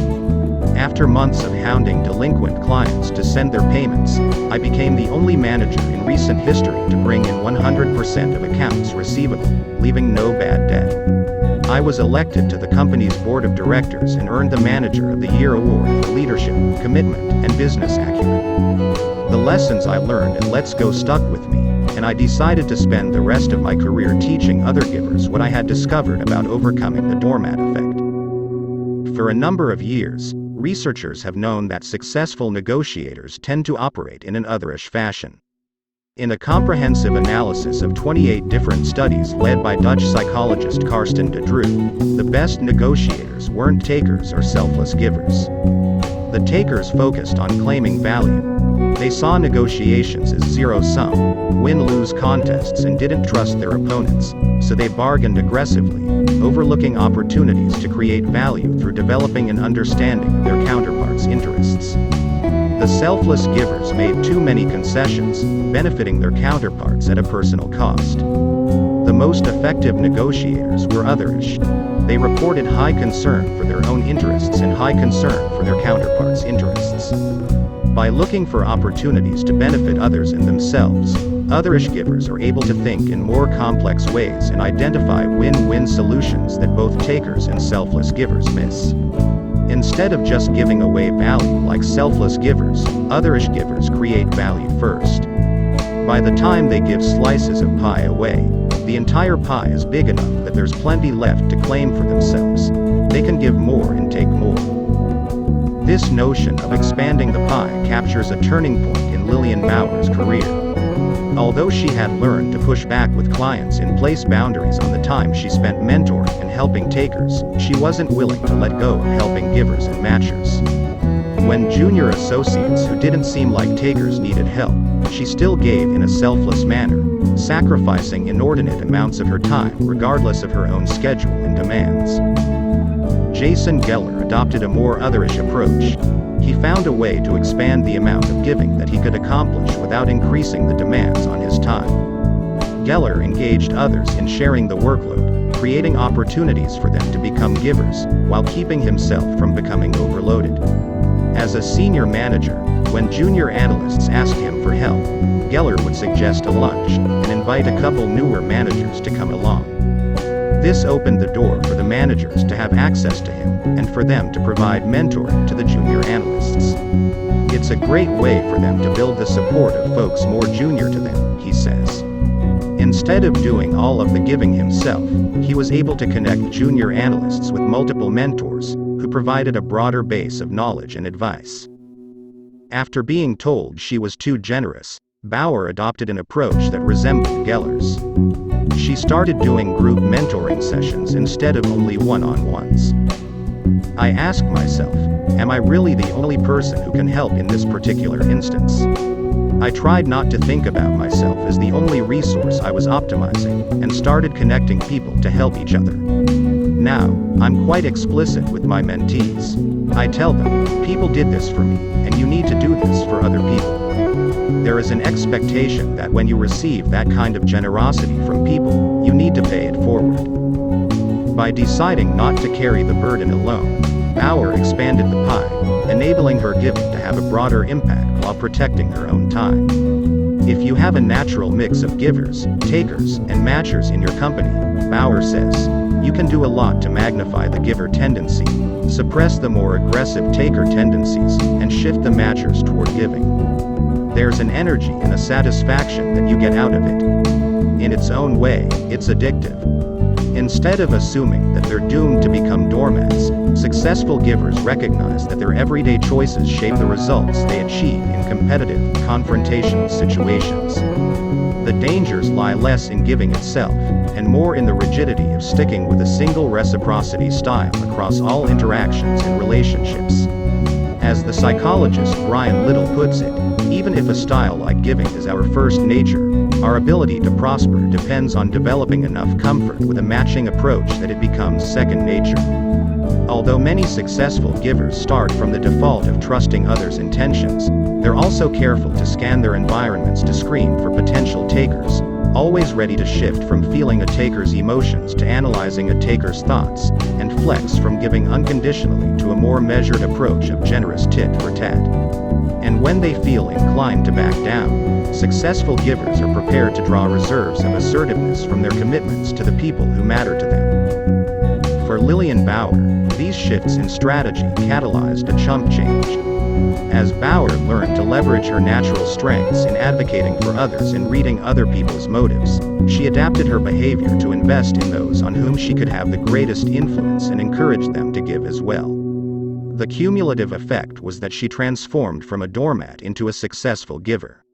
After months of hounding delinquent clients to send their payments, I became the only manager in recent history to bring in 100% of accounts receivable, leaving no bad debt. I was elected to the company's board of directors and earned the Manager of the Year award for leadership, commitment, and business acumen. The lessons I learned at Let's Go stuck with me, and I decided to spend the rest of my career teaching other givers what I had discovered about overcoming the doormat effect. For a number of years, researchers have known that successful negotiators tend to operate in an otherish fashion. In a comprehensive analysis of 28 different studies led by Dutch psychologist Karsten de Droo, the best negotiators weren't takers or selfless givers. The takers focused on claiming value. They saw negotiations as zero-sum, win-lose contests and didn't trust their opponents, so they bargained aggressively, overlooking opportunities to create value through developing an understanding of their counterparts' interests. The selfless givers made too many concessions, benefiting their counterparts at a personal cost. The most effective negotiators were otherish. They reported high concern for their own interests and high concern for their counterparts' interests. By looking for opportunities to benefit others and themselves, otherish givers are able to think in more complex ways and identify win-win solutions that both takers and selfless givers miss. Instead of just giving away value like selfless givers, otherish givers create value first. By the time they give slices of pie away, the entire pie is big enough that there's plenty left to claim for themselves. They can give more and take more. This notion of expanding the pie captures a turning point in Lillian Bauer's career. Although she had learned to push back with clients and place boundaries on the time she spent mentoring and helping takers, she wasn't willing to let go of helping givers and matchers. When junior associates who didn't seem like takers needed help, she still gave in a selfless manner, sacrificing inordinate amounts of her time regardless of her own schedule and demands. Jason Geller adopted a more otherish approach. He found a way to expand the amount of giving that he could accomplish without increasing the demands on his time. Geller engaged others in sharing the workload, creating opportunities for them to become givers, while keeping himself from becoming overloaded. As a senior manager, when junior analysts asked him for help, Geller would suggest a lunch, and invite a couple newer managers to come along. This opened the door for the managers to have access to him, and for them to provide mentoring to the junior analysts. It's a great way for them to build the support of folks more junior to them, he says. Instead of doing all of the giving himself, he was able to connect junior analysts with multiple mentors, who provided a broader base of knowledge and advice. After being told she was too generous, Bauer adopted an approach that resembled Geller's. She started doing group mentoring sessions instead of only one-on-ones. I asked myself, am I really the only person who can help in this particular instance? I tried not to think about myself as the only resource I was optimizing, and started connecting people to help each other. Now, I'm quite explicit with my mentees. I tell them, people did this for me, and you need to do this for other people. There is an expectation that when you receive that kind of generosity from people, you need to pay it forward. By deciding not to carry the burden alone, Bauer expanded the pie, enabling her giving to have a broader impact while protecting her own time. If you have a natural mix of givers, takers, and matchers in your company, Bauer says, you can do a lot to magnify the giver tendency, suppress the more aggressive taker tendencies, and shift the matchers toward giving. There's an energy and a satisfaction that you get out of it. In its own way, it's addictive. Instead of assuming that they're doomed to become doormats, successful givers recognize that their everyday choices shape the results they achieve in competitive, confrontational situations. The dangers lie less in giving itself, and more in the rigidity of sticking with a single reciprocity style across all interactions and relationships. As the psychologist Brian Little puts it, even if a style like giving is our first nature, our ability to prosper depends on developing enough comfort with a matching approach that it becomes second nature. Although many successful givers start from the default of trusting others' intentions, they're also careful to scan their environments to screen for potential takers, always ready to shift from feeling a taker's emotions to analyzing a taker's thoughts, and flex from giving unconditionally to a more measured approach of generous tit for tat. And when they feel inclined to back down, successful givers are prepared to draw reserves of assertiveness from their commitments to the people who matter to them. For Lillian Bauer, these shifts in strategy catalyzed a chump change. As Bauer learned to leverage her natural strengths in advocating for others and reading other people's motives, she adapted her behavior to invest in those on whom she could have the greatest influence and encourage them to give as well. The cumulative effect was that she transformed from a doormat into a successful giver.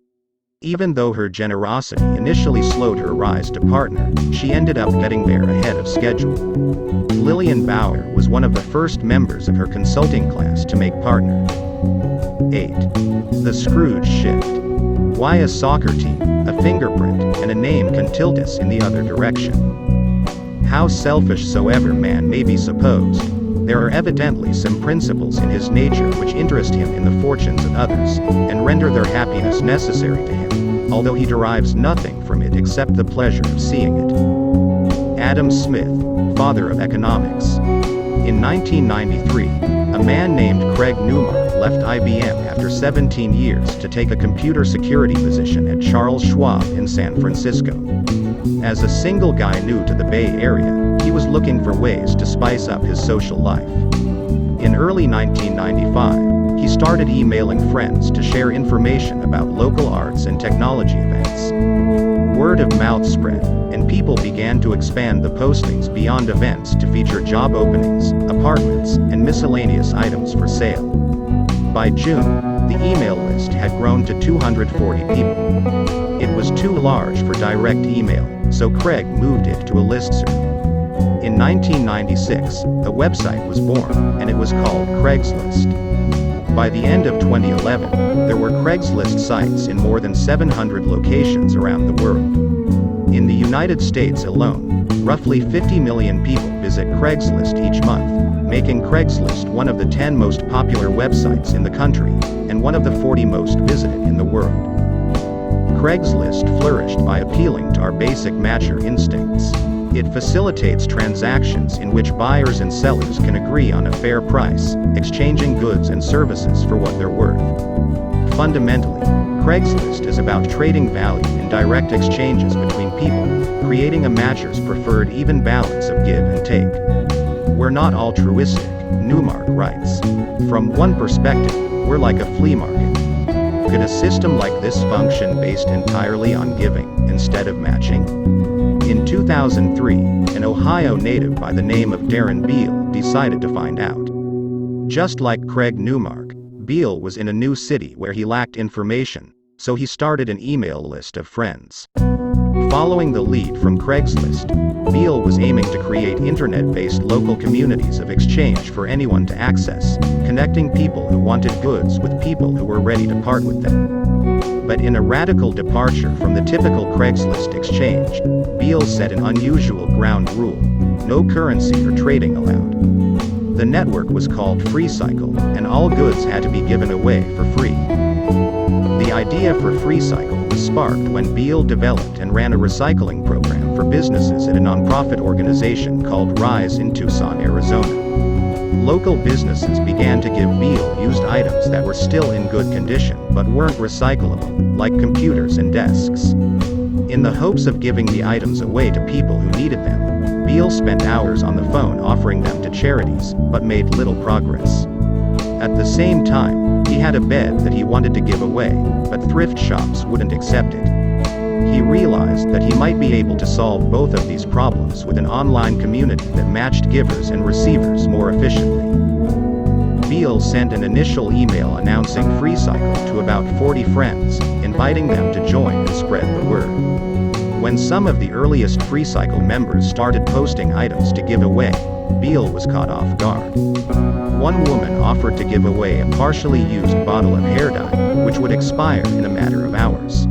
Even though her generosity initially slowed her rise to partner, she ended up getting there ahead of schedule. Lillian Bauer was one of the first members of her consulting class to make partner. 8. The Scrooge Shift. Why a soccer team, a fingerprint, and a name can tilt us in the other direction. How selfish soever man may be supposed, there are evidently some principles in his nature which interest him in the fortunes of others, and render their happiness necessary to him, although he derives nothing from it except the pleasure of seeing it. Adam Smith, father of economics. In 1993, a man named Craig Newmark left IBM after 17 years to take a computer security position at Charles Schwab in San Francisco. As a single guy new to the Bay Area, he was looking for ways to spice up his social life. In early 1995, he started emailing friends to share information about local arts and technology events. Word of mouth spread, and people began to expand the postings beyond events to feature job openings, apartments, and miscellaneous items for sale. By June, the email list had grown to 240 people. It was too large for direct email, so Craig moved it to a listserv. In 1996, a website was born, and it was called Craigslist. By the end of 2011, there were Craigslist sites in more than 700 locations around the world. In the United States alone, roughly 50 million people visit Craigslist each month, making Craigslist one of the 10 most popular websites in the country, and one of the 40 most visited in the world. Craigslist flourished by appealing to our basic matcher instincts. It facilitates transactions in which buyers and sellers can agree on a fair price, exchanging goods and services for what they're worth. Fundamentally, Craigslist is about trading value in direct exchanges between people, creating a matcher's preferred even balance of give and take. We're not altruistic, Newmark writes. From one perspective, we're like a flea market. Could a system like this function based entirely on giving, instead of matching? In 2003, an Ohio native by the name of Darren Beal decided to find out. Just like Craig Newmark, Beal was in a new city where he lacked information, so he started an email list of friends. Following the lead from Craigslist, Beal was aiming to create internet-based local communities of exchange for anyone to access, connecting people who wanted goods with people who were ready to part with them. But in a radical departure from the typical Craigslist exchange, Beal set an unusual ground rule: no currency or trading allowed. The network was called FreeCycle, and all goods had to be given away for free. The idea for FreeCycle was sparked when Beal developed and ran a recycling program for businesses at a nonprofit organization called Rise in Tucson, Arizona. Local businesses began to give Beal used items that were still in good condition but weren't recyclable, like computers and desks. In the hopes of giving the items away to people who needed them, Beal spent hours on the phone offering them to charities, but made little progress. At the same time, he had a bed that he wanted to give away, but thrift shops wouldn't accept it. He realized that he might be able to solve both of these problems with an online community that matched givers and receivers more efficiently. Beal sent an initial email announcing FreeCycle to about 40 friends, inviting them to join and spread the word. When some of the earliest FreeCycle members started posting items to give away, Beal was caught off guard. One woman offered to give away a partially used bottle of hair dye, which would expire in a matter of hours.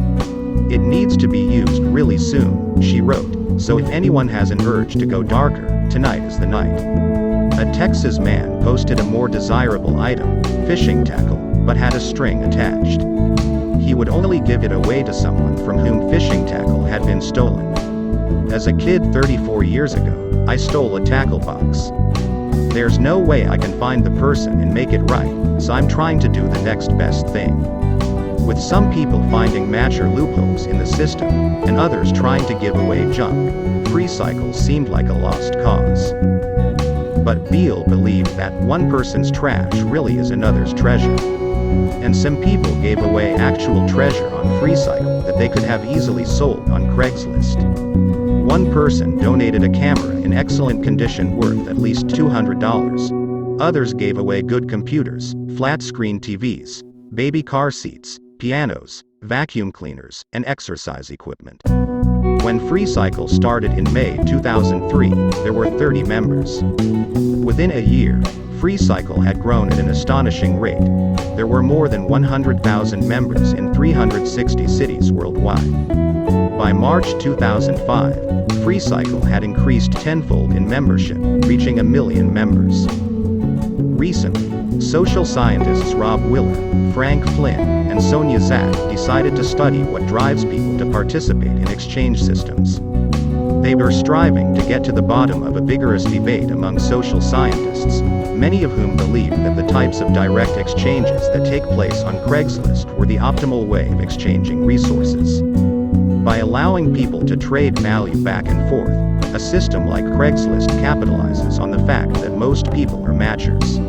"It needs to be used really soon," she wrote, "so if anyone has an urge to go darker, tonight is the night." A Texas man posted a more desirable item, fishing tackle, but had a string attached. He would only give it away to someone from whom fishing tackle had been stolen. "As a kid 34 years ago, I stole a tackle box. There's no way I can find the person and make it right, so I'm trying to do the next best thing." With some people finding matcher loopholes in the system, and others trying to give away junk, FreeCycle seemed like a lost cause. But Beal believed that one person's trash really is another's treasure. And some people gave away actual treasure on FreeCycle that they could have easily sold on Craigslist. One person donated a camera in excellent condition worth at least $200. Others gave away good computers, flat-screen TVs, baby car seats, pianos, vacuum cleaners, and exercise equipment. When FreeCycle started in May 2003, there were 30 members. Within a year, FreeCycle had grown at an astonishing rate. There were more than 100,000 members in 360 cities worldwide. By March 2005, FreeCycle had increased tenfold in membership, reaching 1 million members. Recently, social scientists Rob Willer, Frank Flynn, and Sonia Zack decided to study what drives people to participate in exchange systems. They were striving to get to the bottom of a vigorous debate among social scientists, many of whom believed that the types of direct exchanges that take place on Craigslist were the optimal way of exchanging resources. By allowing people to trade value back and forth, a system like Craigslist capitalizes on the fact that most people are matchers.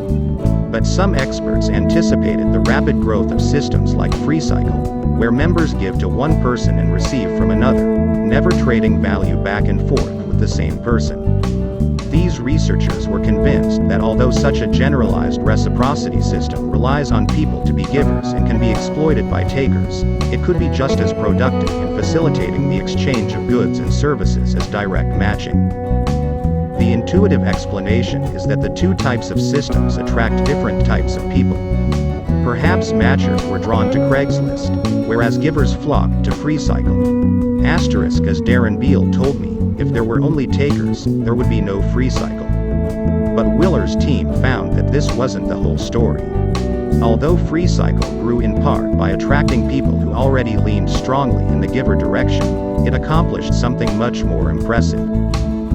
But some experts anticipated the rapid growth of systems like FreeCycle, where members give to one person and receive from another, never trading value back and forth with the same person. These researchers were convinced that although such a generalized reciprocity system relies on people to be givers and can be exploited by takers, it could be just as productive in facilitating the exchange of goods and services as direct matching. The intuitive explanation is that the two types of systems attract different types of people. Perhaps matchers were drawn to Craigslist, whereas givers flocked to FreeCycle. Asterisk, as Darren Beal told me, if there were only takers, there would be no FreeCycle. But Willer's team found that this wasn't the whole story. Although FreeCycle grew in part by attracting people who already leaned strongly in the giver direction, it accomplished something much more impressive.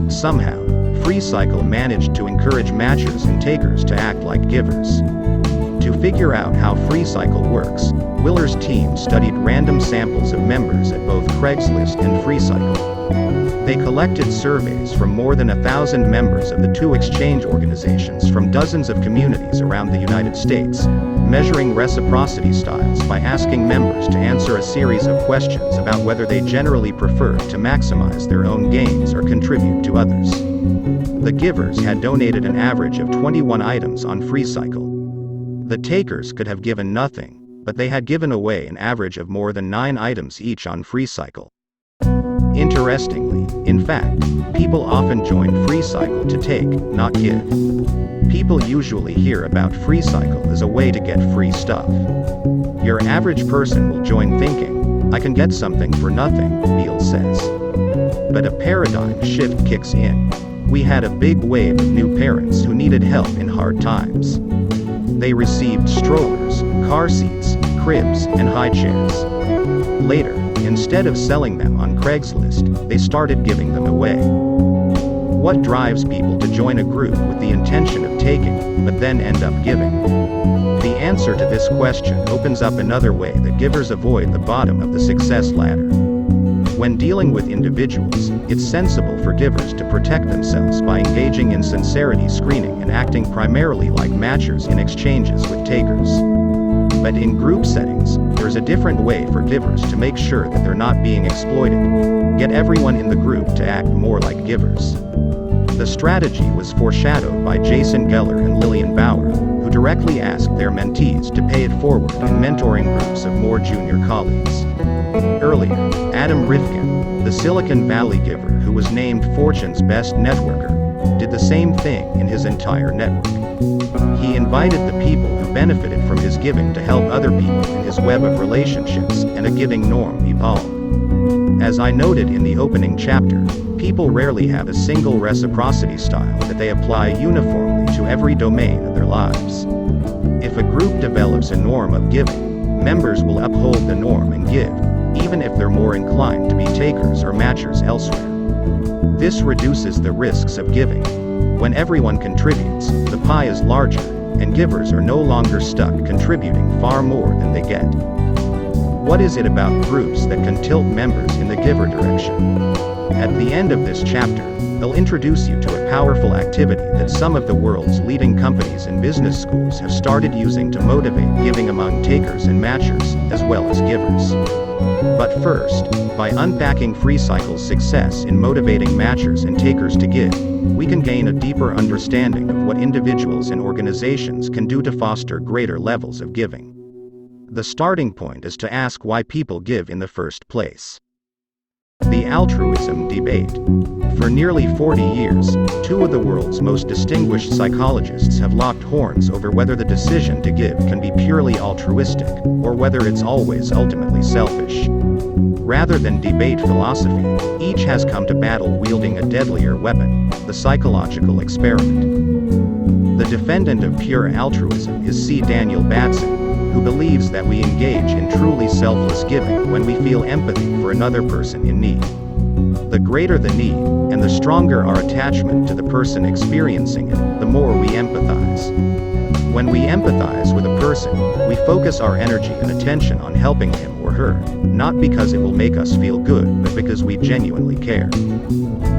Somehow, FreeCycle managed to encourage matchers and takers to act like givers. To To figure out how FreeCycle works, Willer's team studied random samples of members at both Craigslist and FreeCycle. They collected surveys from more than 1,000 members of the two exchange organizations from dozens of communities around the United States, measuring reciprocity styles by asking members to answer a series of questions about whether they generally prefer to maximize their own gains or contribute to others. The givers had donated an average of 21 items on FreeCycle. The takers could have given nothing, but they had given away an average of more than 9 items each on FreeCycle. Interestingly, in fact, people often join FreeCycle to take, not give. People usually hear about FreeCycle as a way to get free stuff. Your average person will join thinking, I can get something for nothing, Beal says. But a paradigm shift kicks in. We had a big wave of new parents who needed help in hard times. They received strollers, car seats, cribs, and high chairs. Later, instead of selling them on Craigslist, they started giving them away. What drives people to join a group with the intention of taking, but then end up giving? The answer to this question opens up another way that givers avoid the bottom of the success ladder. When dealing with individuals, it's sensible for givers to protect themselves by engaging in sincerity screening and acting primarily like matchers in exchanges with takers. But in group settings, there's a different way for givers to make sure that they're not being exploited. Get everyone in the group to act more like givers. The strategy was foreshadowed by Jason Geller and Lillian Bauer, who directly asked their mentees to pay it forward in mentoring groups of more junior colleagues. Earlier, Adam Rifkin, the Silicon Valley giver who was named Fortune's best networker, did the same thing in his entire network. He invited the people who benefited from his giving to help other people in his web of relationships, and a giving norm evolved. As I noted in the opening chapter, people rarely have a single reciprocity style that they apply uniformly to every domain of their lives. If a group develops a norm of giving, members will uphold the norm and give, even if they're more inclined to be takers or matchers elsewhere. This reduces the risks of giving. When everyone contributes, the pie is larger, and givers are no longer stuck contributing far more than they get. What is it about groups that can tilt members in the giver direction? At the end of this chapter, they'll introduce you to a powerful activity that some of the world's leading companies and business schools have started using to motivate giving among takers and matchers, as well as givers. But first, by unpacking FreeCycle's success in motivating matchers and takers to give, we can gain a deeper understanding of what individuals and organizations can do to foster greater levels of giving. The starting point is to ask why people give in the first place. The altruism debate. For nearly 40 years, two of the world's most distinguished psychologists have locked horns over whether the decision to give can be purely altruistic, or whether it's always ultimately selfish. Rather than debate philosophy, each has come to battle wielding a deadlier weapon, the psychological experiment. The defendant of pure altruism is C. Daniel Batson, who believes that we engage in truly selfless giving when we feel empathy for another person in need. The greater the need, and the stronger our attachment to the person experiencing it, the more we empathize. When we empathize with a person, we focus our energy and attention on helping him or her, not because it will make us feel good, but because we genuinely care.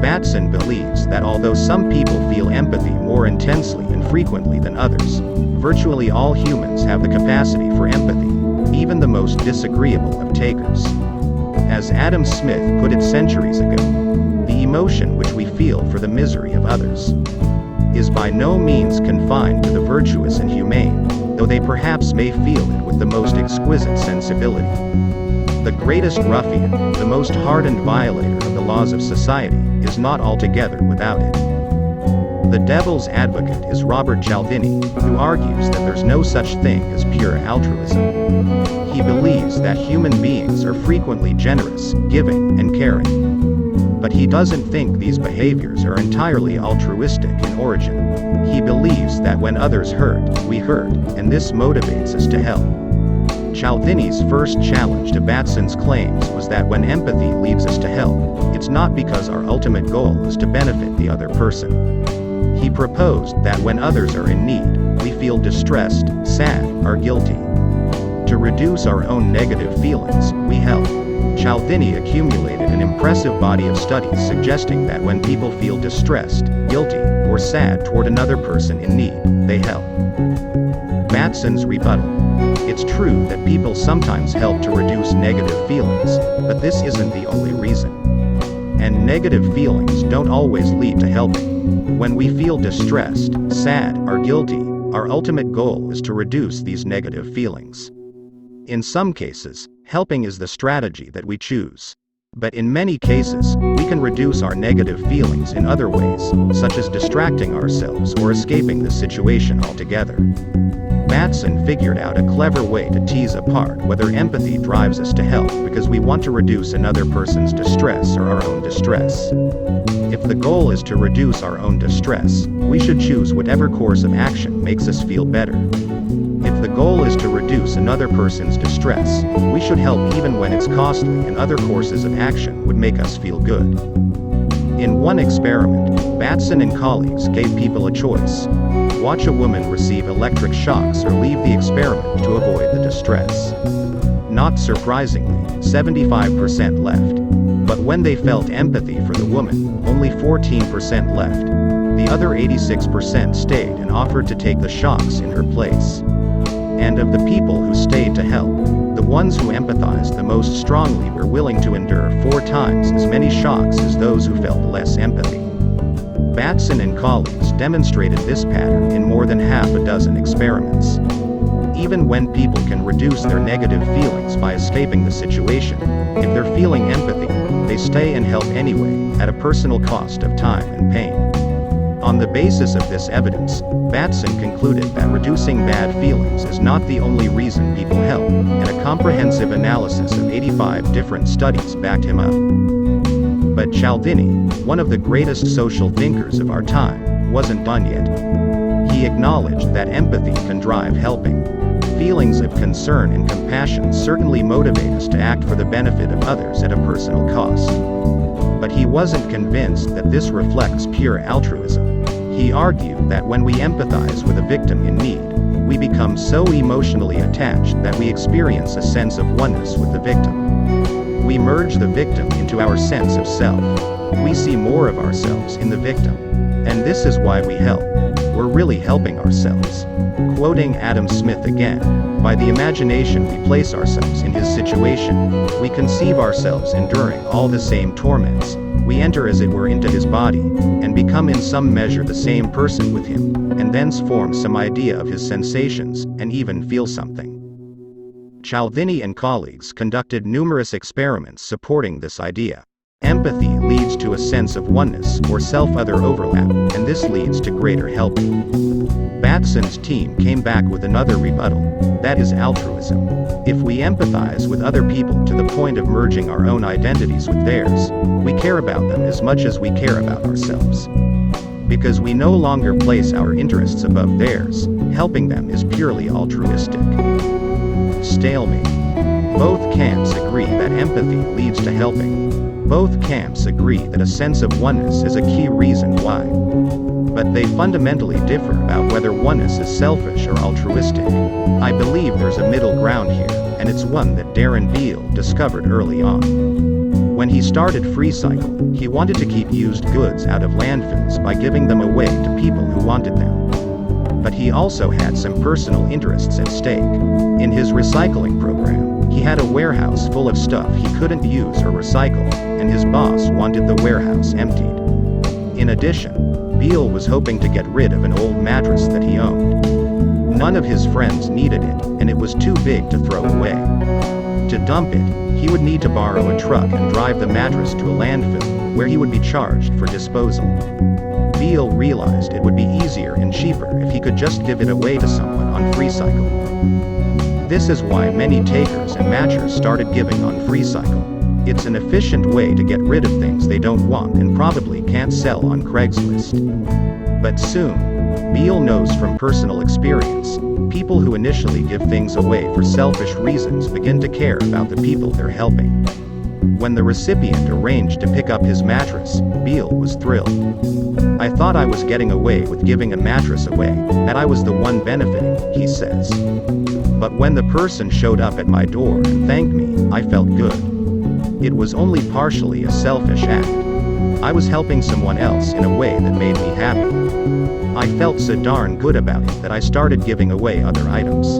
Batson believes that although some people feel empathy more intensely and frequently than others, virtually all humans have the capacity for empathy, even the most disagreeable of takers. As Adam Smith put it centuries ago, the emotion which we feel for the misery of others is by no means confined to the virtuous and humane, though they perhaps may feel it with the most exquisite sensibility. The greatest ruffian, the most hardened violator of the laws of society, is not altogether without it. The devil's advocate is Robert Cialdini, who argues that there's no such thing as pure altruism. He believes that human beings are frequently generous, giving, and caring. But he doesn't think these behaviors are entirely altruistic in origin. He believes that when others hurt, we hurt, and this motivates us to help. Cialdini's first challenge to Batson's claims was that when empathy leads us to help, it's not because our ultimate goal is to benefit the other person. He proposed that when others are in need, we feel distressed, sad, or guilty. To reduce our own negative feelings, we help. Cialdini accumulated an impressive body of studies suggesting that when people feel distressed, guilty, or sad toward another person in need, they help. Batson's rebuttal. It's true that people sometimes help to reduce negative feelings, but this isn't the only reason. And negative feelings don't always lead to helping. When we feel distressed, sad, or guilty, our ultimate goal is to reduce these negative feelings. In some cases, helping is the strategy that we choose. But in many cases, we can reduce our negative feelings in other ways, such as distracting ourselves or escaping the situation altogether. Batson figured out a clever way to tease apart whether empathy drives us to help because we want to reduce another person's distress or our own distress. If the goal is to reduce our own distress, we should choose whatever course of action makes us feel better. If the goal is to reduce another person's distress, we should help even when it's costly, and other courses of action would make us feel good. In one experiment, Batson and colleagues gave people a choice. Watch a woman receive electric shocks or leave the experiment to avoid the distress. Not surprisingly, 75% left. But when they felt empathy for the woman, only 14% left. The other 86% stayed and offered to take the shocks in her place. And of the people who stayed to help, the ones who empathized the most strongly were willing to endure 4 times as many shocks as those who felt less empathy. Batson and colleagues demonstrated this pattern in more than half a dozen experiments. Even when people can reduce their negative feelings by escaping the situation, if they're feeling empathy, they stay and help anyway, at a personal cost of time and pain. On the basis of this evidence, Batson concluded that reducing bad feelings is not the only reason people help, and a comprehensive analysis of 85 different studies backed him up. But Cialdini, one of the greatest social thinkers of our time, wasn't done yet. He acknowledged that empathy can drive helping. Feelings of concern and compassion certainly motivate us to act for the benefit of others at a personal cost. But he wasn't convinced that this reflects pure altruism. He argued that when we empathize with a victim in need, we become so emotionally attached that we experience a sense of oneness with the victim. We merge the victim into our sense of self. We see more of ourselves in the victim. And this is why we help. We're really helping ourselves. Quoting Adam Smith again, by the imagination we place ourselves in his situation, we conceive ourselves enduring all the same torments, we enter as it were into his body, and become in some measure the same person with him, and thence form some idea of his sensations, and even feel something. Cialdini and colleagues conducted numerous experiments supporting this idea. Empathy leads to a sense of oneness or self-other overlap, and this leads to greater helping. Batson's team came back with another rebuttal, that is altruism. If we empathize with other people to the point of merging our own identities with theirs, we care about them as much as we care about ourselves. Because we no longer place our interests above theirs, helping them is purely altruistic. Stalemate. Both camps agree that empathy leads to helping. Both camps agree that a sense of oneness is a key reason why. But they fundamentally differ about whether oneness is selfish or altruistic. I believe there's a middle ground here, and it's one that Darren Beale discovered early on. When he started FreeCycle, he wanted to keep used goods out of landfills by giving them away to people who wanted them. But he also had some personal interests at stake. In his recycling program, he had a warehouse full of stuff he couldn't use or recycle, and his boss wanted the warehouse emptied. In addition, Beale was hoping to get rid of an old mattress that he owned. None of his friends needed it, and it was too big to throw away. To dump it, he would need to borrow a truck and drive the mattress to a landfill, where he would be charged for disposal. Beale realized it would be easier and cheaper if he could just give it away to someone on FreeCycle. This is why many takers and matchers started giving on FreeCycle. It's an efficient way to get rid of things they don't want and probably can't sell on Craigslist. But soon, Beale knows from personal experience, people who initially give things away for selfish reasons begin to care about the people they're helping. When the recipient arranged to pick up his mattress, Beale was thrilled. "I thought I was getting away with giving a mattress away, that I was the one benefiting," he says. "But when the person showed up at my door and thanked me, I felt good. It was only partially a selfish act. I was helping someone else in a way that made me happy. I felt so darn good about it that I started giving away other items."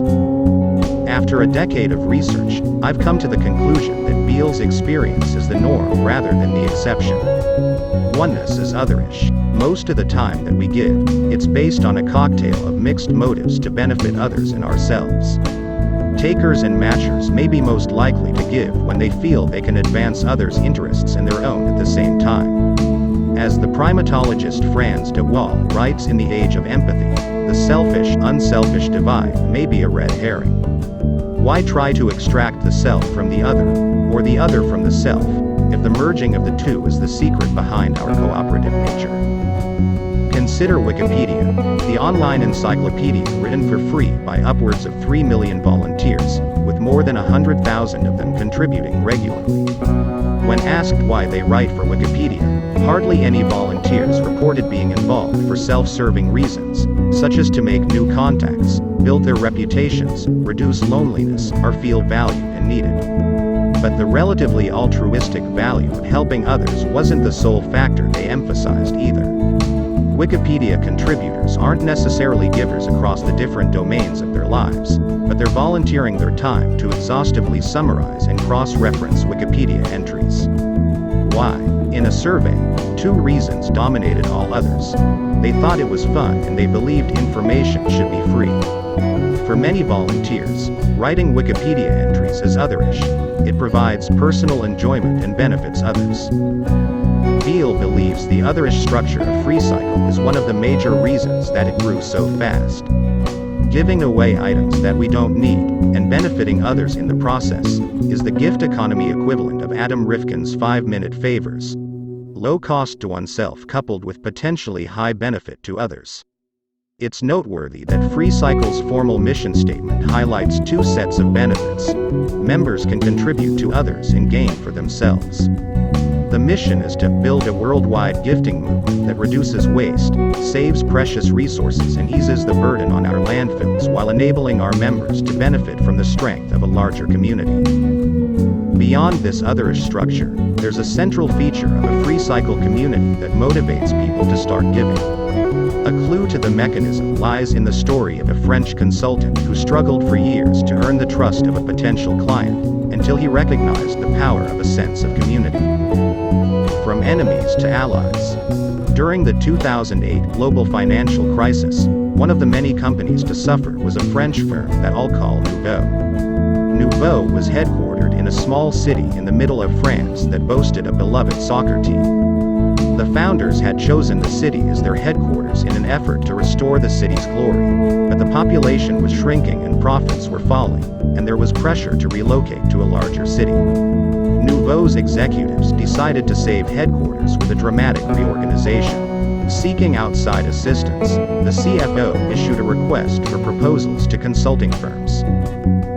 After a decade of research, I've come to the conclusion that Beale's experience is the norm rather than the exception. Oneness is otherish. Most of the time that we give, it's based on a cocktail of mixed motives to benefit others and ourselves. Takers and matchers may be most likely to give when they feel they can advance others' interests and their own at the same time. As the primatologist Franz de Waal writes in The Age of Empathy, the selfish-unselfish divide may be a red herring. Why try to extract the self from the other, or the other from the self, if the merging of the two is the secret behind our cooperative nature? Consider Wikipedia, the online encyclopedia written for free by upwards of 3 million volunteers, with more than 100,000 of them contributing regularly. When asked why they write for Wikipedia, hardly any volunteers reported being involved for self-serving reasons, such as to make new contacts, build their reputations, reduce loneliness, or feel valued and needed. But the relatively altruistic value of helping others wasn't the sole factor they emphasized either. Wikipedia contributors aren't necessarily givers across the different domains of their lives, but they're volunteering their time to exhaustively summarize and cross-reference Wikipedia entries. Why? In a survey, 2 reasons dominated all others. They thought it was fun and they believed information should be free. For many volunteers, writing Wikipedia entries is otherish. It provides personal enjoyment and benefits others. Beale believes the otherish structure of FreeCycle is one of the major reasons that it grew so fast. Giving away items that we don't need, and benefiting others in the process, is the gift economy equivalent of Adam Rifkin's 5-minute favors. Low cost to oneself coupled with potentially high benefit to others. It's noteworthy that FreeCycle's formal mission statement highlights 2 sets of benefits. Members can contribute to others and gain for themselves. The mission is to build a worldwide gifting movement that reduces waste, saves precious resources and eases the burden on our landfills while enabling our members to benefit from the strength of a larger community. Beyond this otherish structure, there's a central feature of a FreeCycle community that motivates people to start giving. A clue to the mechanism lies in the story of a French consultant who struggled for years to earn the trust of a potential client, until he recognized the power of a sense of community. From enemies to allies. During the 2008 global financial crisis, one of the many companies to suffer was a French firm that I'll call Nouveau. Nouveau was headquartered in a small city in the middle of France that boasted a beloved soccer team. The founders had chosen the city as their headquarters in an effort to restore the city's glory, but the population was shrinking and profits were falling, and there was pressure to relocate to a larger city. Nouveau's executives decided to save headquarters with a dramatic reorganization. Seeking outside assistance, the CFO issued a request for proposals to consulting firms.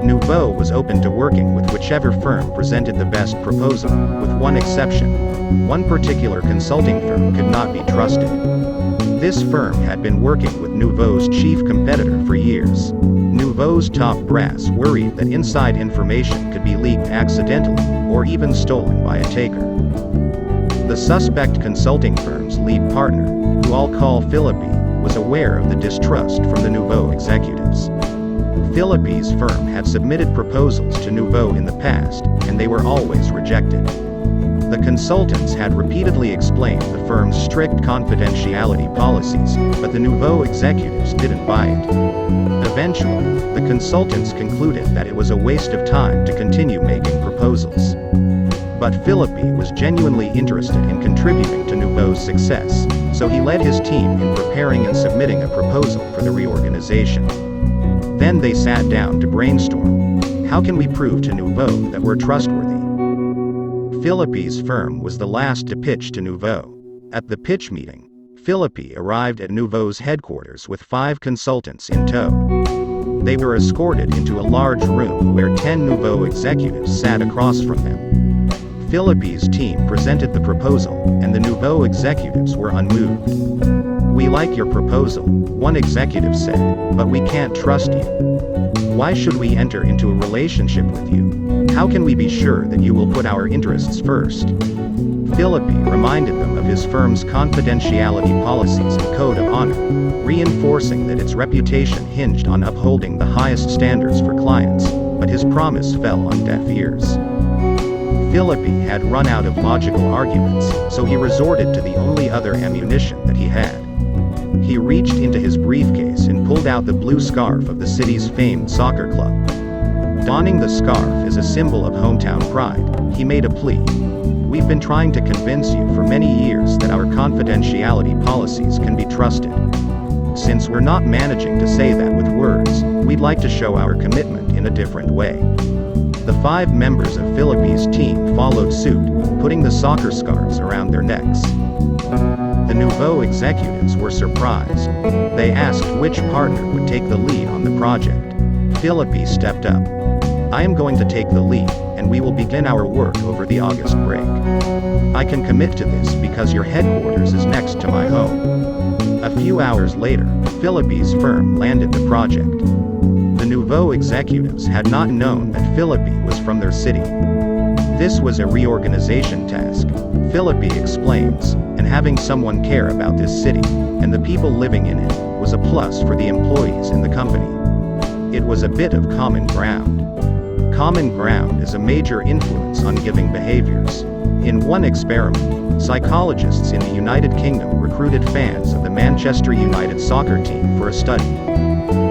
Nouveau was open to working with whichever firm presented the best proposal, with one exception. One particular consulting firm could not be trusted. This firm had been working with Nouveau's chief competitor for years. Nouveau's top brass worried that inside information could be leaked accidentally, or even stolen by a taker. The suspect consulting firm's lead partner, who I'll call Philippi, was aware of the distrust from the Nouveau executives. Philippi's firm had submitted proposals to Nouveau in the past, and they were always rejected. The consultants had repeatedly explained the firm's strict confidentiality policies, but the Nouveau executives didn't buy it. Eventually, the consultants concluded that it was a waste of time to continue making proposals. But Philippi was genuinely interested in contributing to Nouveau's success, so he led his team in preparing and submitting a proposal for the reorganization. Then they sat down to brainstorm. How can we prove to Nouveau that we're trustworthy? Philippi's firm was the last to pitch to Nouveau. At the pitch meeting, Philippi arrived at Nouveau's headquarters with 5 consultants in tow. They were escorted into a large room where 10 Nouveau executives sat across from them. Philippe's team presented the proposal, and the Nouveau executives were unmoved. "We like your proposal," one executive said, "but we can't trust you. Why should we enter into a relationship with you? How can we be sure that you will put our interests first?" Philippe reminded them of his firm's confidentiality policies and code of honor, reinforcing that its reputation hinged on upholding the highest standards for clients, but his promise fell on deaf ears. Philippe had run out of logical arguments, so he resorted to the only other ammunition that he had. He reached into his briefcase and pulled out the blue scarf of the city's famed soccer club. Donning the scarf as a symbol of hometown pride, he made a plea. "We've been trying to convince you for many years that our confidentiality policies can be trusted. Since we're not managing to say that with words, we'd like to show our commitment in a different way." The 5 members of Philippe's team followed suit, putting the soccer scarves around their necks. The Nouveau executives were surprised. They asked which partner would take the lead on the project. Philippe stepped up. "I am going to take the lead, and we will begin our work over the August break. I can commit to this because your headquarters is next to my home." A few hours later, Philippe's firm landed the project. The Nouveau executives had not known that Philippe was from their city. "This was a reorganization task," Philippe explains, "and having someone care about this city, and the people living in it, was a plus for the employees in the company. It was a bit of common ground. Common ground is a major influence on giving behaviors. In one experiment, psychologists in the United Kingdom recruited fans of the Manchester United soccer team for a study.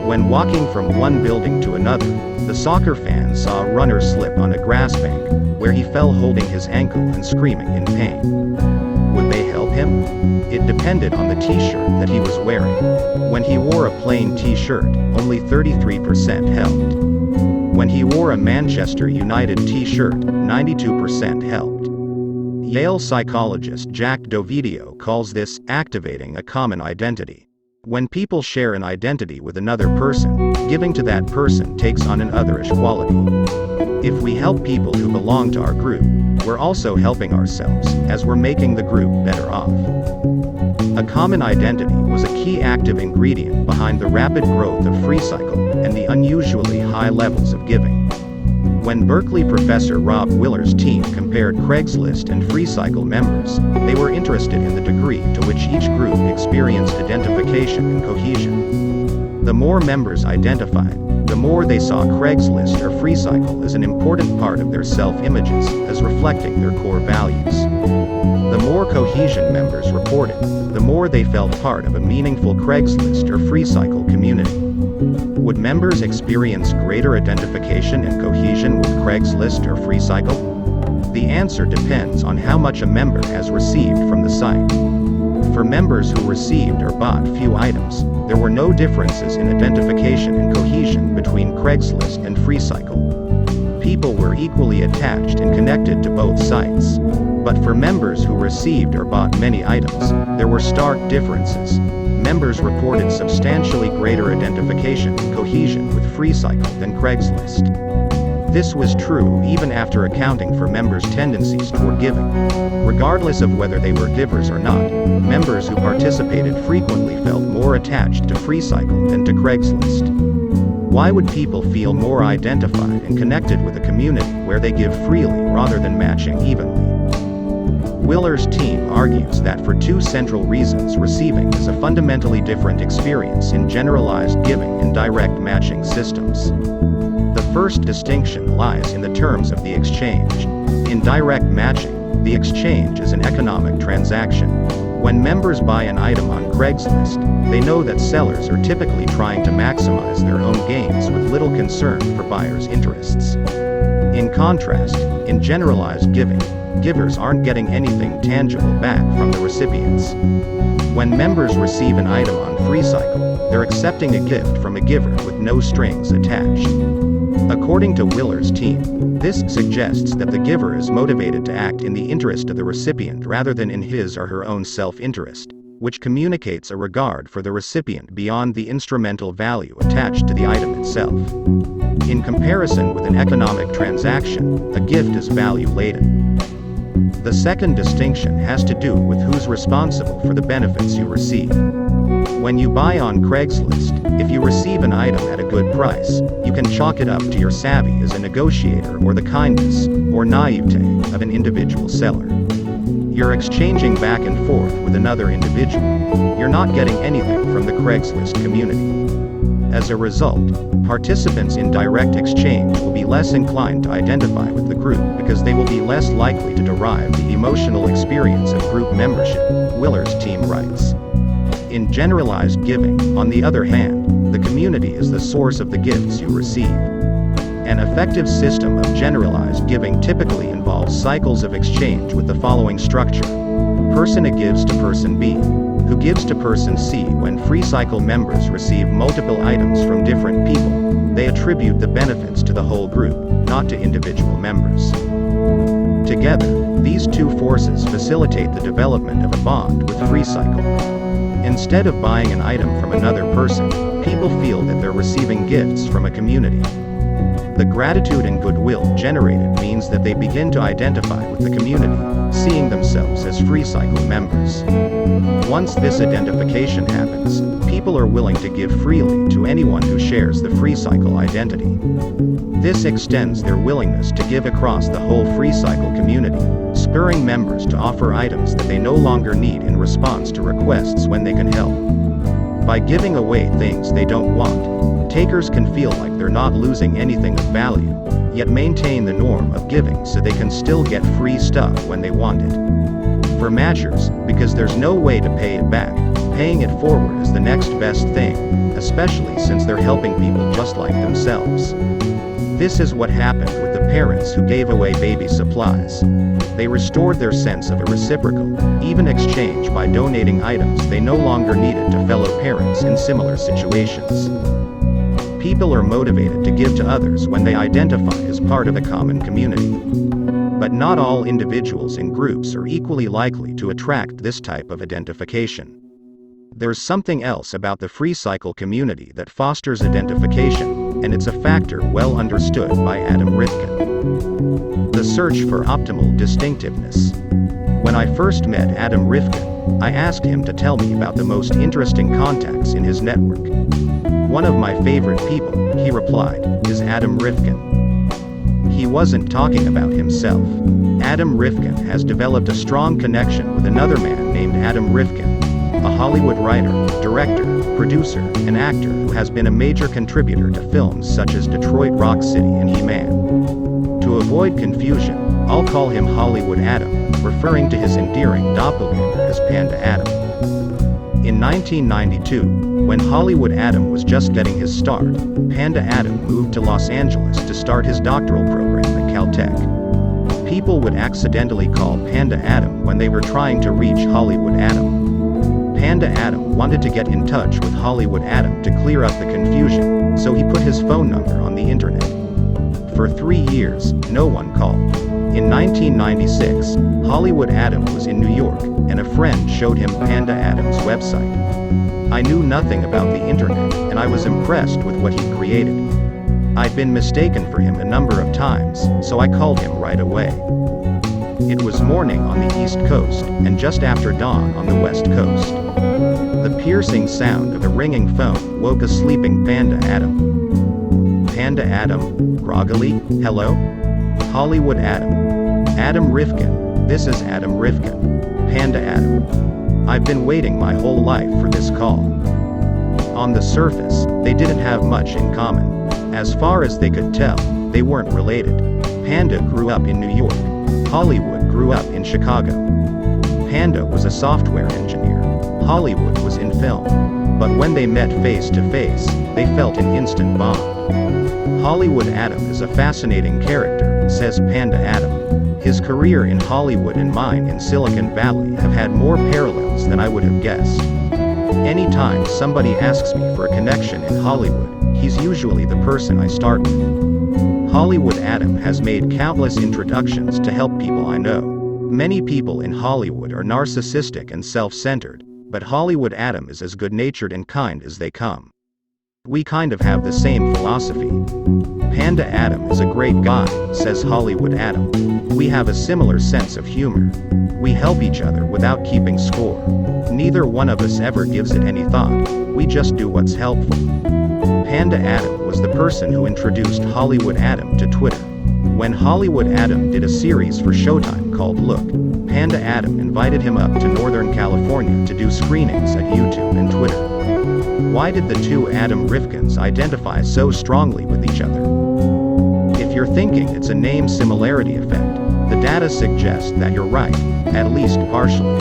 When walking from one building to another, the soccer fan saw a runner slip on a grass bank, where he fell holding his ankle and screaming in pain. Would they help him? It depended on the t-shirt that he was wearing. When he wore a plain t-shirt, only 33% helped. When he wore a Manchester United t-shirt, 92% helped. Yale psychologist Jack Dovidio calls this activating a common identity. When people share an identity with another person, giving to that person takes on an otherish quality. If we help people who belong to our group, we're also helping ourselves, as we're making the group better off. A common identity was a key active ingredient behind the rapid growth of FreeCycle and the unusually high levels of giving. When Berkeley professor Rob Willer's team compared Craigslist and FreeCycle members, they were interested in the degree to which each group experienced identification and cohesion. The more members identified, the more they saw Craigslist or FreeCycle as an important part of their self-images, as reflecting their core values. The more cohesion members reported, the more they felt part of a meaningful Craigslist or FreeCycle community. Would members experience greater identification and cohesion with Craigslist or FreeCycle? The answer depends on how much a member has received from the site. For members who received or bought few items, there were no differences in identification and cohesion between Craigslist and FreeCycle. People were equally attached and connected to both sites. But for members who received or bought many items, there were stark differences. Members reported substantially greater identification and cohesion with FreeCycle than Craigslist. This was true even after accounting for members' tendencies toward giving. Regardless of whether they were givers or not, members who participated frequently felt more attached to FreeCycle than to Craigslist. Why would people feel more identified and connected with a community where they give freely rather than matching evenly? Willer's team argues that for 2 central reasons receiving is a fundamentally different experience in generalized giving and direct matching systems. The first distinction lies in the terms of the exchange. In direct matching, the exchange is an economic transaction. When members buy an item on Craigslist, they know that sellers are typically trying to maximize their own gains with little concern for buyers' interests. In contrast, in generalized giving, givers aren't getting anything tangible back from the recipients. When members receive an item on FreeCycle, they're accepting a gift from a giver with no strings attached. According to Willer's team, this suggests that the giver is motivated to act in the interest of the recipient rather than in his or her own self-interest, which communicates a regard for the recipient beyond the instrumental value attached to the item itself. In comparison with an economic transaction, a gift is value-laden. The second distinction has to do with who's responsible for the benefits you receive. When you buy on Craigslist, if you receive an item at a good price, you can chalk it up to your savvy as a negotiator or the kindness, or naivete, of an individual seller. You're exchanging back and forth with another individual. You're not getting anything from the Craigslist community. As a result, participants in direct exchange will be less inclined to identify with the group because they will be less likely to derive the emotional experience of group membership, Willer's team writes. In generalized giving, on the other hand, the community is the source of the gifts you receive. An effective system of generalized giving typically involves cycles of exchange with the following structure. Person A gives to person B, who gives to person C. When free cycle members receive multiple items from different people, they attribute the benefits to the whole group, not to individual members. Together, these two forces facilitate the development of a bond with free cycle. Instead of buying an item from another person, people feel that they're receiving gifts from a community. The gratitude and goodwill generated means that they begin to identify with the community, seeing themselves as free cycle members. Once this identification happens, people are willing to give freely to anyone who shares the free cycle identity. This extends their willingness to give across the whole free cycle community, spurring members to offer items that they no longer need in response to requests when they can help. By giving away things they don't want, takers can feel like they're not losing anything of value, yet maintain the norm of giving so they can still get free stuff when they want it. For matchers, because there's no way to pay it back, paying it forward is the next best thing, especially since they're helping people just like themselves. This is what happened with the parents who gave away baby supplies. They restored their sense of a reciprocal, even exchange by donating items they no longer needed to fellow parents in similar situations. People are motivated to give to others when they identify as part of a common community. But not all individuals and groups are equally likely to attract this type of identification. There's something else about the free cycle community that fosters identification, and it's a factor well understood by Adam Rifkin. The search for optimal distinctiveness. When I first met Adam Rifkin, I asked him to tell me about the most interesting contacts in his network. One of my favorite people, he replied, is Adam Rifkin. He wasn't talking about himself. Adam Rifkin has developed a strong connection with another man named Adam Rifkin, a Hollywood writer, director, producer, and actor who has been a major contributor to films such as Detroit Rock City and He-Man. To avoid confusion, I'll call him Hollywood Adam, referring to his endearing doppelganger as Panda Adam. In 1992, when Hollywood Adam was just getting his start, Panda Adam moved to Los Angeles to start his doctoral program at Caltech. People would accidentally call Panda Adam when they were trying to reach Hollywood Adam. Panda Adam wanted to get in touch with Hollywood Adam to clear up the confusion, so he put his phone number on the internet. For 3 years, no one called. In 1996, Hollywood Adam was in New York, and a friend showed him Panda Adam's website. I knew nothing about the internet, and I was impressed with what he created. I'd been mistaken for him a number of times, so I called him right away. It was morning on the East Coast, and just after dawn on the West Coast. The piercing sound of a ringing phone woke a sleeping Panda Adam. Panda Adam, groggily, hello? Hollywood Adam. Adam Rifkin, this is Adam Rifkin. Panda Adam. I've been waiting my whole life for this call. On the surface, they didn't have much in common. As far as they could tell, they weren't related. Panda grew up in New York. Hollywood grew up in Chicago. Panda was a software engineer. Hollywood was in film. But when they met face to face, they felt an instant bond. Hollywood Adam is a fascinating character, says Panda Adam. His career in Hollywood and mine in Silicon Valley have had more parallels than I would have guessed. Anytime somebody asks me for a connection in Hollywood, he's usually the person I start with. Hollywood Adam has made countless introductions to help people I know. Many people in Hollywood are narcissistic and self-centered, but Hollywood Adam is as good-natured and kind as they come. We kind of have the same philosophy. Panda Adam is a great guy, says Hollywood Adam. We have a similar sense of humor. We help each other without keeping score. Neither one of us ever gives it any thought. We just do what's helpful. Panda Adam was the person who introduced Hollywood Adam to Twitter. When Hollywood Adam did a series for Showtime called Look, Panda Adam invited him up to Northern California to do screenings at YouTube and Twitter. Why did the two Adam Rifkins identify so strongly with each other? If you're thinking it's a name similarity effect, the data suggests that you're right, at least partially.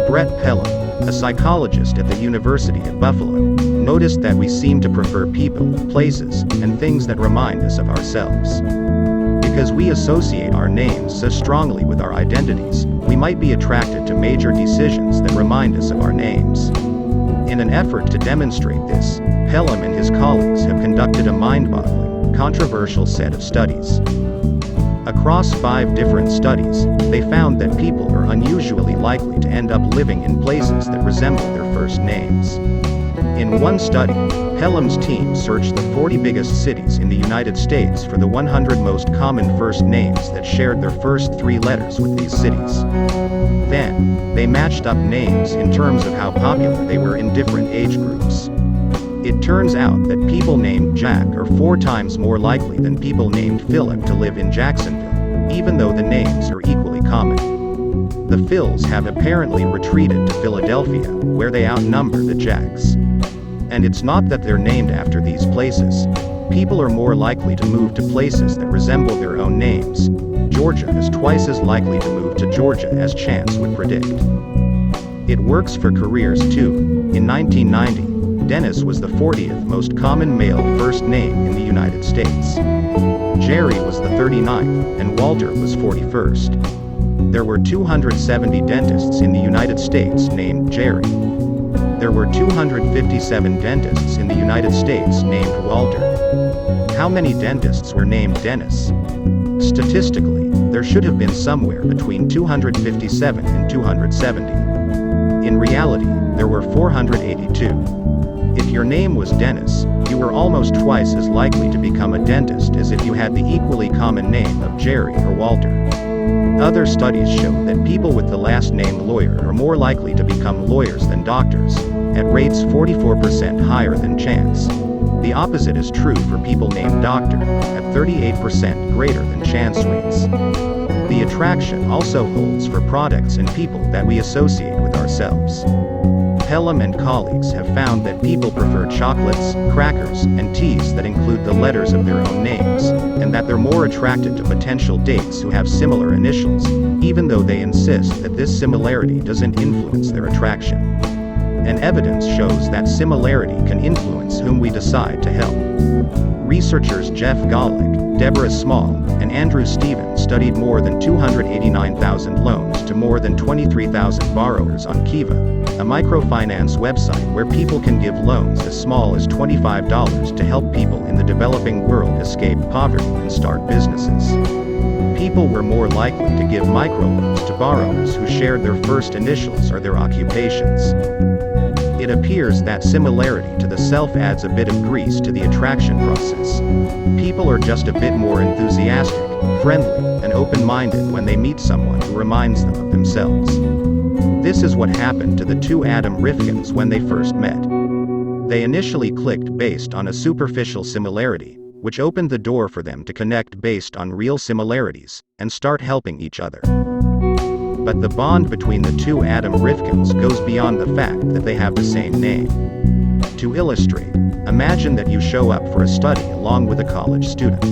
Brett Pelham, a psychologist at the University of Buffalo, noticed that we seem to prefer people, places, and things that remind us of ourselves. Because we associate our names so strongly with our identities, we might be attracted to major decisions that remind us of our names. In an effort to demonstrate this, Pelham and his colleagues have conducted a mind-boggling, controversial set of studies. Across 5 different studies, they found that people are unusually likely to end up living in places that resemble their first names. In one study, Pelham's team searched the 40 biggest cities in the United States for the 100 most common first names that shared their first 3 letters with these cities. Then, they matched up names in terms of how popular they were in different age groups. It turns out that people named Jack are 4 times more likely than people named Philip to live in Jacksonville, even though the names are equally common. The Phils have apparently retreated to Philadelphia, where they outnumber the Jacks. And it's not that they're named after these places. People are more likely to move to places that resemble their own names. Georgia is twice as likely to move to Georgia as chance would predict. It works for careers too. In 1990, Dennis was the 40th most common male first name in the United States. Jerry was the 39th, and Walter was 41st. There were 270 dentists in the United States named Jerry. There were 257 dentists in the United States named Walter. How many dentists were named Dennis? Statistically, there should have been somewhere between 257 and 270. In reality, there were 482. If your name was Dennis, you were almost twice as likely to become a dentist as if you had the equally common name of Jerry or Walter. Other studies show that people with the last name Lawyer are more likely to become lawyers than doctors, at rates 44% higher than chance. The opposite is true for people named Doctor, at 38% greater than chance rates. The attraction also holds for products and people that we associate with ourselves. Pelham and colleagues have found that people prefer chocolates, crackers, and teas that include the letters of their own names, and that they're more attracted to potential dates who have similar initials, even though they insist that this similarity doesn't influence their attraction. And evidence shows that similarity can influence whom we decide to help. Researchers Jeff Golick, Deborah Small, and Andrew Stevens studied more than 289,000 loans to more than 23,000 borrowers on Kiva, a microfinance website where people can give loans as small as $25 to help people in the developing world escape poverty and start businesses. People were more likely to give microloans to borrowers who shared their first initials or their occupations. It appears that similarity to the self adds a bit of grease to the attraction process. People are just a bit more enthusiastic, friendly, and open-minded when they meet someone who reminds them of themselves. This is what happened to the two Adam Rifkins when they first met. They initially clicked based on a superficial similarity, which opened the door for them to connect based on real similarities, and start helping each other. But the bond between the two Adam Rifkins goes beyond the fact that they have the same name. To illustrate, imagine that you show up for a study along with a college student.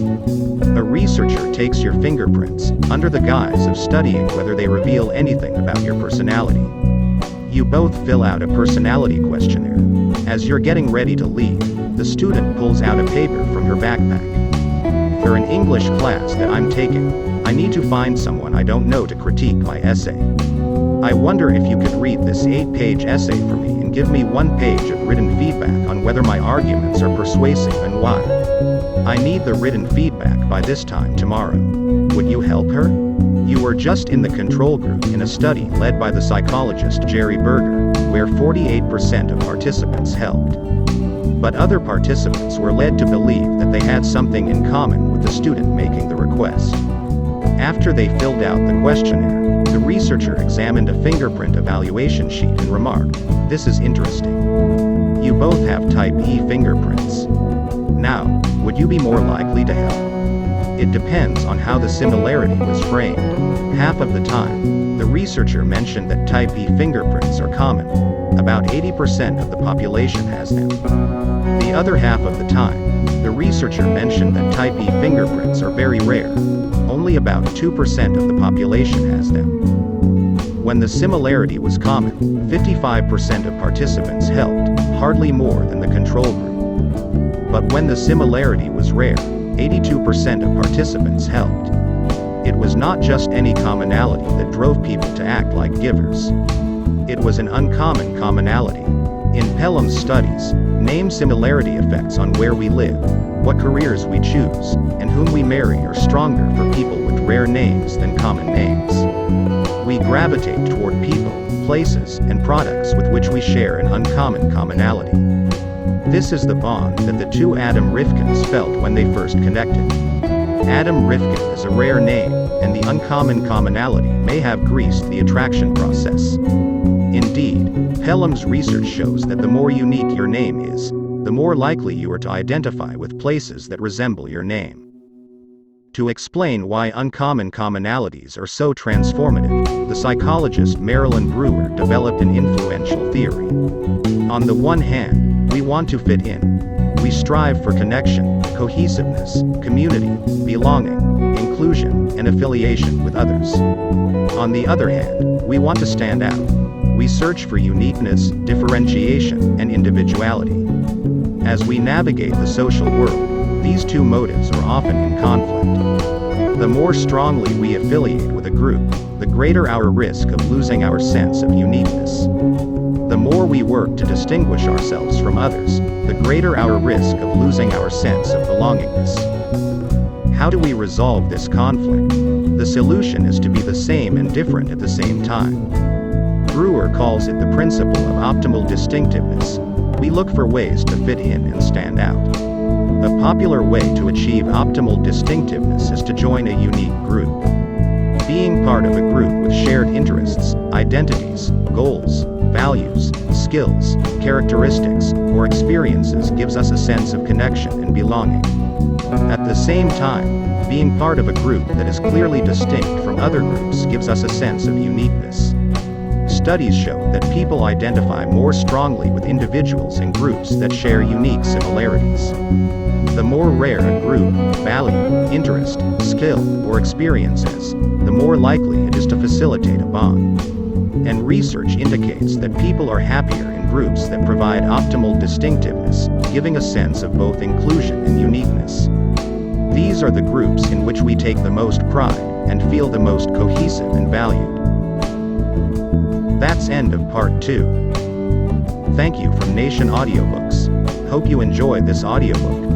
A researcher takes your fingerprints, under the guise of studying whether they reveal anything about your personality. You both fill out a personality questionnaire. As you're getting ready to leave, the student pulls out a paper from her backpack. For an English class that I'm taking, I need to find someone I don't know to critique my essay. I wonder if you could read this 8-page essay for me and give me 1 page of written feedback on whether my arguments are persuasive and why. I need the written feedback by this time tomorrow. Would you help her? You were just in the control group in a study led by the psychologist Jerry Berger, where 48% of participants helped. But other participants were led to believe that they had something in common with the student making the request. After they filled out the questionnaire, the researcher examined a fingerprint evaluation sheet and remarked, "This is interesting. You both have type E fingerprints. Now, would you be more likely to help?" It depends on how the similarity was framed. Half of the time, the researcher mentioned that type E fingerprints are common. About 80% of the population has them. The other half of the time, the researcher mentioned that type E fingerprints are very rare. Only about 2% of the population has them. When the similarity was common, 55% of participants helped, hardly more than the control group. But when the similarity was rare, 82% of participants helped. It was not just any commonality that drove people to act like givers. It was an uncommon commonality. In Pelham's studies, name similarity effects on where we live, what careers we choose, and whom we marry are stronger for people with rare names than common names. We gravitate toward people, places, and products with which we share an uncommon commonality. This is the bond that the two Adam Rifkins felt when they first connected. Adam Rifkin is a rare name, and the uncommon commonality may have greased the attraction process. Indeed, Pelham's research shows that the more unique your name is, the more likely you are to identify with places that resemble your name. To explain why uncommon commonalities are so transformative, the psychologist Marilyn Brewer developed an influential theory. On the one hand, we want to fit in. We strive for connection, cohesiveness, community, belonging, inclusion, and affiliation with others. On the other hand, we want to stand out. We search for uniqueness, differentiation, and individuality. As we navigate the social world, these two motives are often in conflict. The more strongly we affiliate with a group, the greater our risk of losing our sense of uniqueness. The more we work to distinguish ourselves from others, the greater our risk of losing our sense of belongingness. How do we resolve this conflict? The solution is to be the same and different at the same time. Brewer calls it the principle of optimal distinctiveness. We look for ways to fit in and stand out. A popular way to achieve optimal distinctiveness is to join a unique group. Being part of a group with shared interests, identities, goals, values, skills, characteristics, or experiences gives us a sense of connection and belonging. At the same time, being part of a group that is clearly distinct from other groups gives us a sense of uniqueness. Studies show that people identify more strongly with individuals and groups that share unique similarities. The more rare a group, value, interest, skill, or experience is, the more likely it is to facilitate a bond. And research indicates that people are happier in groups that provide optimal distinctiveness, giving a sense of both inclusion and uniqueness. These are the groups in which we take the most pride and feel the most cohesive and valued. That's end of part 2. Thank you from Nation Audiobooks. Hope you enjoyed this audiobook.